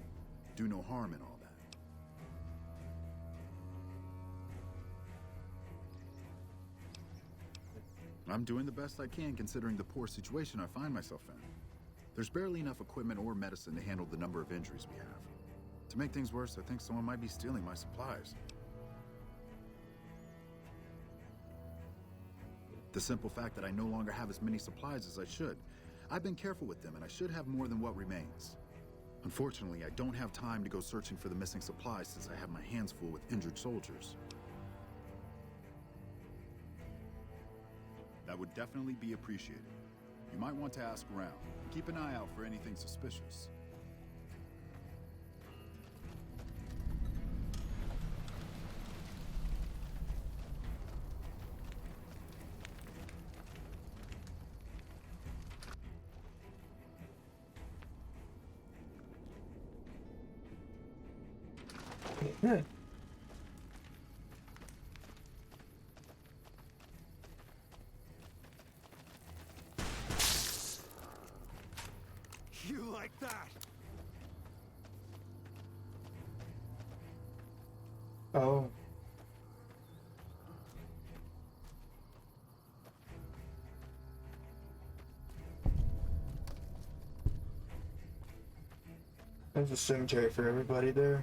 Do no harm in all that. I'm doing the best I can considering the poor situation I find myself in. There's barely enough equipment or medicine to handle the number of injuries we have. To make things worse, I think someone might be stealing my supplies. The simple fact that I no longer have as many supplies as I should. I've been careful with them, and I should have more than what remains. Unfortunately, I don't have time to go searching for the missing supplies since I have my hands full with injured soldiers. That would definitely be appreciated. You might want to ask around. Keep an eye out for anything suspicious. You like that? Oh. There's a cemetery for everybody there.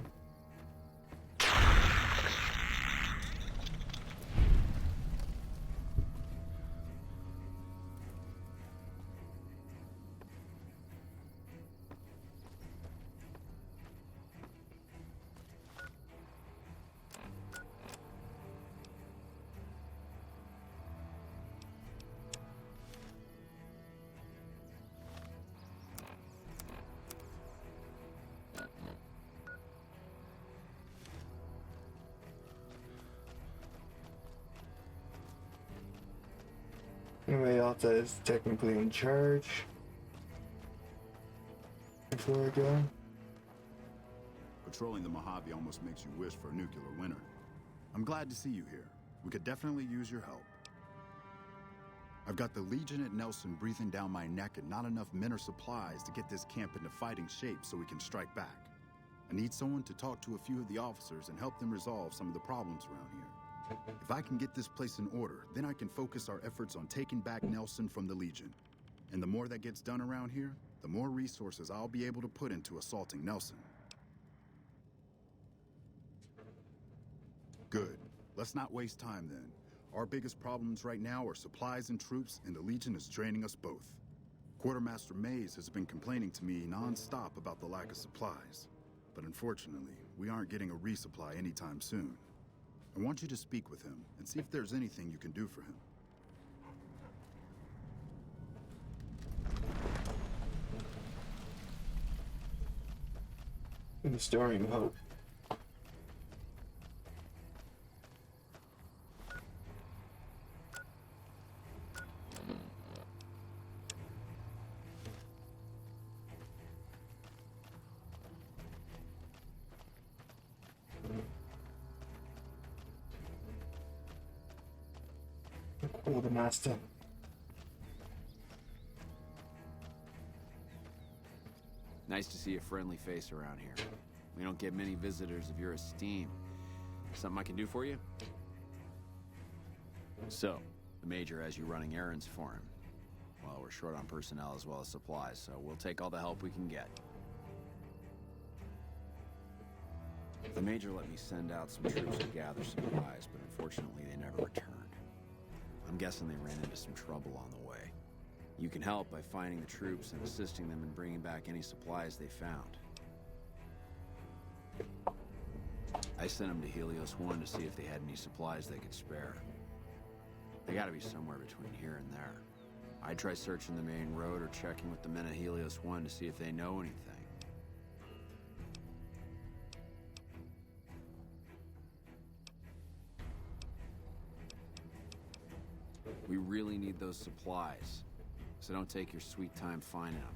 Anybody else that is technically in charge before I go? Patrolling the Mojave almost makes you wish for a nuclear winter. I'm glad to see you here. We could definitely use your help. I've got the Legion at Nelson breathing down my neck and not enough men or supplies to get this camp into fighting shape so we can strike back. I need someone to talk to a few of the officers and help them resolve some of the problems around here. If I can get this place in order, then I can focus our efforts on taking back Nelson from the Legion. And the more that gets done around here, the more resources I'll be able to put into assaulting Nelson. Good. Let's not waste time then. Our biggest problems right now are supplies and troops, and the Legion is draining us both. Quartermaster Mays has been complaining to me non-stop about the lack of supplies. But unfortunately, we aren't getting a resupply anytime soon. I want you to speak with him and see if there's anything you can do for him. Restoring hope. Quartermaster. Nice to see a friendly face around here. We don't get many visitors of your esteem. Something I can do for you? So, the Major has you running errands for him. Well, we're short on personnel as well as supplies, so we'll take all the help we can get. The Major let me send out some troops to gather supplies, but unfortunately they never returned. I'm guessing they ran into some trouble on the way. You can help by finding the troops and assisting them in bringing back any supplies they found. I sent them to Helios 1 to see if they had any supplies they could spare. They gotta be somewhere between here and there. I'd try searching the main road or checking with the men at Helios 1 to see if they know anything. We really need those supplies, so don't take your sweet time finding them.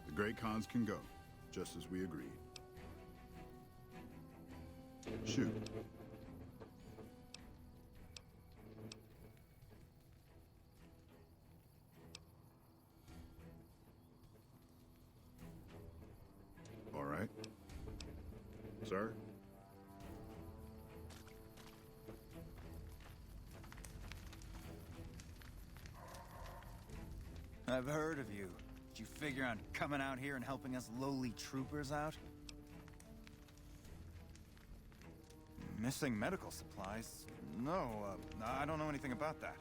The Great Khans can go, just as we agreed. Shoot. All right. Sir? I've heard of you. Did you figure on coming out here and helping us lowly troopers out? Missing medical supplies? No, I don't know anything about that.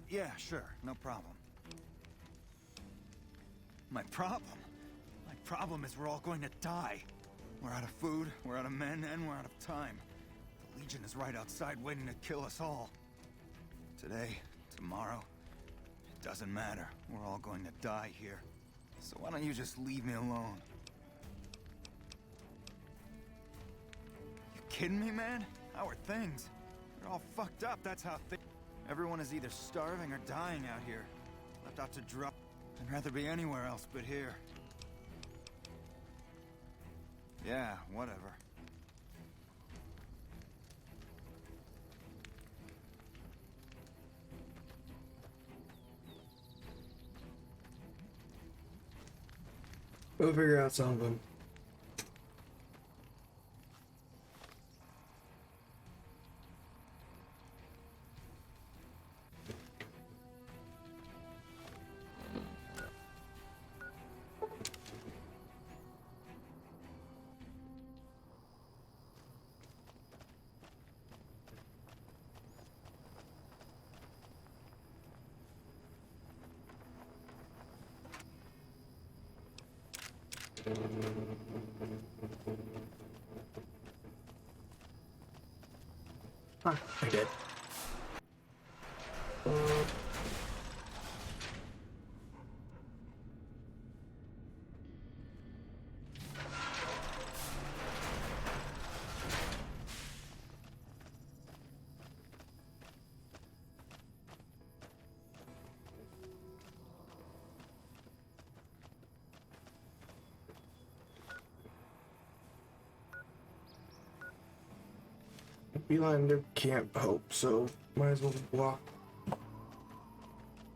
Yeah, sure, no problem. My problem is we're all going to die. We're out of food, we're out of men, and we're out of time. The Legion is right outside waiting to kill us all. Today, tomorrow, it doesn't matter. We're all going to die here. So why don't you just leave me alone? You kidding me, man? How are things? They're all fucked up, that's how everyone is either starving or dying out here. Left out to dry. I'd rather be anywhere else but here. Yeah, whatever. We'll figure out something. Huh, I did. Beeline to Camp Hope, so might as well walk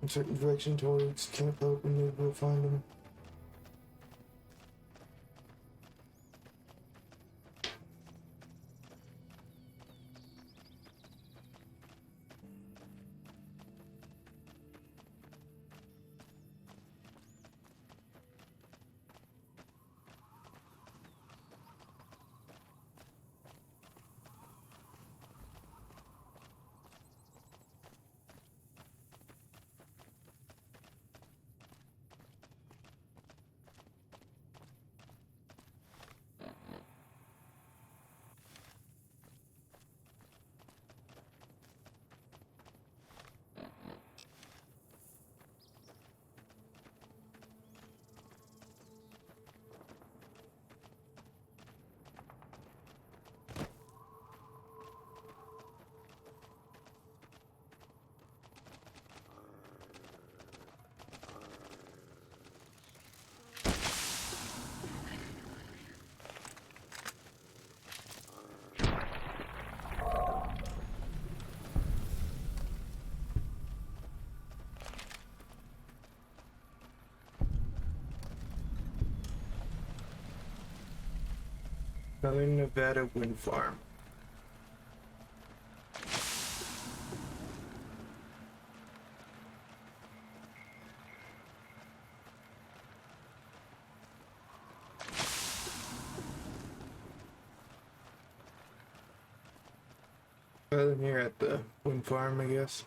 in certain direction towards Camp Hope and maybe we'll find him. Southern Nevada Wind Farm. Other than here at the wind farm, I guess.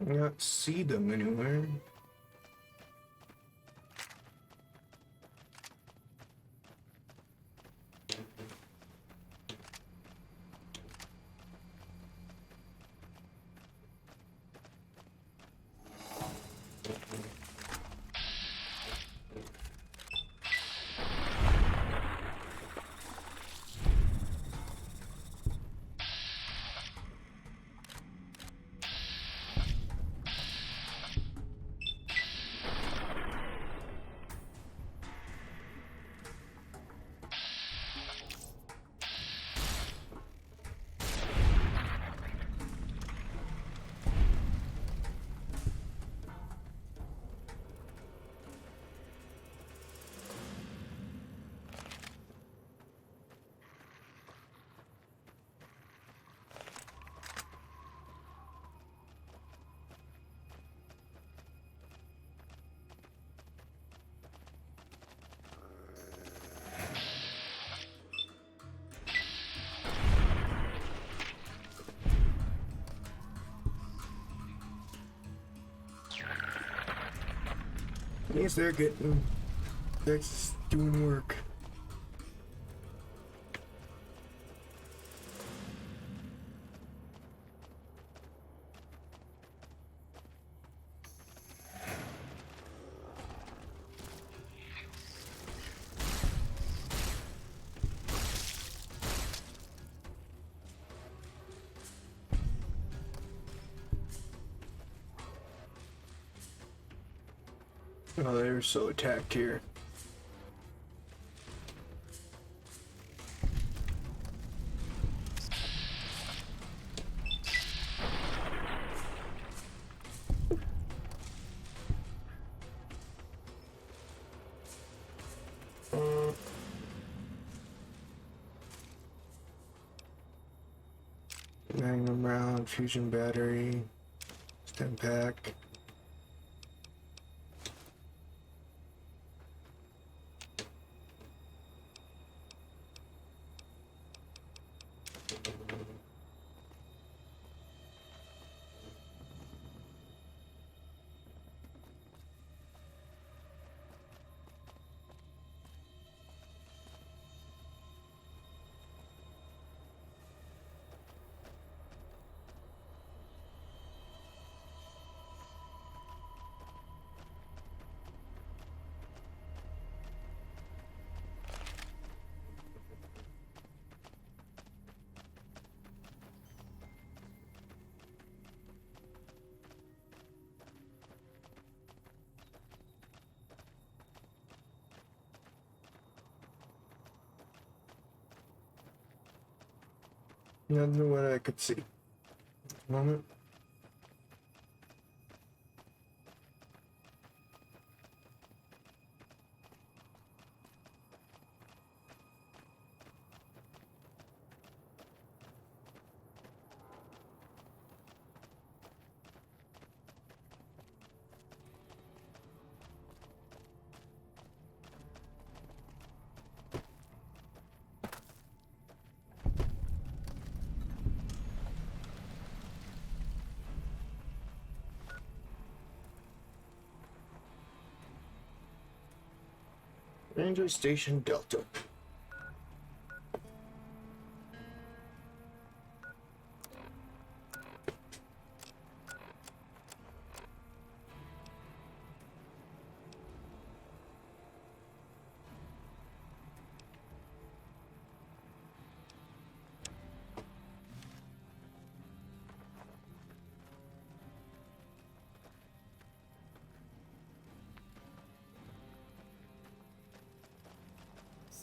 Not see them anywhere. Yes, they're getting. That's doing work. Oh, they were so attacked here. Magnum round, fusion battery, stem pack. Nothing what I could see. Moment. Ranger Station Delta.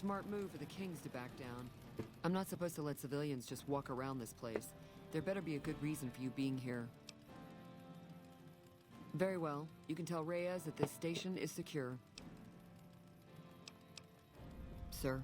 Smart move for the Kings to back down. I'm not supposed to let civilians just walk around this place. There better be a good reason for you being here. Very well. You can tell Reyes that this station is secure. Sir?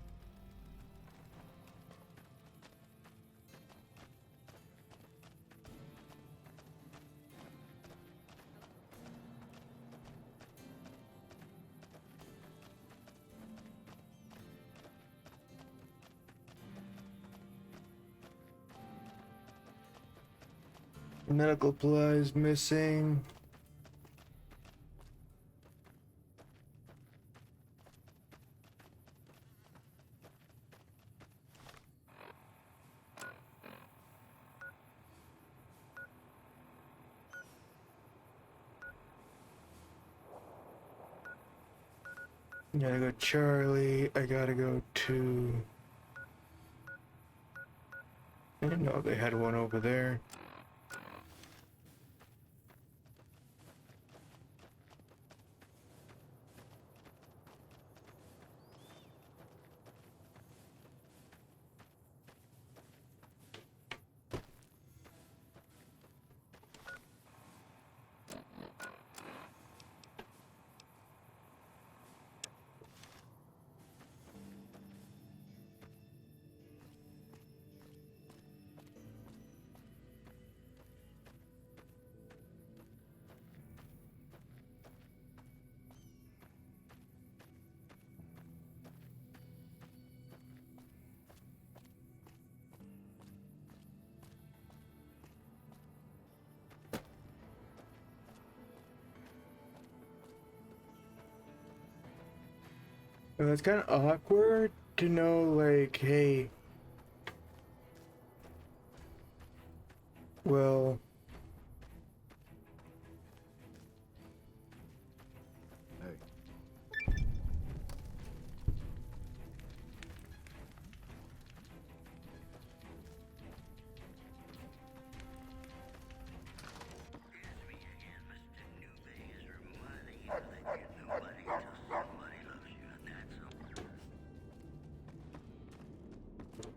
Medical supplies missing. I gotta go Charlie. I gotta go to... I didn't know they had one over there. Well, it's kind of awkward to know, like, hey, well,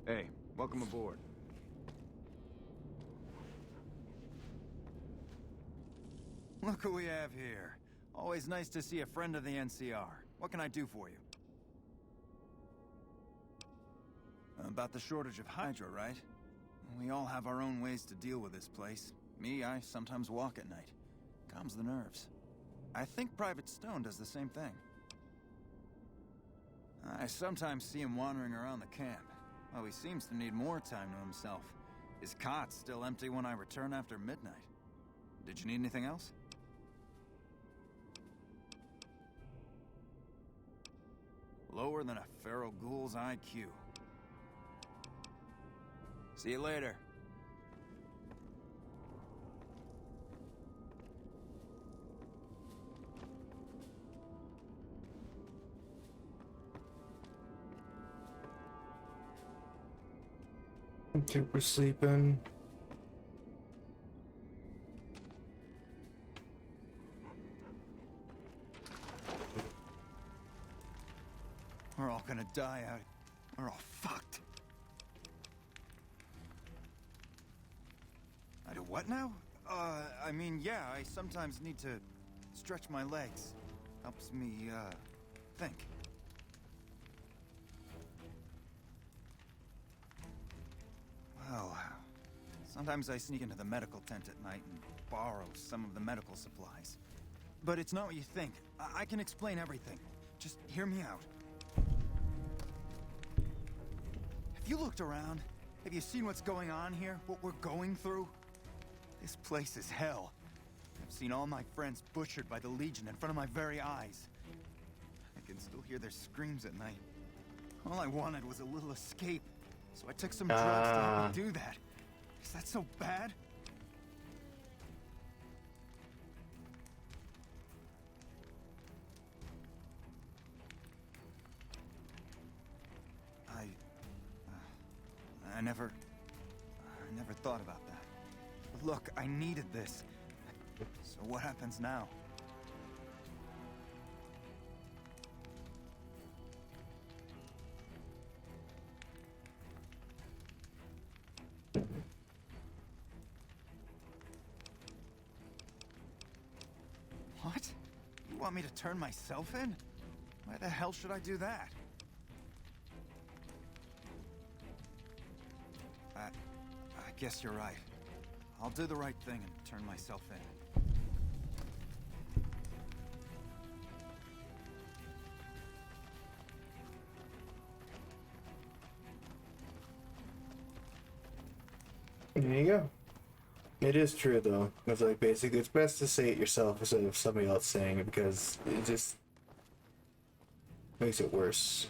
Hey, welcome aboard. Look who we have here. Always nice to see a friend of the NCR. What can I do for you? About the shortage of Hydra, right? We all have our own ways to deal with this place. Me, I sometimes walk at night. Calms the nerves. I think Private Stone does the same thing. I sometimes see him wandering around the camp. Well, he seems to need more time to himself. His cot's still empty when I return after midnight. Did you need anything else? Lower than a feral ghoul's IQ. See you later. okay, we're sleeping. We're all gonna die out. We're all fucked. I do what now? I mean, yeah, I sometimes need to stretch my legs. Helps me, think. Well, sometimes I sneak into the medical tent at night and borrow some of the medical supplies. But it's not what you think. I can explain everything. Just hear me out. Have you looked around? Have you seen what's going on here? What we're going through? This place is hell. I've seen all my friends butchered by the Legion in front of my very eyes. I can still hear their screams at night. All I wanted was a little escape, so I took some drugs to help me do that. Is that so bad? I never thought about that. But look, I needed this. So what happens now? What? You want me to turn myself in? Why the hell should I do that? I guess you're right. I'll do the right thing and turn myself in. There you go. It is true though. It's like basically it's best to say it yourself instead of somebody else saying it because it just makes it worse.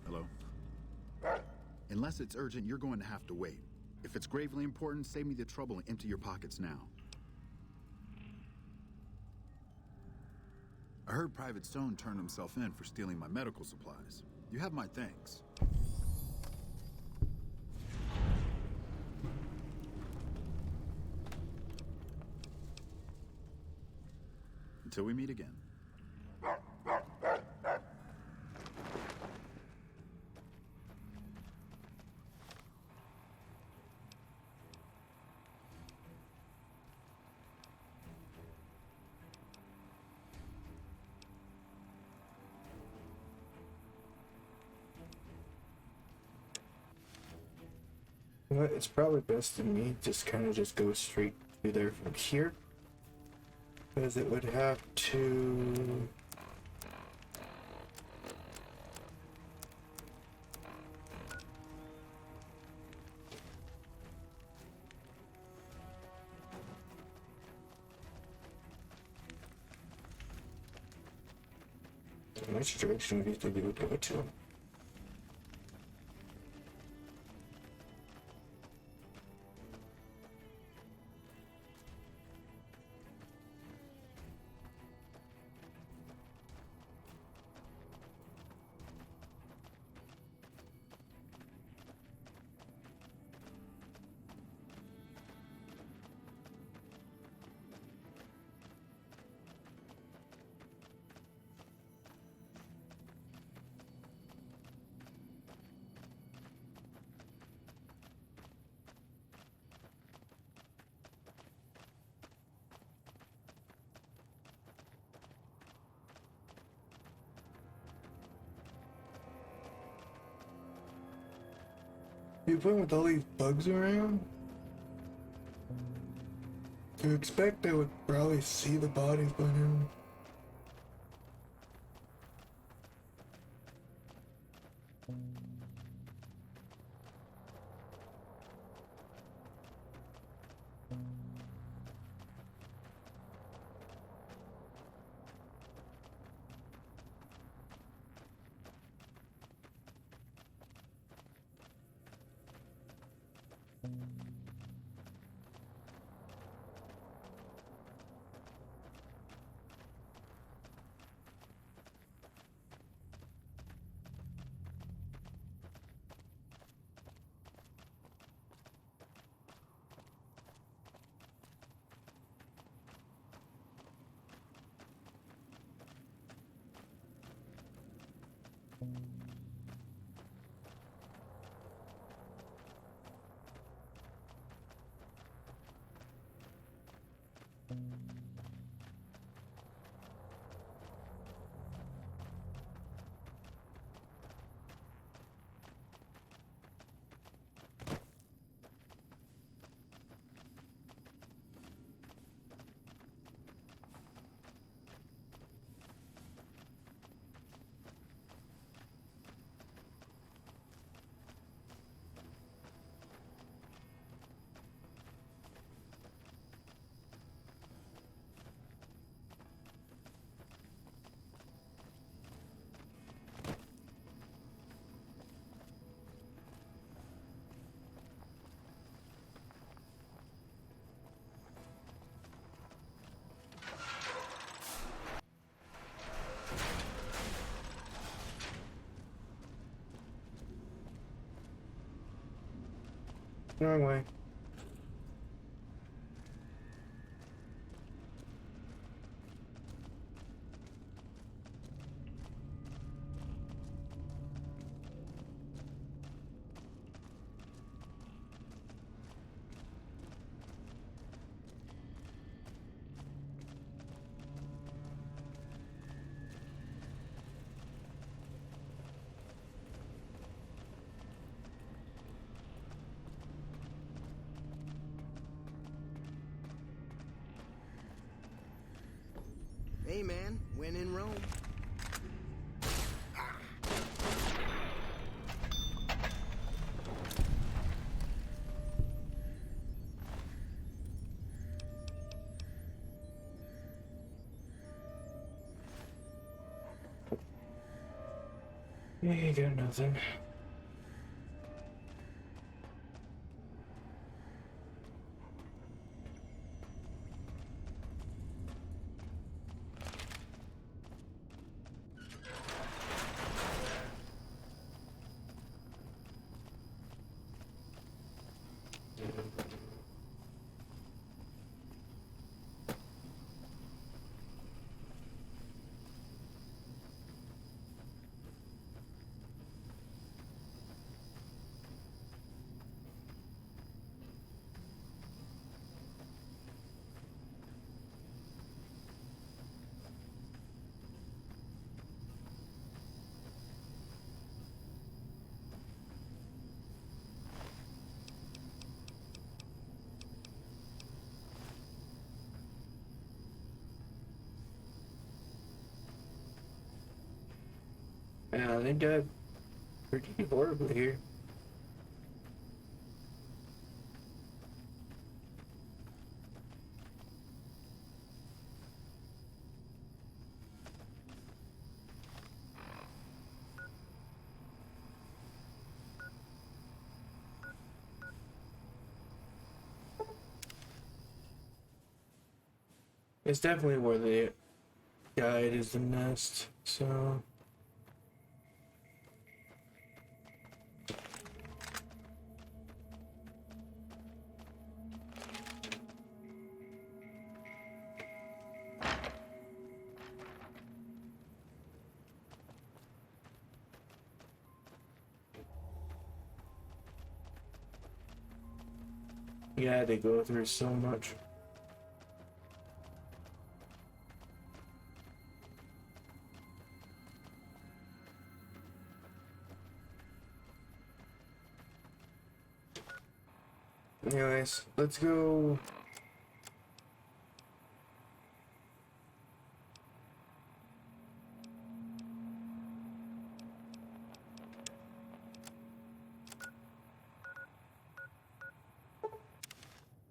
Hello? Unless it's urgent, you're going to have to wait. If it's gravely important, save me the trouble and empty your pockets now. I heard Private Stone turned himself in for stealing my medical supplies. You have my thanks. Until we meet again. You know what, it's probably best to me just kind of just go straight through there from here. Because it would have to... Which direction do you think it would go to? You playing with all these bugs around? To expect I would probably see the bodies by now. Wrong way. Hey man, when in Rome. You got nothing. Yeah, they died pretty horribly here. It's definitely where they died is the nest, so... Yeah, they go through so much. Anyways, let's go.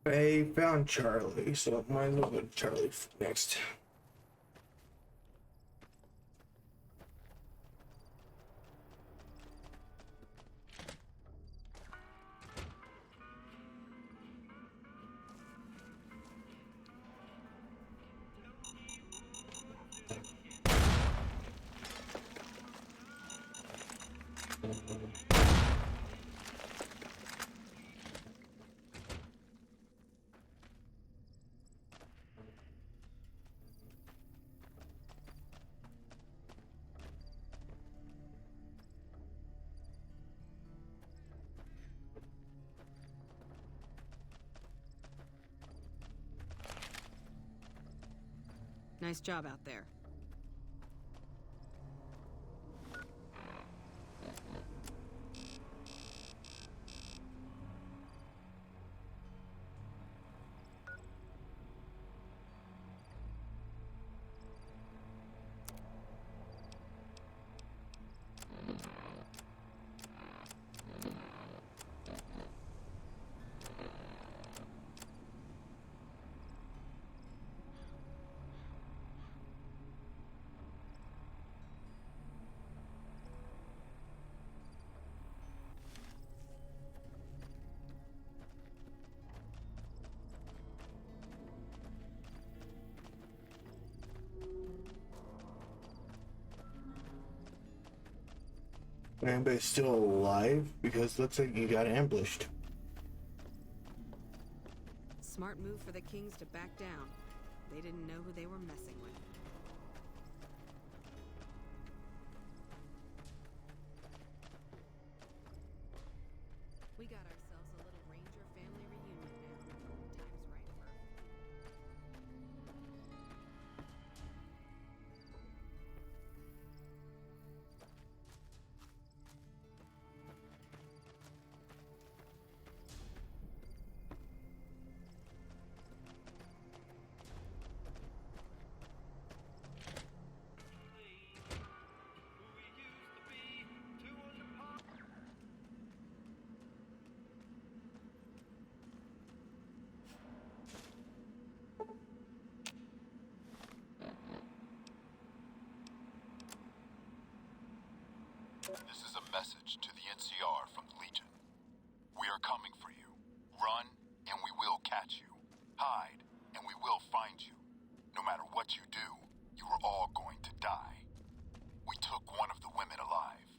I found Charlie, so might as well go to Charlie next. Nice job out there. Anybody's still alive? Because it looks like you got ambushed. Smart move for the Kings to back down. They didn't know who they were messing with. We got ourselves a little Ranger family reunion now. Time's right for This is a message to the NCR from the Legion. We are coming for you. Run, and we will catch you. Hide, and we will find you. No matter what you do, you are all going to die. We took one of the women alive.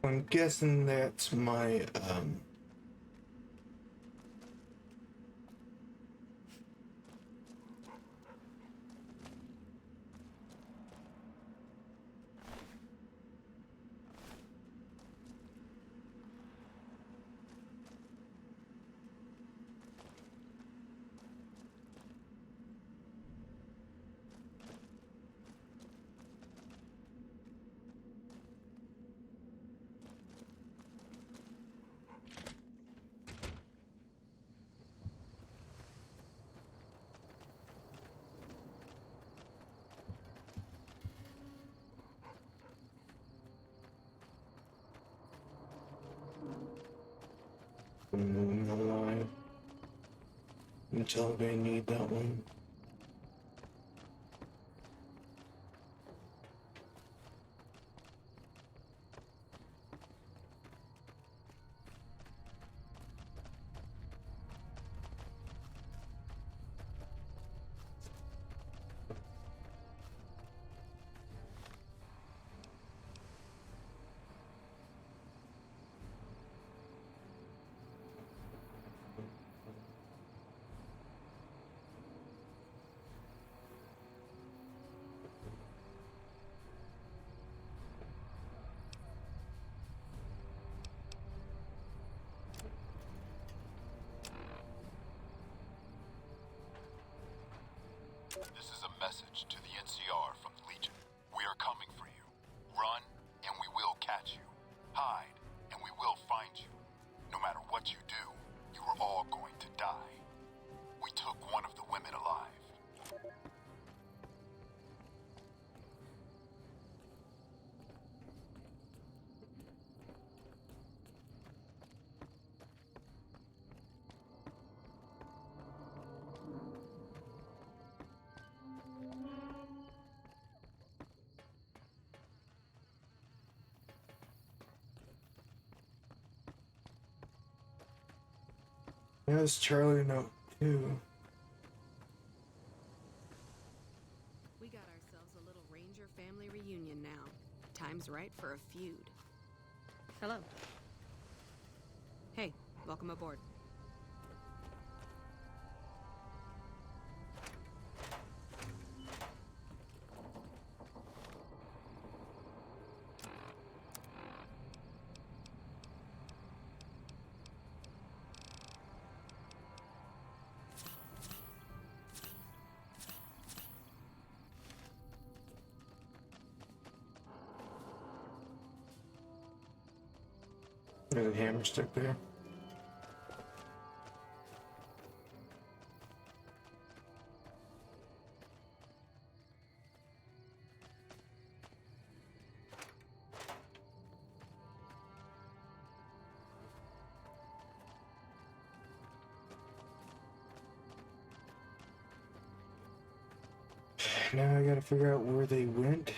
I'm guessing that's my, alive until they need that one. This is a message to the NCR from the Legion. We are coming for you. Run, and we will catch you. Hide, and we will find you. No matter what you do, you are all going to die. We took one of the women alive. Yes, Charlie note too. We got ourselves a little Ranger family reunion now. Time's right for a feud. Hello. Hey, welcome aboard. There's a hammer stick there. Now I gotta figure out where they went.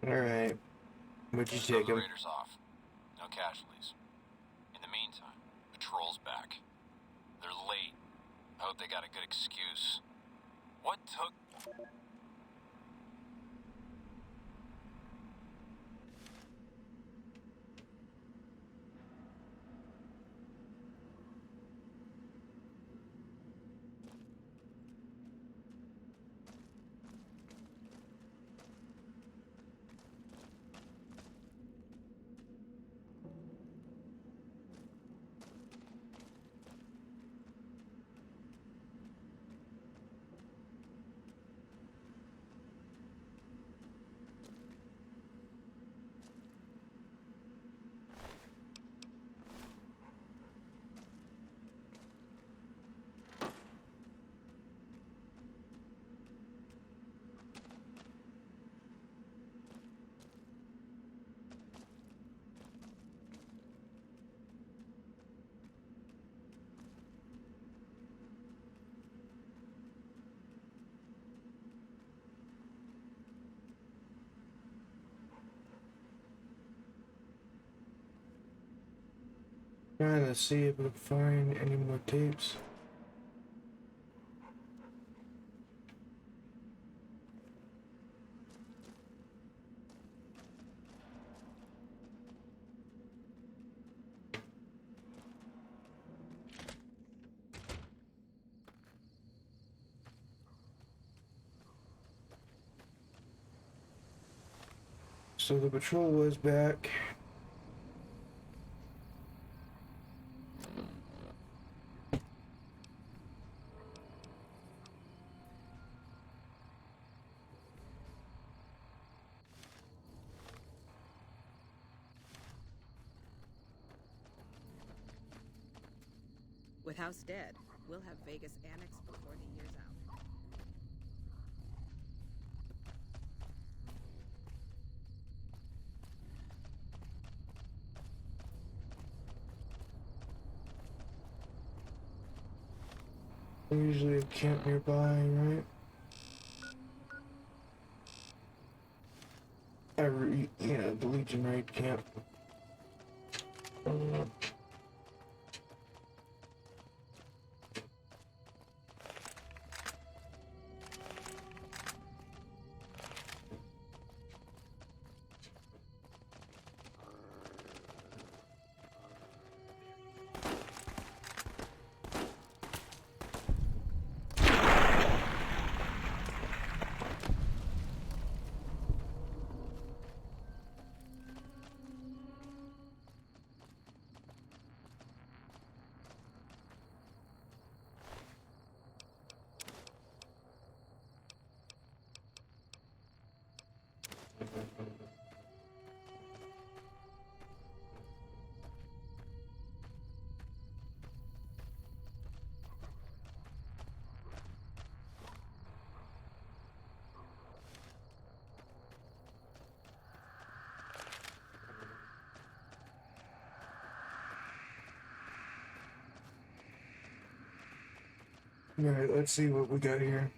Alright. What'd you take The him? raiders off. No casualties. In the meantime, patrol's back. They're late. I hope they got a good excuse. What took... Trying to see if we can find any more tapes. So the patrol was back. With House dead, we'll have Vegas annexed before the year's out. Usually a camp nearby, right? Yeah, the Legion raid camp. Alright, let's see what we got here.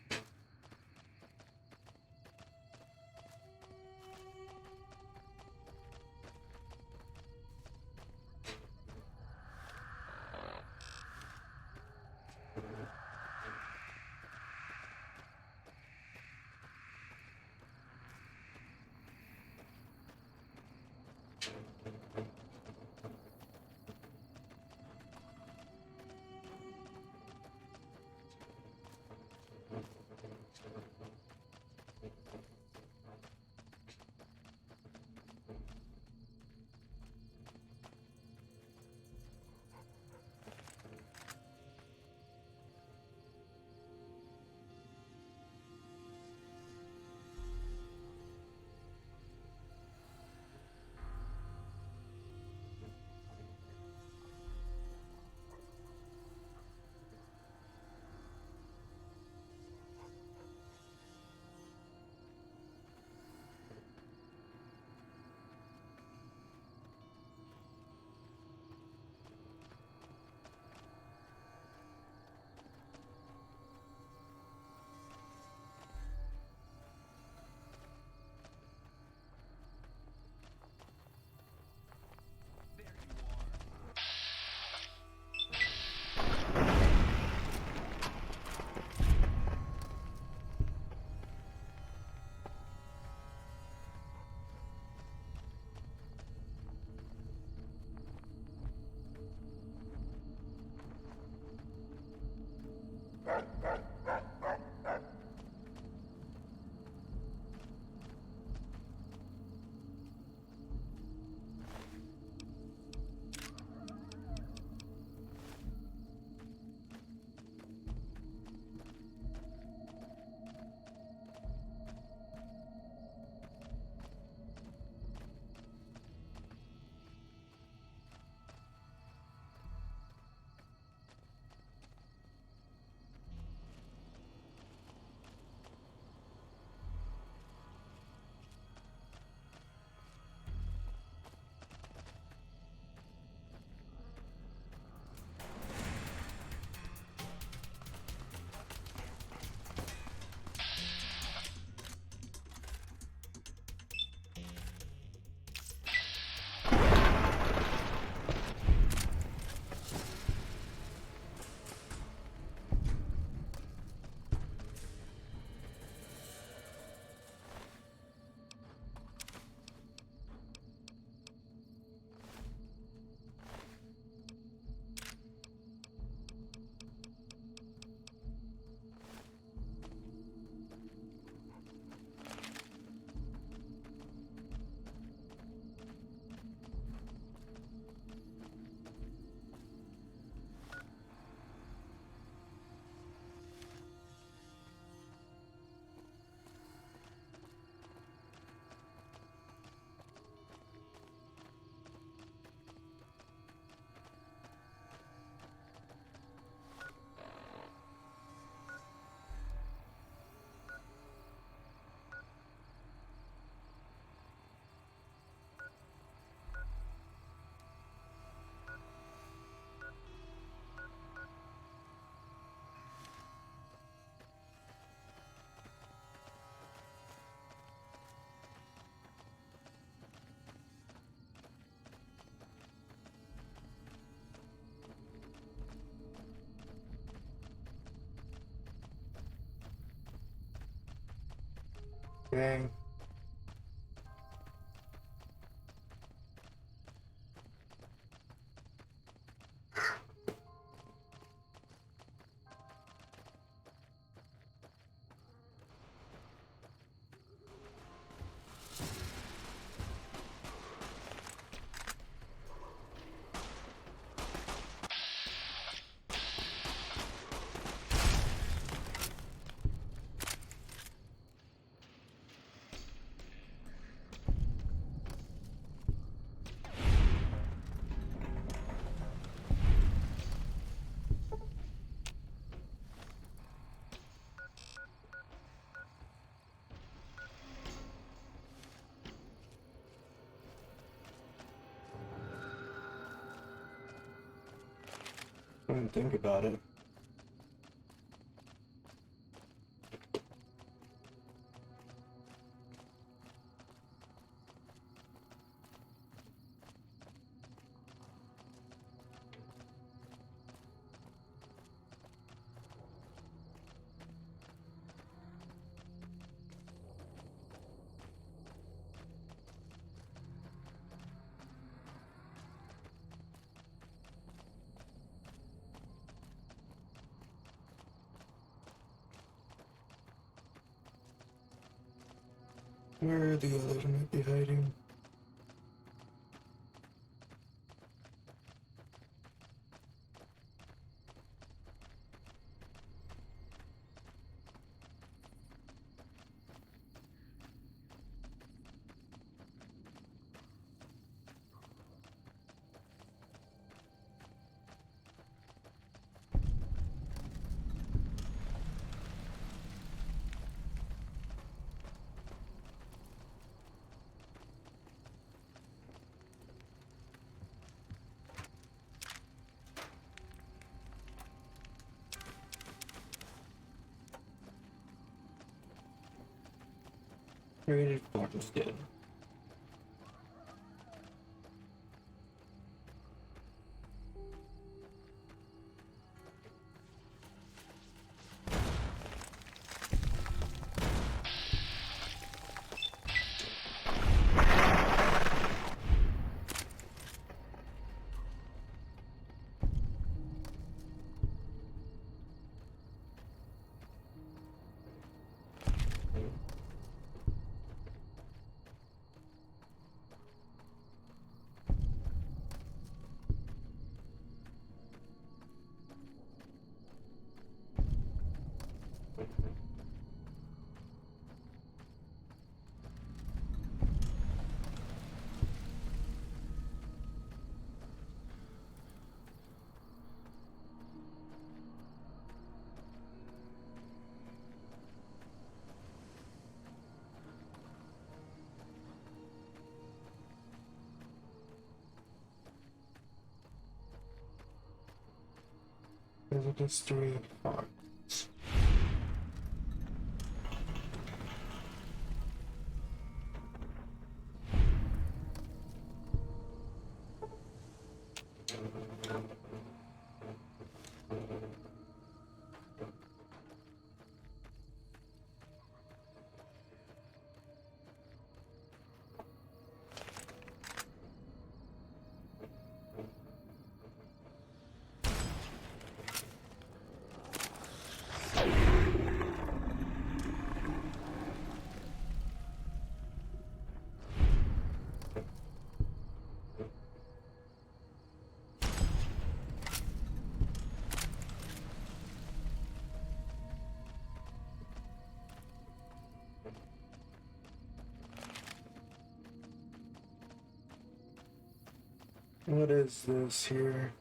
Dang. I didn't think about it. Where the others might be hiding. Rated Focus dead. There's a history of Fox. What is this here?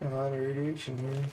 A lot of radiation here.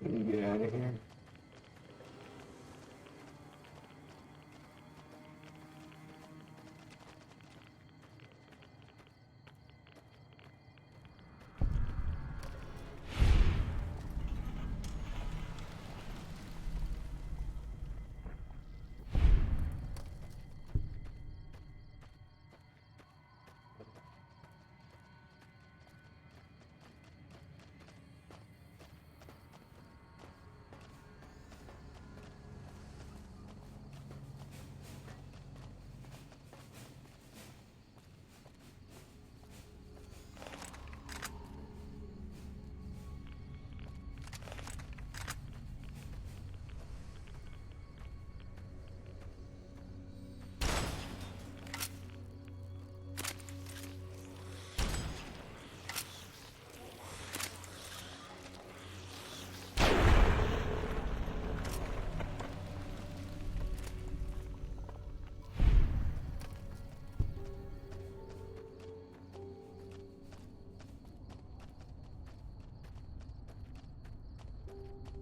Let me get out of here.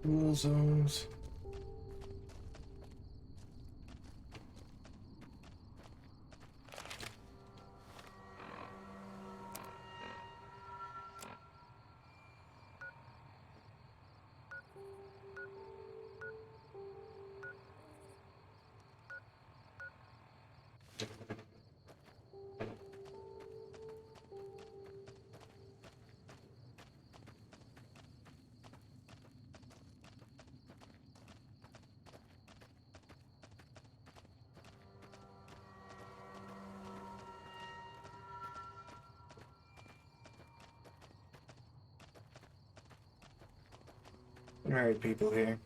Cool zones. Alright, people here.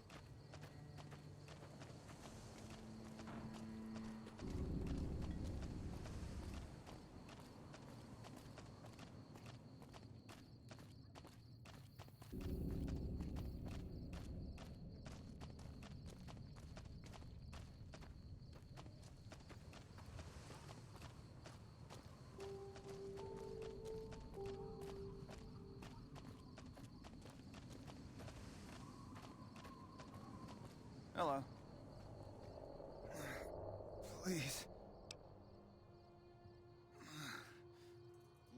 Hello. Please.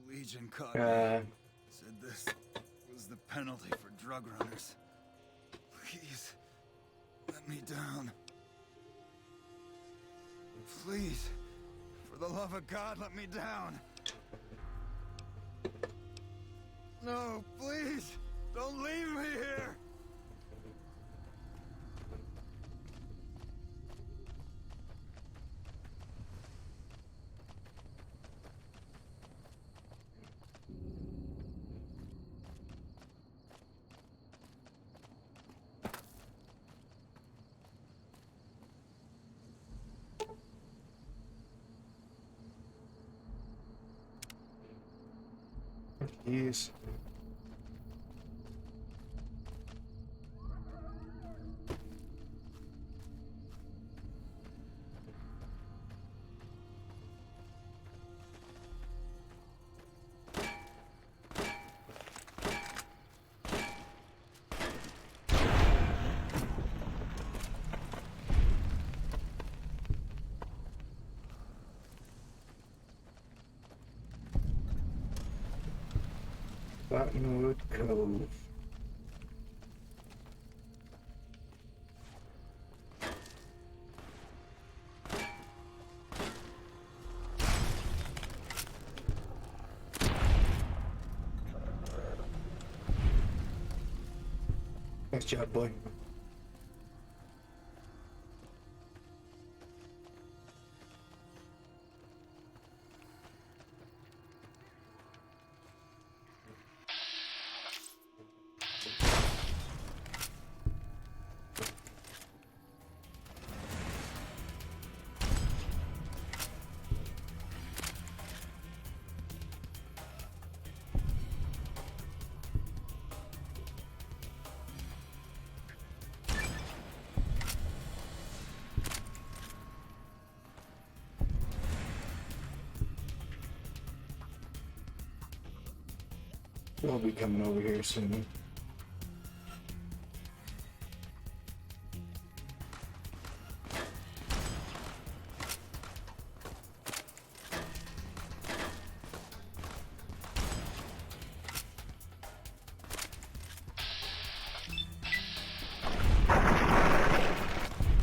Legion caught me. Said this was the penalty for drug runners. Please, let me down. Please, for the love of God, let me down. No, please, don't leave me here. Yes. Cottonwood Cove. Nice job, boy. We'll be coming over here soon.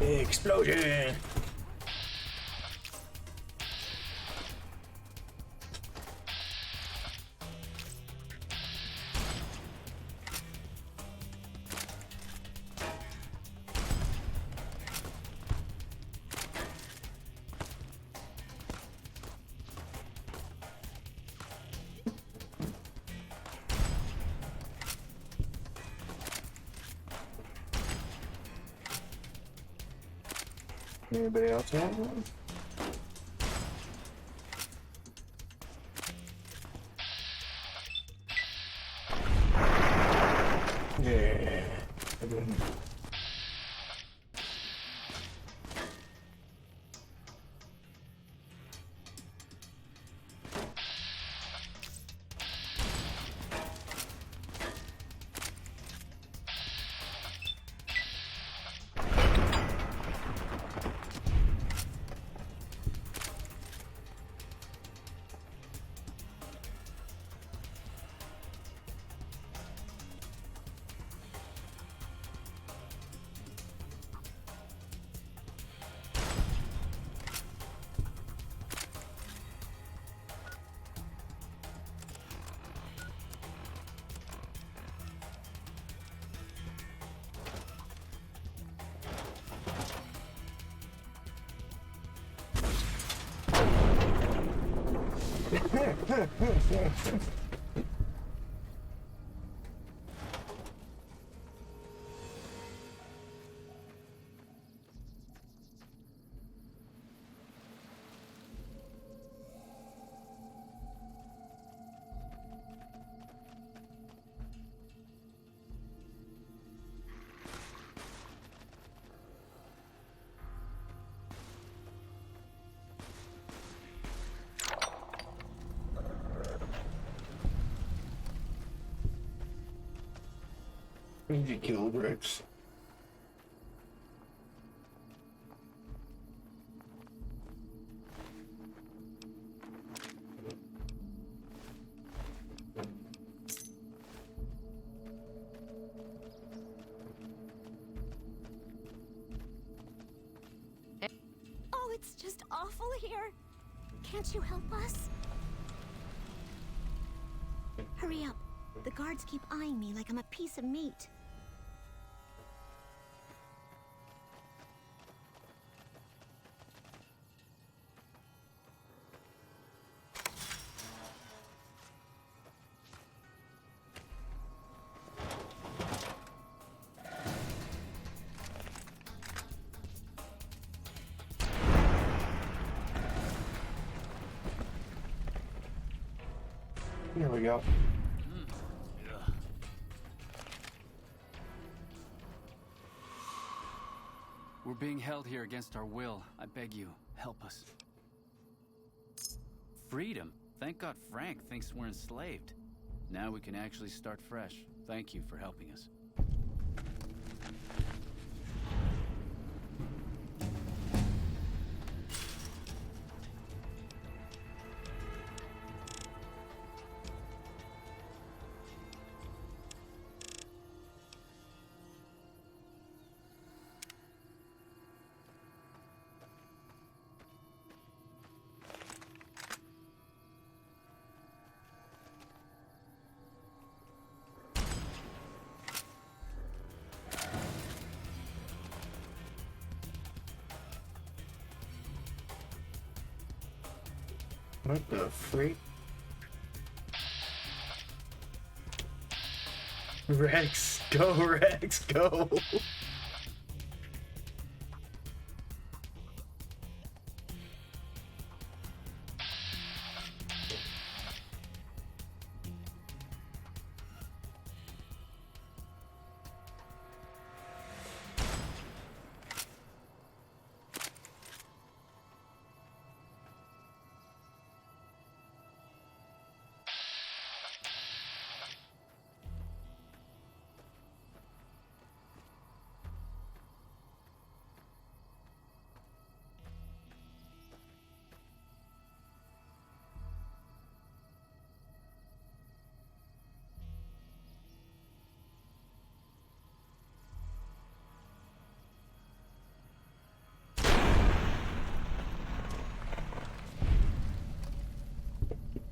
Explosion! Anybody else have one? Yeah. Easy kill bricks. Oh, it's just awful here. Can't you help us? Hurry up. The guards keep eyeing me like I'm a piece of meat. Here we go. We're being held here against our will. I beg you, help us. Freedom? Thank God Frank thinks we're enslaved. Now we can actually start fresh. Thank you for helping us. What the freak? Rex, go Rex, go!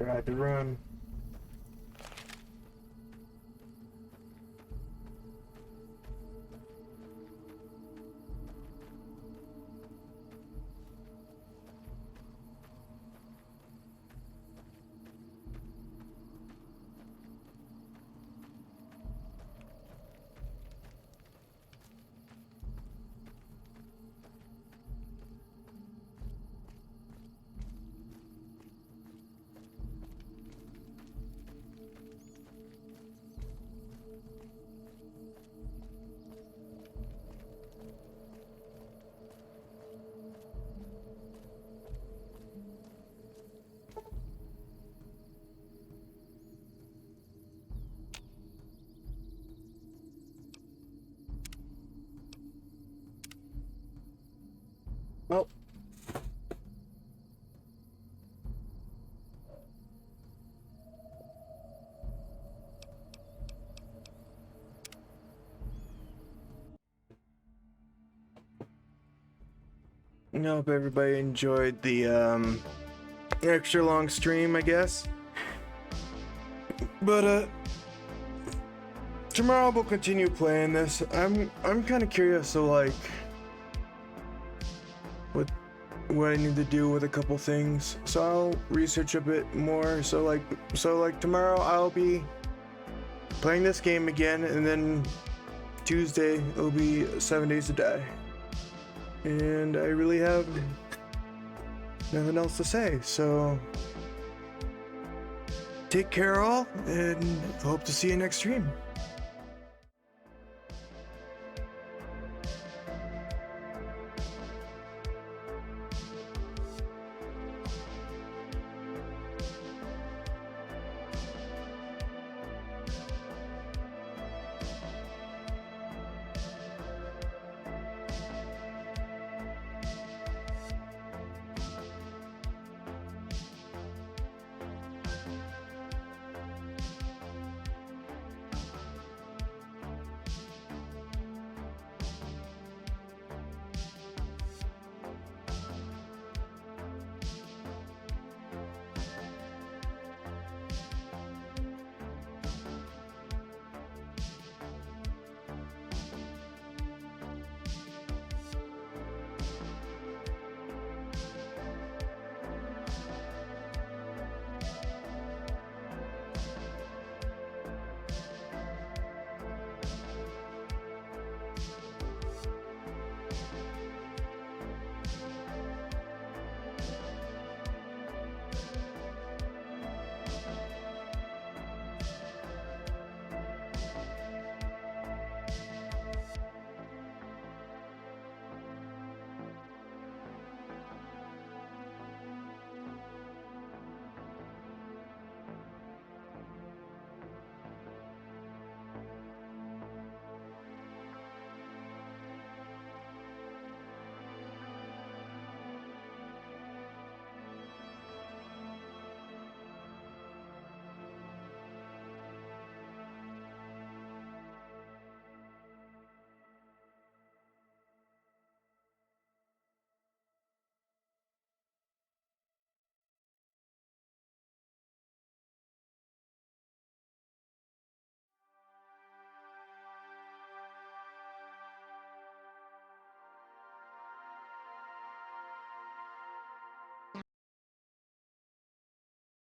Tried to run. Well, I hope everybody enjoyed the extra long stream, I guess. But tomorrow we'll continue playing this. I'm kind of curious, so like what I need to do with a couple things. So I'll research a bit more. So like tomorrow I'll be playing this game again, and then Tuesday it'll be 7 Days to Die. And I really have nothing else to say. So take care all, and hope to see you next stream.